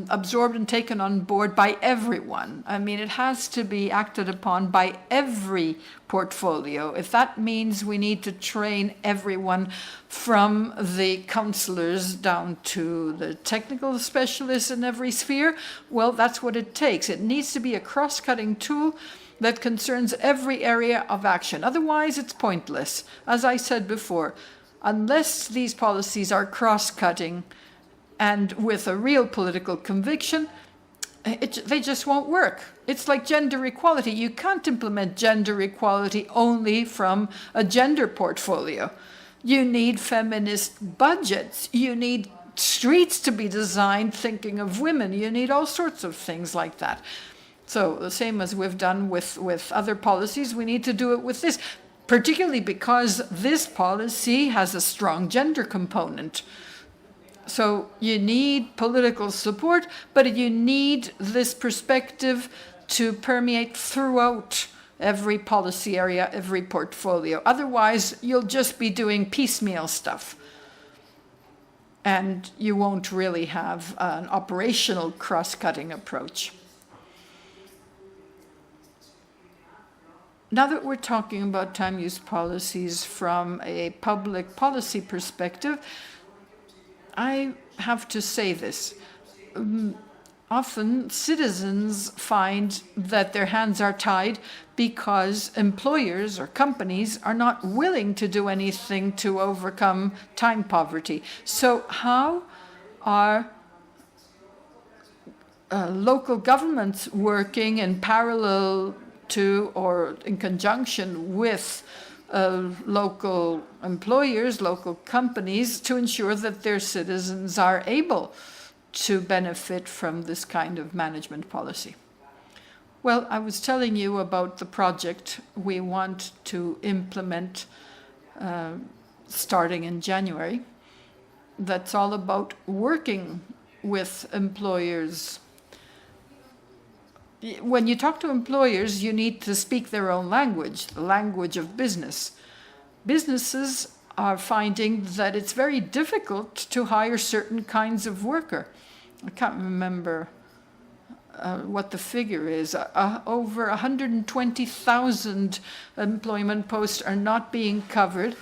absorbed and taken on board by everyone. I mean, it has to be acted upon by every portfolio. If that means we need to train everyone from the councillors down to the technical specialists in every sphere, well, that's what it takes. It needs to be a cross-cutting tool that concerns every area of action. Otherwise, it's pointless. As I said before, unless these policies are cross-cutting and with a real political conviction, they just won't work. It's like gender equality. You can't implement gender equality only from a gender portfolio. You need feminist budgets. You need streets to be designed thinking of women. You need all sorts of things like that. So the same as we've done with other policies, we need to do it with this, particularly because this policy has a strong gender component. So you need political support, but you need this perspective to permeate throughout every policy area, every portfolio. Otherwise, you'll just be doing piecemeal stuff. And you won't really have an operational cross-cutting approach. Now that we're talking about time use policies from a public policy perspective, I have to say this. Often citizens find that their hands are tied because employers or companies are not willing to do anything to overcome time poverty. So how are local governments working in parallel to or in conjunction with local employers, local companies, to ensure that their citizens are able to benefit from this kind of management policy? Well, I was telling you about the project we want to implement starting in January. That's all about working with employers. When you talk to employers, you need to speak their own language, the language of business. Businesses are finding that it's very difficult to hire certain kinds of worker. I can't remember what the figure is. Over 120,000 employment posts are not being covered,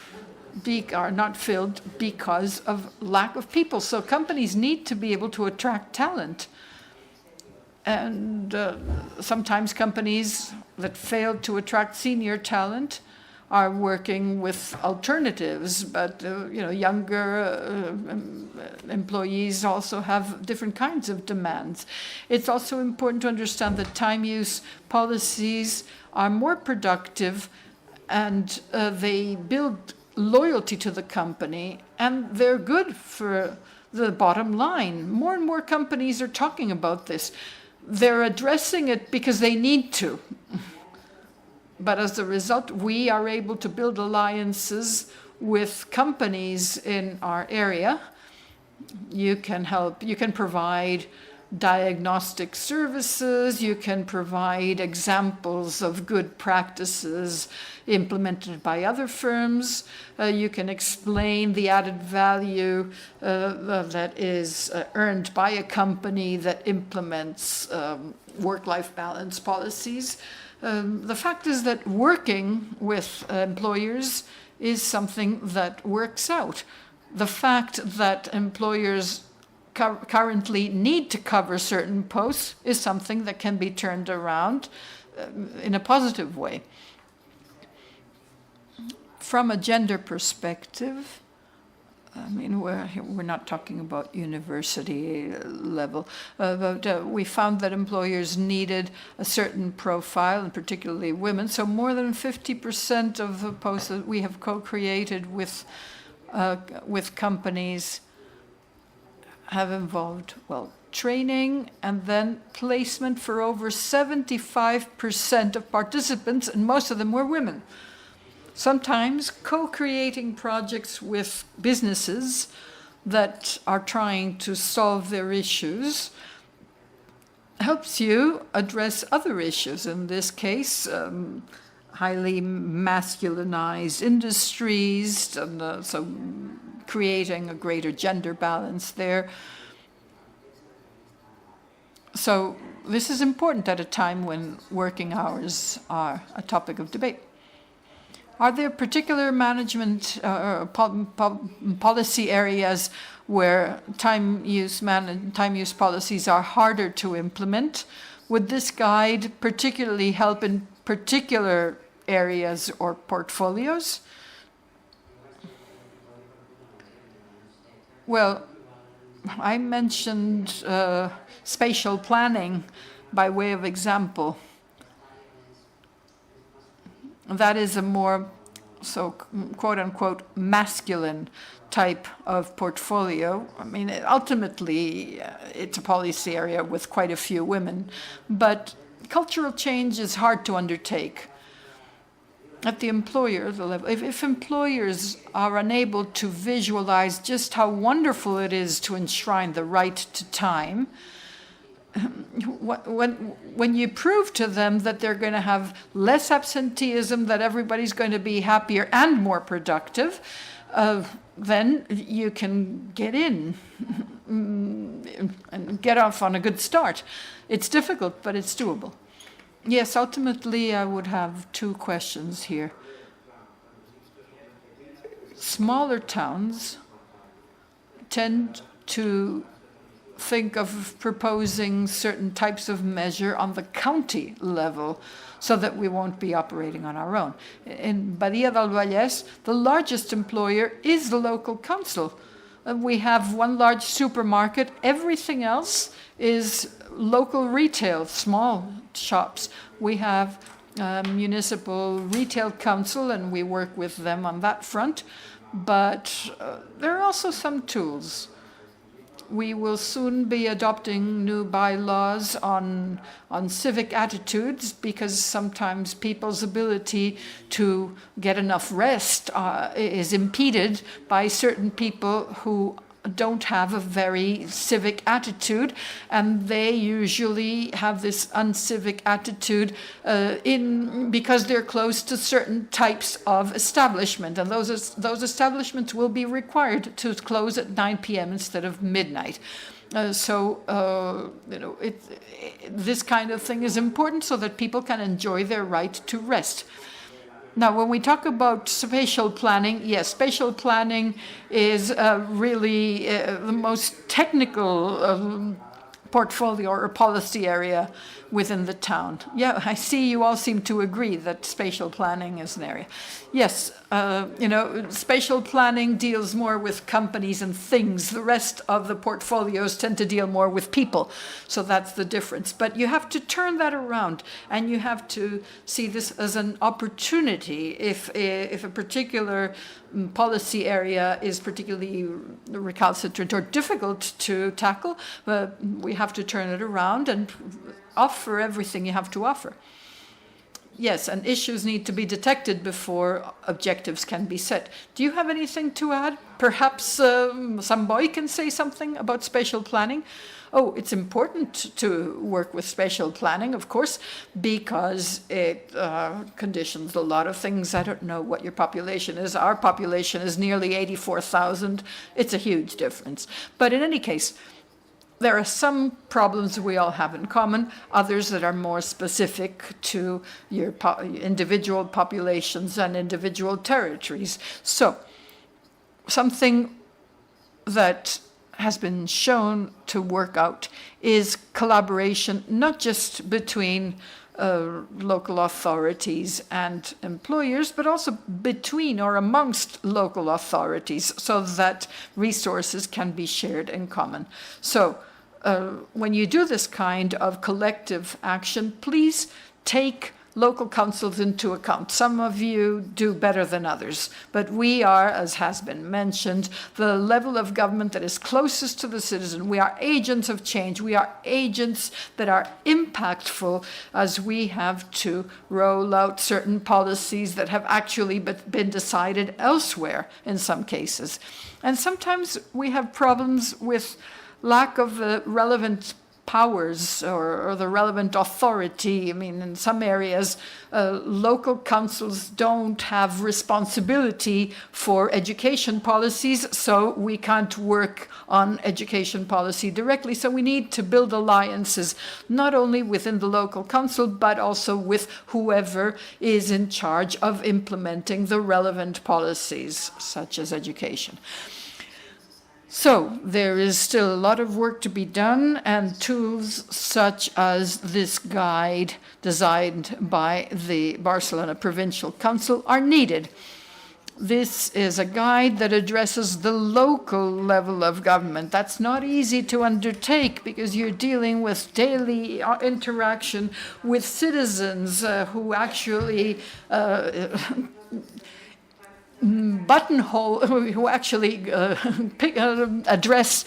are not filled because of lack of people. So companies need to be able to attract talent. And sometimes companies that fail to attract senior talent are working with alternatives, but younger employees also have different kinds of demands. It's also important to understand that time use policies are more productive and they build loyalty to the company, and they're good for the bottom line. More and more companies are talking about this. They're addressing it because they need to. But as a result, we are able to build alliances with companies in our area. You can provide diagnostic services, you can provide examples of good practices implemented by other firms, you can explain the added value that is earned by a company that implements work-life balance policies. The fact is that working with employers is something that works out. The fact that employers currently need to cover certain posts is something that can be turned around in a positive way. From a gender perspective, I mean, we're not talking about university level, but we found that employers needed a certain profile, and particularly women. So more than 50% of the posts that we have co-created with companies have involved, well, training and then placement for over 75% of participants, and most of them were women. Sometimes co-creating projects with businesses that are trying to solve their issues helps you address other issues. In this case, highly masculinized industries, and so creating a greater gender balance there. So this is important at a time when working hours are a topic of debate. Are there particular management policy areas where time use policies are harder to implement? Would this guide particularly help in particular areas or portfolios? Well, I mentioned spatial planning by way of example. That is a more so quote unquote masculine type of portfolio. I mean, ultimately, it's a policy area with quite a few women, but cultural change is hard to undertake. At the employer level, if employers are unable to visualize just how wonderful it is to enshrine the right to time, when you prove to them that they're going to have less absenteeism, that everybody's going to be happier and more productive, then you can get in and get off on a good start. It's difficult, but it's doable. Yes, ultimately, I would have two questions here. Smaller towns tend to think of proposing certain types of measure on the county level so that we won't be operating on our own. In Badia del Vallès, the largest employer is the local council. We have one large supermarket. Everything else is local retail, small shops. We have municipal retail council, and we work with them on that front. But there are also some tools. We will soon be adopting new bylaws on civic attitudes, because sometimes people's ability to get enough rest is impeded by certain people who don't have a very civic attitude, and they usually have this uncivic attitude because they're close to certain types of establishment, and those establishments will be required to close at 9 p.m. instead of midnight. This kind of thing is important so that people can enjoy their right to rest. Now, when we talk about spatial planning, yes, spatial planning is really the most technical portfolio or policy area within the town. Yeah, I see you all seem to agree that spatial planning is an area. Yes, spatial planning deals more with companies and things. The rest of the portfolios tend to deal more with people. So that's the difference. But you have to turn that around, and you have to see this as an opportunity. If a particular policy area is particularly recalcitrant or difficult to tackle, we have to turn it around and offer everything you have to offer. Yes, and issues need to be detected before objectives can be set. Do you have anything to add? Perhaps some boy can say something about spatial planning? Oh, it's important to work with spatial planning, of course, because it conditions a lot of things. I don't know what your population is. Our population is nearly 84,000. It's a huge difference. But in any case, there are some problems we all have in common, others that are more specific to your individual populations and individual territories. So, something that has been shown to work out is collaboration, not just between local authorities and employers, but also between or amongst local authorities, so that resources can be shared in common. So when you do this kind of collective action, please take local councils into account. Some of you do better than others, but we are, as has been mentioned, the level of government that is closest to the citizen. We are agents of change. We are agents that are impactful, as we have to roll out certain policies that have actually been decided elsewhere in some cases. And sometimes we have problems with lack of the relevant powers or the relevant authority. I mean, in some areas, local councils don't have responsibility for education policies, so we can't work on education policy directly. So we need to build alliances, not only within the local council, but also with whoever is in charge of implementing the relevant policies, such as education. So there is still a lot of work to be done, and tools such as this guide designed by the Barcelona Provincial Council are needed. This is a guide that addresses the local level of government. That's not easy to undertake, because you're dealing with daily interaction with citizens who actually buttonhole who actually address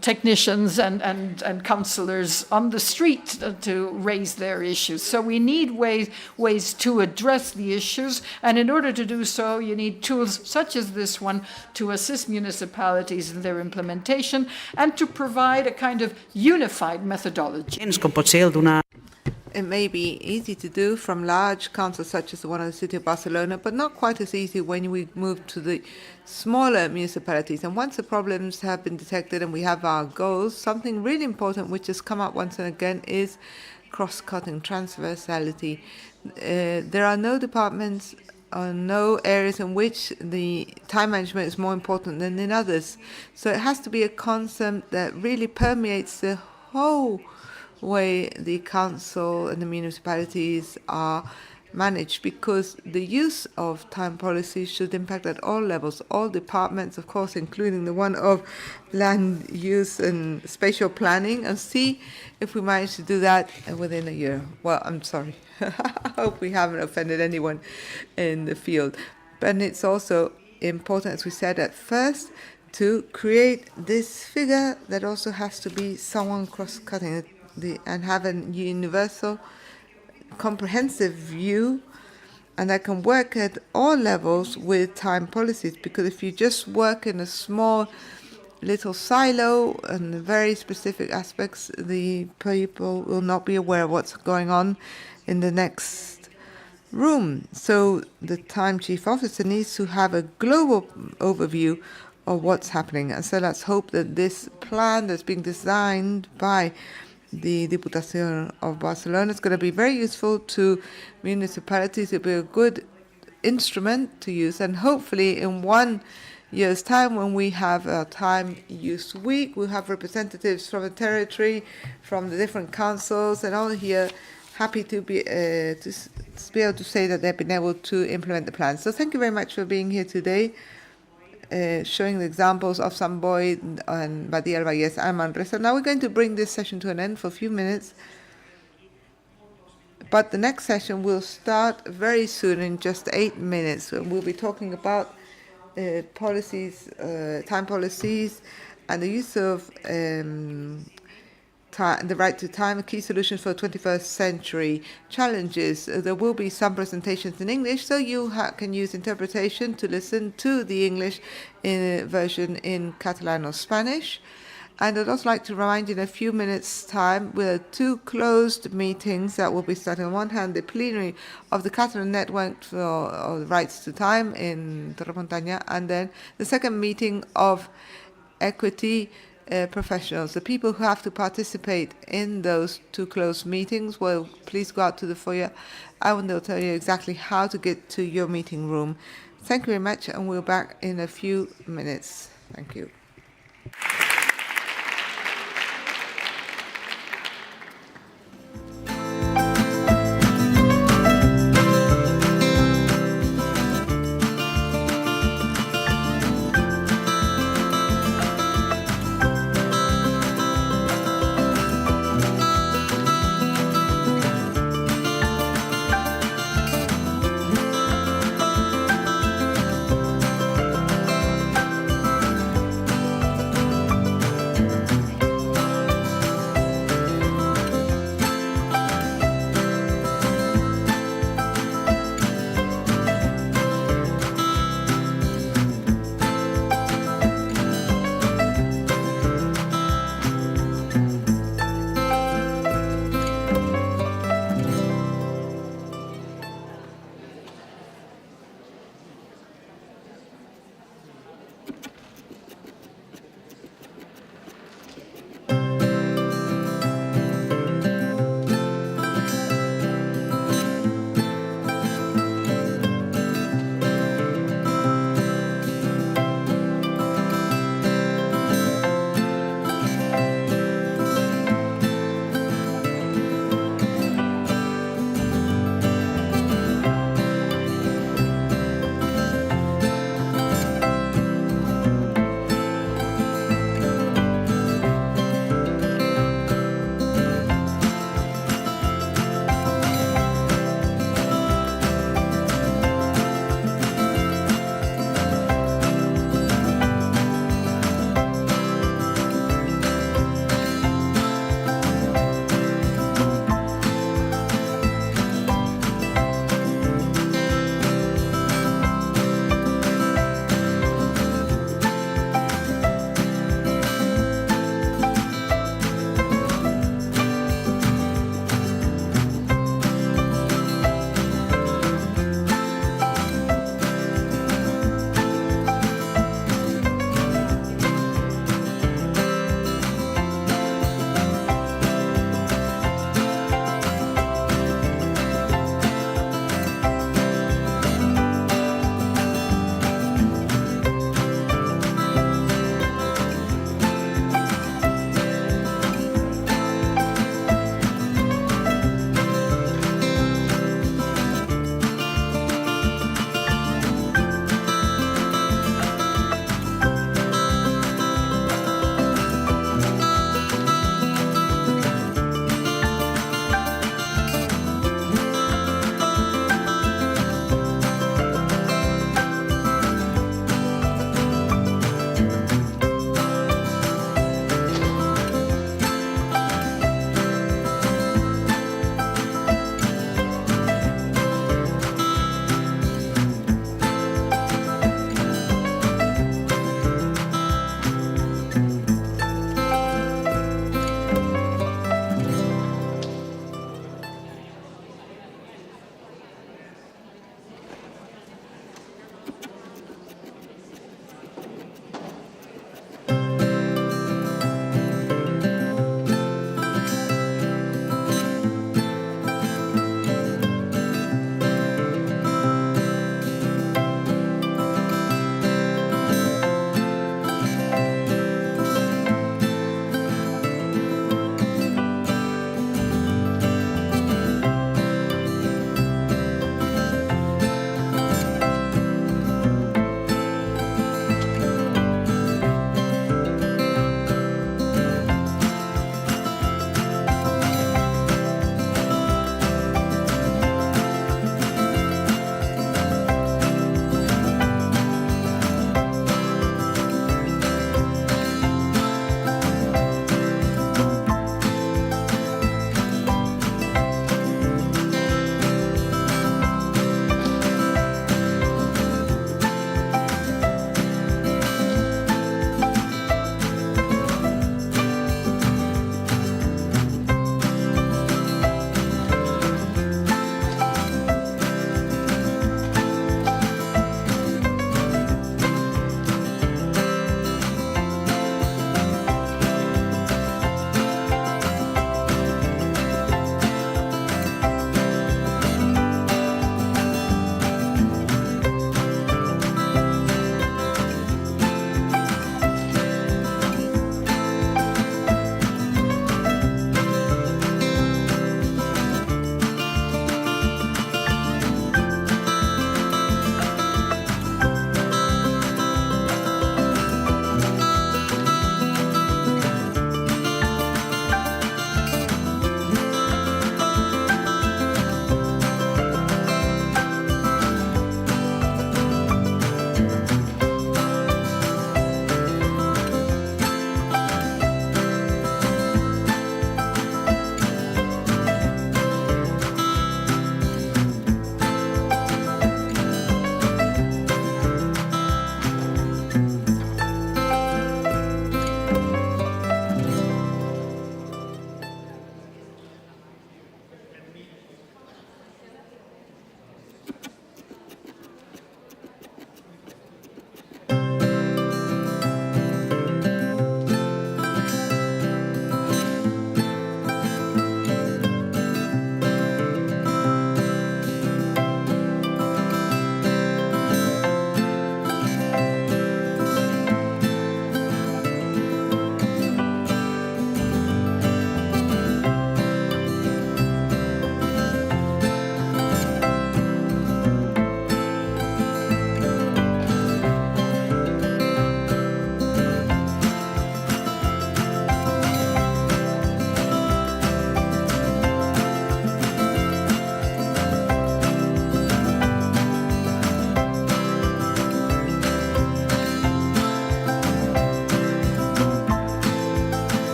technicians and councillors on the street to raise their issues. So we need ways to address the issues, and in order to do so, you need tools such as this one to assist municipalities in their implementation and to provide a kind of unified methodology. Com pot ser el d'una It may be easy to do from large councils such as the one in the city of Barcelona, but not quite as easy when we move to the smaller municipalities. And once the problems have been detected and we have our goals, something really important which has come up once and again is cross-cutting transversality. There are no departments or no areas in which the time management is more important than in others. So it has to be a concept that really permeates the whole way the council and the municipalities are managed, because the use of time policies should impact at all levels, all departments, of course, including the one of land use and spatial planning, and see if we manage to do that within a year. Well, I'm sorry. I hope we haven't offended anyone in the field. But it's also important, as we said at first, to create this figure that also has to be someone cross-cutting and have a universal, comprehensive view, and that can work at all levels with time policies. Because if you just work in a small little silo and very specific aspects, the people will not be aware of what's going on in the next room. So the time chief officer needs to have a global overview of what's happening. And so let's hope that this plan that's being designed by the Diputación of Barcelona is going to be very useful to municipalities. It'll be a good instrument to use, and hopefully in 1 year's time, when we have a time use week, we'll have representatives from the territory, from the different councils, and all here happy to be able to say that they've been able to implement the plan. So thank you very much for being here today, showing the examples of Sant Boi and Badia del Vallès and Manresa. Now we're going to bring this session to an end for a few minutes, but the next session will start very soon, in just 8 minutes. We'll be talking about policies, time policies, and the use of the right to time, key solutions for 21st century challenges. There will be some presentations in English, so you can use interpretation to listen to the English version in Catalan or Spanish. And I'd also like to remind you, in a few minutes' time, we have 2 closed meetings that will be starting. On one hand, the plenary of the Catalan Network for Rights to Time in Torremontaña, and then the second meeting of Equity professionals. The people who have to participate in those 2 closed meetings will please go out to the foyer, and they'll tell you exactly how to get to your meeting room. Thank you very much, and we're back in a few minutes. Thank you.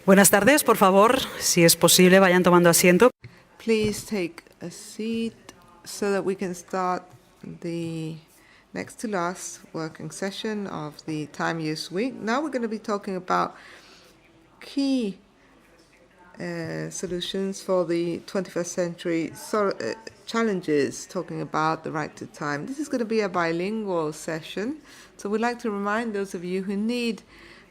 Buenas tardes, por favor, si es posible, vayan tomando asiento. Please take a seat so that we can start the next to last working session of the Time Use Week. Now we're going to be talking about key solutions for the 21st century challenges, talking about the right to time. This is going to be a bilingual session, so we'd like to remind those of you who need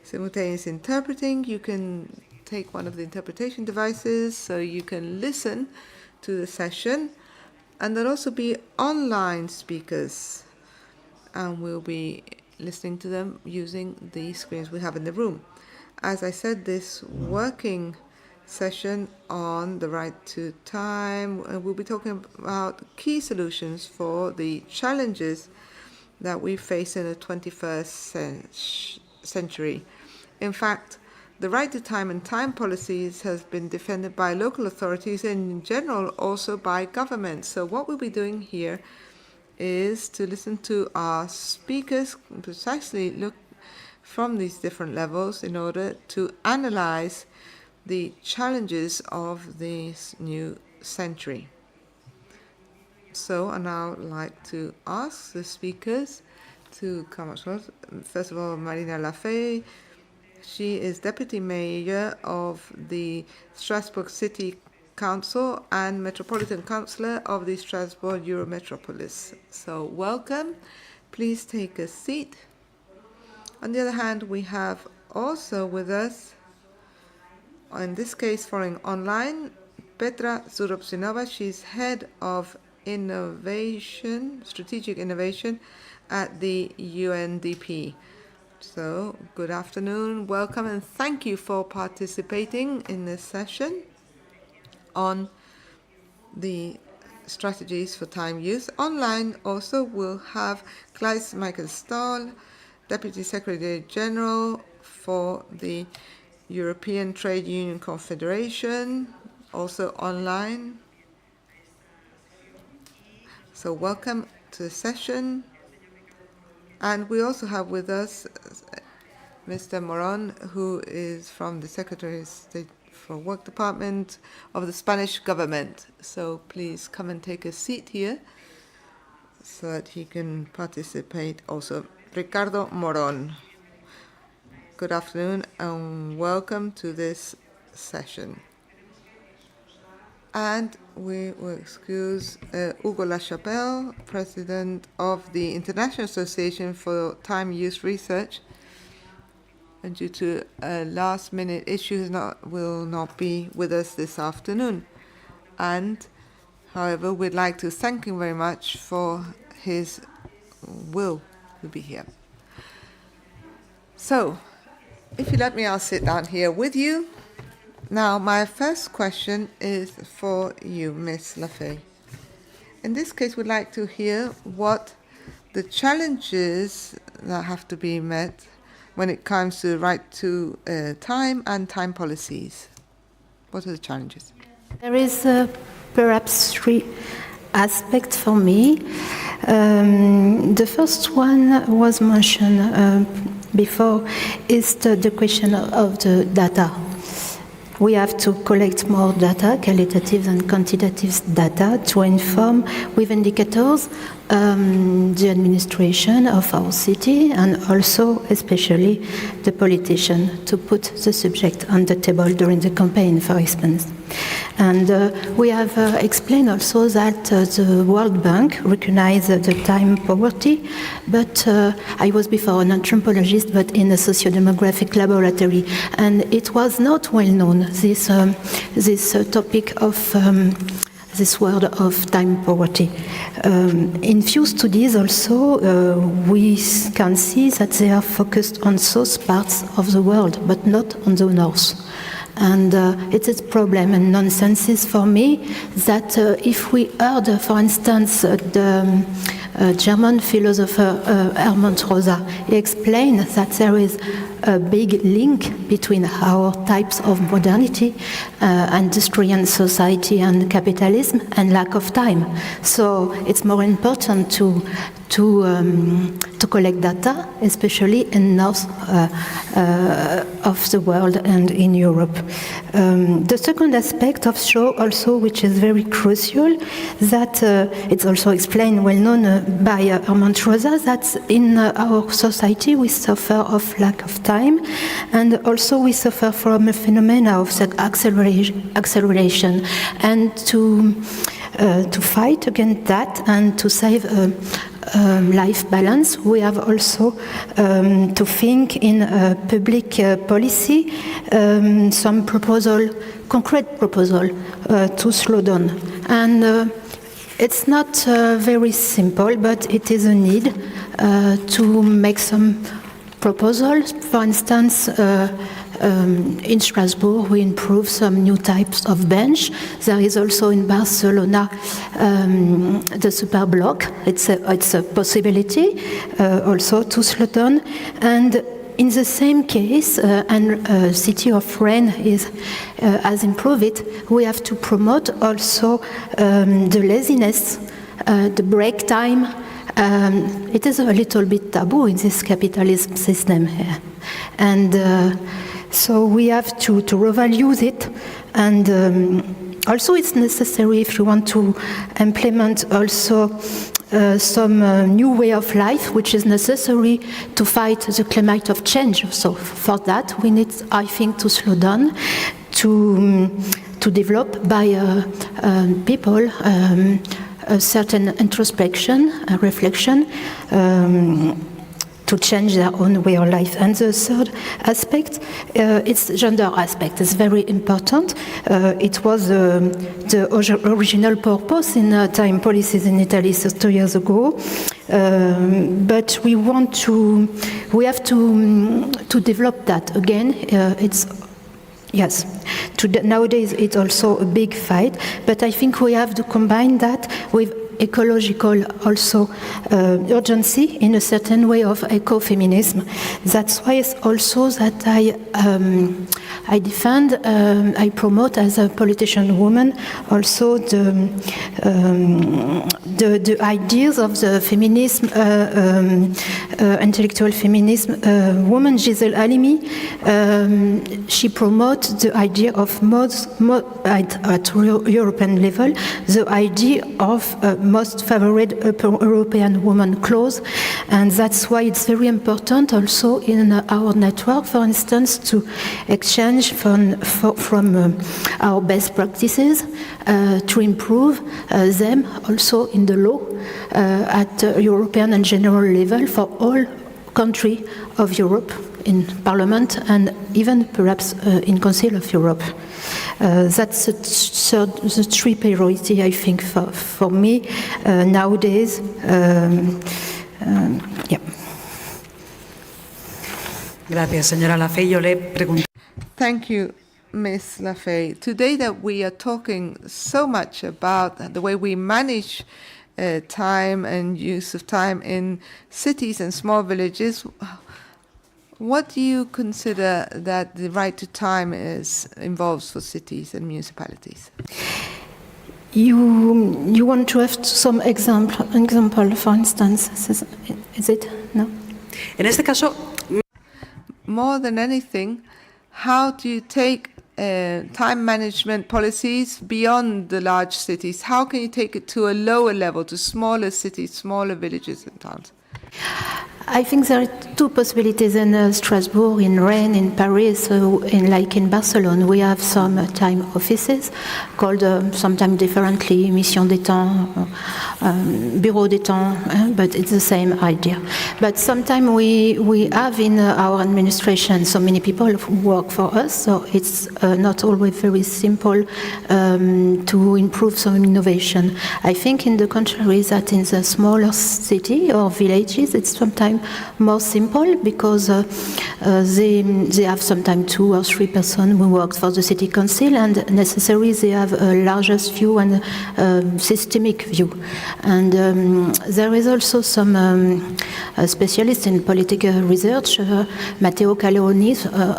simultaneous interpreting, you can take one of the interpretation devices so you can listen to the session, and there'll also be online speakers, and we'll be listening to them using the screens we have in the room. As I said, this working session on the right to time, we'll be talking about key solutions for the challenges that we face in the 21st century. In fact, the right to time and time policies has been defended by local authorities and in general also by governments. So what we'll be doing here is to listen to our speakers, precisely look from these different levels in order to analyze the challenges of this new century. So I now like to ask the speakers to come up. First of all, Marina Lafay. She is Deputy Mayor of the Strasbourg City Council and Metropolitan Councillor of the Strasbourg Eurometropolis. So welcome. Please take a seat. On the other hand, we have also with us, in this case following online, Petra Zuropsinova. She's Head of Innovation, Strategic Innovation at the UNDP. So, good afternoon, welcome, and thank you for participating in this session on the strategies for time use. Online also we'll have Klaes Michael Stahl, Deputy Secretary General for the European Trade Union Confederation, also online. So welcome to the session. And we also have with us Mr. Moron, who is from the Secretary of State for Work Department of the Spanish government. So please come and take a seat here so that he can participate also. Ricardo Moron. Good afternoon and welcome to this session. And we will excuse Hugo Lachapelle, President of the International Association for Time Use Research, and due to a last-minute issue, will not be with us this afternoon. And, however, we'd like to thank him very much for his will to be here. So, if you let me, I'll sit down here with you. Now, my first question is for you, Ms. Lafay. In this case, we'd like to hear what the challenges that have to be met when it comes to the right to time and time policies. What are the challenges? There is perhaps three aspects for me. The first one was mentioned before, is the question of the data. We have to collect more data, qualitative and quantitative data, to inform with indicators the administration of our city and also, especially, the politician to put the subject on the table during the campaign, for instance. And we have explained also that the World Bank recognizes the time poverty, but I was before an anthropologist, but in a sociodemographic laboratory, and it was not well known, this topic of this word of time poverty. In few studies also, we can see that they are focused on south parts of the world, but not on the north. And it is a problem and nonsense for me that if we heard, for instance, the German philosopher Hermann Rosa, he explained that there is a big link between our types of modernity, industry and society and capitalism, and lack of time. So it's more important to collect data, especially in north of the world and in Europe. The second aspect of show also, which is very crucial, that it's also explained, well known by Armand Rosa, that in our society we suffer of lack of time, and also we suffer from a phenomena of acceleration, and to fight against that and to save life balance, we have also to think in public policy, some concrete proposal to slow down. And it's not very simple, but it is a need to make some proposals. For instance, in Strasbourg, we improve some new types of bench. There is also in Barcelona the super block. It's a possibility also to slow down. And in the same case, and city of Rennes has improved it, we have to promote also the laziness, the break time. It is a little bit taboo in this capitalism system here. And so we have to revalue it, and also it's necessary if you want to implement also some new way of life, which is necessary to fight the climate of change. So for that, we need, I think, to slow down, to develop by people a certain introspection, a reflection, to change their own way of life. And the third aspect, it's gender aspect. It's very important. It was the original purpose in time policies in Italy 2 years ago. But we have to develop that again. Yes, nowadays it's also a big fight, but I think we have to combine that with ecological also urgency in a certain way of ecofeminism. That's why it's also that I defend, I promote as a politician woman also the ideas of the feminism, intellectual feminism. Woman Gisèle Halimi, she promotes the idea of at European level, the idea of most favored European woman clause, and that's why it's very important also in our network, for instance, to exchange from our best practices, to improve them also in the law at European and general level for all countries of Europe, in Parliament and even perhaps in Council of Europe. That's the three priority, I think, for me nowadays. Yeah. Gracias, señora Lafay. Yo le pregunto. Thank you, Ms. Lafay. Today that we are talking so much about the way we manage time and use of time in cities and small villages, what do you consider that the right to time involves for cities and municipalities? You want to have some example, for instance, is it? No? En este caso, more than anything, how do you take time management policies beyond the large cities? How can you take it to a lower level, to smaller cities, smaller villages and towns? I think there are two possibilities in Strasbourg, in Rennes, in Paris, like in Barcelona. We have some time offices called sometimes differently, Mission des Temps, Bureau des Temps, but it's the same idea. But sometimes we have in our administration so many people who work for us, so it's not always very simple to improve some innovation. I think in the contrary that in the smaller city or villages, it's sometimes sometimes more simple because they have sometimes 2 or 3 persons who work for the city council, and necessarily they have a largest view and systemic view. And there is also some specialists in political research, Matteo Caleoni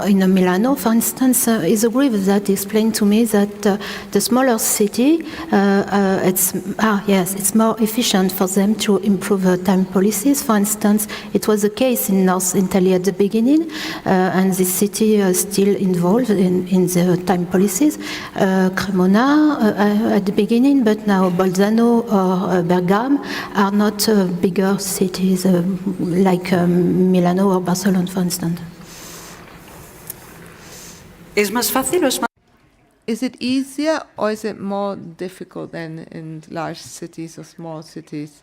in Milano, for instance, is agree with that. He explained to me that the smaller city, it's more efficient for them to improve time policies. For instance, it was the case in North Italy at the beginning, and this city is still involved in the time policies. Cremona at the beginning, but now Bolzano or Bergamo are not bigger cities like Milano or Barcelona, for instance. ¿Es más fácil o es más... Is it easier or is it more difficult than in large cities or small cities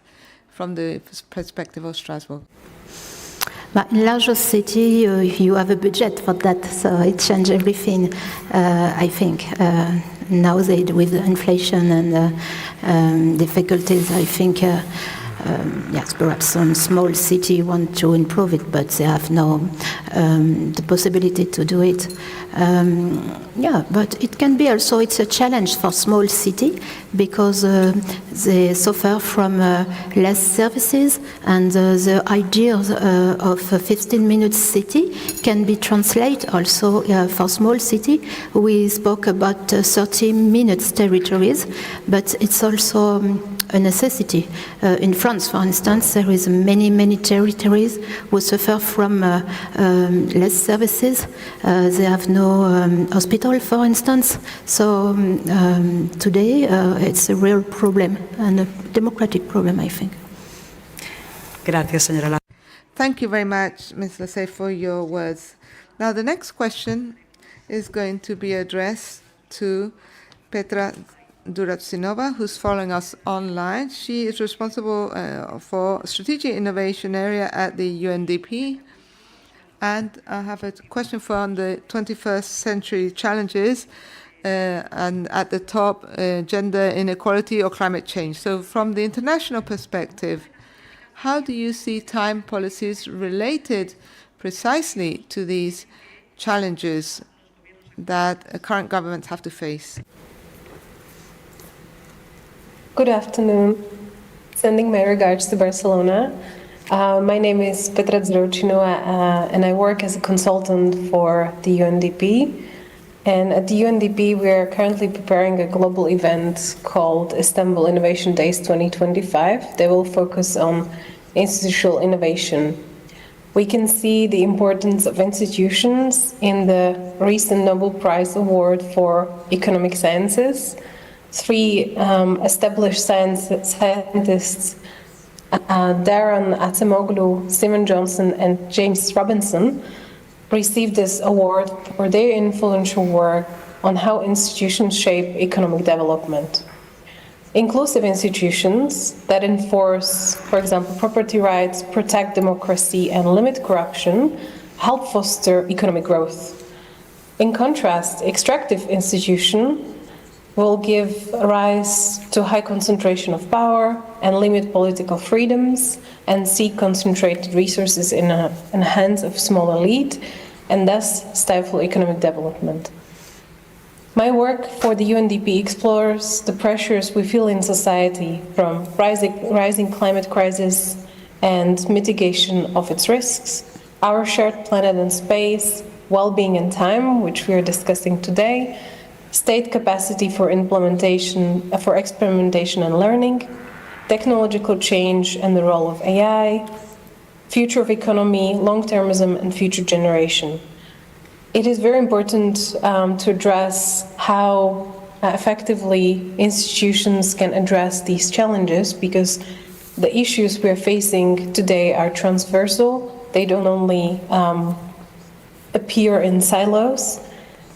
from the perspective of Strasbourg? But in larger city, you have a budget for that, so it changes everything, I think. Nowadays, with inflation and difficulties, I think, yes, perhaps some small city want to improve it, but they have no the possibility to do it. But it can be also, it's a challenge for small city because they suffer from less services, and the idea of a 15-minute city can be translated also for small city. We spoke about 30 minutes territories, but it's also a necessity. In France, for instance, there is many territories who suffer from less services. They have no hospital, for instance. So today it's a real problem and a democratic problem, I think. Gracias, señora. Thank you very much, Ms. Lassay, for your words. Now, the next question is going to be addressed to Petra Duratsinova, who's following us online. She is responsible for strategic innovation area at the UNDP. And I have a question for on the 21st century challenges, and at the top, gender inequality or climate change. So from the international perspective, how do you see time policies related precisely to these challenges that current governments have to face? Good afternoon. Sending my regards to Barcelona. My name is Petra Duratsinova, and I work as a consultant for the UNDP. And at the UNDP, we are currently preparing a global event called Istanbul Innovation Days 2025. They will focus on institutional innovation. We can see the importance of institutions in the recent Nobel Prize Award for Economic Sciences. 3 established scientists, Daron Acemoglu, Simon Johnson, and James Robinson, received this award for their influential work on how institutions shape economic development. Inclusive institutions that enforce, for example, property rights, protect democracy, and limit corruption help foster economic growth. In contrast, extractive institutions will give rise to high concentration of power and limit political freedoms and seek concentrated resources in the hands of small elite and thus stifle economic development. My work for the UNDP explores the pressures we feel in society from rising climate crisis and mitigation of its risks, our shared planet and space, well-being and time, which we are discussing today, state capacity for implementation, for experimentation and learning, technological change and the role of AI, future of economy, long-termism, and future generation. It is very important to address how effectively institutions can address these challenges, because the issues we are facing today are transversal. They don't only appear in silos.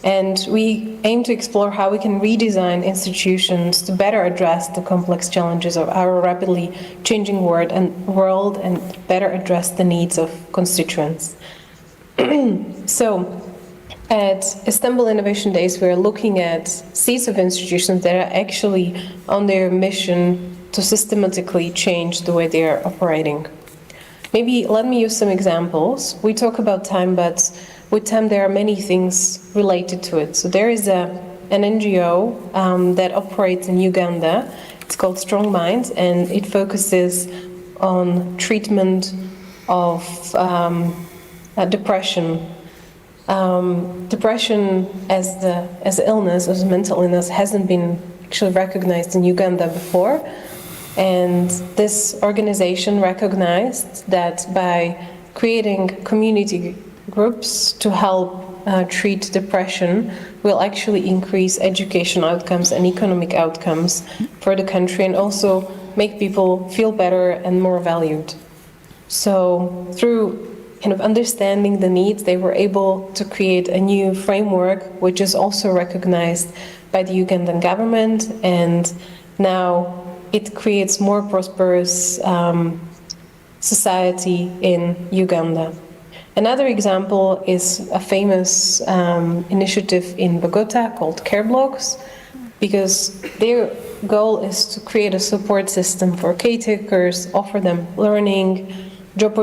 And we aim to explore how we can redesign institutions to better address the complex challenges of our rapidly changing world and better address the needs of constituents. So, at Istanbul Innovation Days, we are looking at seeds of institutions that are actually on their mission to systematically change the way they are operating. Maybe let me use some examples. We talk about time, but with time there are many things related to it. So there is an NGO that operates in Uganda. It's called Strong Minds, and it focuses on treatment of depression. Depression as illness, as a mental illness, hasn't been actually recognized in Uganda before. And this organization recognized that by creating community groups to help treat depression will actually increase education outcomes and economic outcomes for the country, and also make people feel better and more valued. So through kind of understanding the needs, they were able to create a new framework, which is also recognized by the Ugandan government, and now it creates more prosperous society in Uganda. Another example is a famous initiative in Bogota called Care Blocks, because their goal is to create a support system for caretakers, offer them learning, job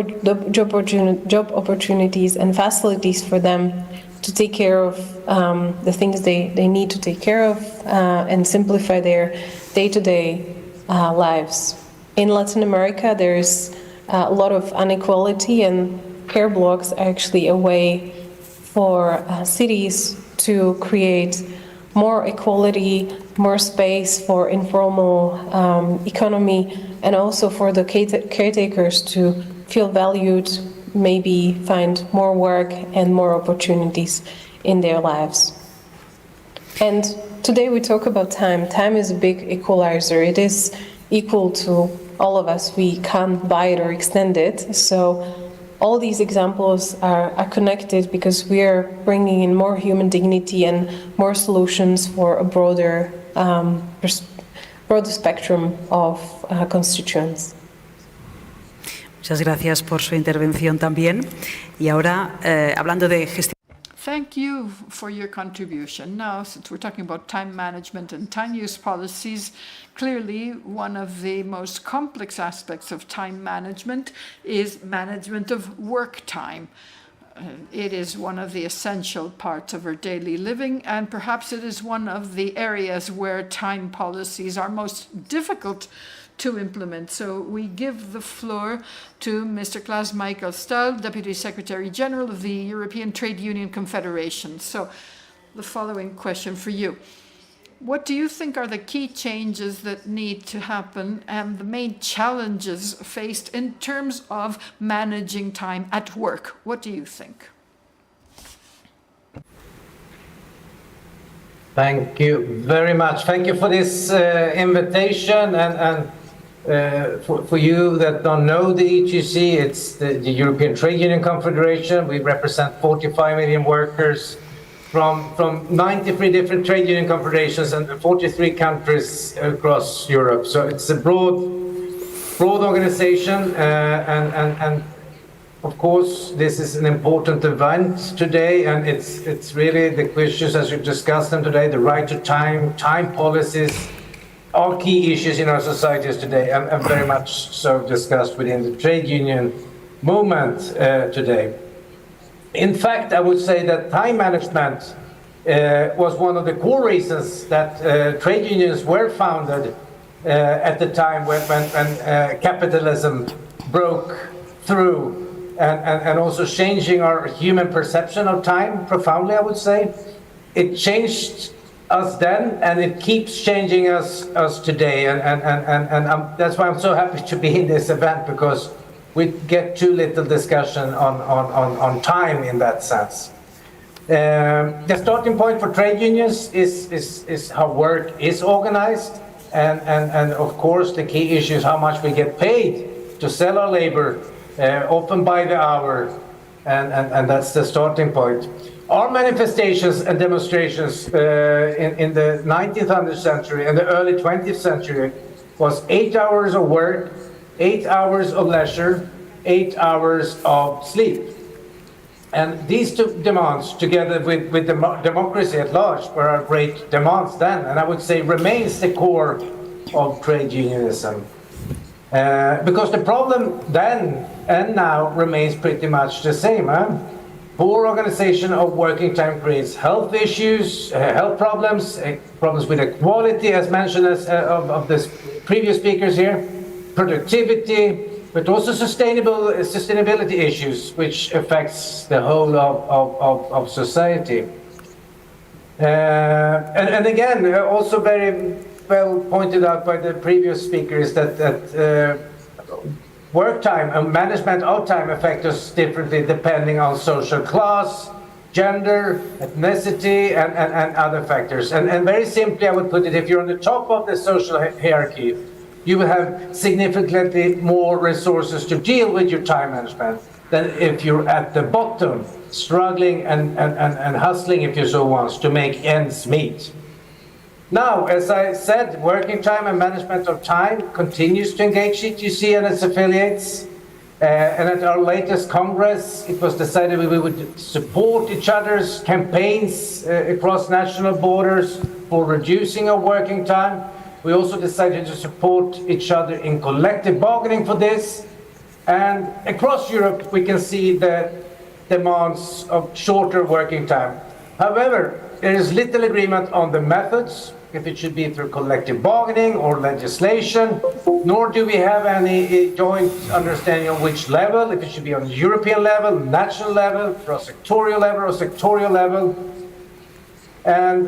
opportunities and facilities for them to take care of the things they need to take care of and simplify their day-to-day lives. In Latin America, there's a lot of inequality, and care blocks are actually a way for cities to create more equality, more space for informal economy, and also for the caretakers to feel valued, maybe find more work and more opportunities in their lives. And today we talk about time. Time is a big equalizer. It is equal to all of us. We can't buy it or extend it. So all these examples are connected because we are bringing in more human dignity and more solutions for a broader spectrum of constituents. Muchas gracias por su intervención también. Y ahora, hablando de gestión. Thank you for your contribution. Now, since we're talking about time management and time use policies, clearly one of the most complex aspects of time management is management of work time. It is one of the essential parts of our daily living, and perhaps it is one of the areas where time policies are most difficult to implement. So we give the floor to Mr. Klaas-Michael Staal, Deputy Secretary General of the European Trade Union Confederation. So the following question for you. What do you think are the key changes that need to happen and the main challenges faced in terms of managing time at work? What do you think? Thank you very much. Thank you for this invitation, and for you that don't know the ETUC, it's the European Trade Union Confederation. We represent 45 million workers from 93 different trade union confederations and 43 countries across Europe. So it's a broad organization, and of course this is an important event today, and it's really the issues as we've discussed them today, the right to time policies, are key issues in our societies today, and very much so discussed within the trade union movement today. In fact, I would say that time management was one of the core reasons that trade unions were founded at the time when capitalism broke through, and also changing our human perception of time profoundly, I would say. It changed us then, and it keeps changing us today, and that's why I'm so happy to be in this event, because we get too little discussion on time in that sense. The starting point for trade unions is how work is organized, and of course the key issue is how much we get paid to sell our labor, often by the hour, and that's the starting point. Our manifestations and demonstrations in the 19th century and the early 20th century was 8 hours of work, 8 hours of leisure, 8 hours of sleep. And these two demands, together with democracy at large, were our great demands then, and I would say remains the core of trade unionism. Because the problem then, and now remains pretty much the same. Poor organization of working time creates health issues, health problems, problems with equality, as mentioned of the previous speakers here, productivity, but also sustainability issues, which affects the whole of society. And again, also very well pointed out by the previous speakers that work time and management of time affect us differently depending on social class, gender, ethnicity, and other factors. And very simply, I would put it, if you're on the top of the social hierarchy, you will have significantly more resources to deal with your time management than if you're at the bottom, struggling and hustling, if you so want, to make ends meet. Now, as I said, working time and management of time continues to engage CTC and its affiliates. And at our latest Congress, it was decided we would support each other's campaigns across national borders for reducing our working time. We also decided to support each other in collective bargaining for this. And across Europe, we can see the demands of shorter working time. However, there is little agreement on the methods, if it should be through collective bargaining or legislation, nor do we have any joint understanding on which level, if it should be on European level, national level, cross-sectorial level, or sectorial level. And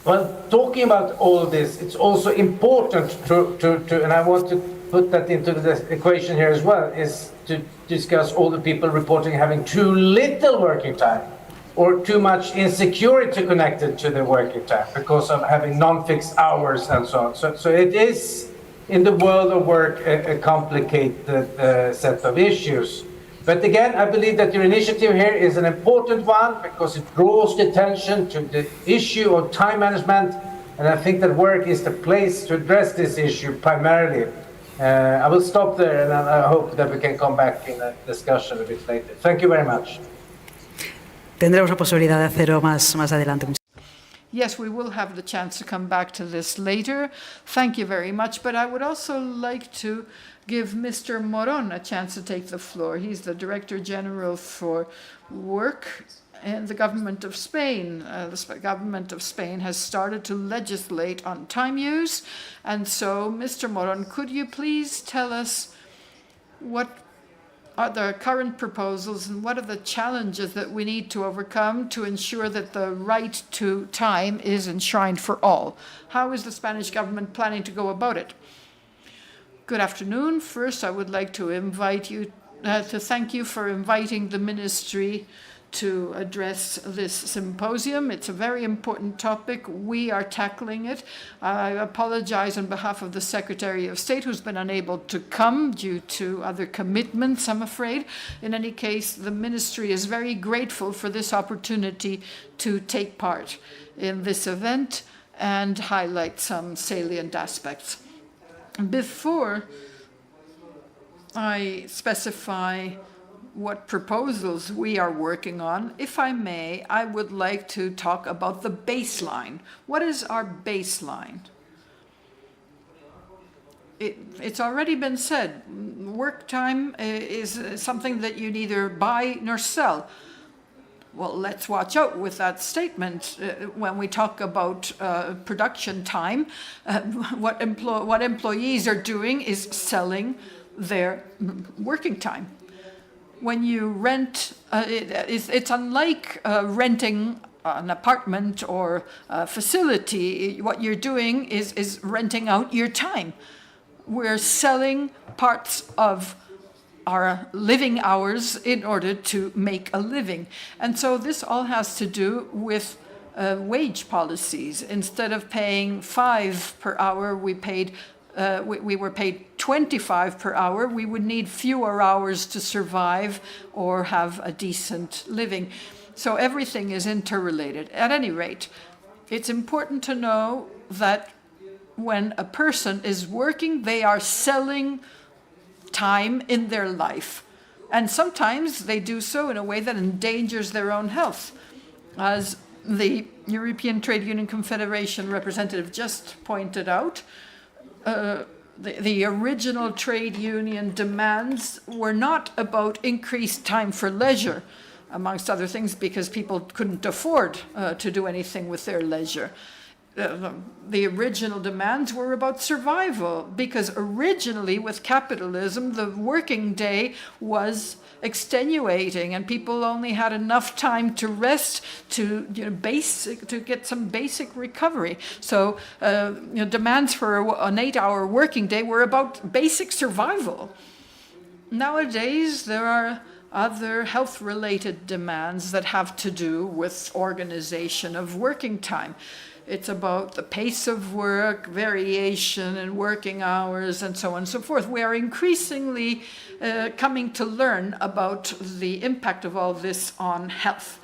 well, talking about all of this, it's also important to, and I want to put that into the equation here as well, is to discuss all the people reporting having too little working time, or too much insecurity connected to the working time because of having non-fixed hours and so on. So it is, in the world of work, a complicated set of issues. But again, I believe that your initiative here is an important one because it draws the attention to the issue of time management, and I think that work is the place to address this issue primarily. I will stop there, and I hope that we can come back in a discussion a bit later. Thank you very much. Tendremos la posibilidad de hacerlo más adelante. Yes, we will have the chance to come back to this later. Thank you very much. But I would also like to give Mr. Moron a chance to take the floor. He's the Director General for Work in the government of Spain. The government of Spain has started to legislate on time use. And so, Mr. Moron, could you please tell us what are the current proposals and what are the challenges that we need to overcome to ensure that the right to time is enshrined for all? How is the Spanish government planning to go about it? Good afternoon. First, I would like to invite you to thank you for inviting the ministry to address this symposium. It's a very important topic. We are tackling it. I apologize on behalf of the Secretary of State, who's been unable to come due to other commitments, I'm afraid. In any case, the ministry is very grateful for this opportunity to take part in this event and highlight some salient aspects. Before I specify what proposals we are working on, if I may, I would like to talk about the baseline. What is our baseline? It's already been said, work time is something that you neither buy nor sell. Well, let's watch out with that statement. When we talk about production time, what employees are doing is selling their working time. When you rent, it's unlike renting an apartment or a facility. What you're doing is renting out your time. We're selling parts of our living hours in order to make a living. And so this all has to do with wage policies. Instead of paying 5 per hour, we were paid 25 per hour. We would need fewer hours to survive or have a decent living. So everything is interrelated. At any rate, it's important to know that when a person is working, they are selling time in their life. And sometimes they do so in a way that endangers their own health. As the European Trade Union Confederation representative just pointed out, the original trade union demands were not about increased time for leisure, amongst other things, because people couldn't afford to do anything with their leisure. The original demands were about survival, because originally with capitalism, the working day was extenuating and people only had enough time to rest, to get some basic recovery. So demands for an 8-hour working day were about basic survival. Nowadays, there are other health-related demands that have to do with organization of working time. It's about the pace of work, variation in working hours, and so on and so forth. We are increasingly coming to learn about the impact of all this on health.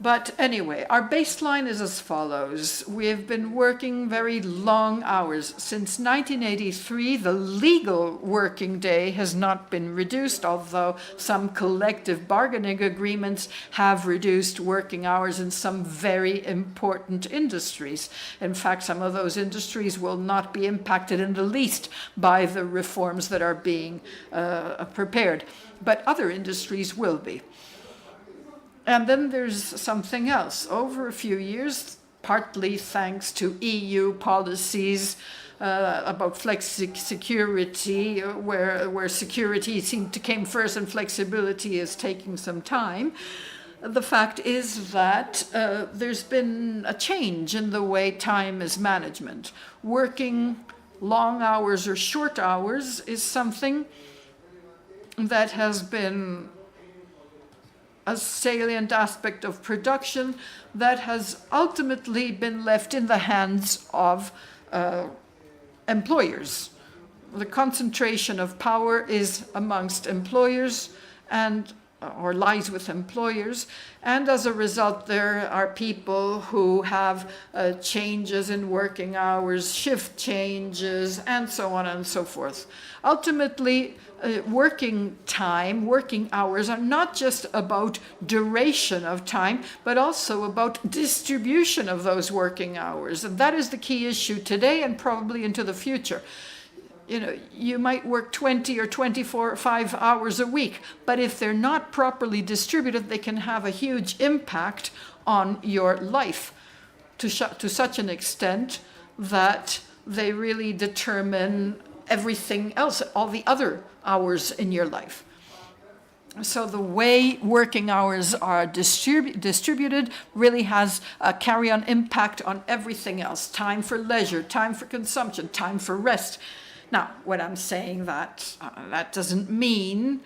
But anyway, our baseline is as follows. We have been working very long hours. Since 1983, the legal working day has not been reduced, although some collective bargaining agreements have reduced working hours in some very important industries. In fact, some of those industries will not be impacted in the least by the reforms that are being prepared, but other industries will be. And then there's something else. Over a few years, partly thanks to EU policies about flexicurity, where security seemed to came first and flexibility is taking some time, the fact is that there's been a change in the way time is management. Working long hours or short hours is something that has been a salient aspect of production that has ultimately been left in the hands of employers. The concentration of power is amongst employers or lies with employers, and as a result there are people who have changes in working hours, shift changes, and so on and so forth. Ultimately, working time, working hours are not just about duration of time, but also about distribution of those working hours. And that is the key issue today and probably into the future. You might work 20 or 25 hours a week, but if they're not properly distributed, they can have a huge impact on your life to such an extent that they really determine everything else, all the other hours in your life. So the way working hours are distributed really has a carry-on impact on everything else. Time for leisure, time for consumption, time for rest. Now, when I'm saying that, that doesn't mean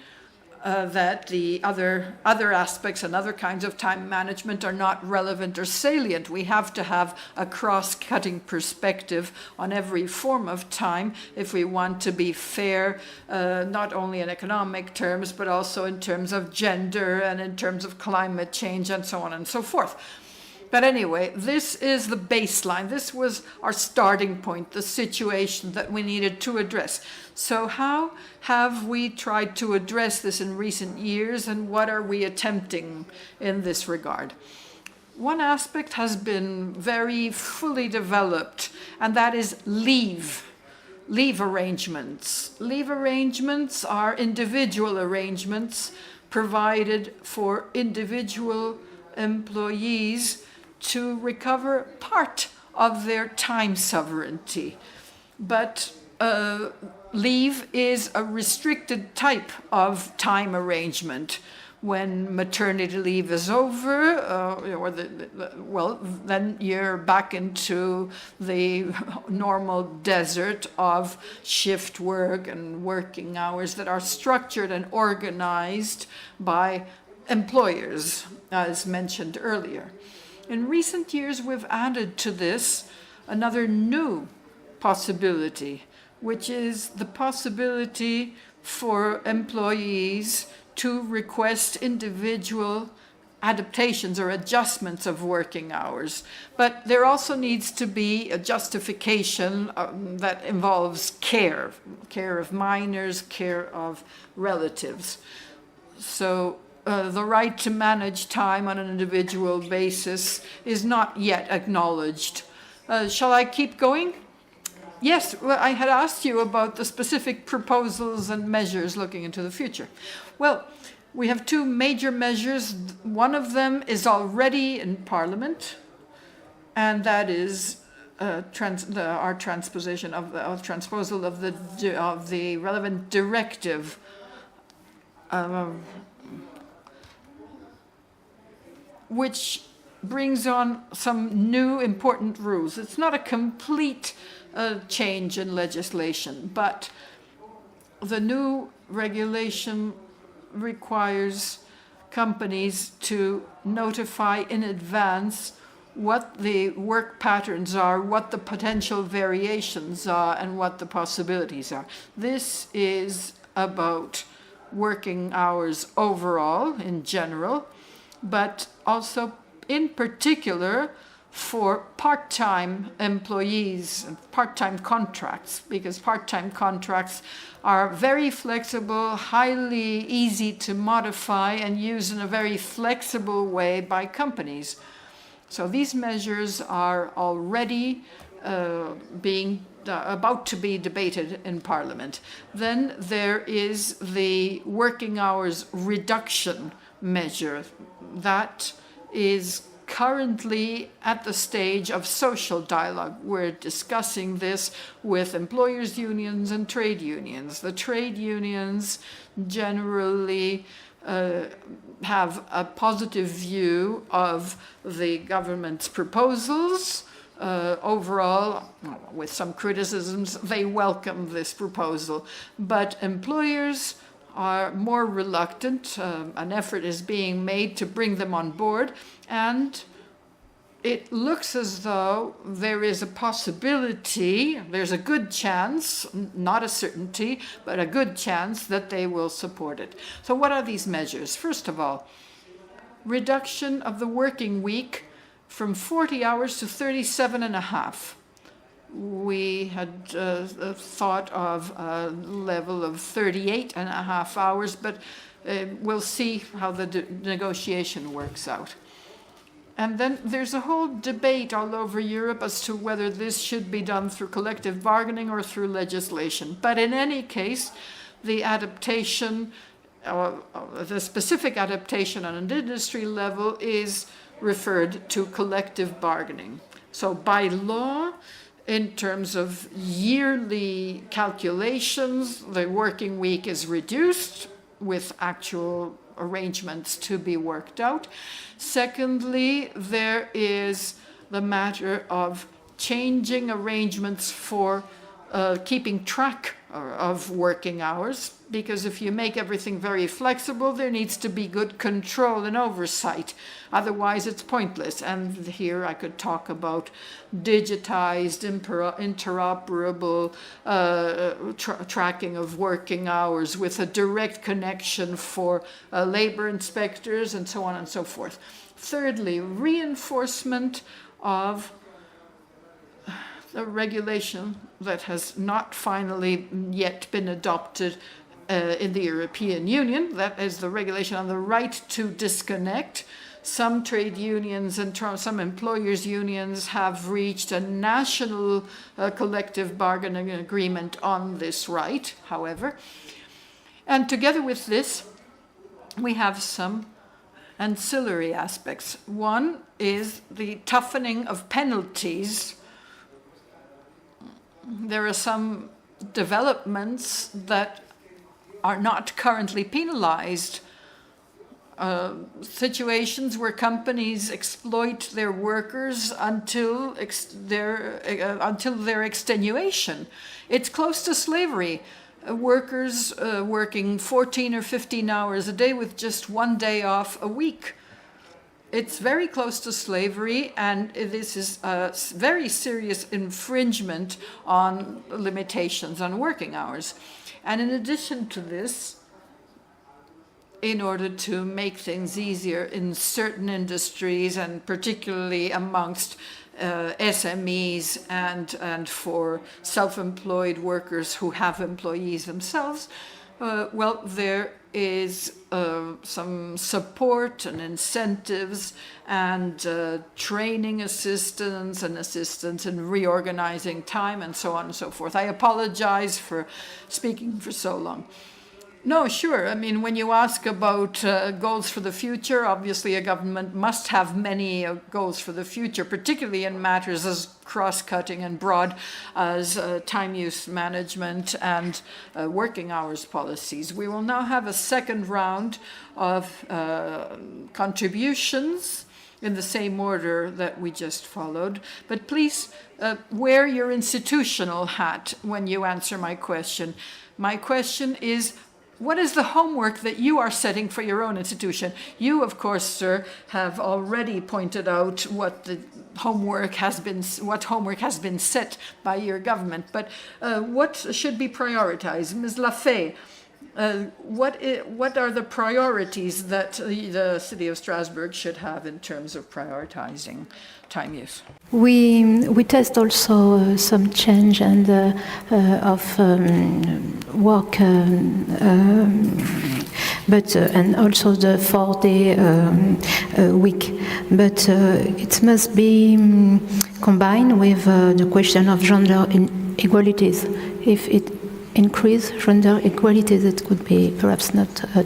that the other aspects and other kinds of time management are not relevant or salient. We have to have a cross-cutting perspective on every form of time if we want to be fair, not only in economic terms, but also in terms of gender and in terms of climate change and so on and so forth. But anyway, this is the baseline. This was our starting point, the situation that we needed to address. So how have we tried to address this in recent years, and what are we attempting in this regard? One aspect has been very fully developed, and that is leave arrangements. Leave arrangements are individual arrangements provided for individual employees to recover part of their time sovereignty. But leave is a restricted type of time arrangement. When maternity leave is over, then you're back into the normal desert of shift work and working hours that are structured and organized by employers, as mentioned earlier. In recent years, we've added to this another new possibility, which is the possibility for employees to request individual adaptations or adjustments of working hours. But there also needs to be a justification that involves care of minors, care of relatives. So the right to manage time on an individual basis is not yet acknowledged. Shall I keep going? Yes, well, I had asked you about the specific proposals and measures looking into the future. Well, we have two major measures. One of them is already in Parliament, and that is our transposition of the transposal of the relevant directive. Which brings on some new important rules. It's not a complete change in legislation, but the new regulation requires companies to notify in advance what the work patterns are, what the potential variations are, and what the possibilities are. This is about working hours overall, in general, but also in particular for part-time employees and part-time contracts, because part-time contracts are very flexible, highly easy to modify and use in a very flexible way by companies. So these measures are already about to be debated in Parliament. Then there is the working hours reduction measure that is currently at the stage of social dialogue. We're discussing this with employers' unions and trade unions. The trade unions generally have a positive view of the government's proposals. Overall, with some criticisms, they welcome this proposal. But employers are more reluctant. An effort is being made to bring them on board, and it looks as though there is a possibility, there's a good chance, not a certainty, but a good chance that they will support it. So what are these measures? First of all, reduction of the working week from 40 hours to 37 and a half. We had thought of a level of 38 and a half hours, but we'll see how the negotiation works out. And then there's a whole debate all over Europe as to whether this should be done through collective bargaining or through legislation. But in any case, the adaptation, the specific adaptation on an industry level is referred to collective bargaining. So by law, in terms of yearly calculations, the working week is reduced with actual arrangements to be worked out. Secondly, there is the matter of changing arrangements for keeping track of working hours, because if you make everything very flexible, there needs to be good control and oversight. Otherwise, it's pointless. And here I could talk about digitized, interoperable tracking of working hours with a direct connection for labor inspectors and so on and so forth. Thirdly, reinforcement of the regulation that has not finally yet been adopted in the European Union. That is the regulation on the right to disconnect. Some trade unions and some employers' unions have reached a national collective bargaining agreement on this right, however. And together with this, we have some ancillary aspects. One is the toughening of penalties. There are some developments that are not currently penalized. Situations where companies exploit their workers until their extenuation. It's close to slavery. Workers working 14 or 15 hours a day with just one day off a week. It's very close to slavery, and this is a very serious infringement on limitations on working hours. And in addition to this, in order to make things easier in certain industries, and particularly amongst SMEs and for self-employed workers who have employees themselves, well, there is some support and incentives and training assistance and assistance in reorganizing time and so on and so forth. I apologize for speaking for so long. No, sure. I mean, when you ask about goals for the future, obviously a government must have many goals for the future, particularly in matters as cross-cutting and broad as time use management and working hours policies. We will now have a second round of contributions in the same order that we just followed. But please wear your institutional hat when you answer my question. My question is, what is the homework that you are setting for your own institution? You, of course, sir, have already pointed out what homework has been set by your government. But what should be prioritized? Ms. Lafay, what are the priorities that the city of Strasbourg should have in terms of prioritizing time use? We test also some change and of work, but and also the 4-day week. But it must be combined with the question of gender inequalities. If it increase gender equalities, it could be perhaps not a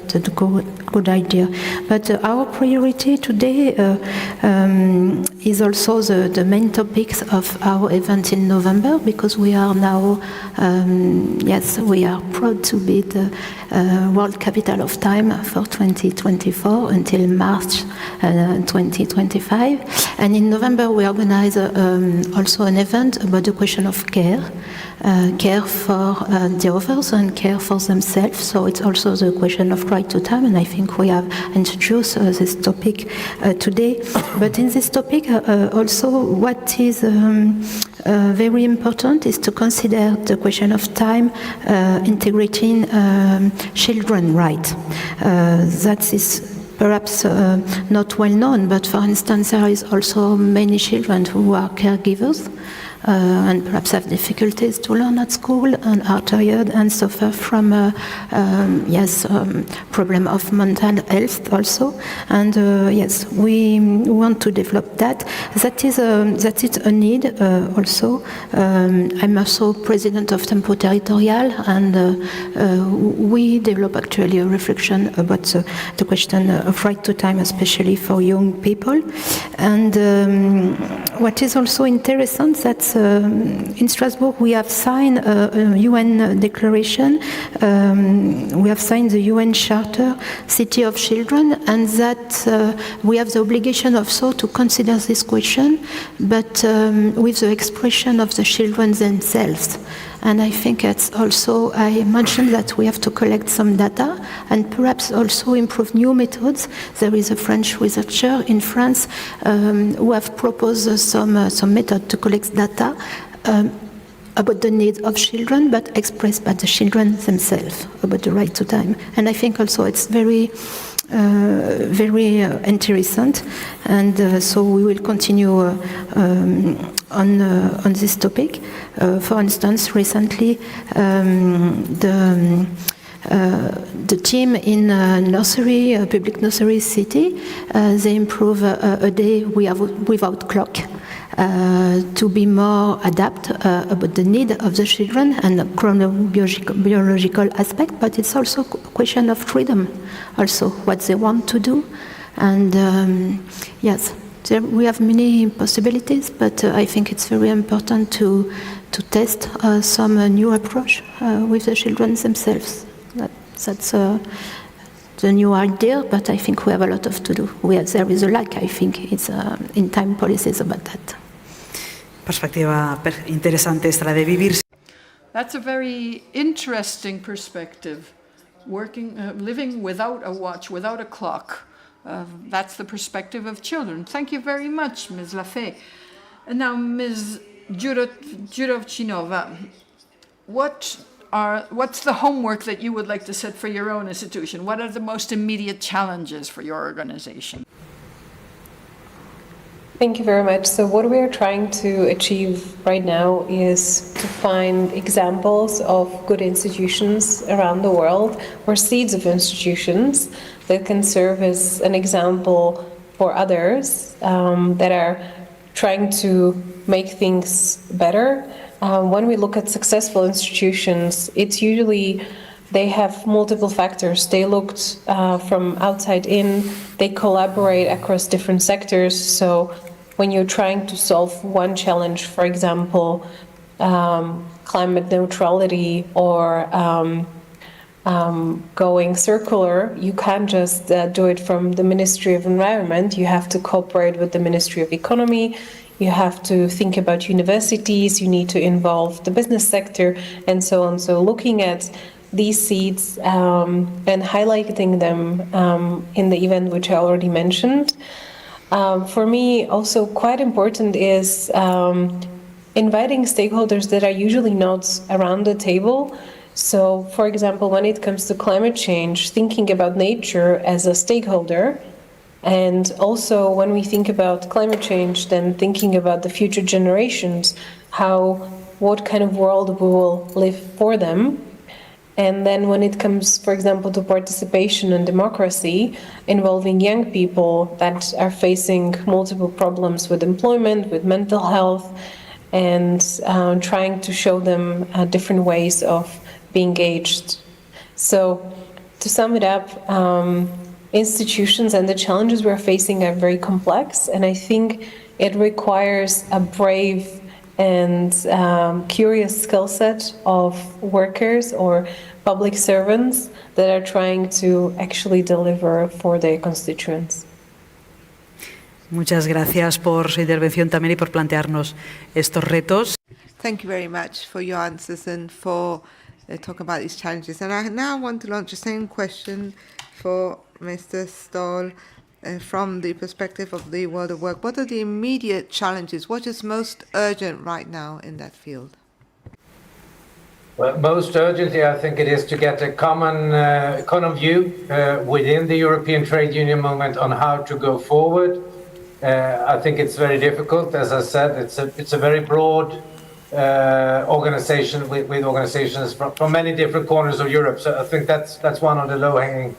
good idea. But our priority today is also the main topics of our event in November, because we are now, yes, we are proud to be the World Capital of Time for 2024 until March 2025. And in November we organize also an event about the question of care. Care for the others and care for themselves. So it's also the question of right to time, and I think we have introduced this topic today. But in this topic also what is very important is to consider the question of time integrating children's rights. That is perhaps not well known, but for instance there is also many children who are caregivers and perhaps have difficulties to learn at school and are tired and suffer from problem of mental health also. And yes, we want to develop that. That is a need also. I'm also president of Tempo Territorial, and we develop actually a reflection about the question of right to time, especially for young people. And what is also interesting that in Strasbourg we have signed a UN declaration, we have signed the UN Charter, City of Children, and that we have the obligation also to consider this question, but with the expression of the children themselves. And I think it's also, I mentioned that we have to collect some data and perhaps also improve new methods. There is a French researcher in France who have proposed some method to collect data about the needs of children, but expressed by the children themselves, about the right to time. And I think also it's very interesting, and so we will continue on this topic. For instance, recently the team in nursery, public nursery city, they improve a day without clock. To be more adapt about the need of the children and biological aspect, but it's also a question of freedom, also what they want to do. And yes, we have many possibilities, but I think it's very important to test some new approach with the children themselves. That's the new idea, but I think we have a lot to do. There is a lack, I think, it's in time policies about that. Perspectiva interesante esta, la de vivir. That's a very interesting perspective. Living without a watch, without a clock. That's the perspective of children. Thank you very much, Ms. Lafay. And now, Ms. Jurovchinova, what's the homework that you would like to set for your own institution? What are the most immediate challenges for your organization? Thank you very much. So what we are trying to achieve right now is to find examples of good institutions around the world, or seeds of institutions that can serve as an example for others that are trying to make things better. When we look at successful institutions, it's usually they have multiple factors. They looked from outside in, they collaborate across different sectors. So when you're trying to solve one challenge, for example, climate neutrality or going circular, you can't just do it from the Ministry of Environment. You have to cooperate with the Ministry of Economy. You have to think about universities. You need to involve the business sector and so on. So looking at these seeds and highlighting them in the event which I already mentioned. For me, also quite important is inviting stakeholders that are usually not around the table. So, for example, when it comes to climate change, thinking about nature as a stakeholder, and also when we think about climate change, then thinking about the future generations, what kind of world we will live for them. And then when it comes, for example, to participation and democracy, involving young people that are facing multiple problems with employment, with mental health, and trying to show them different ways of being engaged. So to sum it up, institutions and the challenges we're facing are very complex, and I think it requires a brave and curious skill set of workers or public servants that are trying to actually deliver for their constituents. Muchas gracias por su intervención también y por plantearnos estos retos. Thank you very much for your answers and for talking about these challenges. And I now want to launch the same question for Mr. Stoll from the perspective of the world of work. What are the immediate challenges? What is most urgent right now in that field? Well, most urgently, I think it is to get a common view within the European trade union movement on how to go forward. I think it's very difficult. As I said, it's a very broad organization with organizations from many different corners of Europe. So I think that's one of the low-hanging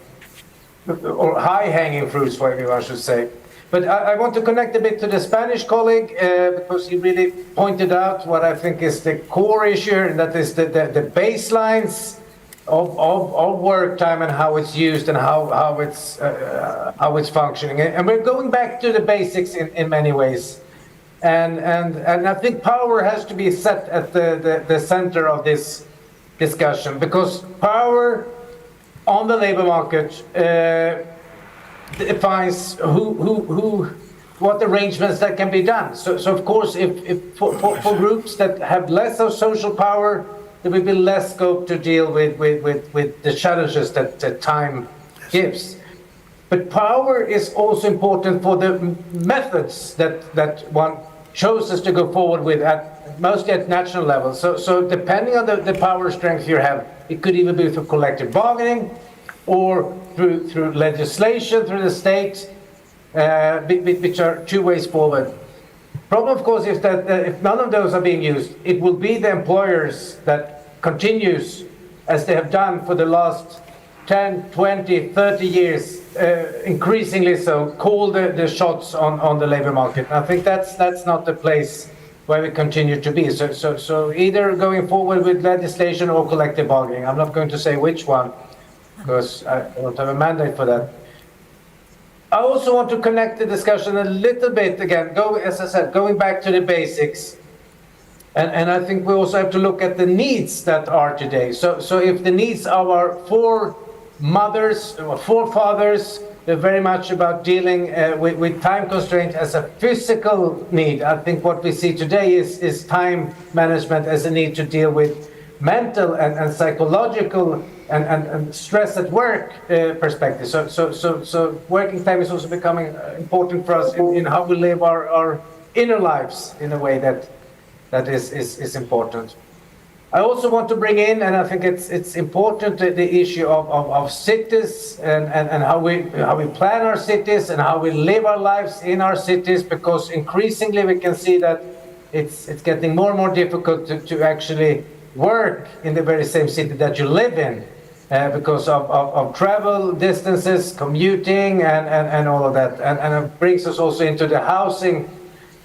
or high-hanging fruits, whatever I should say. But I want to connect a bit to the Spanish colleague because he really pointed out what I think is the core issue, and that is the baselines of work time and how it's used and how it's functioning. And we're going back to the basics in many ways. And I think power has to be set at the center of this discussion, because power on the labor market defines what arrangements that can be done. So of course, if for groups that have less of social power, there will be less scope to deal with the challenges that time gives. But power is also important for the methods that one chooses to go forward with, mostly at national level. So depending on the power strength you have, it could even be through collective bargaining or through legislation, through the state, which are two ways forward. Problem, of course, is that if none of those are being used, it will be the employers that continues, as they have done for the last 10, 20, 30 years, increasingly so, call the shots on the labor market. I think that's not the place where we continue to be. So either going forward with legislation or collective bargaining. I'm not going to say which one, because I don't have a mandate for that. I also want to connect the discussion a little bit again, as I said, going back to the basics. And I think we also have to look at the needs that are today. So if the needs of our foremothers or forefathers, they're very much about dealing with time constraint as a physical need. I think what we see today is time management as a need to deal with mental and psychological and stress at work perspective. So working time is also becoming important for us in how we live our inner lives in a way that is important. I also want to bring in, and I think it's important, the issue of cities and how we plan our cities and how we live our lives in our cities, because increasingly we can see that it's getting more and more difficult to actually work in the very same city that you live in because of travel distances, commuting, and all of that. And it brings us also into the housing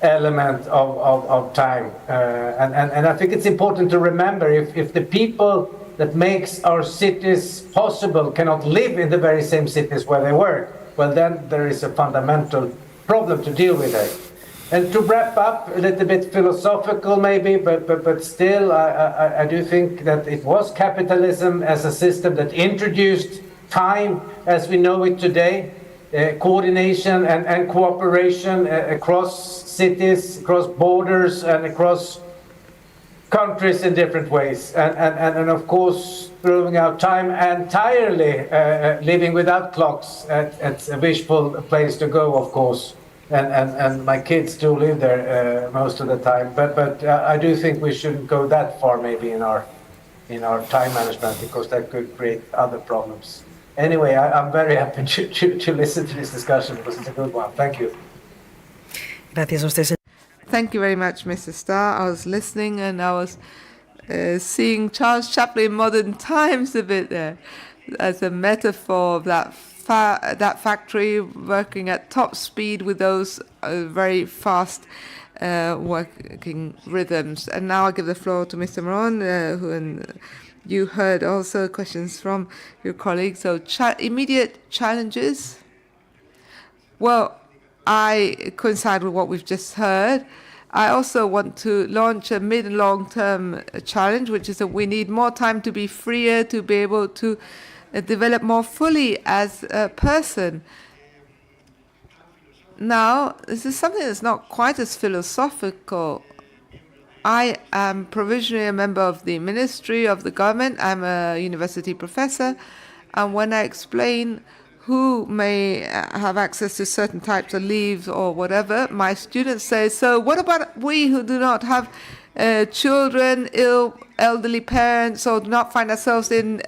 element of time. And I think it's important to remember, if the people that makes our cities possible cannot live in the very same cities where they work, well, then there is a fundamental problem to deal with it. And to wrap up, a little bit philosophical maybe, but still, I do think that it was capitalism as a system that introduced time as we know it today, coordination and cooperation across cities, across borders, and across countries in different ways. And of course, throwing out time entirely, living without clocks, it's a wishful place to go, of course. And my kids do live there most of the time, but I do think we shouldn't go that far maybe in our time management, because that could create other problems. Anyway, I'm very happy to listen to this discussion, because it's a good one. Thank you. Gracias a usted. Thank you very much, Mr. Starr. I was listening and I was seeing Charles Chaplin in modern times a bit there, as a metaphor of that factory working at top speed with those very fast working rhythms. And now I give the floor to Mr. Moron, who you heard also questions from your colleagues. So immediate challenges. Well, I coincide with what we've just heard. I also want to launch a mid and long-term challenge, which is that we need more time to be freer, to be able to develop more fully as a person. Now, this is something that's not quite as philosophical. I am provisionally a member of the ministry of the government. I'm a university professor. And when I explain who may have access to certain types of leave or whatever, my students say, so what about we who do not have children, elderly parents, or do not find ourselves in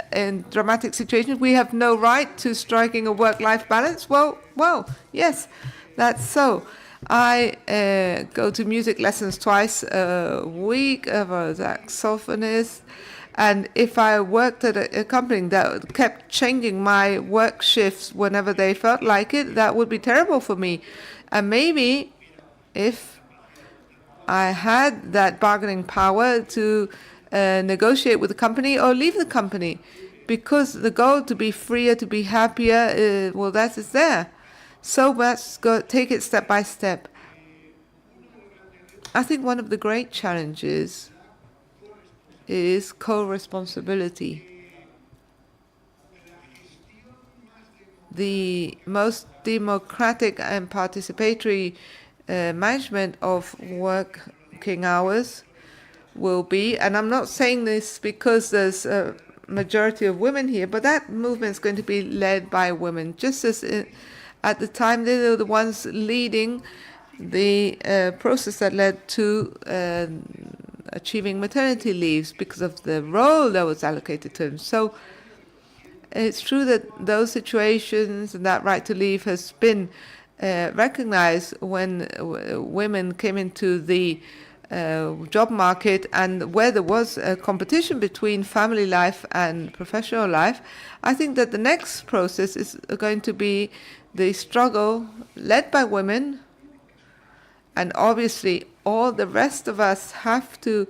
dramatic situations? We have no right to striking a work-life balance? Well, yes, that's so. I go to music lessons twice a week as a saxophonist. And if I worked at a company that kept changing my work shifts whenever they felt like it, that would be terrible for me. And maybe if I had that bargaining power to negotiate with the company or leave the company, because the goal to be freer, to be happier, well, that is there. So let's go take it step by step. I think one of the great challenges is co-responsibility. The most democratic and participatory management of working hours will be, and I'm not saying this because there's a majority of women here, but that movement is going to be led by women, just as at the time they were the ones leading the process that led to achieving maternity leaves because of the role that was allocated to them. So it's true that those situations and that right to leave has been recognized when women came into the job market, and where there was a competition between family life and professional life. I think that the next process is going to be the struggle led by women, and obviously all the rest of us have to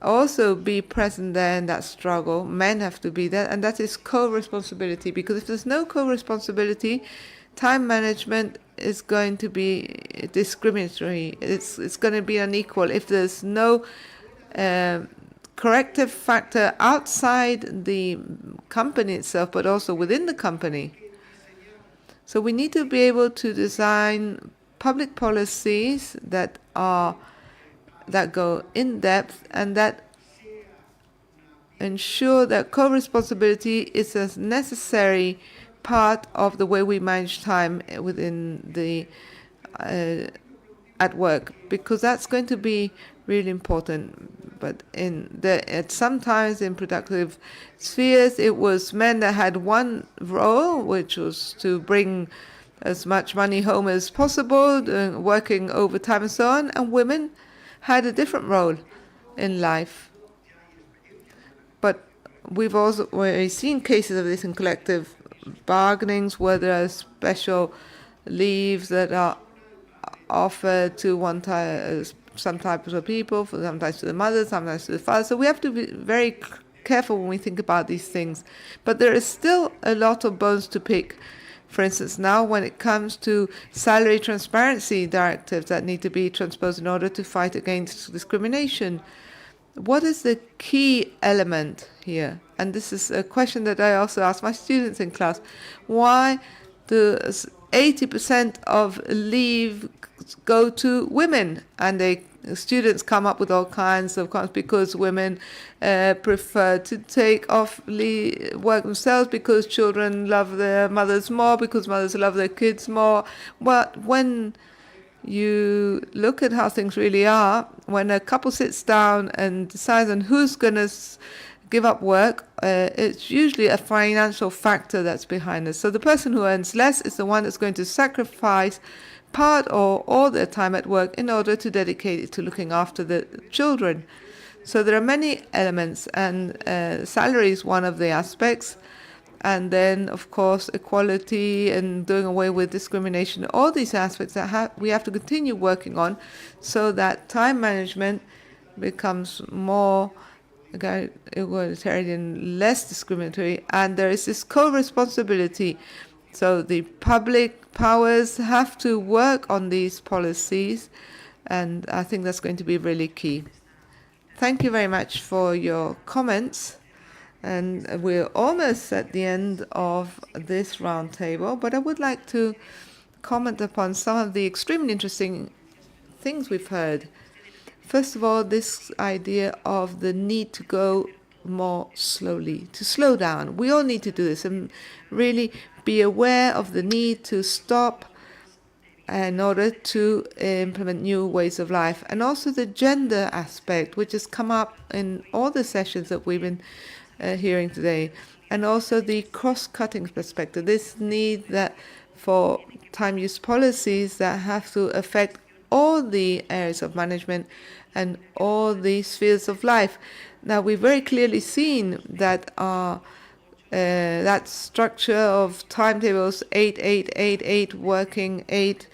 also be present there in that struggle. Men have to be there, and that is co-responsibility, because if there's no co-responsibility, time management is going to be discriminatory. It's going to be unequal. If there's no corrective factor outside the company itself, but also within the company. So we need to be able to design public policies that go in depth and that ensure that co-responsibility is a necessary part of the way we manage time within the at work, because that's going to be really important. But sometimes in productive spheres, it was men that had one role, which was to bring as much money home as possible, working overtime and so on, and women had a different role in life. But we've seen cases of this in collective bargainings, where there are special leaves that are offered to some types of people, sometimes to the mother, sometimes to the father. So we have to be very careful when we think about these things. But there is still a lot of bones to pick. For instance, now when it comes to salary transparency directives that need to be transposed in order to fight against discrimination, what is the key element here? And this is a question that I also ask my students in class. Why do 80% of leave go to women? And students come up with all kinds of comments, because women prefer to take off work themselves, because children love their mothers more, because mothers love their kids more. But when you look at how things really are, when a couple sits down and decides on who's going to give up work, it's usually a financial factor that's behind it. So the person who earns less is the one that's going to sacrifice part or all their time at work in order to dedicate it to looking after the children. So there are many elements, and salary is one of the aspects. And then, of course, equality and doing away with discrimination, all these aspects that we have to continue working on, so that time management becomes more egalitarian, less discriminatory, and there is this co-responsibility. So the public powers have to work on these policies, and I think that's going to be really key. Thank you very much for your comments. And we're almost at the end of this roundtable, but I would like to comment upon some of the extremely interesting things we've heard. First of all, this idea of the need to go more slowly, to slow down. We all need to do this and really be aware of the need to stop in order to implement new ways of life. And also the gender aspect, which has come up in all the sessions that we've been hearing today, and also the cross-cutting perspective, this need that for time use policies that have to affect all the areas of management and all the spheres of life. Now, we've very clearly seen that that structure of timetables, 8-8-8-8 working, 8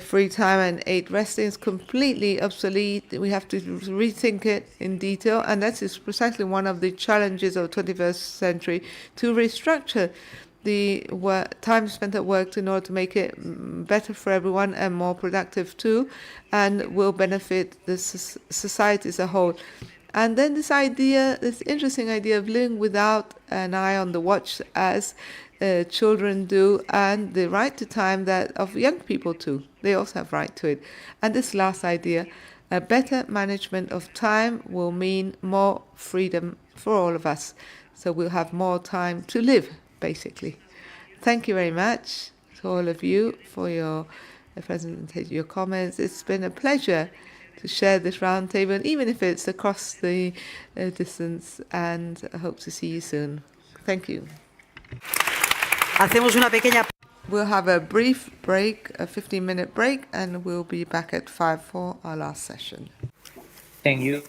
free time and 8 resting, is completely obsolete. We have to rethink it in detail, and that is precisely one of the challenges of the 21st century, to restructure the time spent at work in order to make it better for everyone and more productive too, and will benefit the society as a whole. And then this interesting idea of living without an eye on the watch, as children do, and the right to time that of young people too. They also have right to it. And this last idea, a better management of time will mean more freedom for all of us. So we'll have more time to live, basically. Thank you very much to all of you for your presentation, your comments. It's been a pleasure to share this roundtable, even if it's across the distance, and I hope to see you soon. Thank you. We'll have a brief break, a 15-minute break, and we'll be back at 5 for our last session. Thank you.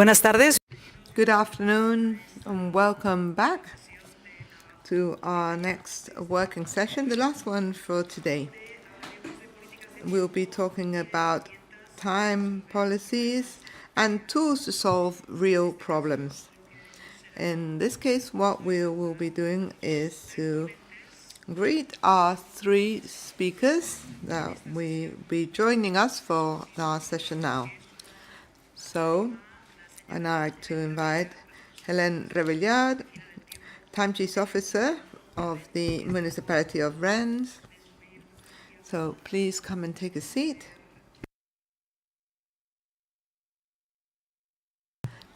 Buenas tardes. Good afternoon and welcome back to our next working session, the last one for today. We'll be talking about time policies and tools to solve real problems. In this case, what we will be doing is to greet our three speakers that will be joining us for our session now. So, I'd like to invite Hélène Rebellard, Time Chief Officer of the Municipality of Rennes. So please come and take a seat.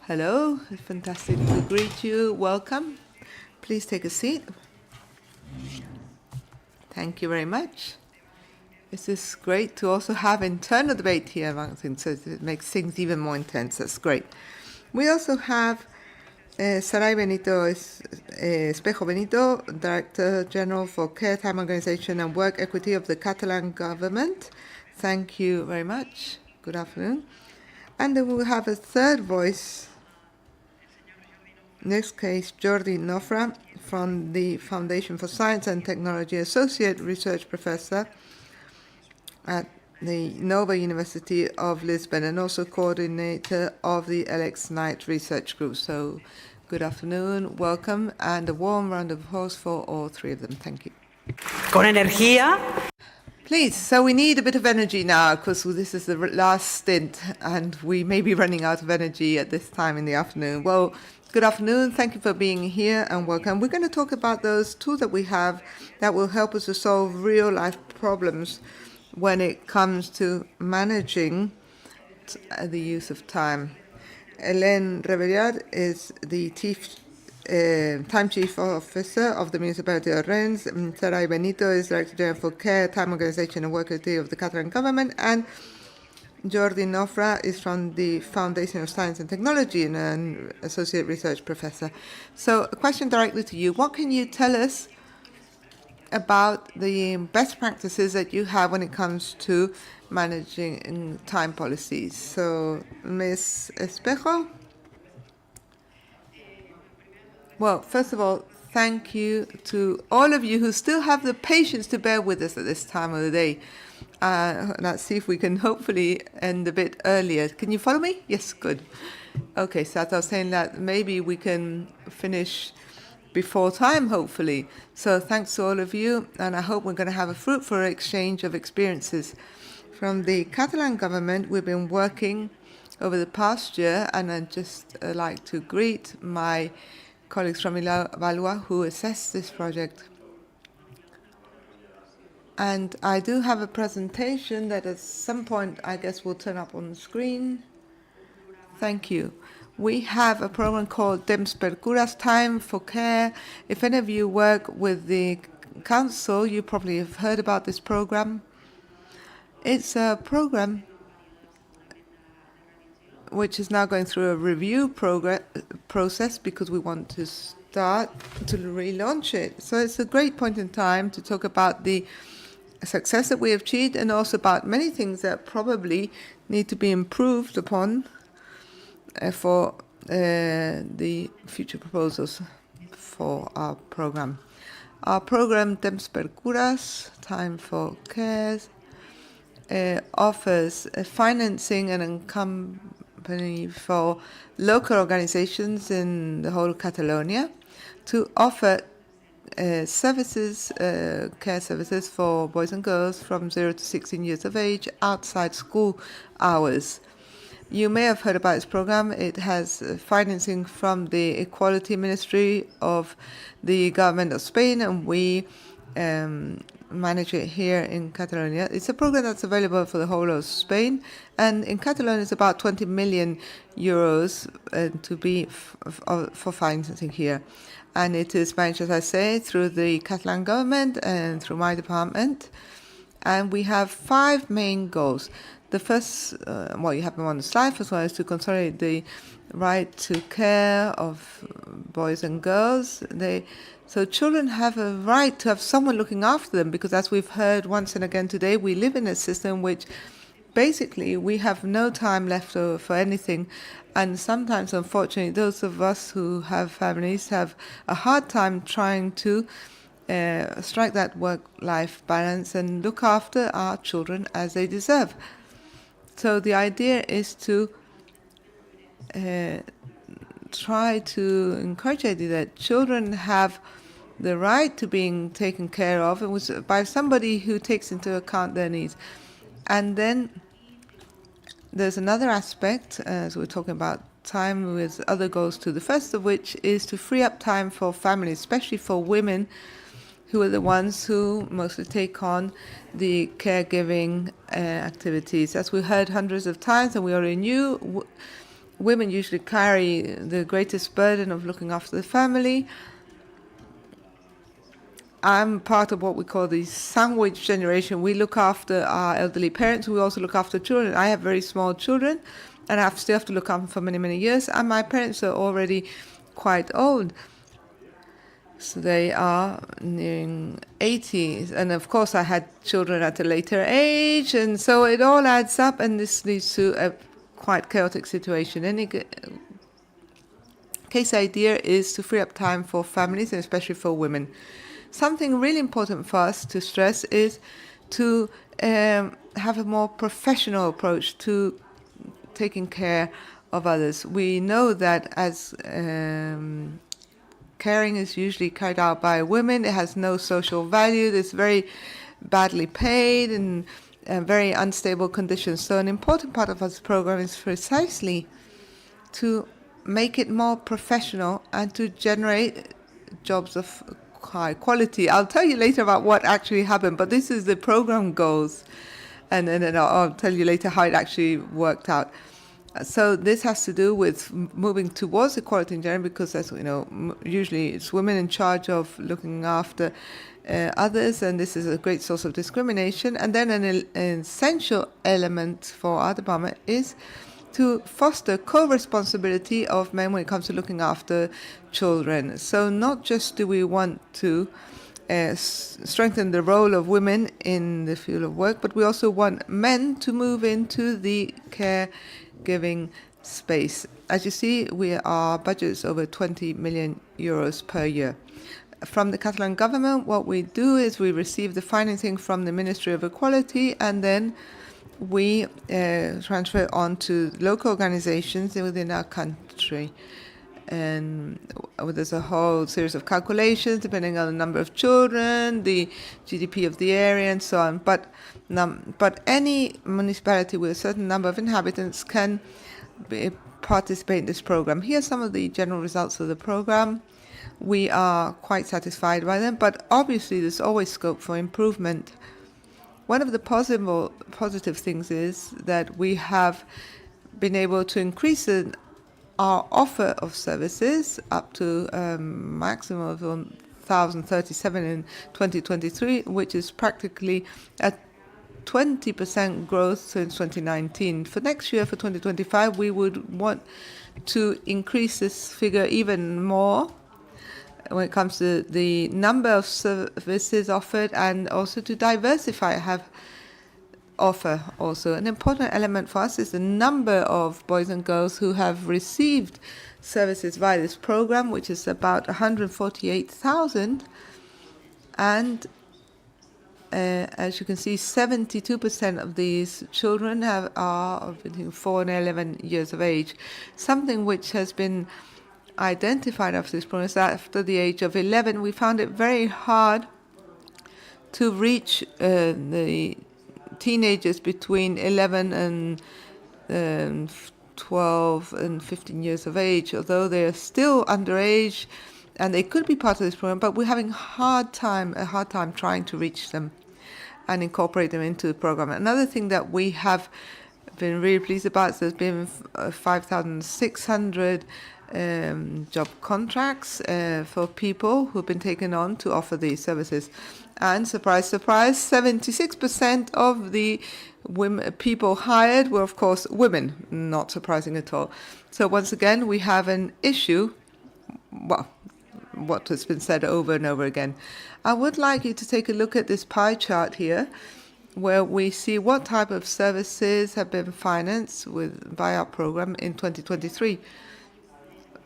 Hello, it's fantastic to greet you. Welcome. Please take a seat. Thank you very much. This is great to also have internal debate here among things, so it makes things even more intense. That's great. We also have Saray Benito Espejo Benito, Director General for Care, Time Organization and Work Equity of the Catalan Government. Thank you very much. Good afternoon. And then we'll have a third voice. In this case, Jordi Nofra from the Foundation for Science and Technology, Associate Research Professor at the Nova University of Lisbon and also coordinator of the Alex Knight Research Group. So good afternoon, welcome, and a warm round of applause for all three of them. Thank you. Con energía. Please, so we need a bit of energy now because this is the last stint and we may be running out of energy at this time in the afternoon. Well, good afternoon. Thank you for being here and welcome. We're going to talk about those tools that we have that will help us to solve real life problems when it comes to managing the use of time. Hélène Rebellard is the Time Chief Officer of the Municipality of Rennes. Saray Benito is Director General for Care, Time Organization and Work Equity of the Catalan Government. And Jordi Nofra is from the Foundation of Science and Technology and an Associate Research Professor. So a question directly to you. What can you tell us about the best practices that you have when it comes to managing time policies? So, Ms. Espejo? Well, first of all, thank you to all of you who still have the patience to bear with us at this time of the day. Let's see if we can hopefully end a bit earlier. Can you follow me? Yes, good. Okay, so as I was saying that maybe we can finish before time, hopefully. So thanks to all of you, and I hope we're going to have a fruitful exchange of experiences. From the Catalan government, we've been working over the past year, and I'd just like to greet my colleagues from Valois who assessed this project. And I do have a presentation that at some point I guess will turn up on the screen. Thank you. We have a program called Temps per Cures, Time for Care. If any of you work with the council, you probably have heard about this program. It's a program which is now going through a review process because we want to start to relaunch it. So it's a great point in time to talk about the success that we have achieved and also about many things that probably need to be improved upon for the future proposals for our program. Our program, Temps per Cures, Time for Cares, offers financing and accompany for local organizations in the whole Catalonia to offer services, care services for boys and girls from 0 to 16 years of age outside school hours. You may have heard about this program. It has financing from the Equality Ministry of the Government of Spain, and we manage it here in Catalonia. It's a program that's available for the whole of Spain, and in Catalonia it's about 20 million euros to be for financing here. And it is managed, as I say, through the Catalan government and through my department. And we have 5 main goals. The first, well, you have them on the slide. First one is to consolidate the right to care of boys and girls. So children have a right to have someone looking after them because, as we've heard once and again today, we live in a system which basically, we have no time left over for anything. And sometimes, unfortunately, those of us who have families have a hard time trying to strike that work-life balance and look after our children as they deserve. So the idea is to try to encourage the idea that children have the right to being taken care of by somebody who takes into account their needs. And then there's another aspect, as we're talking about time with other goals too, the first of which is to free up time for families, especially for women who are the ones who mostly take on the caregiving activities. As we heard hundreds of times, and we already knew, women usually carry the greatest burden of looking after the family. I'm part of what we call the sandwich generation. We look after our elderly parents. We also look after children. I have very small children, and I still have to look after them for many, many years. And my parents are already quite old. So they are nearing 80s. And of course, I had children at a later age. And so it all adds up, and this leads to a quite chaotic situation. Any case idea is to free up time for families, and especially for women. Something really important for us to stress is to have a more professional approach to taking care of others. We know that as caring is usually carried out by women, it has no social value, it's very badly paid and very unstable conditions. So an important part of this program is precisely to make it more professional and to generate jobs of high quality. I'll tell you later about what actually happened, but this is the program goals, and then I'll tell you later how it actually worked out. So this has to do with moving towards equality in gender, because, as we know, usually it's women in charge of looking after others, and this is a great source of discrimination. And then an essential element for our department is to foster co-responsibility of men when it comes to looking after children. So not just do we want to strengthen the role of women in the field of work, but we also want men to move into the caregiving space. As you see, our budget is over 20 million euros per year. From the Catalan government, what we do is we receive the financing from the Ministry of Equality, and then we transfer on to local organizations within our country. And there's a whole series of calculations depending on the number of children, the GDP of the area, and so on. But any municipality with a certain number of inhabitants can participate in this program. Here are some of the general results of the program. We are quite satisfied by them, but obviously there's always scope for improvement. One of the positive things is that we have been able to increase our offer of services up to a maximum of 1,037 in 2023, which is practically a 20% growth since 2019. For next year, for 2025, we would want to increase this figure even more when it comes to the number of services offered, and also to diversify, offer also. An important element for us is the number of boys and girls who have received services via this program, which is about 148,000. And as you can see, 72% of these children are between 4 and 11 years of age. Something which has been identified after this program is that after the age of 11, we found it very hard to reach the teenagers between 11 and 12 and 15 years of age, although they are still underage and they could be part of this program, but we're having a hard time trying to reach them and incorporate them into the program. Another thing that we have been really pleased about is there's been 5,600 job contracts for people who've been taken on to offer these services. And surprise, surprise, 76% of the people hired were, of course, women. Not surprising at all. So once again, we have an issue, well, what has been said over and over again. I would like you to take a look at this pie chart here. where we see what type of services have been financed by our program in 2023.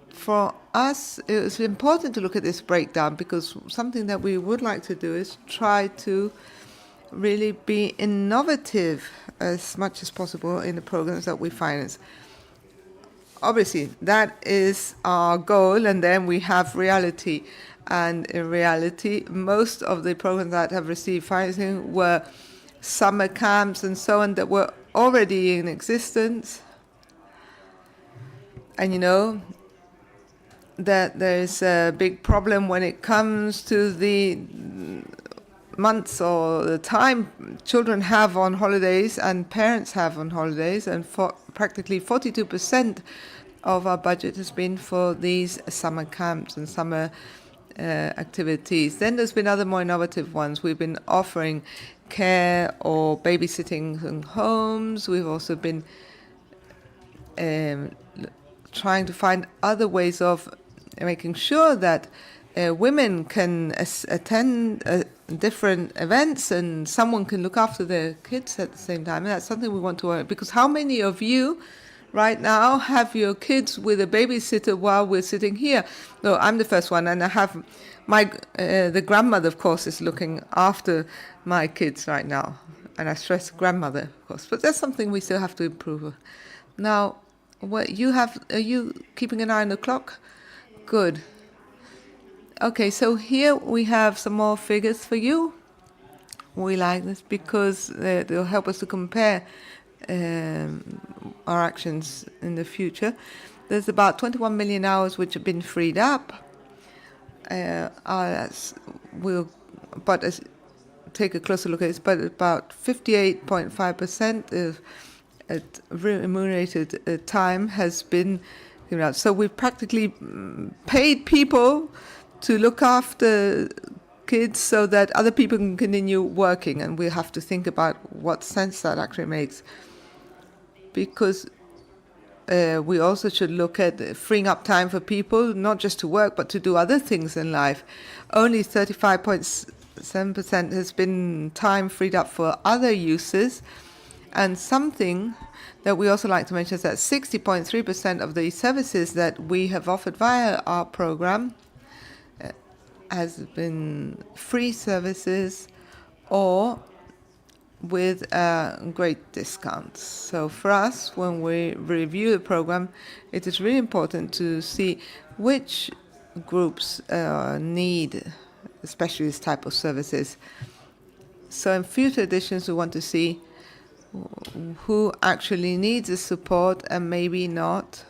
For us, it was important to look at this breakdown because something that we would like to do is try to really be innovative as much as possible in the programs that we finance. Obviously, that is our goal, and then we have reality. And in reality, most of the programs that have received financing were summer camps and so on that were already in existence. And you know that there's a big problem when it comes to the months or the time children have on holidays and parents have on holidays, and for practically 42% of our budget has been for these summer camps and summer activities. Then there's been other more innovative ones. We've been offering care or babysitting in homes. We've also been trying to find other ways of making sure that women can attend different events and someone can look after their kids at the same time. And that's something we want to work, because how many of you right now have your kids with a babysitter while we're sitting here? No, I'm the first one, and I have the grandmother, of course, is looking after my kids right now. And I stress grandmother, of course, but that's something we still have to improve. Now, what you have, are you keeping an eye on the clock? Good. Okay, so here we have some more figures for you. We like this because they'll help us to compare our actions in the future. There's about 21 million hours which have been freed up. But take a closer look at this, but about 58.5% of remunerated time has been given out. So we've practically paid people to look after kids so that other people can continue working, and we have to think about what sense that actually makes. Because we also should look at freeing up time for people, not just to work, but to do other things in life. Only 35.7% has been time freed up for other uses. And something that we also like to mention is that 60.3% of the services that we have offered via our program has been free services or with great discounts. So for us, when we review the program, it is really important to see which groups need especially this type of services. So in future editions, we want to see who actually needs this support and maybe not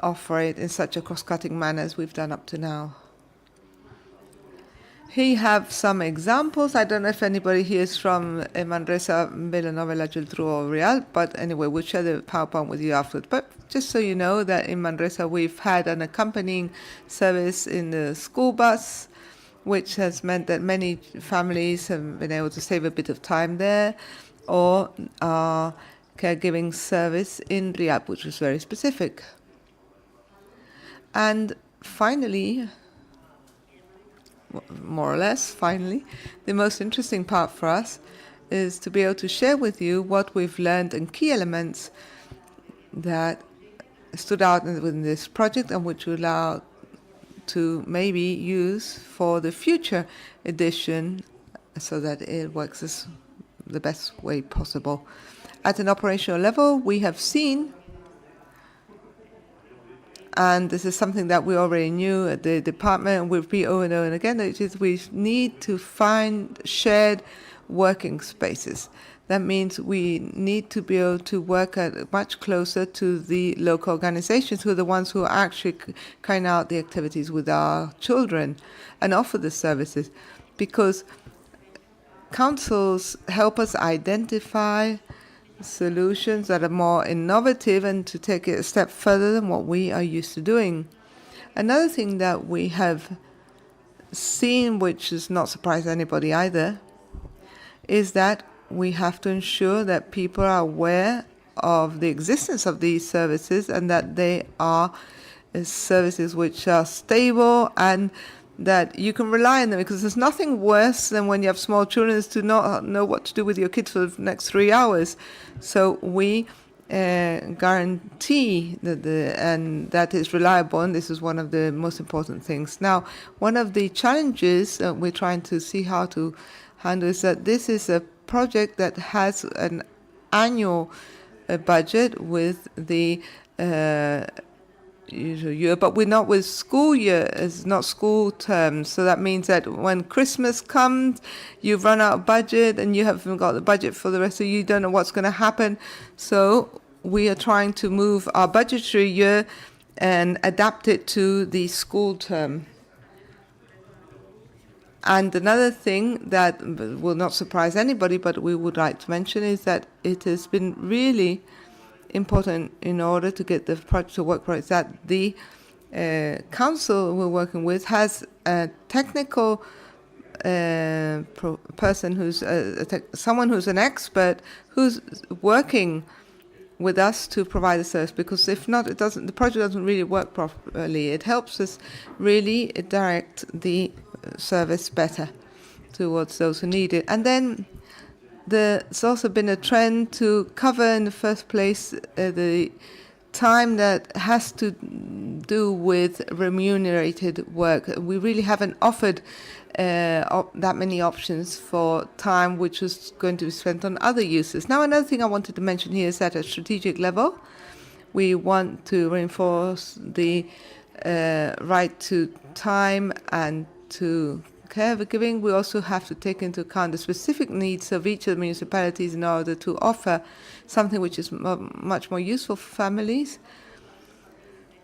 offer it in such a cross-cutting manner as we've done up to now. Here you have some examples. I don't know if anybody here is from Manresa, Vilanova, La Geltrú or Real, but anyway, we'll share the PowerPoint with you afterwards. But just so you know that in Manresa we've had an accompanying service in the school bus, which has meant that many families have been able to save a bit of time there, or our caregiving service in Riab, which was very specific. And finally, more or less, finally, the most interesting part for us is to be able to share with you what we've learned and key elements that stood out within this project and which we allow to maybe use for the future edition so that it works as the best way possible. At an operational level, we have seen, and this is something that we already knew at the department, and we repeat over and over and again, which is we need to find shared working spaces. That means we need to be able to work much closer to the local organizations who are the ones who are actually carrying out the activities with our children and offer the services. Because councils help us identify solutions that are more innovative and to take it a step further than what we are used to doing. Another thing that we have seen, which does not surprise anybody either, is that we have to ensure that people are aware of the existence of these services and that they are services which are stable and that you can rely on them, because there's nothing worse than when you have small children is to not know what to do with your kids for the next 3 hours. So we guarantee that and that is reliable, and this is one of the most important things. Now, one of the challenges that we're trying to see how to handle is that this is a project that has an annual budget with the usual year, but we're not with school year, it's not school terms. So that means that when Christmas comes, you've run out of budget and you haven't got the budget for the rest of the year, you don't know what's going to happen. So we are trying to move our budgetary year and adapt it to the school term. And another thing that will not surprise anybody, but we would like to mention, is that it has been really important in order to get the project to work right, that the council we're working with has a technical person who's someone who's an expert who's working with us to provide a service, because if not, the project doesn't really work properly. It helps us really direct the service better towards those who need it. And then there's also been a trend to cover in the first place the time that has to do with remunerated work. We really haven't offered that many options for time which was going to be spent on other uses. Now, another thing I wanted to mention here is that at a strategic level, we want to reinforce the right to time and to caregiving. We also have to take into account the specific needs of each of the municipalities in order to offer something which is much more useful for families.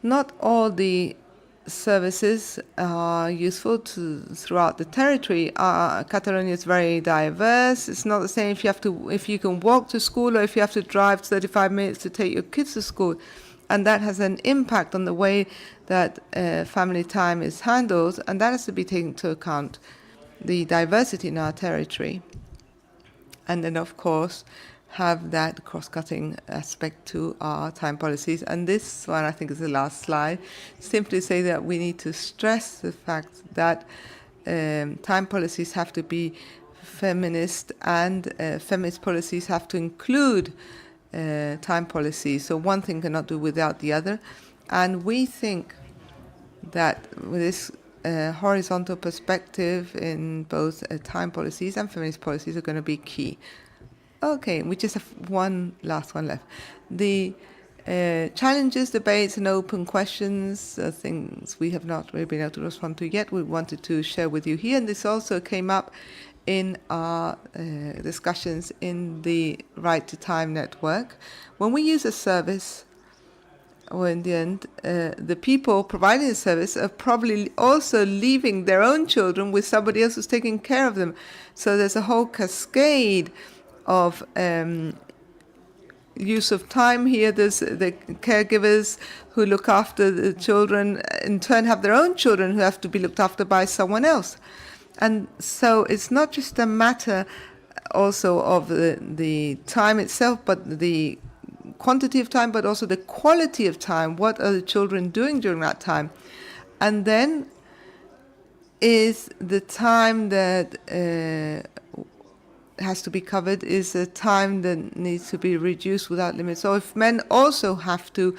Not all the services are useful throughout the territory. Catalonia is very diverse. It's not the same if you can walk to school or if you have to drive 35 minutes to take your kids to school. And that has an impact on the way that family time is handled, and that has to be taken into account, the diversity in our territory. And then, of course, have that cross-cutting aspect to our time policies. And this one, I think, is the last slide. Simply say that we need to stress the fact that time policies have to be feminist, and feminist policies have to include time policy. So one thing cannot do without the other. And we think that with this horizontal perspective in both time policies and feminist policies are going to be key. Okay, we just have one last one left. The challenges, debates, and open questions, things we have not really been able to respond to yet, we wanted to share with you here. And this also came up in our discussions in the Right to Time network. When we use a service, or in the end, the people providing the service are probably also leaving their own children with somebody else who's taking care of them. So there's a whole cascade of use of time here. There's the caregivers who look after the children, in turn have their own children who have to be looked after by someone else. And so it's not just a matter also of the time itself, but the quantity of time, but also the quality of time. What are the children doing during that time? And then is the time that has to be covered is a time that needs to be reduced without limit. So if men also have to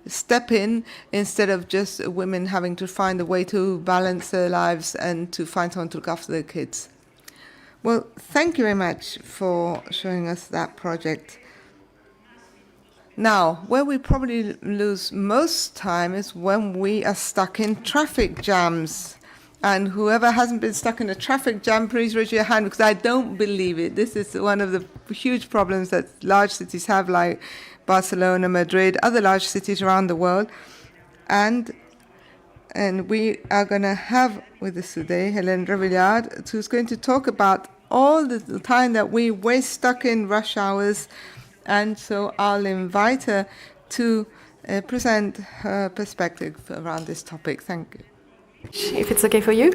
step in, instead of just women having to find a way to balance their lives and to find someone to look after their kids. Well, thank you very much for showing us that project. Now, where we probably lose most time is when we are stuck in traffic jams. And whoever hasn't been stuck in a traffic jam, please raise your hand, because I don't believe it. This is one of the huge problems that large cities have, like Barcelona, Madrid, other large cities around the world. And we are going to have with us today Hélène Revillard, who's going to talk about all the time that we waste stuck in rush hours. And so I'll invite her to present her perspective around this topic. Thank you. If it's okay for you.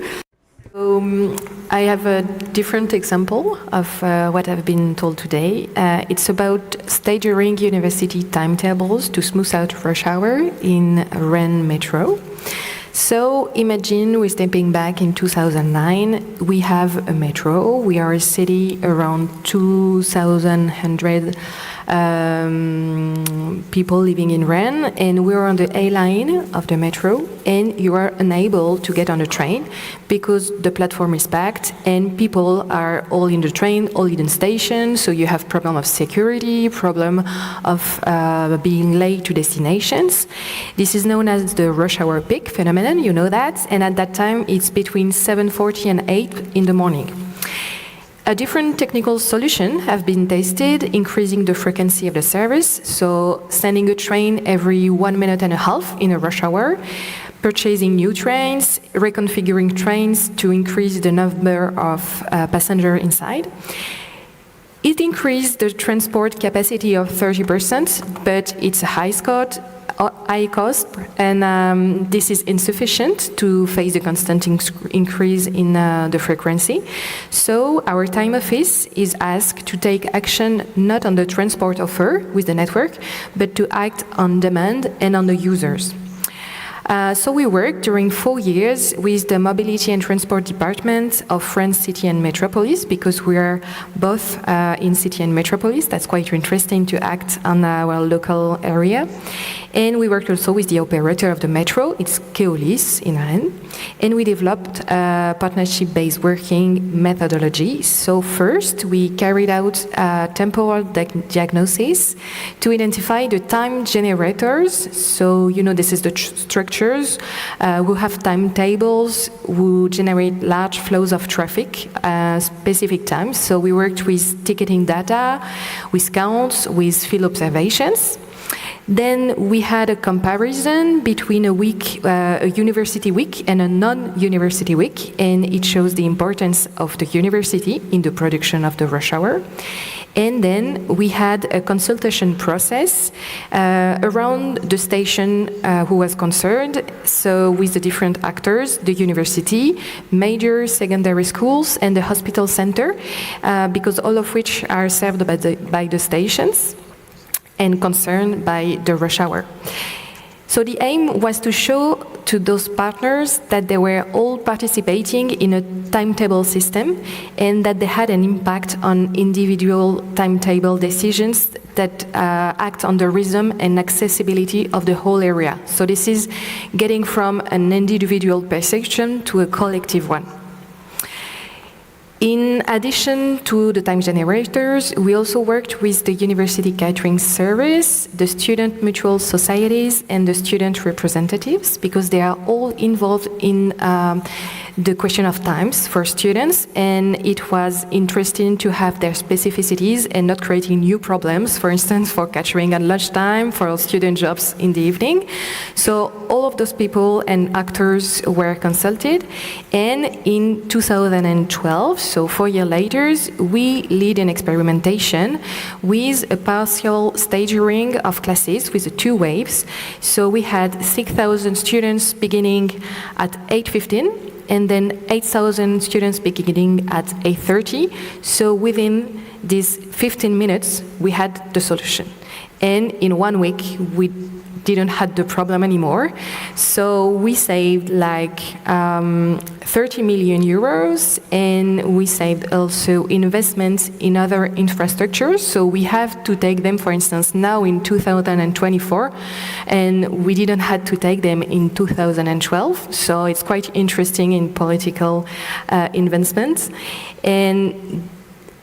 I have a different example of what I've been told today. It's about staggering university timetables to smooth out rush hour in Rennes Metro. So imagine we're stepping back in 2009. We have a metro. We are a city around 2,100 people living in Rennes, and we're on the A line of the metro, and you are unable to get on the train because the platform is packed and people are all in the train, all in the station, so you have problem of security, problem of being late to destinations. This is known as the rush hour peak phenomenon, you know that, and at that time it's between 7:40 and 8 in the morning. A different technical solution have been tested, increasing the frequency of the service, so sending a train every 1.5 minutes in a rush hour, purchasing new trains, reconfiguring trains to increase the number of passengers inside. It increased the transport capacity of 30%, but it's a high cost, and this is insufficient to face the constant increase in the frequency. So our time office is asked to take action not on the transport offer with the network, but to act on demand and on the users. So we worked during 4 years with the Mobility and Transport Department of France City and Metropolis, because we are both in City and Metropolis. That's quite interesting to act on our local area. And we worked also with the operator of the metro, it's Keolis in Rennes, and we developed a partnership-based working methodology. So first, we carried out a temporal diagnosis to identify the time generators. So, you know, this is the structures who have timetables, who generate large flows of traffic specific times. So we worked with ticketing data, with counts, with field observations. Then we had a comparison between a university week and a non-university week, and it shows the importance of the university in the production of the rush hour. And then we had a consultation process around the station who was concerned, so with the different actors, the university, major secondary schools, and the hospital center, because all of which are served by the stations and concerned by the rush hour. So the aim was to show to those partners that they were all participating in a timetable system and that they had an impact on individual timetable decisions that act on the rhythm and accessibility of the whole area. So this is getting from an individual perception to a collective one. In addition to the time generators, we also worked with the University Catering Service, the student mutual societies, and the student representatives, because they are all involved in the question of times for students, and it was interesting to have their specificities and not creating new problems, for instance, for catering at lunchtime, for student jobs in the evening. So all of those people and actors were consulted, and in 2012, so 4 years later, we lead an experimentation with a partial staging of classes with the 2 waves. So we had 6,000 students beginning at 8:15, and then 8,000 students beginning at 8:30. So within these 15 minutes, we had the solution. And in 1 week, we didn't have the problem anymore. So we saved like 30 million euros, and we saved also investments in other infrastructures. So we have to take them, for instance, now in 2024, and we didn't have to take them in 2012. So it's quite interesting in political investments. And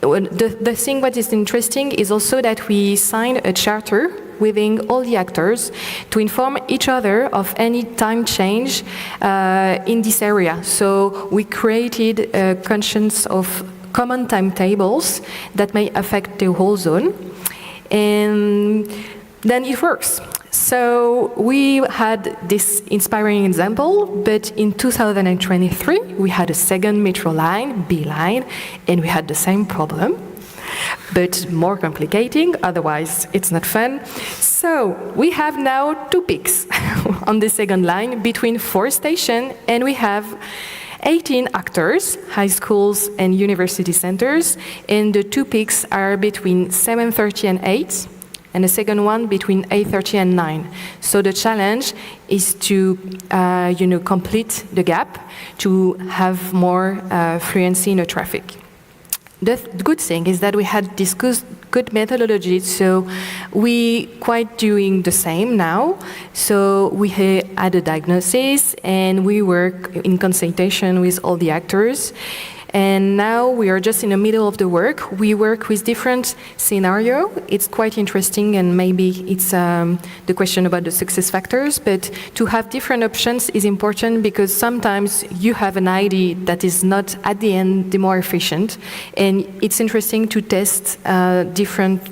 the thing what is interesting is also that we signed a charter within all the actors to inform each other of any time change in this area. So we created a conscience of common timetables that may affect the whole zone, and then it works. So we had this inspiring example, but in 2023 we had a second metro line, B line, and we had the same problem, but more complicating, otherwise it's not fun. So we have now 2 peaks on the second line between 4 stations, and we have 18 actors, high schools and university centers, and the 2 peaks are between 7:30 and 8, and the second one between 8:30 and 9. So the challenge is to, complete the gap to have more fluency in the traffic. The good thing is that we had discussed good methodology, so we quite doing the same now. So we had a diagnosis and we work in consultation with all the actors. And now we are just in the middle of the work. We work with different scenarios. It's quite interesting, and maybe it's the question about the success factors, but to have different options is important because sometimes you have an idea that is not at the end the more efficient, and it's interesting to test different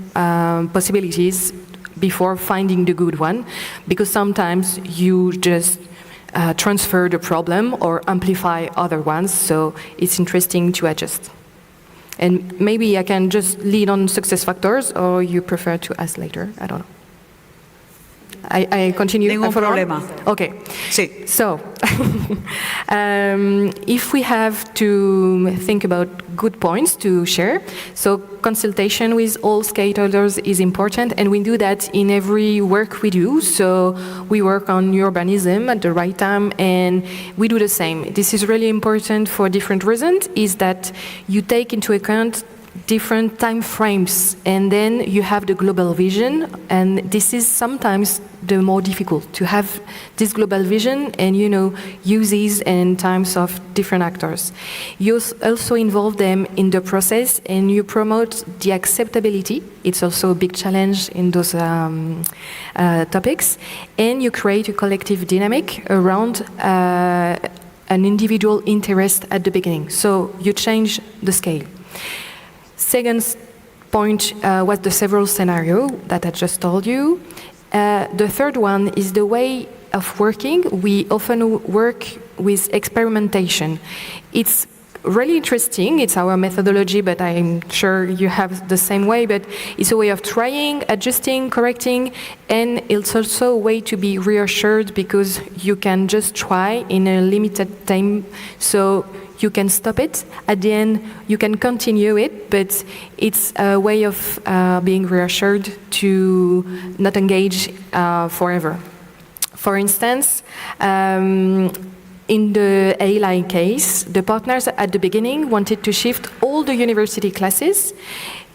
possibilities before finding the good one, because sometimes you just transfer the problem or amplify other ones, so it's interesting to adjust. And maybe I can just lead on success factors, or you prefer to ask later, I don't know. I continue. Ningún problema. Okay. Sí. So, if we have to think about good points to share, so consultation with all stakeholders is important, and we do that in every work we do. So we work on urbanism at the right time, and we do the same. This is really important for different reasons, is that you take into account different time frames, and then you have the global vision, and this is sometimes the more difficult to have this global vision and uses and times of different actors. You also involve them in the process and you promote the acceptability. It's also a big challenge in those topics, and you create a collective dynamic around an individual interest at the beginning, so you change the scale. Second point was the several scenario that I just told you. The third one is the way of working. We often work with experimentation. It's really interesting. It's our methodology, but I'm sure you have the same way, but it's a way of trying, adjusting, correcting, and it's also a way to be reassured because you can just try in a limited time, so you can stop it. At the end, you can continue it, but it's a way of being reassured to not engage forever. For instance, in the A-Line case, the partners at the beginning wanted to shift all the university classes,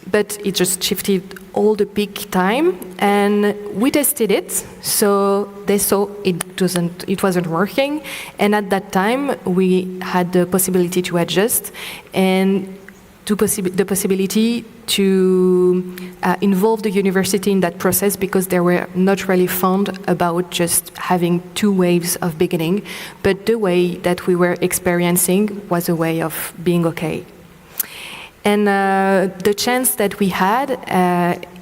but it just shifted all the peak time, and we tested it, so they saw it wasn't working, and at that time we had the possibility to adjust and the possibility to involve the university in that process, because they were not really fond about just having two waves of beginning, but the way that we were experiencing was a way of being okay. And the chance that we had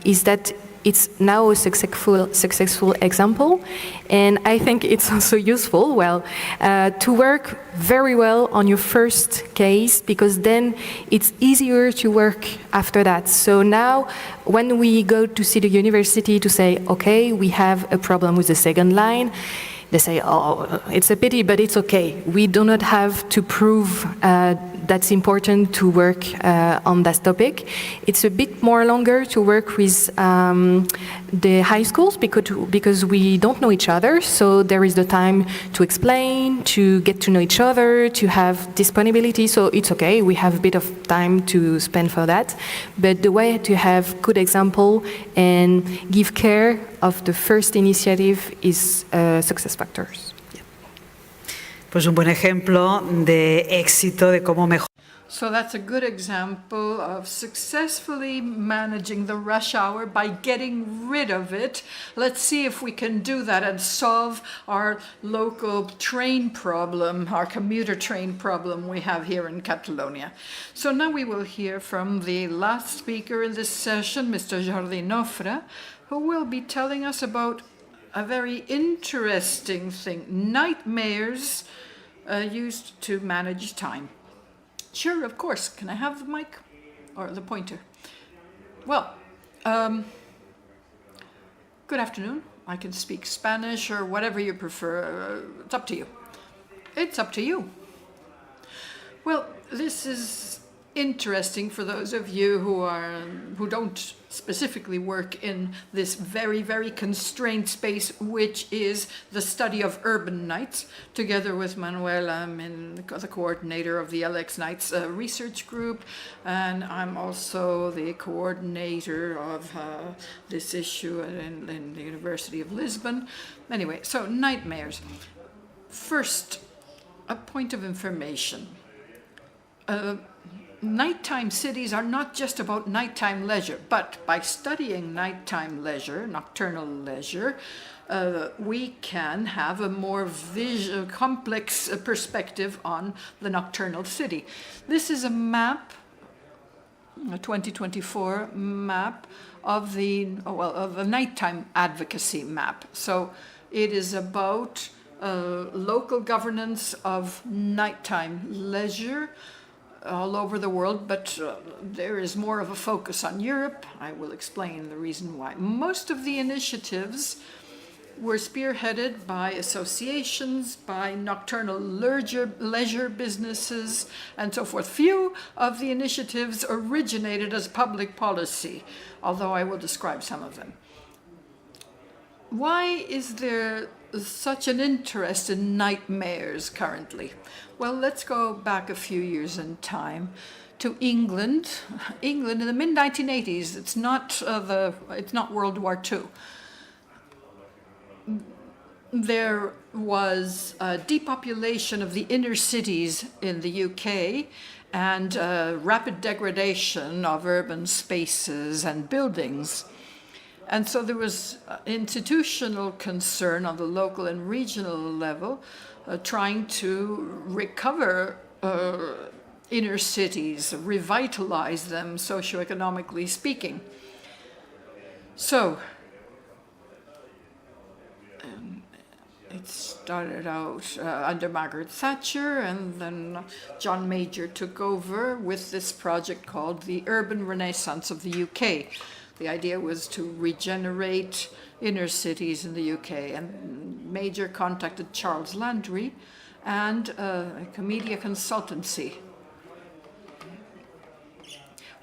is that it's now a successful example, and I think it's also useful, to work very well on your first case, because then it's easier to work after that. So now, when we go to see the university to say, okay, we have a problem with the second line, they say, oh, it's a pity, but it's okay. We do not have to prove that's important to work on that topic. It's a bit more longer to work with the high schools because we don't know each other, so there is the time to explain, to get to know each other, to have disponibility, so it's okay. We have a bit of time to spend for that. But the way to have good example and give care of the first initiative is success factors. Yeah. Pues un buen ejemplo de éxito de cómo mejorar. So that's a good example of successfully managing the rush hour by getting rid of it. Let's see if we can do that and solve our local train problem, our commuter train problem we have here in Catalonia. So now we will hear from the last speaker in this session, Mr. Jordi Nofre, who will be telling us about a very interesting thing, nightmares used to manage time. Sure, of course. Can I have the mic or the pointer? Well, good afternoon. I can speak Spanish or whatever you prefer. It's up to you. It's up to you. Well, this is interesting for those of you who don't specifically work in this very, very constrained space, which is the study of urban nights, together with Manuela, the coordinator of the LX Nights research group, and I'm also the coordinator of this issue in the University of Lisbon. Anyway, so nightmares. First, a point of information. Nighttime cities are not just about nighttime leisure, but by studying nighttime leisure, nocturnal leisure, we can have a more complex perspective on the nocturnal city. This is a map, a 2024 map of of a nighttime advocacy map. So it is about local governance of nighttime leisure all over the world, but there is more of a focus on Europe. I will explain the reason why. Most of the initiatives were spearheaded by associations, by nocturnal leisure businesses, and so forth. Few of the initiatives originated as public policy, although I will describe some of them. Why is there such an interest in nightmares currently? Well, let's go back a few years in time to England. England in the mid-1980s. It's not World War II. There was a depopulation of the inner cities in the UK and rapid degradation of urban spaces and buildings. And so there was institutional concern on the local and regional level trying to recover inner cities, revitalize them socioeconomically speaking. So it started out under Margaret Thatcher, and then John Major took over with this project called the Urban Renaissance of the UK. The idea was to regenerate inner cities in the UK, and Major contacted Charles Landry and Comedia Consultancy.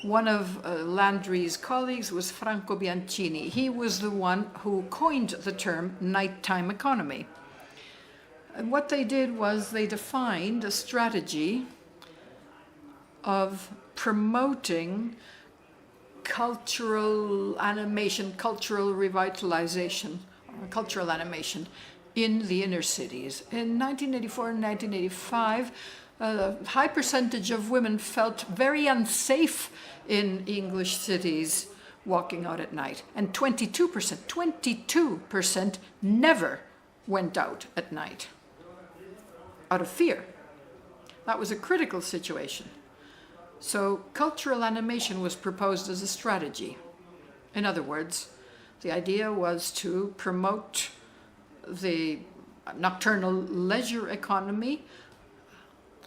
One of Landry's colleagues was Franco Bianchini. He was the one who coined the term nighttime economy. And what they did was they defined a strategy of promoting cultural animation, cultural revitalization, cultural animation in the inner cities. In 1984 and 1985, a high percentage of women felt very unsafe in English cities walking out at night, and 22% never went out at night out of fear. That was a critical situation. So cultural animation was proposed as a strategy. In other words, the idea was to promote the nocturnal leisure economy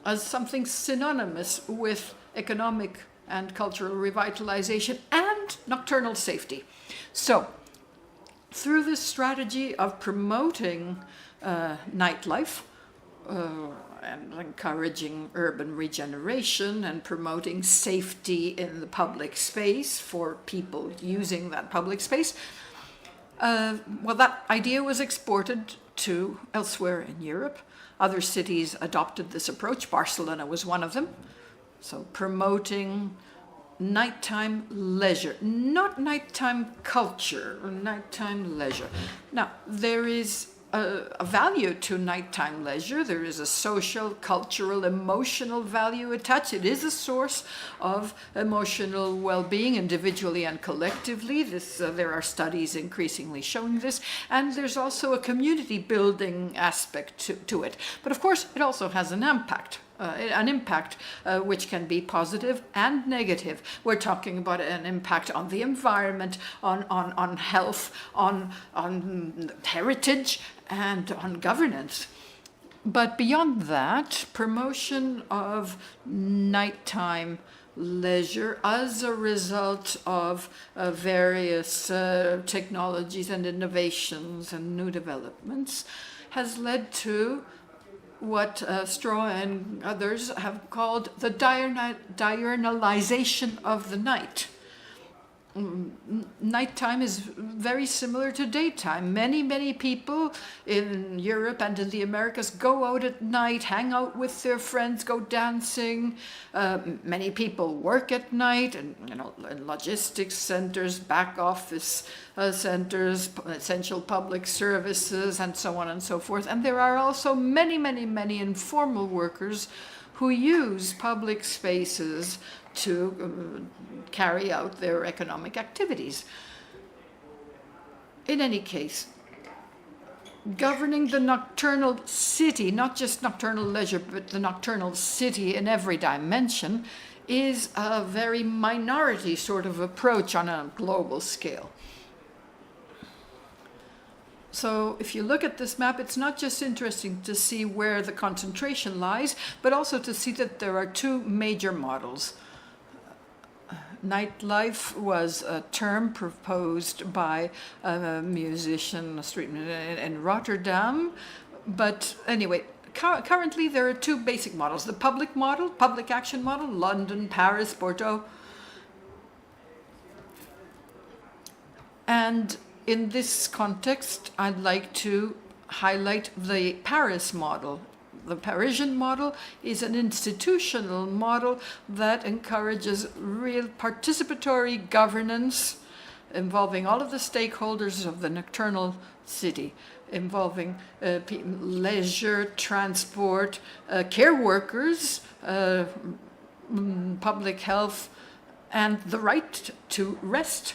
as something synonymous with economic and cultural revitalization and nocturnal safety. So through this strategy of promoting nightlife, and encouraging urban regeneration and promoting safety in the public space for people using that public space. That idea was exported to elsewhere in Europe. Other cities adopted this approach. Barcelona was one of them. So promoting nighttime leisure, not nighttime culture, or nighttime leisure. Now, there is a value to nighttime leisure. There is a social, cultural, emotional value attached. It is a source of emotional well-being, individually and collectively. There are studies increasingly showing this. And there's also a community building aspect to it. But of course, it also has an impact. Which can be positive and negative. We're talking about an impact on the environment, on health, on heritage, and on governance. But beyond that, promotion of nighttime leisure as a result of various technologies and innovations and new developments has led to what Straw and others have called the diurnalization of the night. Nighttime is very similar to daytime. Many people in Europe and in the Americas go out at night, hang out with their friends, go dancing. Many people work at night, and in logistics centers, back office centers, essential public services, and so on and so forth. And there are also many informal workers who use public spaces to carry out their economic activities. In any case, governing the nocturnal city, not just nocturnal leisure, but the nocturnal city in every dimension, is a very minority sort of approach on a global scale. So if you look at this map, it's not just interesting to see where the concentration lies, but also to see that there are two major models. Nightlife was a term proposed by a musician, a street musician in Rotterdam. But anyway, currently there are two basic models. The public model, public action model, London, Paris, Bordeaux. And in this context, I'd like to highlight the Paris model. The Parisian model is an institutional model that encourages real participatory governance involving all of the stakeholders of the nocturnal city, involving leisure, transport, care workers, public health, and the right to rest,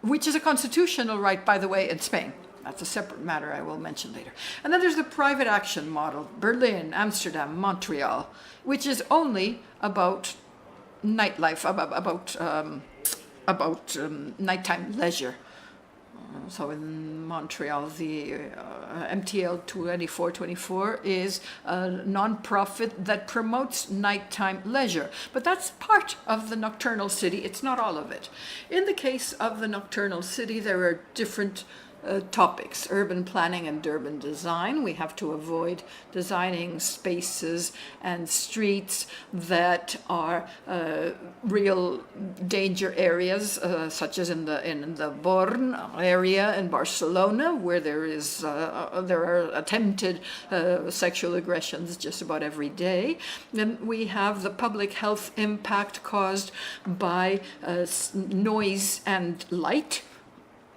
which is a constitutional right, by the way, in Spain. That's a separate matter I will mention later. And then there's the private action model, Berlin, Amsterdam, Montreal, which is only about nightlife, about nighttime leisure. So in Montreal, the MTL 2424 is a non-profit that promotes nighttime leisure. But that's part of the nocturnal city. It's not all of it. In the case of the nocturnal city, there are different topics: urban planning and urban design. We have to avoid designing spaces and streets that are real danger areas, such as in the Born area in Barcelona, where there are attempted sexual aggressions just about every day. Then we have the public health impact caused by noise and light.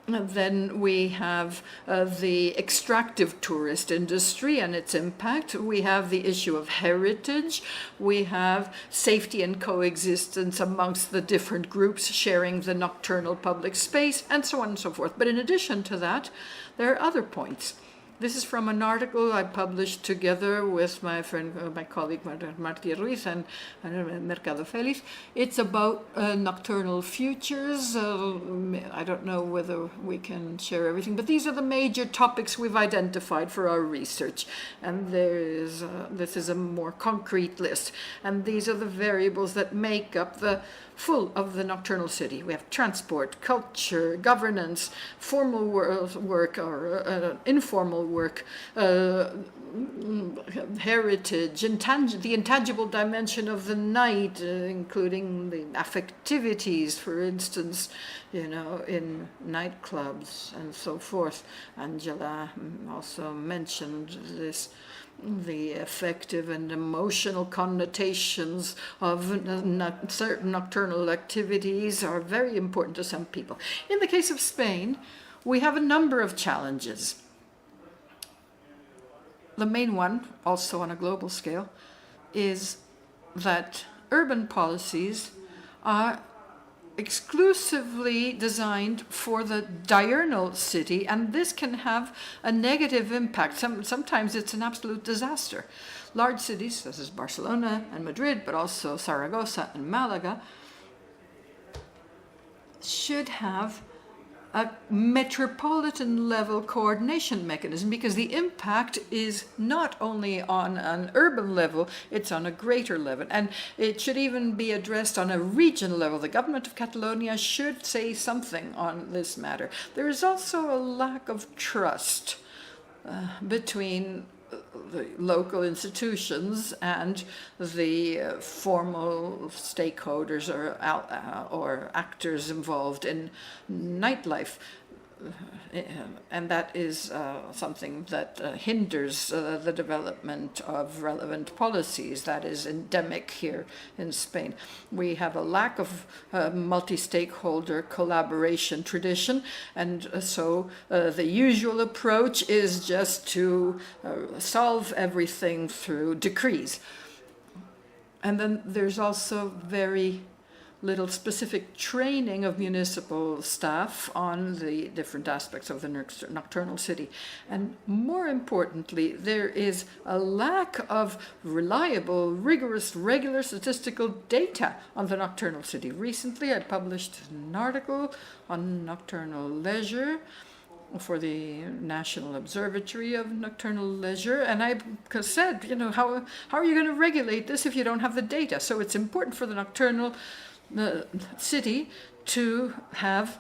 Then we have the extractive tourist industry and its impact. We have the issue of heritage. We have safety and coexistence amongst the different groups sharing the nocturnal public space, and so on and so forth. But in addition to that, there are other points. This is from an article I published together with my friend, my colleague Martí Ruiz and Mercado Félix. It's about nocturnal futures. I don't know whether we can share everything, but these are the major topics we've identified for our research. And this is a more concrete list. And these are the variables that make up the full of the nocturnal city. We have transport, culture, governance, formal work or informal work, heritage, the intangible dimension of the night, including the affectivities, for instance, in nightclubs and so forth. Angela also mentioned this. The affective and emotional connotations of certain nocturnal activities are very important to some people. In the case of Spain, we have a number of challenges. The main one, also on a global scale, is that urban policies are exclusively designed for the diurnal city, and this can have a negative impact. Sometimes it's an absolute disaster. Large cities, such as Barcelona and Madrid, but also Zaragoza and Malaga, should have a metropolitan level coordination mechanism, because the impact is not only on an urban level, it's on a greater level. And it should even be addressed on a regional level. The government of Catalonia should say something on this matter. There is also a lack of trust between the local institutions and the formal stakeholders or actors involved in nightlife. And that is something that hinders the development of relevant policies. That is endemic here in Spain. We have a lack of multi-stakeholder collaboration tradition, and so the usual approach is just to solve everything through decrees. And then there's also very little specific training of municipal staff on the different aspects of the nocturnal city. And more importantly, there is a lack of reliable, rigorous, regular statistical data on the nocturnal city. Recently, I published an article on nocturnal leisure for the National Observatory of Nocturnal Leisure, and I said, how are you going to regulate this if you don't have the data? So it's important for the nocturnal city to have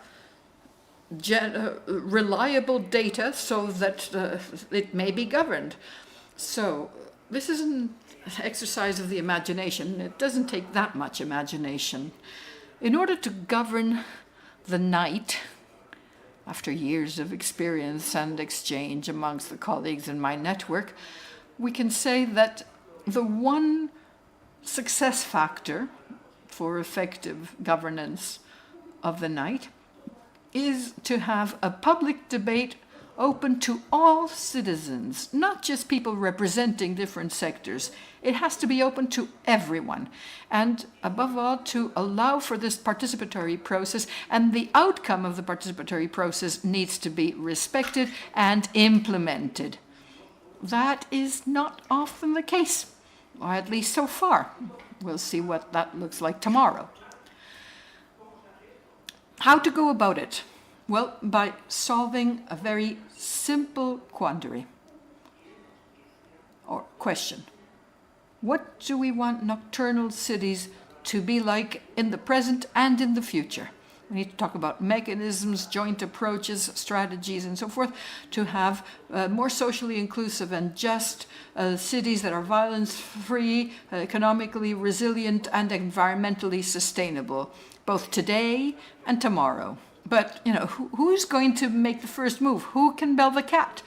reliable data so that it may be governed. So this is an exercise of the imagination. It doesn't take that much imagination. In order to govern the night, after years of experience and exchange amongst the colleagues in my network, we can say that the one success factor for effective governance of the night is to have a public debate open to all citizens, not just people representing different sectors. It has to be open to everyone, and above all, to allow for this participatory process, and the outcome of the participatory process needs to be respected and implemented. That is not often the case, or at least so far. We'll see what that looks like tomorrow. How to go about it? Well, by solving a very simple quandary or question. What do we want nocturnal cities to be like in the present and in the future? We need to talk about mechanisms, joint approaches, strategies, and so forth, to have more socially inclusive and just cities that are violence-free, economically resilient, and environmentally sustainable, both today and tomorrow. But, who's going to make the first move? Who can bell the cat?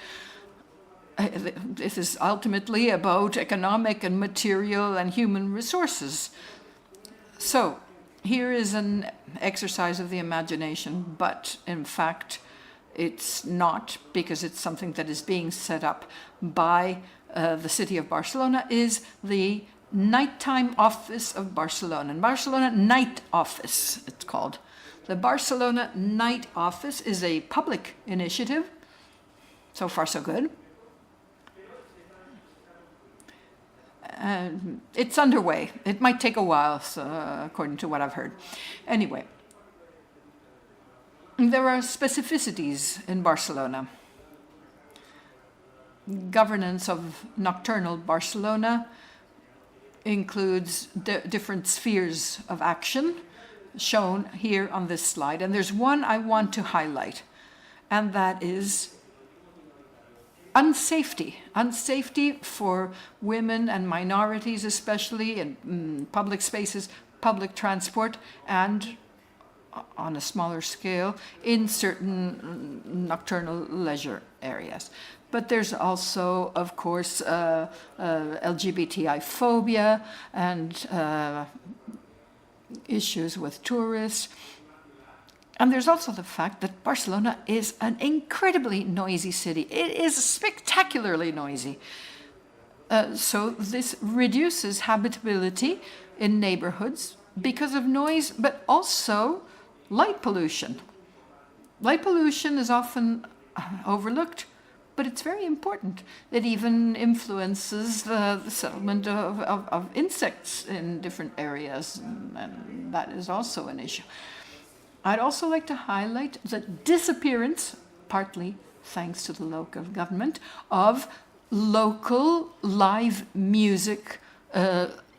This is ultimately about economic and material and human resources. So, here is an exercise of the imagination, but in fact, it's not, because it's something that is being set up by the city of Barcelona, is the Nighttime Office of Barcelona. And Barcelona Night Office, it's called. The Barcelona Night Office is a public initiative. So far, so good. It's underway. It might take a while, according to what I've heard. Anyway, there are specificities in Barcelona. Governance of nocturnal Barcelona includes different spheres of action shown here on this slide. And there's one I want to highlight, and that is unsafety. Unsafety for women and minorities, especially in public spaces, public transport, and on a smaller scale, in certain nocturnal leisure areas. But there's also, of course, LGBTI phobia and issues with tourists. And there's also the fact that Barcelona is an incredibly noisy city. It is spectacularly noisy. So this reduces habitability in neighborhoods because of noise, but also light pollution. Light pollution is often overlooked, but it's very important. It even influences the settlement of insects in different areas, and that is also an issue. I'd also like to highlight the disappearance, partly thanks to the local government, of local live music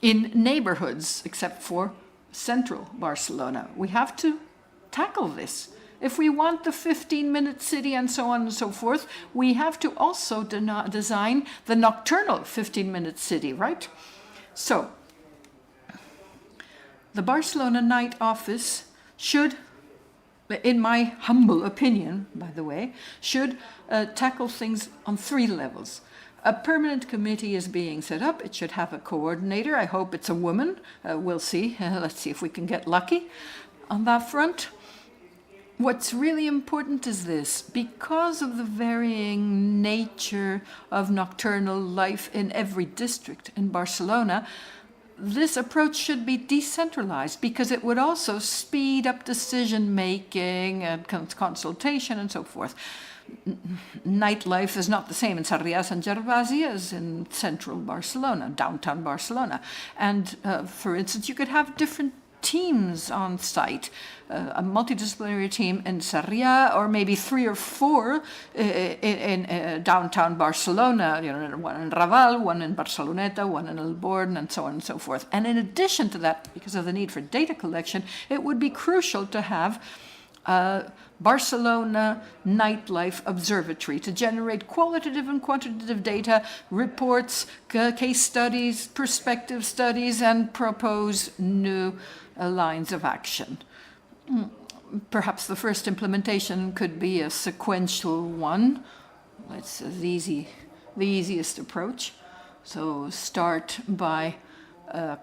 in neighborhoods, except for central Barcelona. We have to tackle this. If we want the 15-minute city and so on and so forth, we have to also design the nocturnal 15-minute city, right? So, the Barcelona Night Office should, in my humble opinion, by the way, should tackle things on 3 levels. A permanent committee is being set up. It should have a coordinator. I hope it's a woman. We'll see. Let's see if we can get lucky on that front. What's really important is this. Because of the varying nature of nocturnal life in every district in Barcelona, this approach should be decentralized because it would also speed up decision-making and consultation and so forth. Nightlife is not the same in Sarrià Sant Gervasi as in central Barcelona, downtown Barcelona. And for instance, you could have different teams on site, a multidisciplinary team in Sarrià, or maybe 3 or 4 in downtown Barcelona, one in Raval, one in Barceloneta, one in El Born, and so on and so forth. And in addition to that, because of the need for data collection, it would be crucial to have Barcelona Nightlife Observatory to generate qualitative and quantitative data, reports, case studies, perspective studies, and propose new lines of action. Perhaps the first implementation could be a sequential one. That's the easiest approach. So start by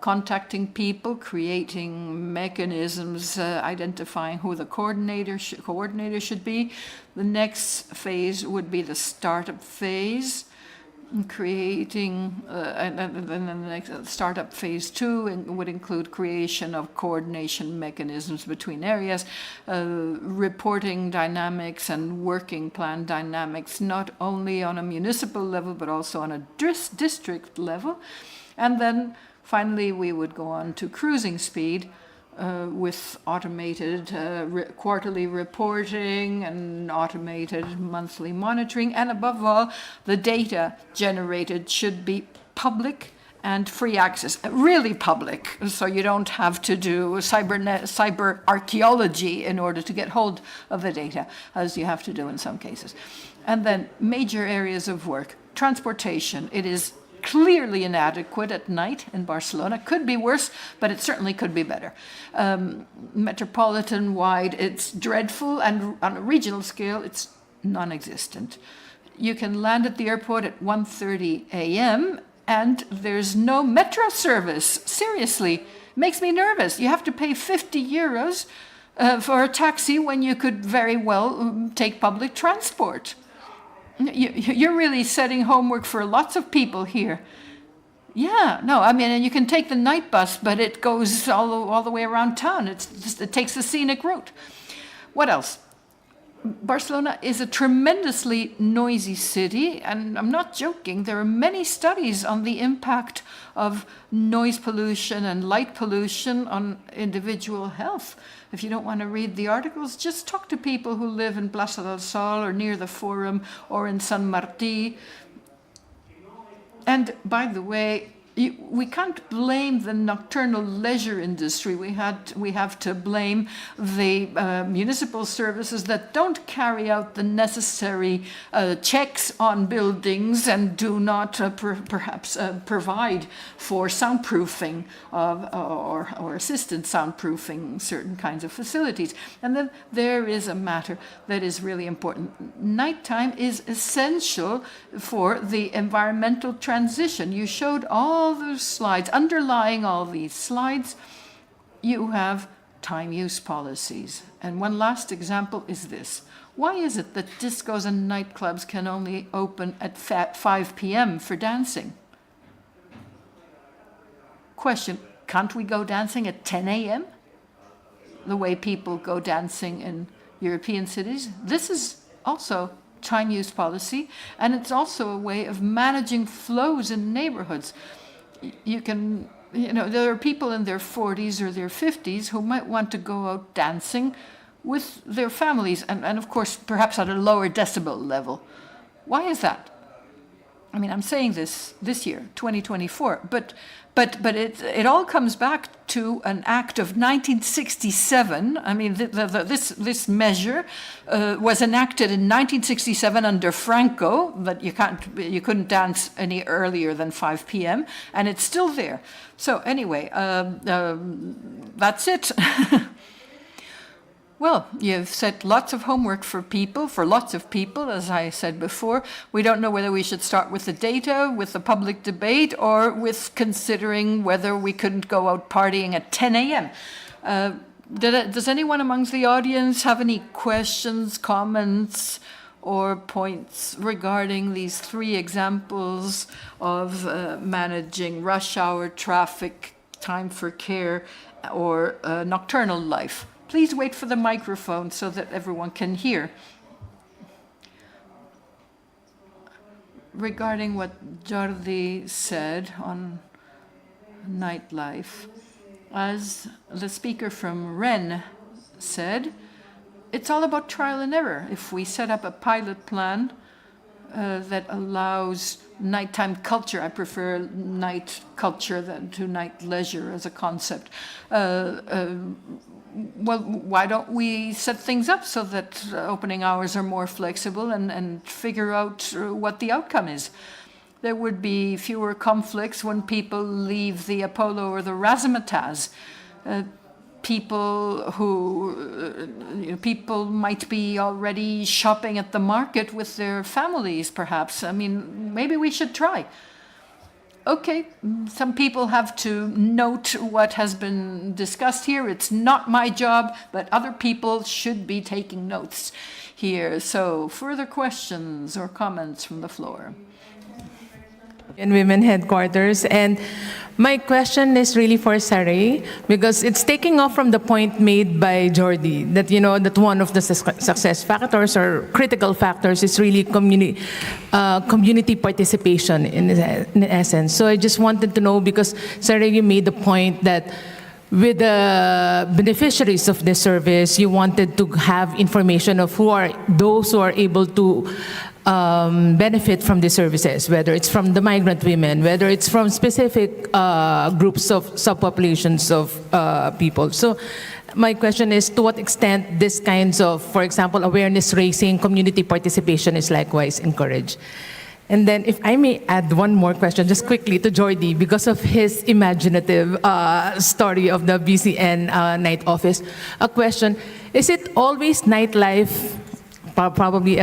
contacting people, creating mechanisms, identifying who the coordinator should be. The next phase would be the startup phase, creating, and then the next startup phase 2 would include creation of coordination mechanisms between areas, reporting dynamics and working plan dynamics, not only on a municipal level, but also on a district level. And then finally, we would go on to cruising speed with automated quarterly reporting and automated monthly monitoring. And above all, the data generated should be public and free access, really public, so you don't have to do cyber archaeology in order to get hold of the data, as you have to do in some cases. And then major areas of work. Transportation, it is clearly inadequate at night in Barcelona. Could be worse, but it certainly could be better. Metropolitan-wide, it's dreadful, and on a regional scale, it's non-existent. You can land at the airport at 1:30 a.m., and there's no metro service. Seriously, makes me nervous. You have to pay 50 euros for a taxi when you could very well take public transport. You're really setting homework for lots of people here. Yeah, no, I mean, and you can take the night bus, but it goes all the way around town. It takes the scenic route. What else? Barcelona is a tremendously noisy city, and I'm not joking. There are many studies on the impact of noise pollution and light pollution on individual health. If you don't want to read the articles, just talk to people who live in Plaça del Sol or near the Forum or in Sant Martí. And by the way, we can't blame the nocturnal leisure industry. We have to blame the municipal services that don't carry out the necessary checks on buildings and do not perhaps provide for soundproofing or assisted soundproofing certain kinds of facilities. And then there is a matter that is really important. Nighttime is essential for the environmental transition. You showed all those slides. Underlying all these slides, you have time use policies. And one last example is this. Why is it that discos and nightclubs can only open at 5 p.m. for dancing? Question, can't we go dancing at 10 a.m.? The way people go dancing in European cities? This is also time use policy, and it's also a way of managing flows in neighborhoods. There are people in their 40s or their 50s who might want to go out dancing with their families, and of course, perhaps at a lower decibel level. Why is that? I mean, I'm saying this year, 2024, but it all comes back to an act of 1967. I mean, this measure was enacted in 1967 under Franco, that you couldn't dance any earlier than 5 p.m. and it's still there. So anyway, that's it. Well, you've set lots of homework for lots of people, as I said before. We don't know whether we should start with the data, with the public debate, or with considering whether we couldn't go out partying at 10 a.m. Does anyone amongst the audience have any questions, comments, or points regarding these 3 examples of managing rush hour traffic, time for care, or nocturnal life? Please wait for the microphone so that everyone can hear. Regarding what Jordi said on nightlife, as the speaker from Rennes said, it's all about trial and error. If we set up a pilot plan that allows nighttime culture, I prefer night culture to night leisure as a concept, well, why don't we set things up so that opening hours are more flexible and figure out what the outcome is? There would be fewer conflicts when people leave the Apollo or the Razzmatazz. People might be already shopping at the market with their families, perhaps. I mean, maybe we should try. Okay, some people have to note what has been discussed here. It's not my job, but other people should be taking notes here. So, further questions or comments from the floor? In Women Headquarters, and my question is really for Saray, because it's taking off from the point made by Jordi that that one of the success factors or critical factors is really community participation in essence. So I just wanted to know, because Saray, you made the point that with the beneficiaries of this service, you wanted to have information of who are those who are able to benefit from the services, whether it's from the migrant women, whether it's from specific groups of subpopulations of people. So my question is, to what extent this kinds of, for example, awareness raising, community participation is likewise encouraged? And then if I may add one more question, just quickly to Jordi, because of his imaginative story of the BCN night office, a question, is it always nightlife, probably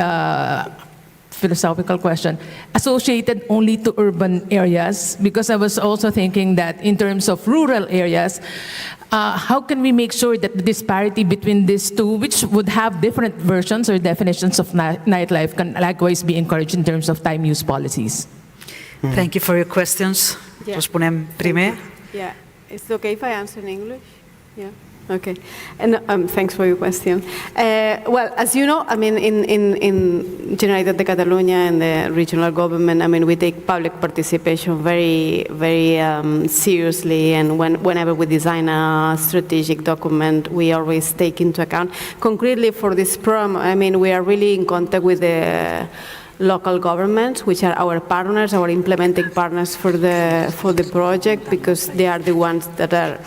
philosophical question, associated only to urban areas? Because I was also thinking that in terms of rural areas, how can we make sure that the disparity between these two, which would have different versions or definitions of nightlife, can likewise be encouraged in terms of time use policies? Thank you for your questions. Yeah. Responem primer. Yeah, is it okay if I answer in English? Yeah. Okay, and thanks for your question. Well, as you know, I mean, in Generalitat de Catalunya and the regional government, I mean, we take public participation very, very seriously, and whenever we design a strategic document, we always take into account. Concretely for this program, I mean, we are really in contact with the local governments, which are our partners, our implementing partners for the project, because they are the ones that are,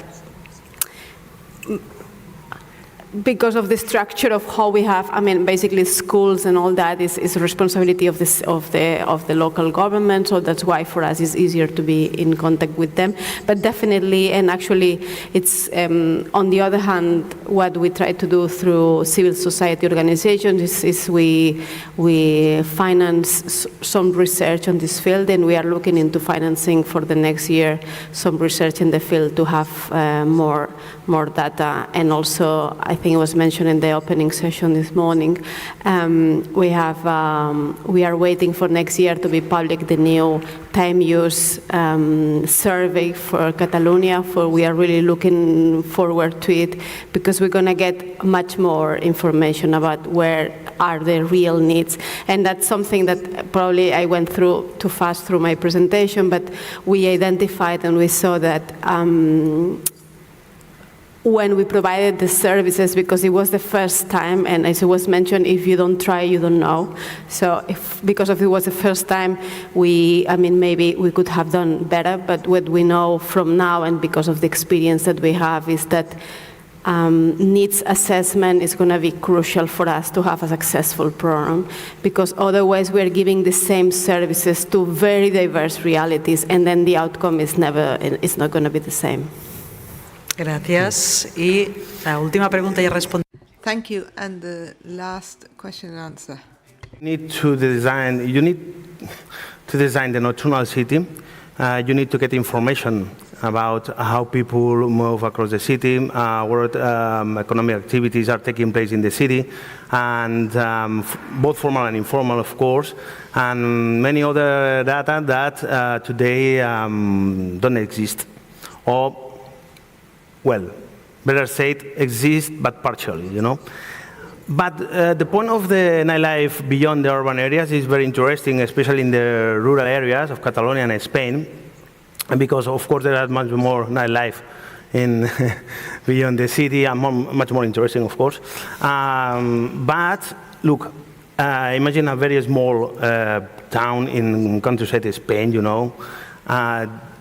because of the structure of how we have, I mean, basically schools and all that is the responsibility of the local government. So that's why for us it's easier to be in contact with them. But definitely, and actually, it's on the other hand, what we try to do through civil society organizations is we finance some research on this field, and we are looking into financing for the next year some research in the field to have more data. And also, I think it was mentioned in the opening session this morning, we are waiting for next year to be public the new time use survey for Catalonia. We are really looking forward to it, because we're going to get much more information about where are the real needs. And that's something that probably I went through too fast through my presentation, but we identified and we saw that when we provided the services, because it was the first time, and as it was mentioned, if you don't try, you don't know. So because it was the first time, maybe we could have done better, but what we know from now and because of the experience that we have is that needs assessment is going to be crucial for us to have a successful program, because otherwise we're giving the same services to very diverse realities, and then the outcome is not going to be the same. Gracias. Y la última pregunta ya respondí. Thank you. And the last question and answer. You need to design the nocturnal city. You need to get information about how people move across the city, what economic activities are taking place in the city, and both formal and informal, of course, and many other data that today don't exist, or, well, better said, exist, but partially, But the point of the nightlife beyond the urban areas is very interesting, especially in the rural areas of Catalonia and Spain, because, of course, there is much more nightlife in beyond the city, and much more interesting, of course. But, look, imagine a very small town in countryside Spain,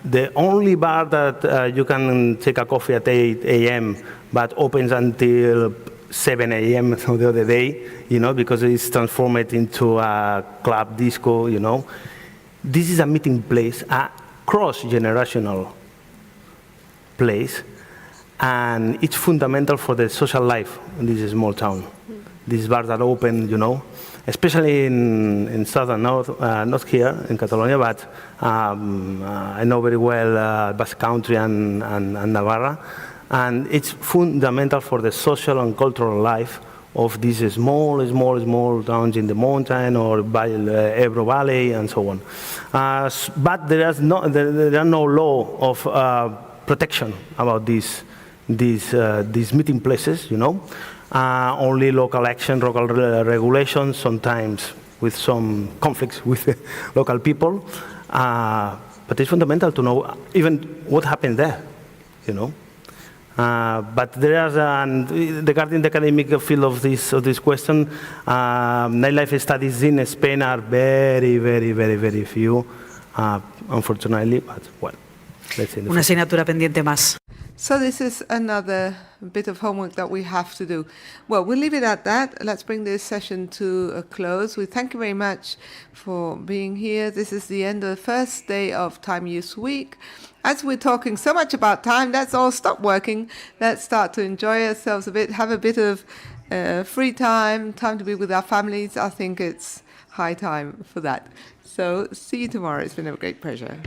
The only bar that you can take a coffee at 8 a.m. but opens until 7 a.m. the other day, because it's transformed into a club disco, This is a meeting place, a cross-generational place, and it's fundamental for the social life in this small town. These bars are open, especially in southern north, not here in Catalonia, but I know very well Basque Country and Navarra, and it's fundamental for the social and cultural life of these small towns in the mountain or by the Ebro Valley and so on. But there are no law of protection about these meeting places, only local action, local regulations, sometimes with some conflicts with local people. But it's fundamental to know even what happened there, But there is, regarding the academic field of this question, nightlife studies in Spain are very, very, very, very few, unfortunately. But well, let's see. Una asignatura pendiente más. So this is another bit of homework that we have to do. Well, we'll leave it at that. Let's bring this session to a close. We thank you very much for being here. This is the end of the first day of Time Use Week. As we're talking so much about time, let's all stop working. Let's start to enjoy ourselves a bit, have a bit of free time to be with our families. I think it's high time for that. So see you tomorrow. It's been a great pleasure.